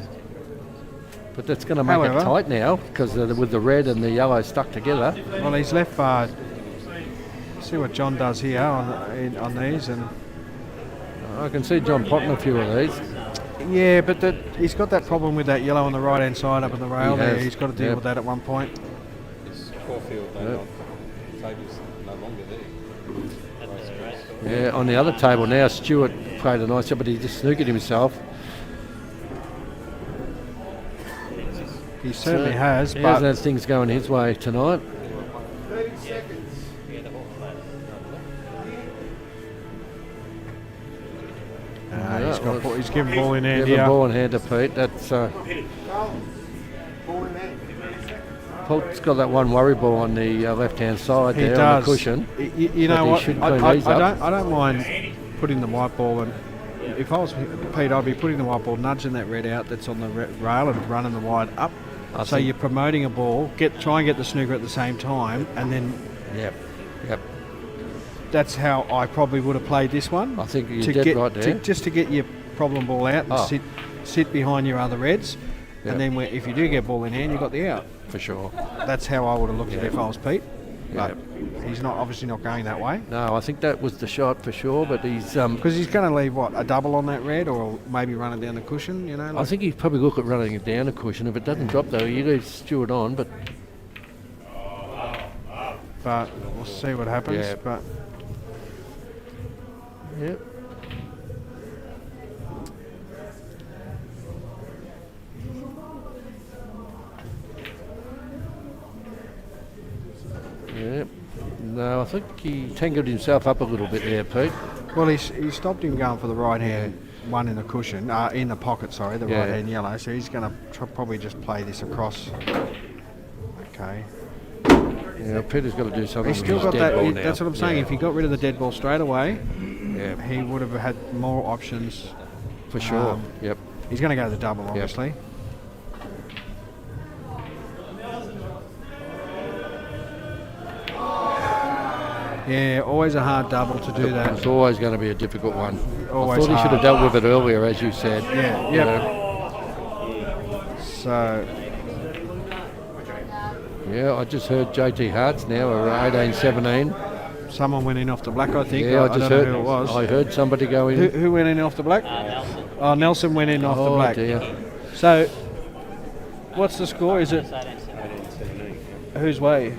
Speaker 2: But that's going to make
Speaker 1: However-
Speaker 2: it tight now because with the red and the yellow stuck together.
Speaker 1: Well, he's left. See what John does here on these, and
Speaker 2: I can see John potting a few of these.
Speaker 1: yeah, but he's got that problem with that yellow on the right hand side up in the rail
Speaker 2: He
Speaker 1: there.
Speaker 2: has,
Speaker 1: He's got to deal
Speaker 2: yep.
Speaker 1: with that at one point.
Speaker 2: Yeah, on the other table now, Stewart played a nice shot, but he just snooked himself.
Speaker 1: He certainly has,
Speaker 2: He
Speaker 1: but
Speaker 2: hasn't had things going his way tonight.
Speaker 1: he's given ball in hand
Speaker 2: Give a
Speaker 1: here.
Speaker 2: ball in hand to Pete. That's Pete's got that one worry ball on the left-hand side
Speaker 1: He
Speaker 2: there
Speaker 1: does.
Speaker 2: on the cushion.
Speaker 1: You know
Speaker 2: But he
Speaker 1: what?
Speaker 2: should
Speaker 1: I
Speaker 2: clean these up.
Speaker 1: don't mind putting the white ball, and if I was Pete, I'd be putting the white ball, nudging that red out that's on the rail and running the wide up. So you're promoting a ball. Try and get the snooker at the same time, and then
Speaker 2: Yep.
Speaker 1: that's how I probably would have played this one.
Speaker 2: I think you're dead right there.
Speaker 1: Just to get your problem ball out and sit behind your other reds,
Speaker 2: Yep.
Speaker 1: and then if you do get ball in hand, you got the out.
Speaker 2: For sure.
Speaker 1: That's how I would have looked at it if I was Pete.
Speaker 2: Yeah.
Speaker 1: But he's obviously not going that way.
Speaker 2: No, I think that was the shot for sure, but he's...
Speaker 1: Because he's going to leave, a double on that red, or maybe run it down the cushion, you know?
Speaker 2: I think he'd probably look at running it down a cushion. If it doesn't drop, though, he leaves Stewart on, but...
Speaker 1: But we'll see what happens.
Speaker 2: Yeah.
Speaker 1: But
Speaker 2: Yep. Yep. No, I think he tangled himself up a little bit there, Pete.
Speaker 1: well, he stopped him going for the right hand one in the cushion, in the pocket. Sorry, the right hand yellow. So he's going to probably just play this across. Okay.
Speaker 2: Yeah, Peter's got to do something.
Speaker 1: He's still
Speaker 2: with
Speaker 1: got
Speaker 2: his dead ball
Speaker 1: that.
Speaker 2: now.
Speaker 1: That's what I'm saying.
Speaker 2: Yeah.
Speaker 1: If he got rid of the dead ball straight away,
Speaker 2: Yeah,
Speaker 1: he would have had more options.
Speaker 2: for sure.
Speaker 1: Yep. He's going to go to the double, obviously. Yeah, always a hard double to do that.
Speaker 2: It's always going to be a difficult one.
Speaker 1: Always
Speaker 2: I thought he should have
Speaker 1: hard.
Speaker 2: dealt with it earlier, as you said.
Speaker 1: Yeah,
Speaker 2: You
Speaker 1: yep.
Speaker 2: know.
Speaker 1: So,
Speaker 2: Yeah, I just heard JT Hart's now, or 18-17.
Speaker 1: someone went in off the black, I think.
Speaker 2: Yeah, I
Speaker 1: don't
Speaker 2: just
Speaker 1: know
Speaker 2: heard.
Speaker 1: who it was.
Speaker 2: I heard somebody go in.
Speaker 1: Who went in off the black? Nelson. Oh, Nelson went in off the black.
Speaker 2: Dear.
Speaker 1: So, what's the score? Is it whose way?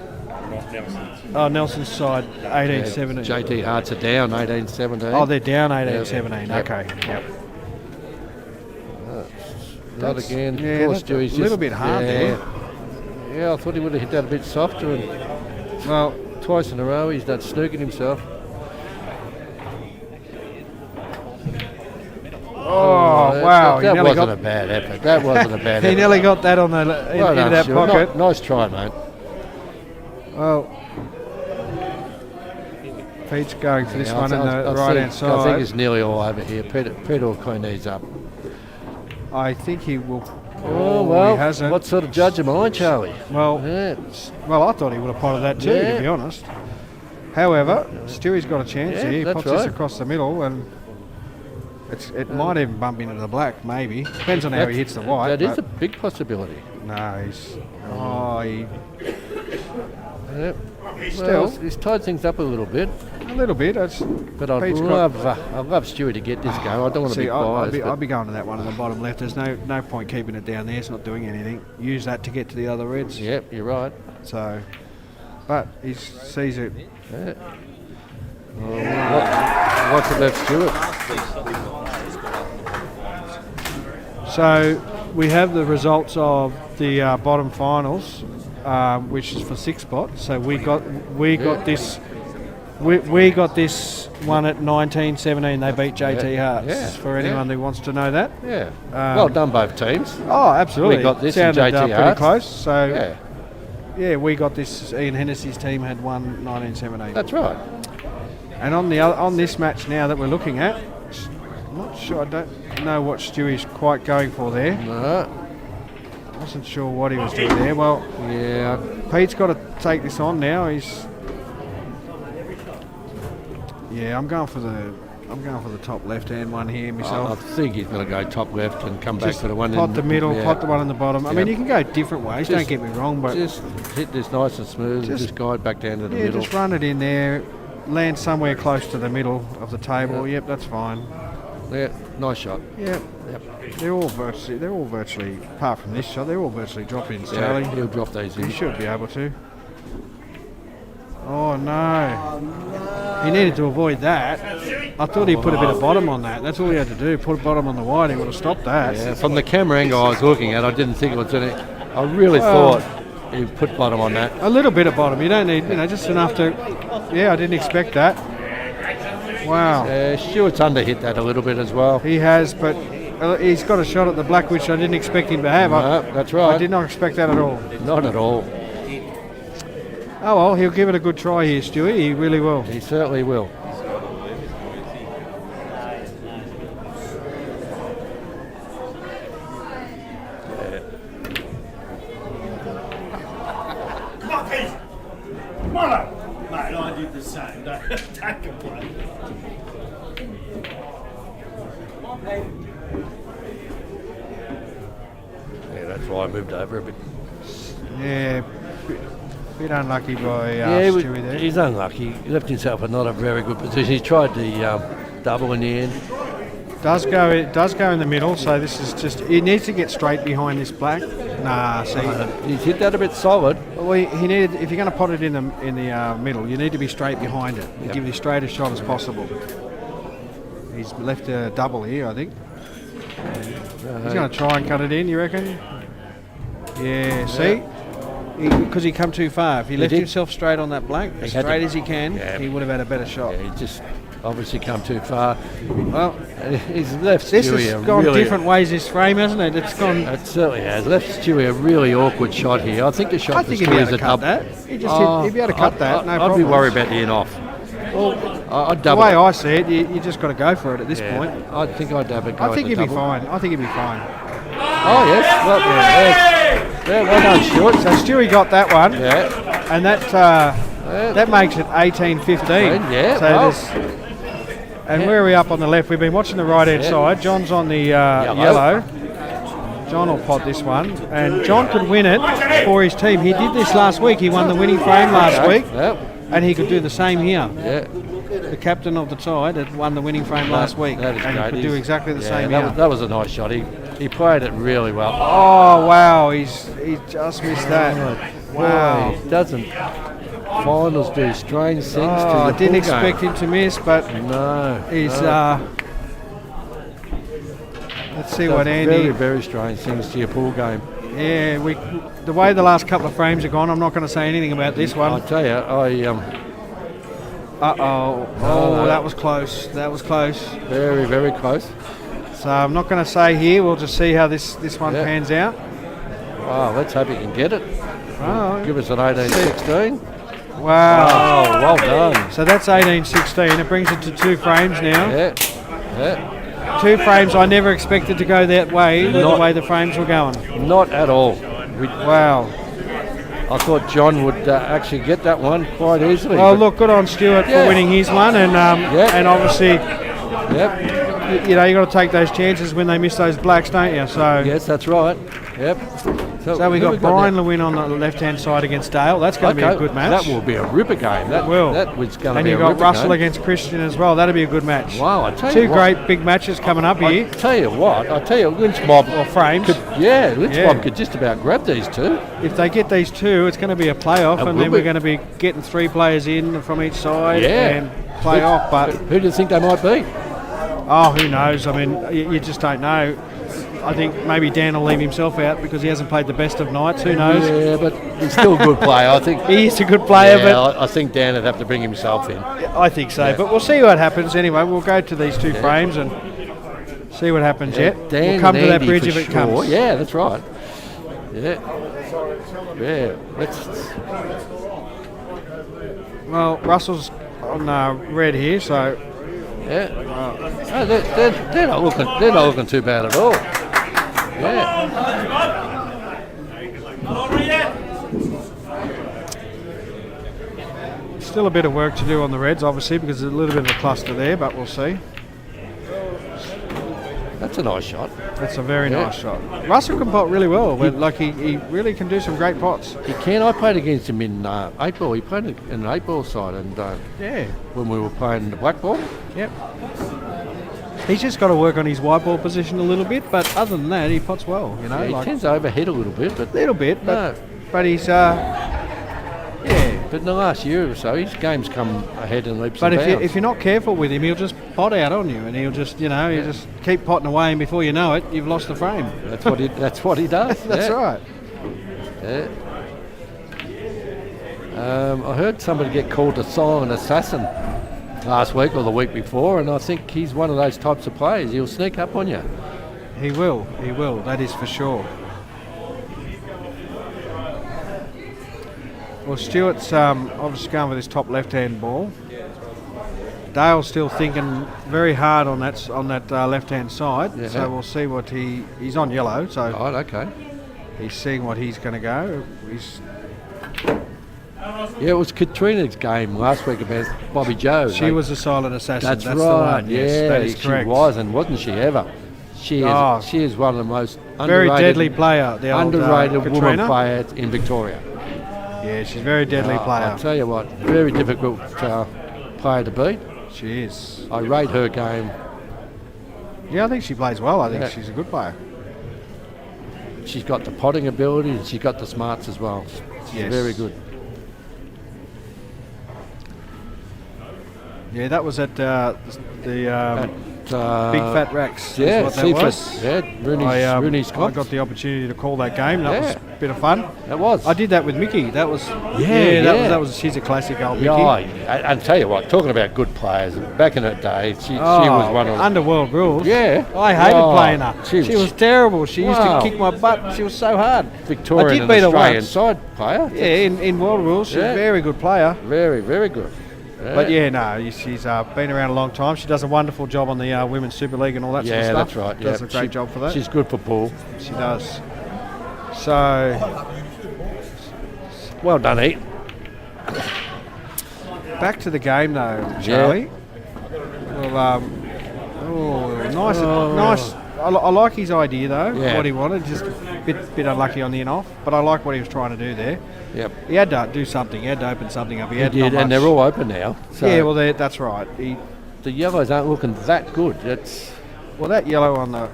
Speaker 1: Oh, Nelson's side, 18-17.
Speaker 2: JT Hart's are down, 18-17.
Speaker 1: Oh, they're down 18-17.
Speaker 2: Yep.
Speaker 1: Okay. Yep.
Speaker 2: Not again.
Speaker 1: Yeah,
Speaker 2: Of course,
Speaker 1: that's a
Speaker 2: Dewey's
Speaker 1: little
Speaker 2: just-
Speaker 1: bit hard
Speaker 2: yeah.
Speaker 1: there.
Speaker 2: Yeah, I thought he would have hit that a bit softer. And
Speaker 1: Well,
Speaker 2: twice in a row, he's done snooking himself.
Speaker 1: oh, wow.
Speaker 2: That
Speaker 1: he nearly
Speaker 2: wasn't
Speaker 1: got,
Speaker 2: a bad effort. That wasn't a bad
Speaker 1: he
Speaker 2: effort.
Speaker 1: nearly got that on the in
Speaker 2: Well done,
Speaker 1: that
Speaker 2: Stuart.
Speaker 1: pocket.
Speaker 2: Nice try, mate.
Speaker 1: Well, Pete's going for this
Speaker 2: Yeah,
Speaker 1: one on the right hand
Speaker 2: I think
Speaker 1: side.
Speaker 2: it's nearly all over here. Peter will clean these up.
Speaker 1: I think he will.
Speaker 2: Oh, well,
Speaker 1: he hasn't.
Speaker 2: what sort of judge am I, Charlie?
Speaker 1: Well,
Speaker 2: Yeah.
Speaker 1: I thought he would have potted that too,
Speaker 2: Yeah.
Speaker 1: to be honest. However, Stewie's got a chance
Speaker 2: Yeah,
Speaker 1: here. He
Speaker 2: that's
Speaker 1: pots this
Speaker 2: right.
Speaker 1: across the middle, and it might even bump into the black, maybe. Depends on how he hits the white.
Speaker 2: That is
Speaker 1: but
Speaker 2: a big possibility.
Speaker 1: no, he
Speaker 2: Yep.
Speaker 1: Still.
Speaker 2: Well, he's tied things up a little bit,
Speaker 1: a little bit.
Speaker 2: but I'd
Speaker 1: Pete's got-
Speaker 2: love Stewie to get this going. I don't want to
Speaker 1: See,
Speaker 2: be
Speaker 1: I'd
Speaker 2: biased.
Speaker 1: be,
Speaker 2: but
Speaker 1: I'd be going to that one on the bottom left. There's no point keeping it down there. It's not doing anything. Use that to get to the other reds.
Speaker 2: Yep, you're right.
Speaker 1: So, but he sees it.
Speaker 2: Yeah. What's it left Stewart?
Speaker 1: So we have the results of the bottom finals, which is for 6 spots. So we got this We got this one at 19-17. They beat JT Hearts.
Speaker 9: yeah,
Speaker 1: For anyone who wants to know that.
Speaker 9: Yeah. Well done, both teams.
Speaker 1: Oh, absolutely.
Speaker 9: We got this
Speaker 1: Sounded,
Speaker 9: in JT
Speaker 1: pretty
Speaker 9: Hearts.
Speaker 1: close. So
Speaker 9: Yeah,
Speaker 1: we got this. Ian Hennessy's team had won 19-17.
Speaker 9: that's right.
Speaker 1: And on this match now that we're looking at, I'm not sure. I don't know what Stewie's quite going for there.
Speaker 9: No.
Speaker 1: Wasn't sure what he was doing there. Well,
Speaker 9: Yeah.
Speaker 1: Pete's got to take this on now. I'm going for the top left-hand one here
Speaker 9: I
Speaker 1: myself.
Speaker 9: think he's going to go top left and come back
Speaker 1: Just
Speaker 9: for the one
Speaker 1: pot
Speaker 9: in
Speaker 1: the middle,
Speaker 9: yeah.
Speaker 1: pot the one in the bottom. I mean, you can go different ways. Don't
Speaker 9: Just-
Speaker 1: get me wrong, but
Speaker 9: Just hit this nice and smooth and just guide back down to the middle.
Speaker 1: just run it in there, land somewhere close to the middle of the table. Yep, that's fine.
Speaker 9: Yeah, nice shot.
Speaker 1: Yep. They're all virtually, apart from this shot, they're all virtually drop-ins,
Speaker 9: Yeah,
Speaker 1: Charlie.
Speaker 9: he'll drop those
Speaker 1: He
Speaker 9: in.
Speaker 1: should be able to. Oh no. He needed to avoid that. I thought he put a bit of bottom on that. That's all he had to do. Put a bottom on the wide. He would have stopped that.
Speaker 9: Yeah, from the camera angle I was looking at, I didn't think it was in it. I really
Speaker 1: Well-
Speaker 9: thought he put bottom on that.
Speaker 1: A little bit of bottom. You don't need, just enough to. Yeah, I didn't expect that. Wow.
Speaker 9: Stewart's underhit that a little bit as well.
Speaker 1: He has, but he's got a shot at the black, which I didn't expect him to have.
Speaker 9: No, that's
Speaker 1: I
Speaker 9: right.
Speaker 1: did not expect that at all.
Speaker 9: Not at all.
Speaker 1: Oh well, he'll give it a good try here, Stewie. He really will.
Speaker 9: He certainly will.
Speaker 8: Mate, I did the same. Don't complain.
Speaker 9: Yeah, that's why I moved over a bit.
Speaker 1: Yeah, bit unlucky by
Speaker 9: Yeah,
Speaker 1: Stewie there.
Speaker 9: he's unlucky. He left himself in not a very good position. He tried the double in the end.
Speaker 1: It does go in the middle, so this is just. He needs to get straight behind this black. Nah, see.
Speaker 9: He's hit that a bit solid.
Speaker 1: Well, he needed. If you're going to pot it in the middle, you need to be straight behind it and give it as straight a shot as possible. He's left a double here, I think. He's going to try and cut it in. You reckon? Yeah. See, because he come too far. If he left
Speaker 9: did.
Speaker 1: himself straight on that black, as
Speaker 9: had
Speaker 1: straight
Speaker 9: to-
Speaker 1: as he can,
Speaker 9: Yeah.
Speaker 1: he would have had a better shot.
Speaker 9: Yeah, he just obviously come too far.
Speaker 1: Well,
Speaker 9: He's left
Speaker 1: this
Speaker 9: Stewie
Speaker 1: has
Speaker 9: a
Speaker 1: gone
Speaker 9: really,
Speaker 1: different ways. This frame, hasn't it? It's gone.
Speaker 9: It certainly has. Left Stewie a really awkward shot here. I think the shot
Speaker 1: I
Speaker 9: for
Speaker 1: think he'd be
Speaker 9: Stewie
Speaker 1: able
Speaker 9: is
Speaker 1: to
Speaker 9: a
Speaker 1: cut
Speaker 9: double.
Speaker 1: that. He'd be able to cut that. No
Speaker 9: I'd
Speaker 1: problem.
Speaker 9: be worried about the in off.
Speaker 1: Well,
Speaker 9: I'd
Speaker 1: the
Speaker 9: double
Speaker 1: way
Speaker 9: it.
Speaker 1: I see it, you just got to go for it at this
Speaker 9: Yeah,
Speaker 1: point.
Speaker 9: I think I'd have a go
Speaker 1: I
Speaker 9: at
Speaker 1: think
Speaker 9: the
Speaker 1: he'd be
Speaker 9: double.
Speaker 1: fine. I think he'd be fine.
Speaker 9: Oh, yes. Well, yes. Yeah, well done, Stuart.
Speaker 1: So Stewie got that one,
Speaker 9: Yeah.
Speaker 1: and that makes it 18-15.
Speaker 9: Yeah,
Speaker 1: So
Speaker 9: well.
Speaker 1: and where are we up on the left? We've been watching the right hand
Speaker 9: Yeah.
Speaker 1: side. John's on the yellow. John will pot this one, and John could win it for his team. He did this last week. He won the winning frame last week,
Speaker 9: Yep.
Speaker 1: and he could do the same here.
Speaker 9: Yeah.
Speaker 1: The captain of the Tide had won the winning frame last week,
Speaker 9: That is
Speaker 1: and he
Speaker 9: great.
Speaker 1: could do exactly the same
Speaker 9: that
Speaker 1: here.
Speaker 9: was, that was a nice shot. He played it really well.
Speaker 1: Oh wow, he just missed that. Wow.
Speaker 9: Boy, doesn't finals do strange things to
Speaker 1: Oh, I
Speaker 9: the
Speaker 1: didn't
Speaker 9: pool game?
Speaker 1: expect him to miss, but
Speaker 9: No.
Speaker 1: he's.
Speaker 9: no.
Speaker 1: Let's see
Speaker 9: Does
Speaker 1: what
Speaker 9: very,
Speaker 1: Andy.
Speaker 9: very strange things to your pool game.
Speaker 1: Yeah, the way the last couple of frames are gone, I'm not going to say anything about this
Speaker 9: I
Speaker 1: one.
Speaker 9: tell you,
Speaker 1: Oh, that was close. That was close.
Speaker 9: very, very close.
Speaker 1: So I'm not going to say here. We'll just see how this one
Speaker 9: Yeah.
Speaker 1: pans out.
Speaker 9: Wow, let's hope he can get it.
Speaker 1: Oh,
Speaker 9: Give us an 18-16.
Speaker 1: wow.
Speaker 9: Oh, well done.
Speaker 1: So that's 18-16. It brings it to 2 frames now.
Speaker 9: Yeah, yeah.
Speaker 1: 2 frames. I never expected to go that way with the
Speaker 9: Not-
Speaker 1: way the frames were going.
Speaker 9: Not at all.
Speaker 1: Wow.
Speaker 9: I thought John would actually get that one quite easily.
Speaker 1: Well,
Speaker 9: but-
Speaker 1: look, good on Stuart
Speaker 9: Yeah.
Speaker 1: for winning his one, and and obviously,
Speaker 9: Yep.
Speaker 1: you got to take those chances when they miss those blacks, don't you? So,
Speaker 9: Yes, that's right. Yep.
Speaker 1: so we
Speaker 9: who
Speaker 1: got Brian
Speaker 9: now?
Speaker 1: Lewin on the left-hand side against Dale. That's going to be a good match.
Speaker 9: That will be a ripper game. That
Speaker 1: will.
Speaker 9: That was going to
Speaker 1: And
Speaker 9: be
Speaker 1: you
Speaker 9: a
Speaker 1: got
Speaker 9: ripper
Speaker 1: Russell
Speaker 9: game.
Speaker 1: against Christian as well. That'll be a good match.
Speaker 9: Wow, I tell you
Speaker 1: 2
Speaker 9: what.
Speaker 1: great big matches coming up here.
Speaker 9: I tell you what. Lynch Mob
Speaker 1: Or frames.
Speaker 9: Lynch
Speaker 1: Yeah.
Speaker 9: Mob could just about grab these two.
Speaker 1: If they get these 2, it's going to be a playoff,
Speaker 9: It
Speaker 1: and
Speaker 9: will
Speaker 1: then we're
Speaker 9: be.
Speaker 1: going to be getting 3 players in from each side
Speaker 9: Yeah.
Speaker 1: and play off. But
Speaker 9: Who do you think they might be?
Speaker 1: oh, who knows? I mean, you just don't know. I think maybe Dan will leave himself out because he hasn't played the best of nights. Who knows?
Speaker 9: Yeah, but he's still a good player. I think
Speaker 1: He is a good player, but
Speaker 9: I think Dan would have to bring himself in.
Speaker 1: I think so.
Speaker 9: Yeah.
Speaker 1: But we'll see what happens anyway. We'll go to these two frames and see what happens yet.
Speaker 9: Dan
Speaker 1: We'll come
Speaker 9: and
Speaker 1: to that
Speaker 9: Andy
Speaker 1: bridge
Speaker 9: for
Speaker 1: if it
Speaker 9: sure.
Speaker 1: comes.
Speaker 9: Yeah, that's right. Yeah. Yeah.
Speaker 1: Well, Russell's on red here, so
Speaker 9: Yeah. No, they're not looking. They're not looking too bad at all. Yeah.
Speaker 1: still a bit of work to do on the Reds, obviously, because there's a little bit of a cluster there, but we'll see.
Speaker 9: That's a nice shot.
Speaker 1: That's a very nice shot. Russell can pot really well. Like he really can do some great pots.
Speaker 9: He can. I played against him in 8-ball. He played in an 8-ball side, and
Speaker 1: Yeah.
Speaker 9: when we were playing the black ball.
Speaker 1: Yep. He's just got to work on his white ball position a little bit, but other than that, he pots well. You know,
Speaker 9: Yeah, he
Speaker 1: like
Speaker 9: tends to overhead a little bit, but
Speaker 1: little bit,
Speaker 9: no.
Speaker 1: but he's
Speaker 9: But in the last year or so, his game's come ahead in leaps
Speaker 1: But
Speaker 9: and bounds.
Speaker 1: if you're not careful with him, he'll just pot out on you, and he'll just he'll just keep potting away, and before you know it, you've lost the frame.
Speaker 9: That's what he. That's what he does.
Speaker 1: That's
Speaker 9: yeah.
Speaker 1: right.
Speaker 9: Yeah. I heard somebody get called a silent assassin last week or the week before, and I think he's one of those types of players. He'll sneak up on you.
Speaker 1: He will. He will. That is for sure. Well, Stewart's obviously going with his top left-hand ball. Dale's still thinking very hard on that left-hand side.
Speaker 9: Yeah.
Speaker 1: So we'll see what he's on yellow. So
Speaker 9: Right, okay.
Speaker 1: he's seeing what he's going to go.
Speaker 9: Yeah, it was Katrina's game last week against Bobby Joe.
Speaker 1: She was a silent assassin.
Speaker 9: That's
Speaker 1: the
Speaker 9: right.
Speaker 1: one. Yes, that is correct.
Speaker 9: She was, and wasn't she ever? She is one of the most
Speaker 1: Very
Speaker 9: underrated,
Speaker 1: deadly player. The old,
Speaker 9: underrated woman
Speaker 1: Katrina.
Speaker 9: player in Victoria.
Speaker 1: Yeah, she's a very deadly player.
Speaker 9: I'll tell you what, very difficult player to beat.
Speaker 1: She is.
Speaker 9: I rate her game.
Speaker 1: Yeah, I think she plays well. I think
Speaker 9: Yeah.
Speaker 1: she's a good player.
Speaker 9: She's got the potting ability and she's got the smarts as well. She's
Speaker 1: Yes.
Speaker 9: very good.
Speaker 1: Yeah, that was at the Big Fat Racks. is
Speaker 9: Yeah,
Speaker 1: what that
Speaker 9: Seaford.
Speaker 1: was.
Speaker 9: Yeah, Rooney's
Speaker 1: I got the opportunity to call that game. That was a bit of fun.
Speaker 9: That was.
Speaker 1: I did that with Mickey. That was
Speaker 9: Yeah.
Speaker 1: That was. She's a classic old Mickey.
Speaker 9: Yeah, and tell you what, talking about good players, back in her day, she was one of
Speaker 1: under world rules.
Speaker 9: Yeah.
Speaker 1: I hated
Speaker 9: Oh,
Speaker 1: playing her.
Speaker 9: she
Speaker 1: She
Speaker 9: was-
Speaker 1: was terrible. She used
Speaker 9: Wow.
Speaker 1: to kick my butt. She was so hard.
Speaker 9: Victorian
Speaker 1: I did
Speaker 9: and
Speaker 1: beat her
Speaker 9: Australian
Speaker 1: once.
Speaker 9: side player.
Speaker 1: Yeah, in world rules, she's
Speaker 9: Yeah.
Speaker 1: a very good player.
Speaker 9: Very, very good.
Speaker 1: But yeah, no, she's been around a long time. She does a wonderful job on the Women's Super League and all that sort of
Speaker 9: Yeah,
Speaker 1: stuff.
Speaker 9: that's right.
Speaker 1: Does
Speaker 9: yeah.
Speaker 1: a great job for that.
Speaker 9: She's good for pool.
Speaker 1: She does. So,
Speaker 9: Well done, Heat.
Speaker 1: back to the game though, Charlie. Well, nice. I like his idea though.
Speaker 9: Yeah.
Speaker 1: What he wanted, just a bit unlucky on the in off. But I like what he was trying to do there.
Speaker 9: Yep.
Speaker 1: He had to do something. He had to open something up. He had
Speaker 9: He
Speaker 1: not
Speaker 9: did, and
Speaker 1: much.
Speaker 9: they're all open now. So
Speaker 1: Yeah, well, that's right.
Speaker 9: the yellows aren't looking that good.
Speaker 1: Well, that yellow on the.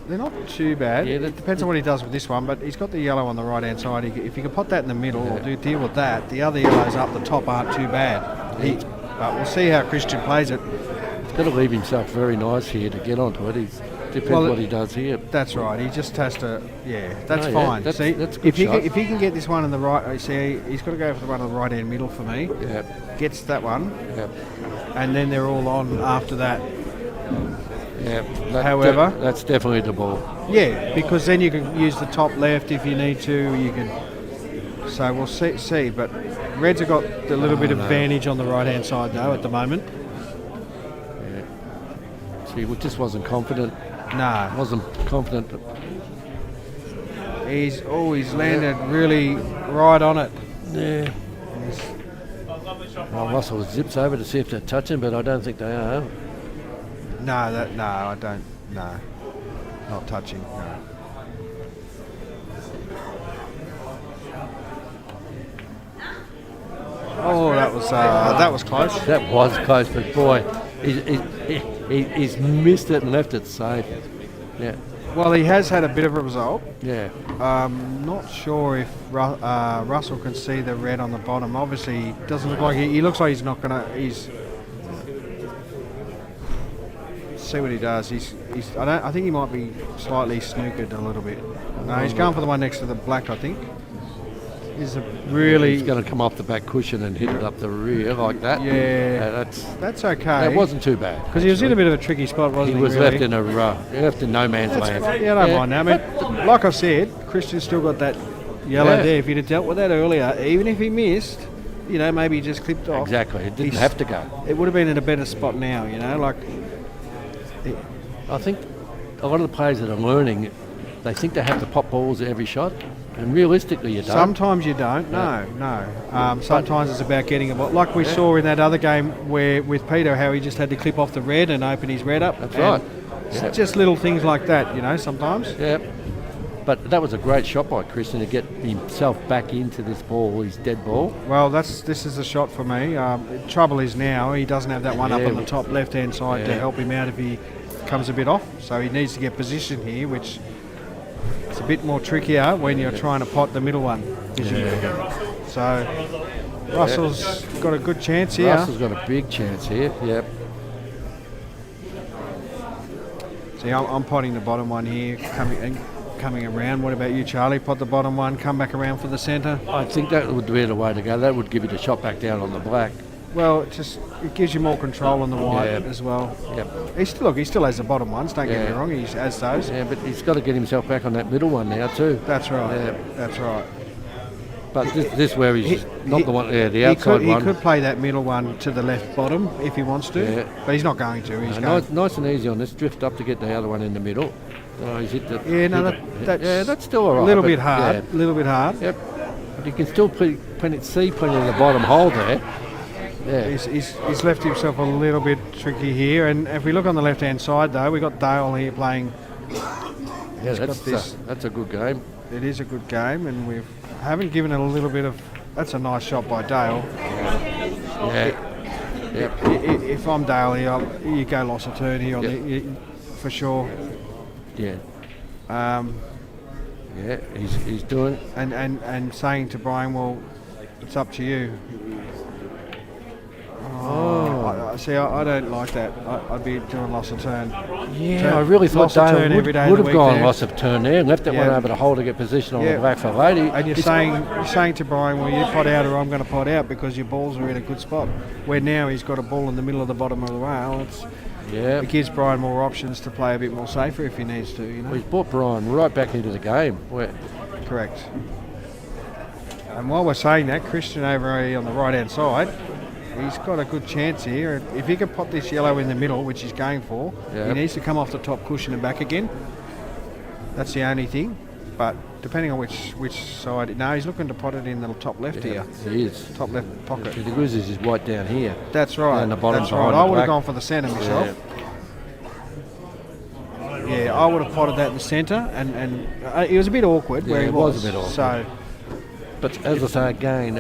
Speaker 1: They're not too bad.
Speaker 9: Yeah,
Speaker 1: It depends on what he does with this one, but he's got the yellow on the right hand side. If you can put that in the middle or deal with that, the other yellows up the top aren't too bad. But we'll see how Christian plays it.
Speaker 9: He's got to leave himself very nice here to get onto it. Depends what he does here.
Speaker 1: That's right. He just has to. Yeah, that's
Speaker 9: No, yeah,
Speaker 1: fine.
Speaker 9: that's-
Speaker 1: See,
Speaker 9: that's a good
Speaker 1: if he
Speaker 9: shot.
Speaker 1: if he can get this one in the right, see, he's got to go for the one on the right hand middle for me.
Speaker 9: Yeah.
Speaker 1: Gets that one,
Speaker 9: Yep.
Speaker 1: and then they're all on after that.
Speaker 9: Yeah.
Speaker 1: However-
Speaker 9: that's definitely the ball.
Speaker 1: Yeah, because then you can use the top left if you need to. You can. So we'll see. But Reds have got a little bit of advantage on the right hand side though at the moment.
Speaker 9: See, we just wasn't confident.
Speaker 1: No,
Speaker 9: Wasn't confident.
Speaker 1: he's landed really right on it.
Speaker 9: Yeah. Well, Russell zips over to see if they're touching, but I don't think they are.
Speaker 1: No, I don't. No, not touching. No. Oh, that was close.
Speaker 9: That was close, but boy, he's missed it and left it safe. Yeah.
Speaker 1: Well, he has had a bit of a result.
Speaker 9: Yeah.
Speaker 1: Not sure if Russell can see the red on the bottom. Obviously, he doesn't look like he looks like he's not gonna. see what he does. I think he might be slightly snookered a little bit. No, he's going for the one next to the black, I think. He's
Speaker 9: He's going to come off the back cushion and hit it up the rear like that.
Speaker 1: Yeah, that's okay.
Speaker 9: That wasn't too bad.
Speaker 1: Because he was in a bit of a tricky spot, wasn't he?
Speaker 9: He was
Speaker 1: really?
Speaker 9: left in no man's land.
Speaker 1: Yeah, I don't mind that. I mean, like I said, Christian's still got that yellow there. If he'd have dealt with that earlier, even if he missed, maybe he just clipped off.
Speaker 9: Exactly. It didn't have to go.
Speaker 1: It would have been in a better spot now,
Speaker 9: I think a lot of the players that are learning, they think they have to pop balls at every shot, and realistically you don't.
Speaker 1: Sometimes you don't. No. Sometimes it's about getting a ball. Like we saw in that other game where with Peter, how he just had to clip off the red and open his red up.
Speaker 9: That's right.
Speaker 1: It's just little things like that, sometimes.
Speaker 9: Yeah. But that was a great shot by Christian to get himself back into this ball, his dead ball.
Speaker 1: Well, this is the shot for me. Trouble is now he doesn't have that one up on the top left-hand side to help him out if he comes a bit off. So he needs to get position here, which is a bit more trickier when you're trying to pot the middle one. So Russell's got a good chance here.
Speaker 9: Russell's got a big chance here, yep.
Speaker 1: See, I'm potting the bottom one here, coming around. What about you, Charlie? Pot the bottom one, come back around for the centre?
Speaker 9: I think that would be the way to go. That would give you the shot back down on the black.
Speaker 1: Well, it gives you more control on the white as well.
Speaker 9: Yep.
Speaker 1: He still has the bottom ones, don't get me wrong, he has those.
Speaker 9: Yeah, but he's got to get himself back on that middle one now too.
Speaker 1: That's right, that's right.
Speaker 9: But this where he's not the one, the outside one.
Speaker 1: He could play that middle one to the left bottom if he wants to, but he's not going to. He's
Speaker 9: nice and easy on this, drift up to get the other one in the middle. Oh, he's hit the... that's still all right.
Speaker 1: A little bit hard,
Speaker 9: Yep. But you can still see plenty of the bottom hole there. Yeah.
Speaker 1: He's left himself a little bit tricky here, and if we look on the left-hand side though, we've got Dale here playing.
Speaker 9: Yeah, that's a good game.
Speaker 1: It is a good game, and we haven't given it a little bit of... That's a nice shot by Dale. If I'm Dale here, you go loss of turn here for sure.
Speaker 9: Yeah. He's doing it.
Speaker 1: And saying to Brian, well, it's up to you. I don't like that. I'd be doing loss of turn.
Speaker 9: Yeah, I really thought Dale would have gone loss of turn there and left that one over the hole to get position on the black for lady.
Speaker 1: And you're saying to Brian, well, you pot out or I'm going to pot out because your balls are in a good spot. Where now he's got a ball in the middle of the bottom of the rail. It gives Brian more options to play a bit more safer if he needs to.
Speaker 9: Well, he's brought Brian right back into the game.
Speaker 1: Correct. And while we're saying that, Christian over on the right-hand side, he's got a good chance here. If he can pot this yellow in the middle, which he's going for, he needs to come off the top cushion and back again. That's the only thing. But depending on which side... No, he's looking to pot it in the top left here.
Speaker 9: He is.
Speaker 1: Top left pocket.
Speaker 9: The Grizzlies is right down here.
Speaker 1: That's right.
Speaker 9: Down the bottom.
Speaker 1: That's right. I would have gone for the centre myself. Yeah, I would have potted that in the centre. And it was a bit awkward where he was.
Speaker 9: It was a bit awkward.
Speaker 1: So...
Speaker 9: But as I say again,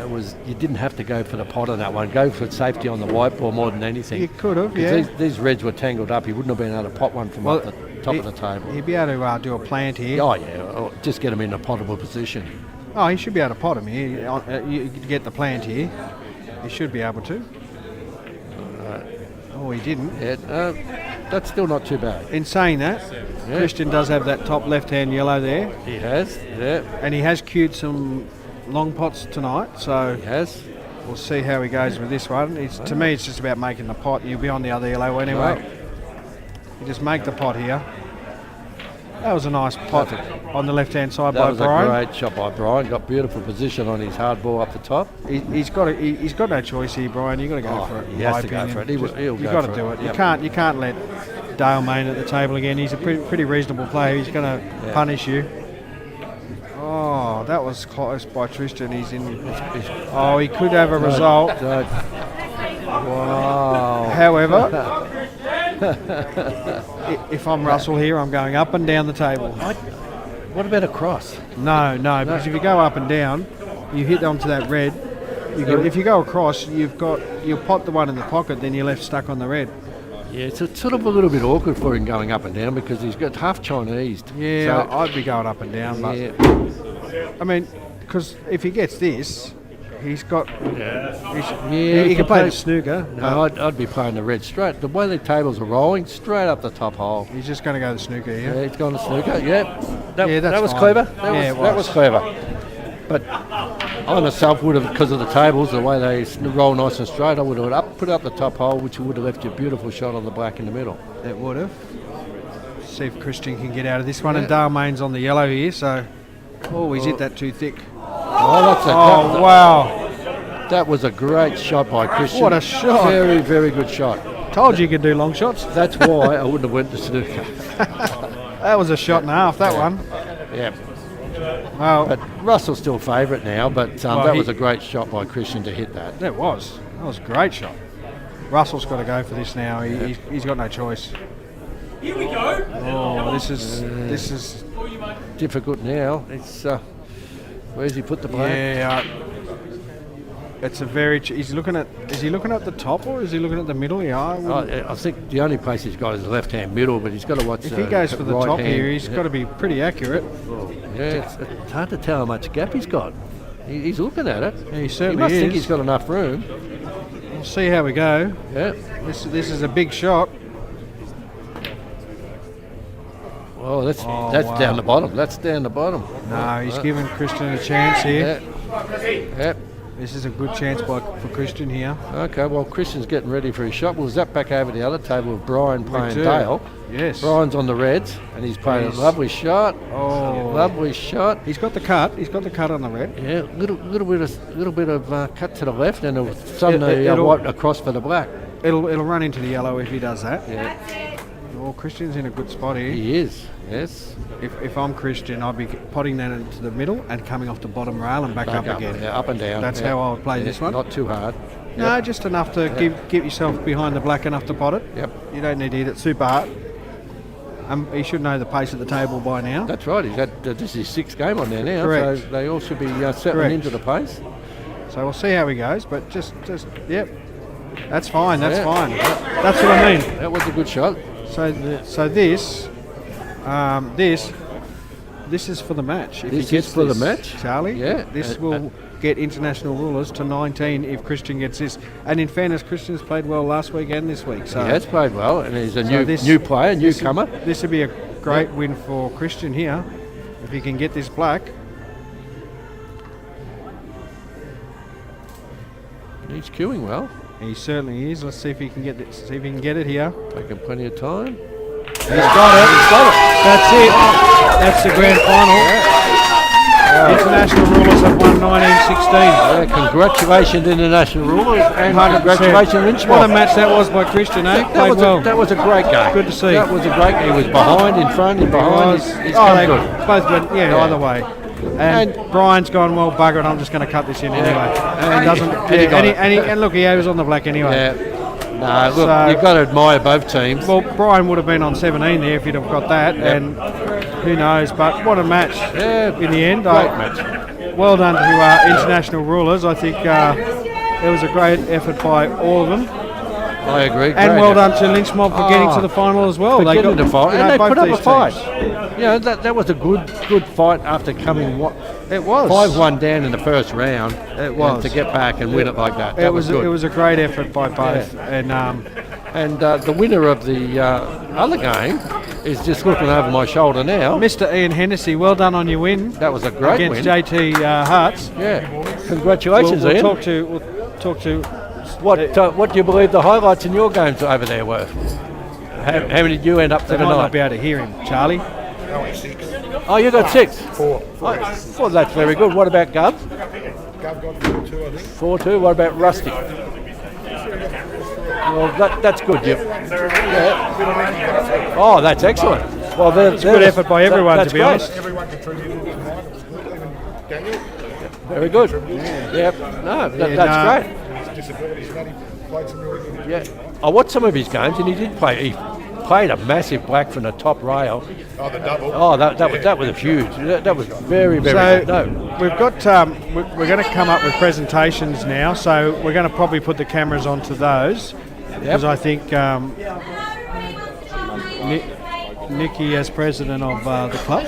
Speaker 9: you didn't have to go for the pot on that one. Go for safety on the white ball more than anything.
Speaker 1: You could have,
Speaker 9: These reds were tangled up. He wouldn't have been able to pot one from up the top of the table.
Speaker 1: He'd be able to do a plant here.
Speaker 9: Oh, yeah. Or just get him in a pottable position.
Speaker 1: Oh, he should be able to pot him here. You get the plant here. He should be able to. Oh, he didn't.
Speaker 9: Yeah, that's still not too bad.
Speaker 1: In saying that, Christian does have that top left-hand yellow there.
Speaker 9: He has,
Speaker 1: And he has queued some long pots tonight, so
Speaker 9: he has.
Speaker 1: We'll see how he goes with this one. To me, it's just about making the pot. You'll be on the other yellow anyway. You just make the pot here. That was a nice pot on the left-hand side by Brian.
Speaker 9: That was a great shot by Brian. Got beautiful position on his hard ball up the top.
Speaker 1: He's got no choice here, Brian. You've got to go for it.
Speaker 9: He has to go for it.
Speaker 1: You've got to do it. Yep. You can't let Dale Main at the table again. He's a pretty reasonable player. He's going to punish you. Oh, that was close by Tristan. He's in. Oh, he could have a result.
Speaker 9: Wow.
Speaker 1: However, if I'm Russell here, I'm going up and down the table.
Speaker 9: What about a cross?
Speaker 1: No, because if you go up and down, you hit onto that red. If you go across, you'll pot the one in the pocket, then you're left stuck on the red.
Speaker 9: Yeah, it's sort of a little bit awkward for him going up and down because he's got half Chinese.
Speaker 1: Yeah, so I'd be going up and down. But I mean, because if he gets this, He's got.
Speaker 9: Yeah,
Speaker 1: He can play the snooker.
Speaker 9: No, I'd be playing the red straight. The way the tables are rolling, straight up the top hole.
Speaker 1: He's just going to go the snooker here.
Speaker 9: Yeah, he's gone to snooker. Yeah,
Speaker 1: Yeah, that's
Speaker 9: that was
Speaker 1: fine.
Speaker 9: clever.
Speaker 1: Yeah,
Speaker 9: That was clever. But I myself would have, because of the tables, the way they roll nice and straight, I would have put up the top hole, which would have left you a beautiful shot on the black in the middle.
Speaker 1: It would have. See if Christian can get out of this one. And Darmain's on the yellow here, so. Oh, he's hit that too thick.
Speaker 9: Oh,
Speaker 1: Wow.
Speaker 9: that was a great shot by Christian.
Speaker 1: What a shot.
Speaker 9: Very, very good shot.
Speaker 1: Told you could do long shots.
Speaker 9: That's why I wouldn't have went to snooker.
Speaker 1: That was a shot and a half, that one.
Speaker 9: Yeah.
Speaker 1: Well,
Speaker 9: But Russell's still favourite now, but
Speaker 1: Well,
Speaker 9: that
Speaker 1: he-
Speaker 9: was a great shot by Christian to hit that.
Speaker 1: that was a great shot. Russell's got to go for this now. He's got no choice.
Speaker 8: Here we go.
Speaker 1: Oh, this is
Speaker 9: Difficult now. It's where's he put the black?
Speaker 1: yeah. It's a very. Is he looking at the top or is he looking at the middle? Yeah.
Speaker 9: I think the only place he's got is the left-hand middle, but he's got to watch.
Speaker 1: If he goes for the
Speaker 9: right
Speaker 1: top
Speaker 9: hand.
Speaker 1: here, he's got to be pretty accurate.
Speaker 9: Yeah, it's hard to tell how much gap he's got. He's looking at it.
Speaker 1: Yeah, he
Speaker 9: He
Speaker 1: certainly
Speaker 9: must
Speaker 1: is.
Speaker 9: think he's got enough room.
Speaker 1: We'll see how we go.
Speaker 9: Yeah.
Speaker 1: This is a big shot.
Speaker 9: Well, that's
Speaker 1: wow.
Speaker 9: down the bottom. That's down the bottom.
Speaker 1: No, he's giving Christian a chance here.
Speaker 9: Yeah.
Speaker 1: This is a good chance for Christian here.
Speaker 9: Okay, well, Christian's getting ready for his shot. We'll zap back over the other table with Brian playing
Speaker 1: do.
Speaker 9: Dale.
Speaker 1: Yes.
Speaker 9: Brian's on the reds, and he's playing
Speaker 1: Yes.
Speaker 9: a lovely shot.
Speaker 1: Oh.
Speaker 9: Lovely shot.
Speaker 1: He's got the cut. He's got the cut on the red.
Speaker 9: Yeah, little bit of cut to the left, and some
Speaker 1: It'll-
Speaker 9: white across for the black.
Speaker 1: It'll run into the yellow if he does that.
Speaker 9: Yeah,
Speaker 1: Oh, Christian's in a good spot here.
Speaker 9: he is. Yes.
Speaker 1: If I'm Christian, I'd be potting that into the middle and coming off the bottom rail and back up again.
Speaker 9: Yeah, up and down.
Speaker 1: That's
Speaker 9: yeah.
Speaker 1: how I would play
Speaker 9: Yeah,
Speaker 1: this one.
Speaker 9: Not too hard.
Speaker 1: No, just enough to get yourself behind the black enough to pot it.
Speaker 9: Yep.
Speaker 1: You don't need to hit it super hard. He should know the pace of the table by now.
Speaker 9: That's right. He's had this is his sixth game on there now,
Speaker 1: Correct.
Speaker 9: so they all should be settling
Speaker 1: Correct.
Speaker 9: into the pace.
Speaker 1: So we'll see how he goes, but just yep. That's fine. That's
Speaker 9: Yeah.
Speaker 1: fine. That's what I mean.
Speaker 9: That was a good shot.
Speaker 1: So this is for the match. If
Speaker 9: This
Speaker 1: he gets
Speaker 9: is for the match?
Speaker 1: Charlie.
Speaker 9: Yeah.
Speaker 1: This will get international rulers to 19 if Christian gets this. And in fairness, Christian's played well last week and this week. So
Speaker 9: He has played well, and he's a
Speaker 1: so
Speaker 9: new player, newcomer.
Speaker 1: This would be a great win for Christian here if he can get this black.
Speaker 9: He's queuing well,
Speaker 1: He certainly is. Let's see if he can get it. See if he can get it here.
Speaker 9: taking plenty of time.
Speaker 1: He's got it. He's got it. That's it. That's the grand final. International rulers have won 1916.
Speaker 9: Yeah, congratulations, international rulers, and
Speaker 1: 100%.
Speaker 9: congratulations, Lynch.
Speaker 1: What a match that was by Christian, eh? Played well.
Speaker 9: That was a great game.
Speaker 1: Good to see.
Speaker 9: That was a great. He was behind, in front, and behind. He's
Speaker 1: oh,
Speaker 9: come
Speaker 1: they
Speaker 9: good.
Speaker 1: both went, yeah,
Speaker 9: Yeah.
Speaker 1: either way. And Brian's gone, well, bugger it, I'm just going to cut this in anyway. And doesn't,
Speaker 9: he got it.
Speaker 1: and look, he was on the black anyway.
Speaker 9: Yeah. No, look,
Speaker 1: So-
Speaker 9: you've got to admire both teams.
Speaker 1: Well, Brian would have been on 17 there if he'd have got that, and who knows, but what a match in the end.
Speaker 9: Great match.
Speaker 1: Well done to international rulers. I think it was a great effort by all of them.
Speaker 9: I agree.
Speaker 1: And
Speaker 9: great
Speaker 1: well
Speaker 9: effort.
Speaker 1: done to Lynch Mob for getting to the final as well.
Speaker 9: For
Speaker 1: They
Speaker 9: getting
Speaker 1: got
Speaker 9: the fight,
Speaker 1: you know,
Speaker 9: and they
Speaker 1: both
Speaker 9: put up a
Speaker 1: these
Speaker 9: fight.
Speaker 1: teams.
Speaker 9: You know, that was a good fight after coming
Speaker 1: It was
Speaker 9: 5-1 down in the first round.
Speaker 1: It was.
Speaker 9: And to get back and win it like that.
Speaker 1: It
Speaker 9: That
Speaker 1: was
Speaker 9: good.
Speaker 1: it was a great effort by both, and
Speaker 9: And the winner of the other game is just looking over my shoulder now.
Speaker 1: Mr. Ian Hennessy, well done on your win
Speaker 9: That was a great
Speaker 1: against
Speaker 9: win.
Speaker 1: JT Hartz.
Speaker 9: Yeah, congratulations,
Speaker 1: We'll
Speaker 9: Ian.
Speaker 1: talk to.
Speaker 9: What do you believe the highlights in your games over there were? How many did you end up for
Speaker 1: They might not
Speaker 9: tonight?
Speaker 1: be able to hear him, Charlie.
Speaker 9: Oh, you got 6. 4. Well, that's very good. What about Gov?
Speaker 10: Gov got 4-2, I think.
Speaker 9: 4-2. What about Rusty? Well, that's good. Yeah. Oh, that's excellent. Well,
Speaker 1: It's a good effort by everyone,
Speaker 9: that's
Speaker 1: to be
Speaker 9: great.
Speaker 1: honest.
Speaker 10: Everyone contributed tonight. Even Daniel.
Speaker 9: Very good. Yep. No, that's great.
Speaker 10: His disabilities, and he played some really good.
Speaker 9: Yeah. I watched some of his games, and he did play. He played a massive black from the top rail.
Speaker 10: Oh, the double.
Speaker 9: Oh, that was huge. That was very, very
Speaker 1: So
Speaker 9: good. No.
Speaker 1: we've got we're going to come up with presentations now. So we're going to probably put the cameras onto those because I think Nikki, as president of the club,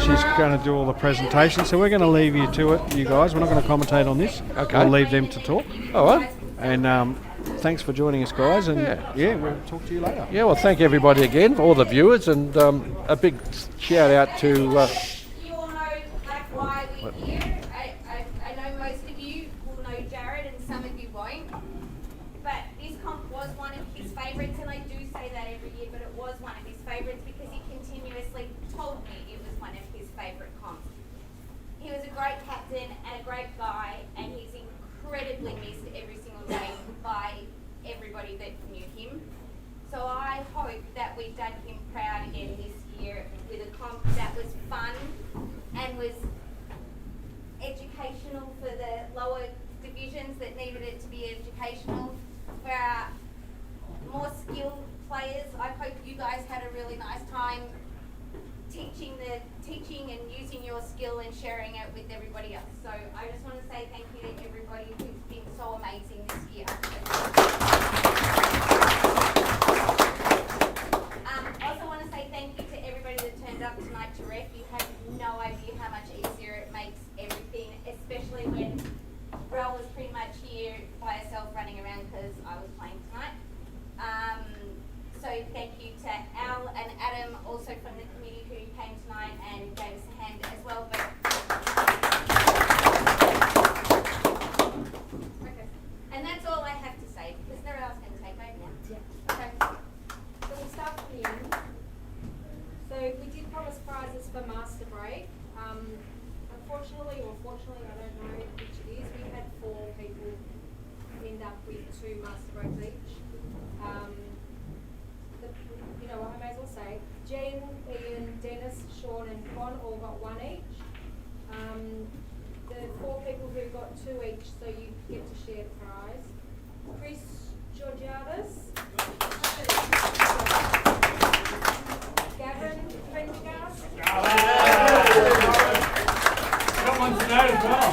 Speaker 1: she's going to do all the presentation. So we're going to leave you to it, you guys. We're not going to commentate on this.
Speaker 9: Okay.
Speaker 1: We'll leave them to talk.
Speaker 9: All right.
Speaker 1: And thanks for joining us, guys. And yeah, we'll talk to you later.
Speaker 9: Yeah, well, thank everybody again, all the viewers, and a big shout out to.
Speaker 11: You all know like why we're here. I know most of you will know Jared and some of you won't. But this comp was one of his favourites, and I do say that every year, but it was one of his favourites because he continuously told me it was one of his favourite comps. He was a great captain and a great guy, and he's incredibly missed every single day by everybody that knew him. So I hope that we've done him proud again this year with a comp that was fun and was educational for the lower divisions that needed it to be educational. For our more skilled players, I hope you guys had a really nice time teaching and using your skill and sharing it with everybody else. So I just want to say thank you to everybody who's been so amazing this year. I also want to say thank you to everybody that turned up tonight to ref. You have no idea how much easier it makes everything, especially when Rel was pretty much here by herself running around because I was playing tonight. So thank you to Al and Adam, also from the committee, who came tonight and gave us a hand as well. But okay, and that's all I have to say because they're else going to take over now. Yeah. Okay.
Speaker 5: So we'll start from the end. So we did promise prizes for Master Break. Unfortunately, or fortunately, I don't know which it is, we had 4 people end up with 2 Master Breaks each. You know what, I may as well say, Jen, Ian, Dennis, Sean and Con all got 1 each. The 4 people who got 2 each, so you get to share the prize. Chris Georgiadis. Gavin Prendergast.
Speaker 8: You got one to know as well.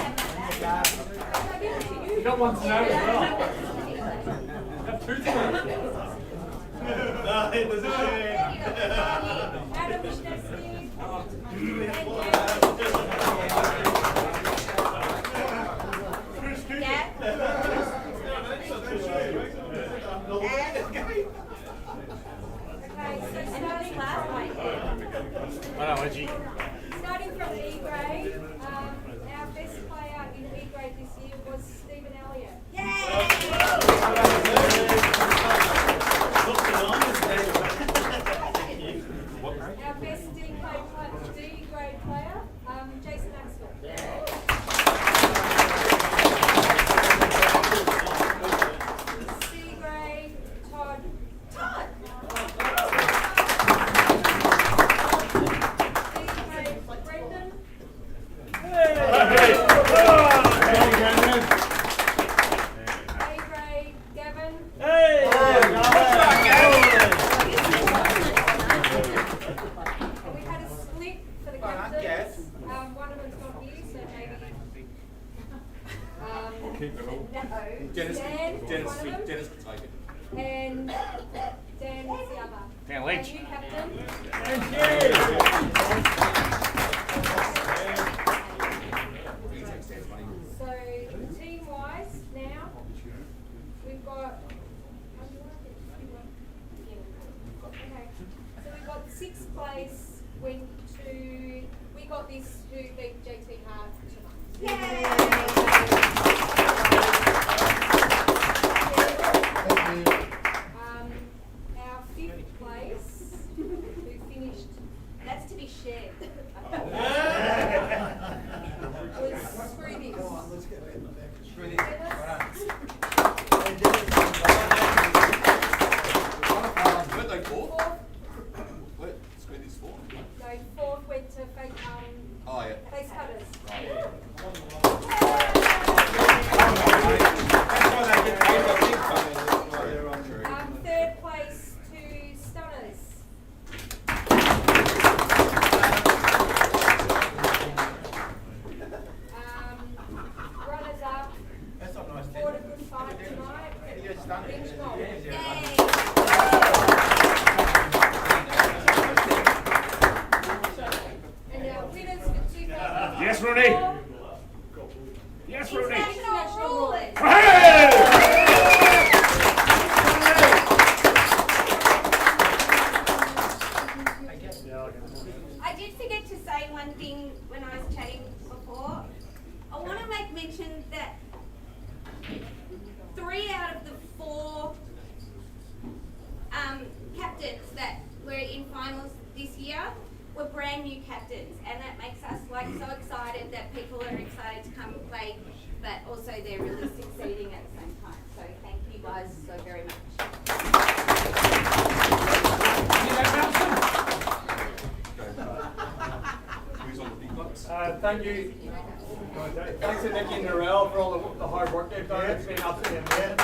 Speaker 8: You got one to know as well. You have 2 to know. No, it doesn't share.
Speaker 5: Adam Wisniewski. Starting from E grade, our best player in E grade this year was Stephen Elliott. Our best D grade player, Jason Maxwell. C grade, Todd. Brendan. A grade, Gavin. We had a split for the captains. One of them's not here, so maybe. Dennis can take it. And Dan is the other.
Speaker 8: Dan Lynch.
Speaker 5: New captain. So team-wise now, we've got. Okay, so we've got 6th place went to. We got this who beat JT Hart tonight. Our 5th place, who finished.
Speaker 11: That's to be shared.
Speaker 5: Was Screw This. No, 4th went to face cutters. Third place to stunners. Runners up. Fought a good fight tonight. Lynch Knoll. And our winners
Speaker 8: Yes, Rooney. Yes, Rooney.
Speaker 11: International rulers. I did forget to say one thing when I was chatting before. I want to make mention that 3 out of the 4 captains that were in finals this year were brand new captains, and that makes us like so excited that people are excited to come and play, but also they're really succeeding at the same time. So thank you guys so very much.
Speaker 8: Thank you. Thanks to Nicky and Narelle for all the hard work they've done. It's been absolutely amazing.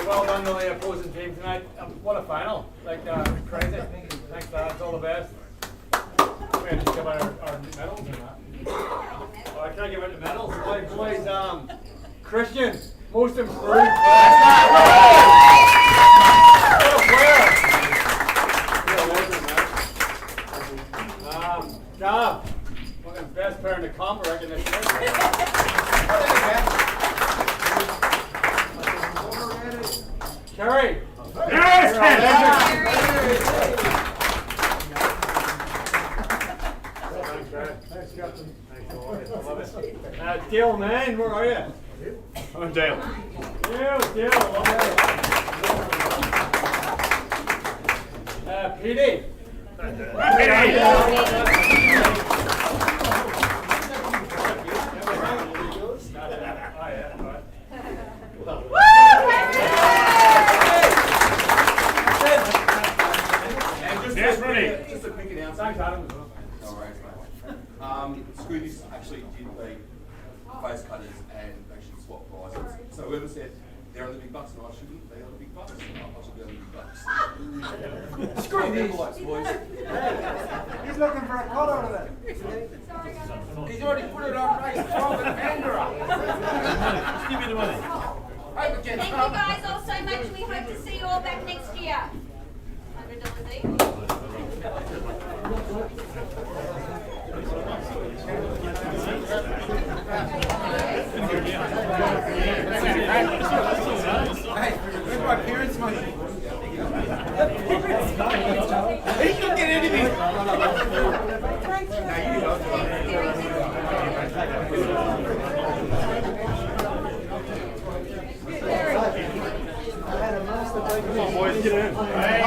Speaker 8: Well done to the opposing team tonight. What a final. Like, crazy. Thanks, lads. All the best. We have to give out our medals and that. Oh, I can't give out the medals. My boys, Christian, most improved player. What a player. Gav, fucking best player in the comp, I reckon, this year. Kerry. Yes, Thanks, Captain. Thanks, I love it. Dale, man, where are you? I'm Dale. Dale, PD. Yes, Rooney.
Speaker 12: Just a quick announcement.
Speaker 8: Thanks, Adam.
Speaker 12: No worries, mate. Scoobies actually did the face cutters and they should swap prizes. So whoever said they're on the big bucks and I shouldn't, they're on the big bucks. I should be on the big bucks. Screw the envelopes, boys.
Speaker 8: He's looking for a cut out of that.
Speaker 12: He's already put it on race 12 and Pandora. Just give me the money.
Speaker 11: Thank you guys all so much. We hope to see you all back next year. $100 each.
Speaker 12: Hey, where's my parents' money? He can get anything.
Speaker 8: Come on, boys, get in. Hey.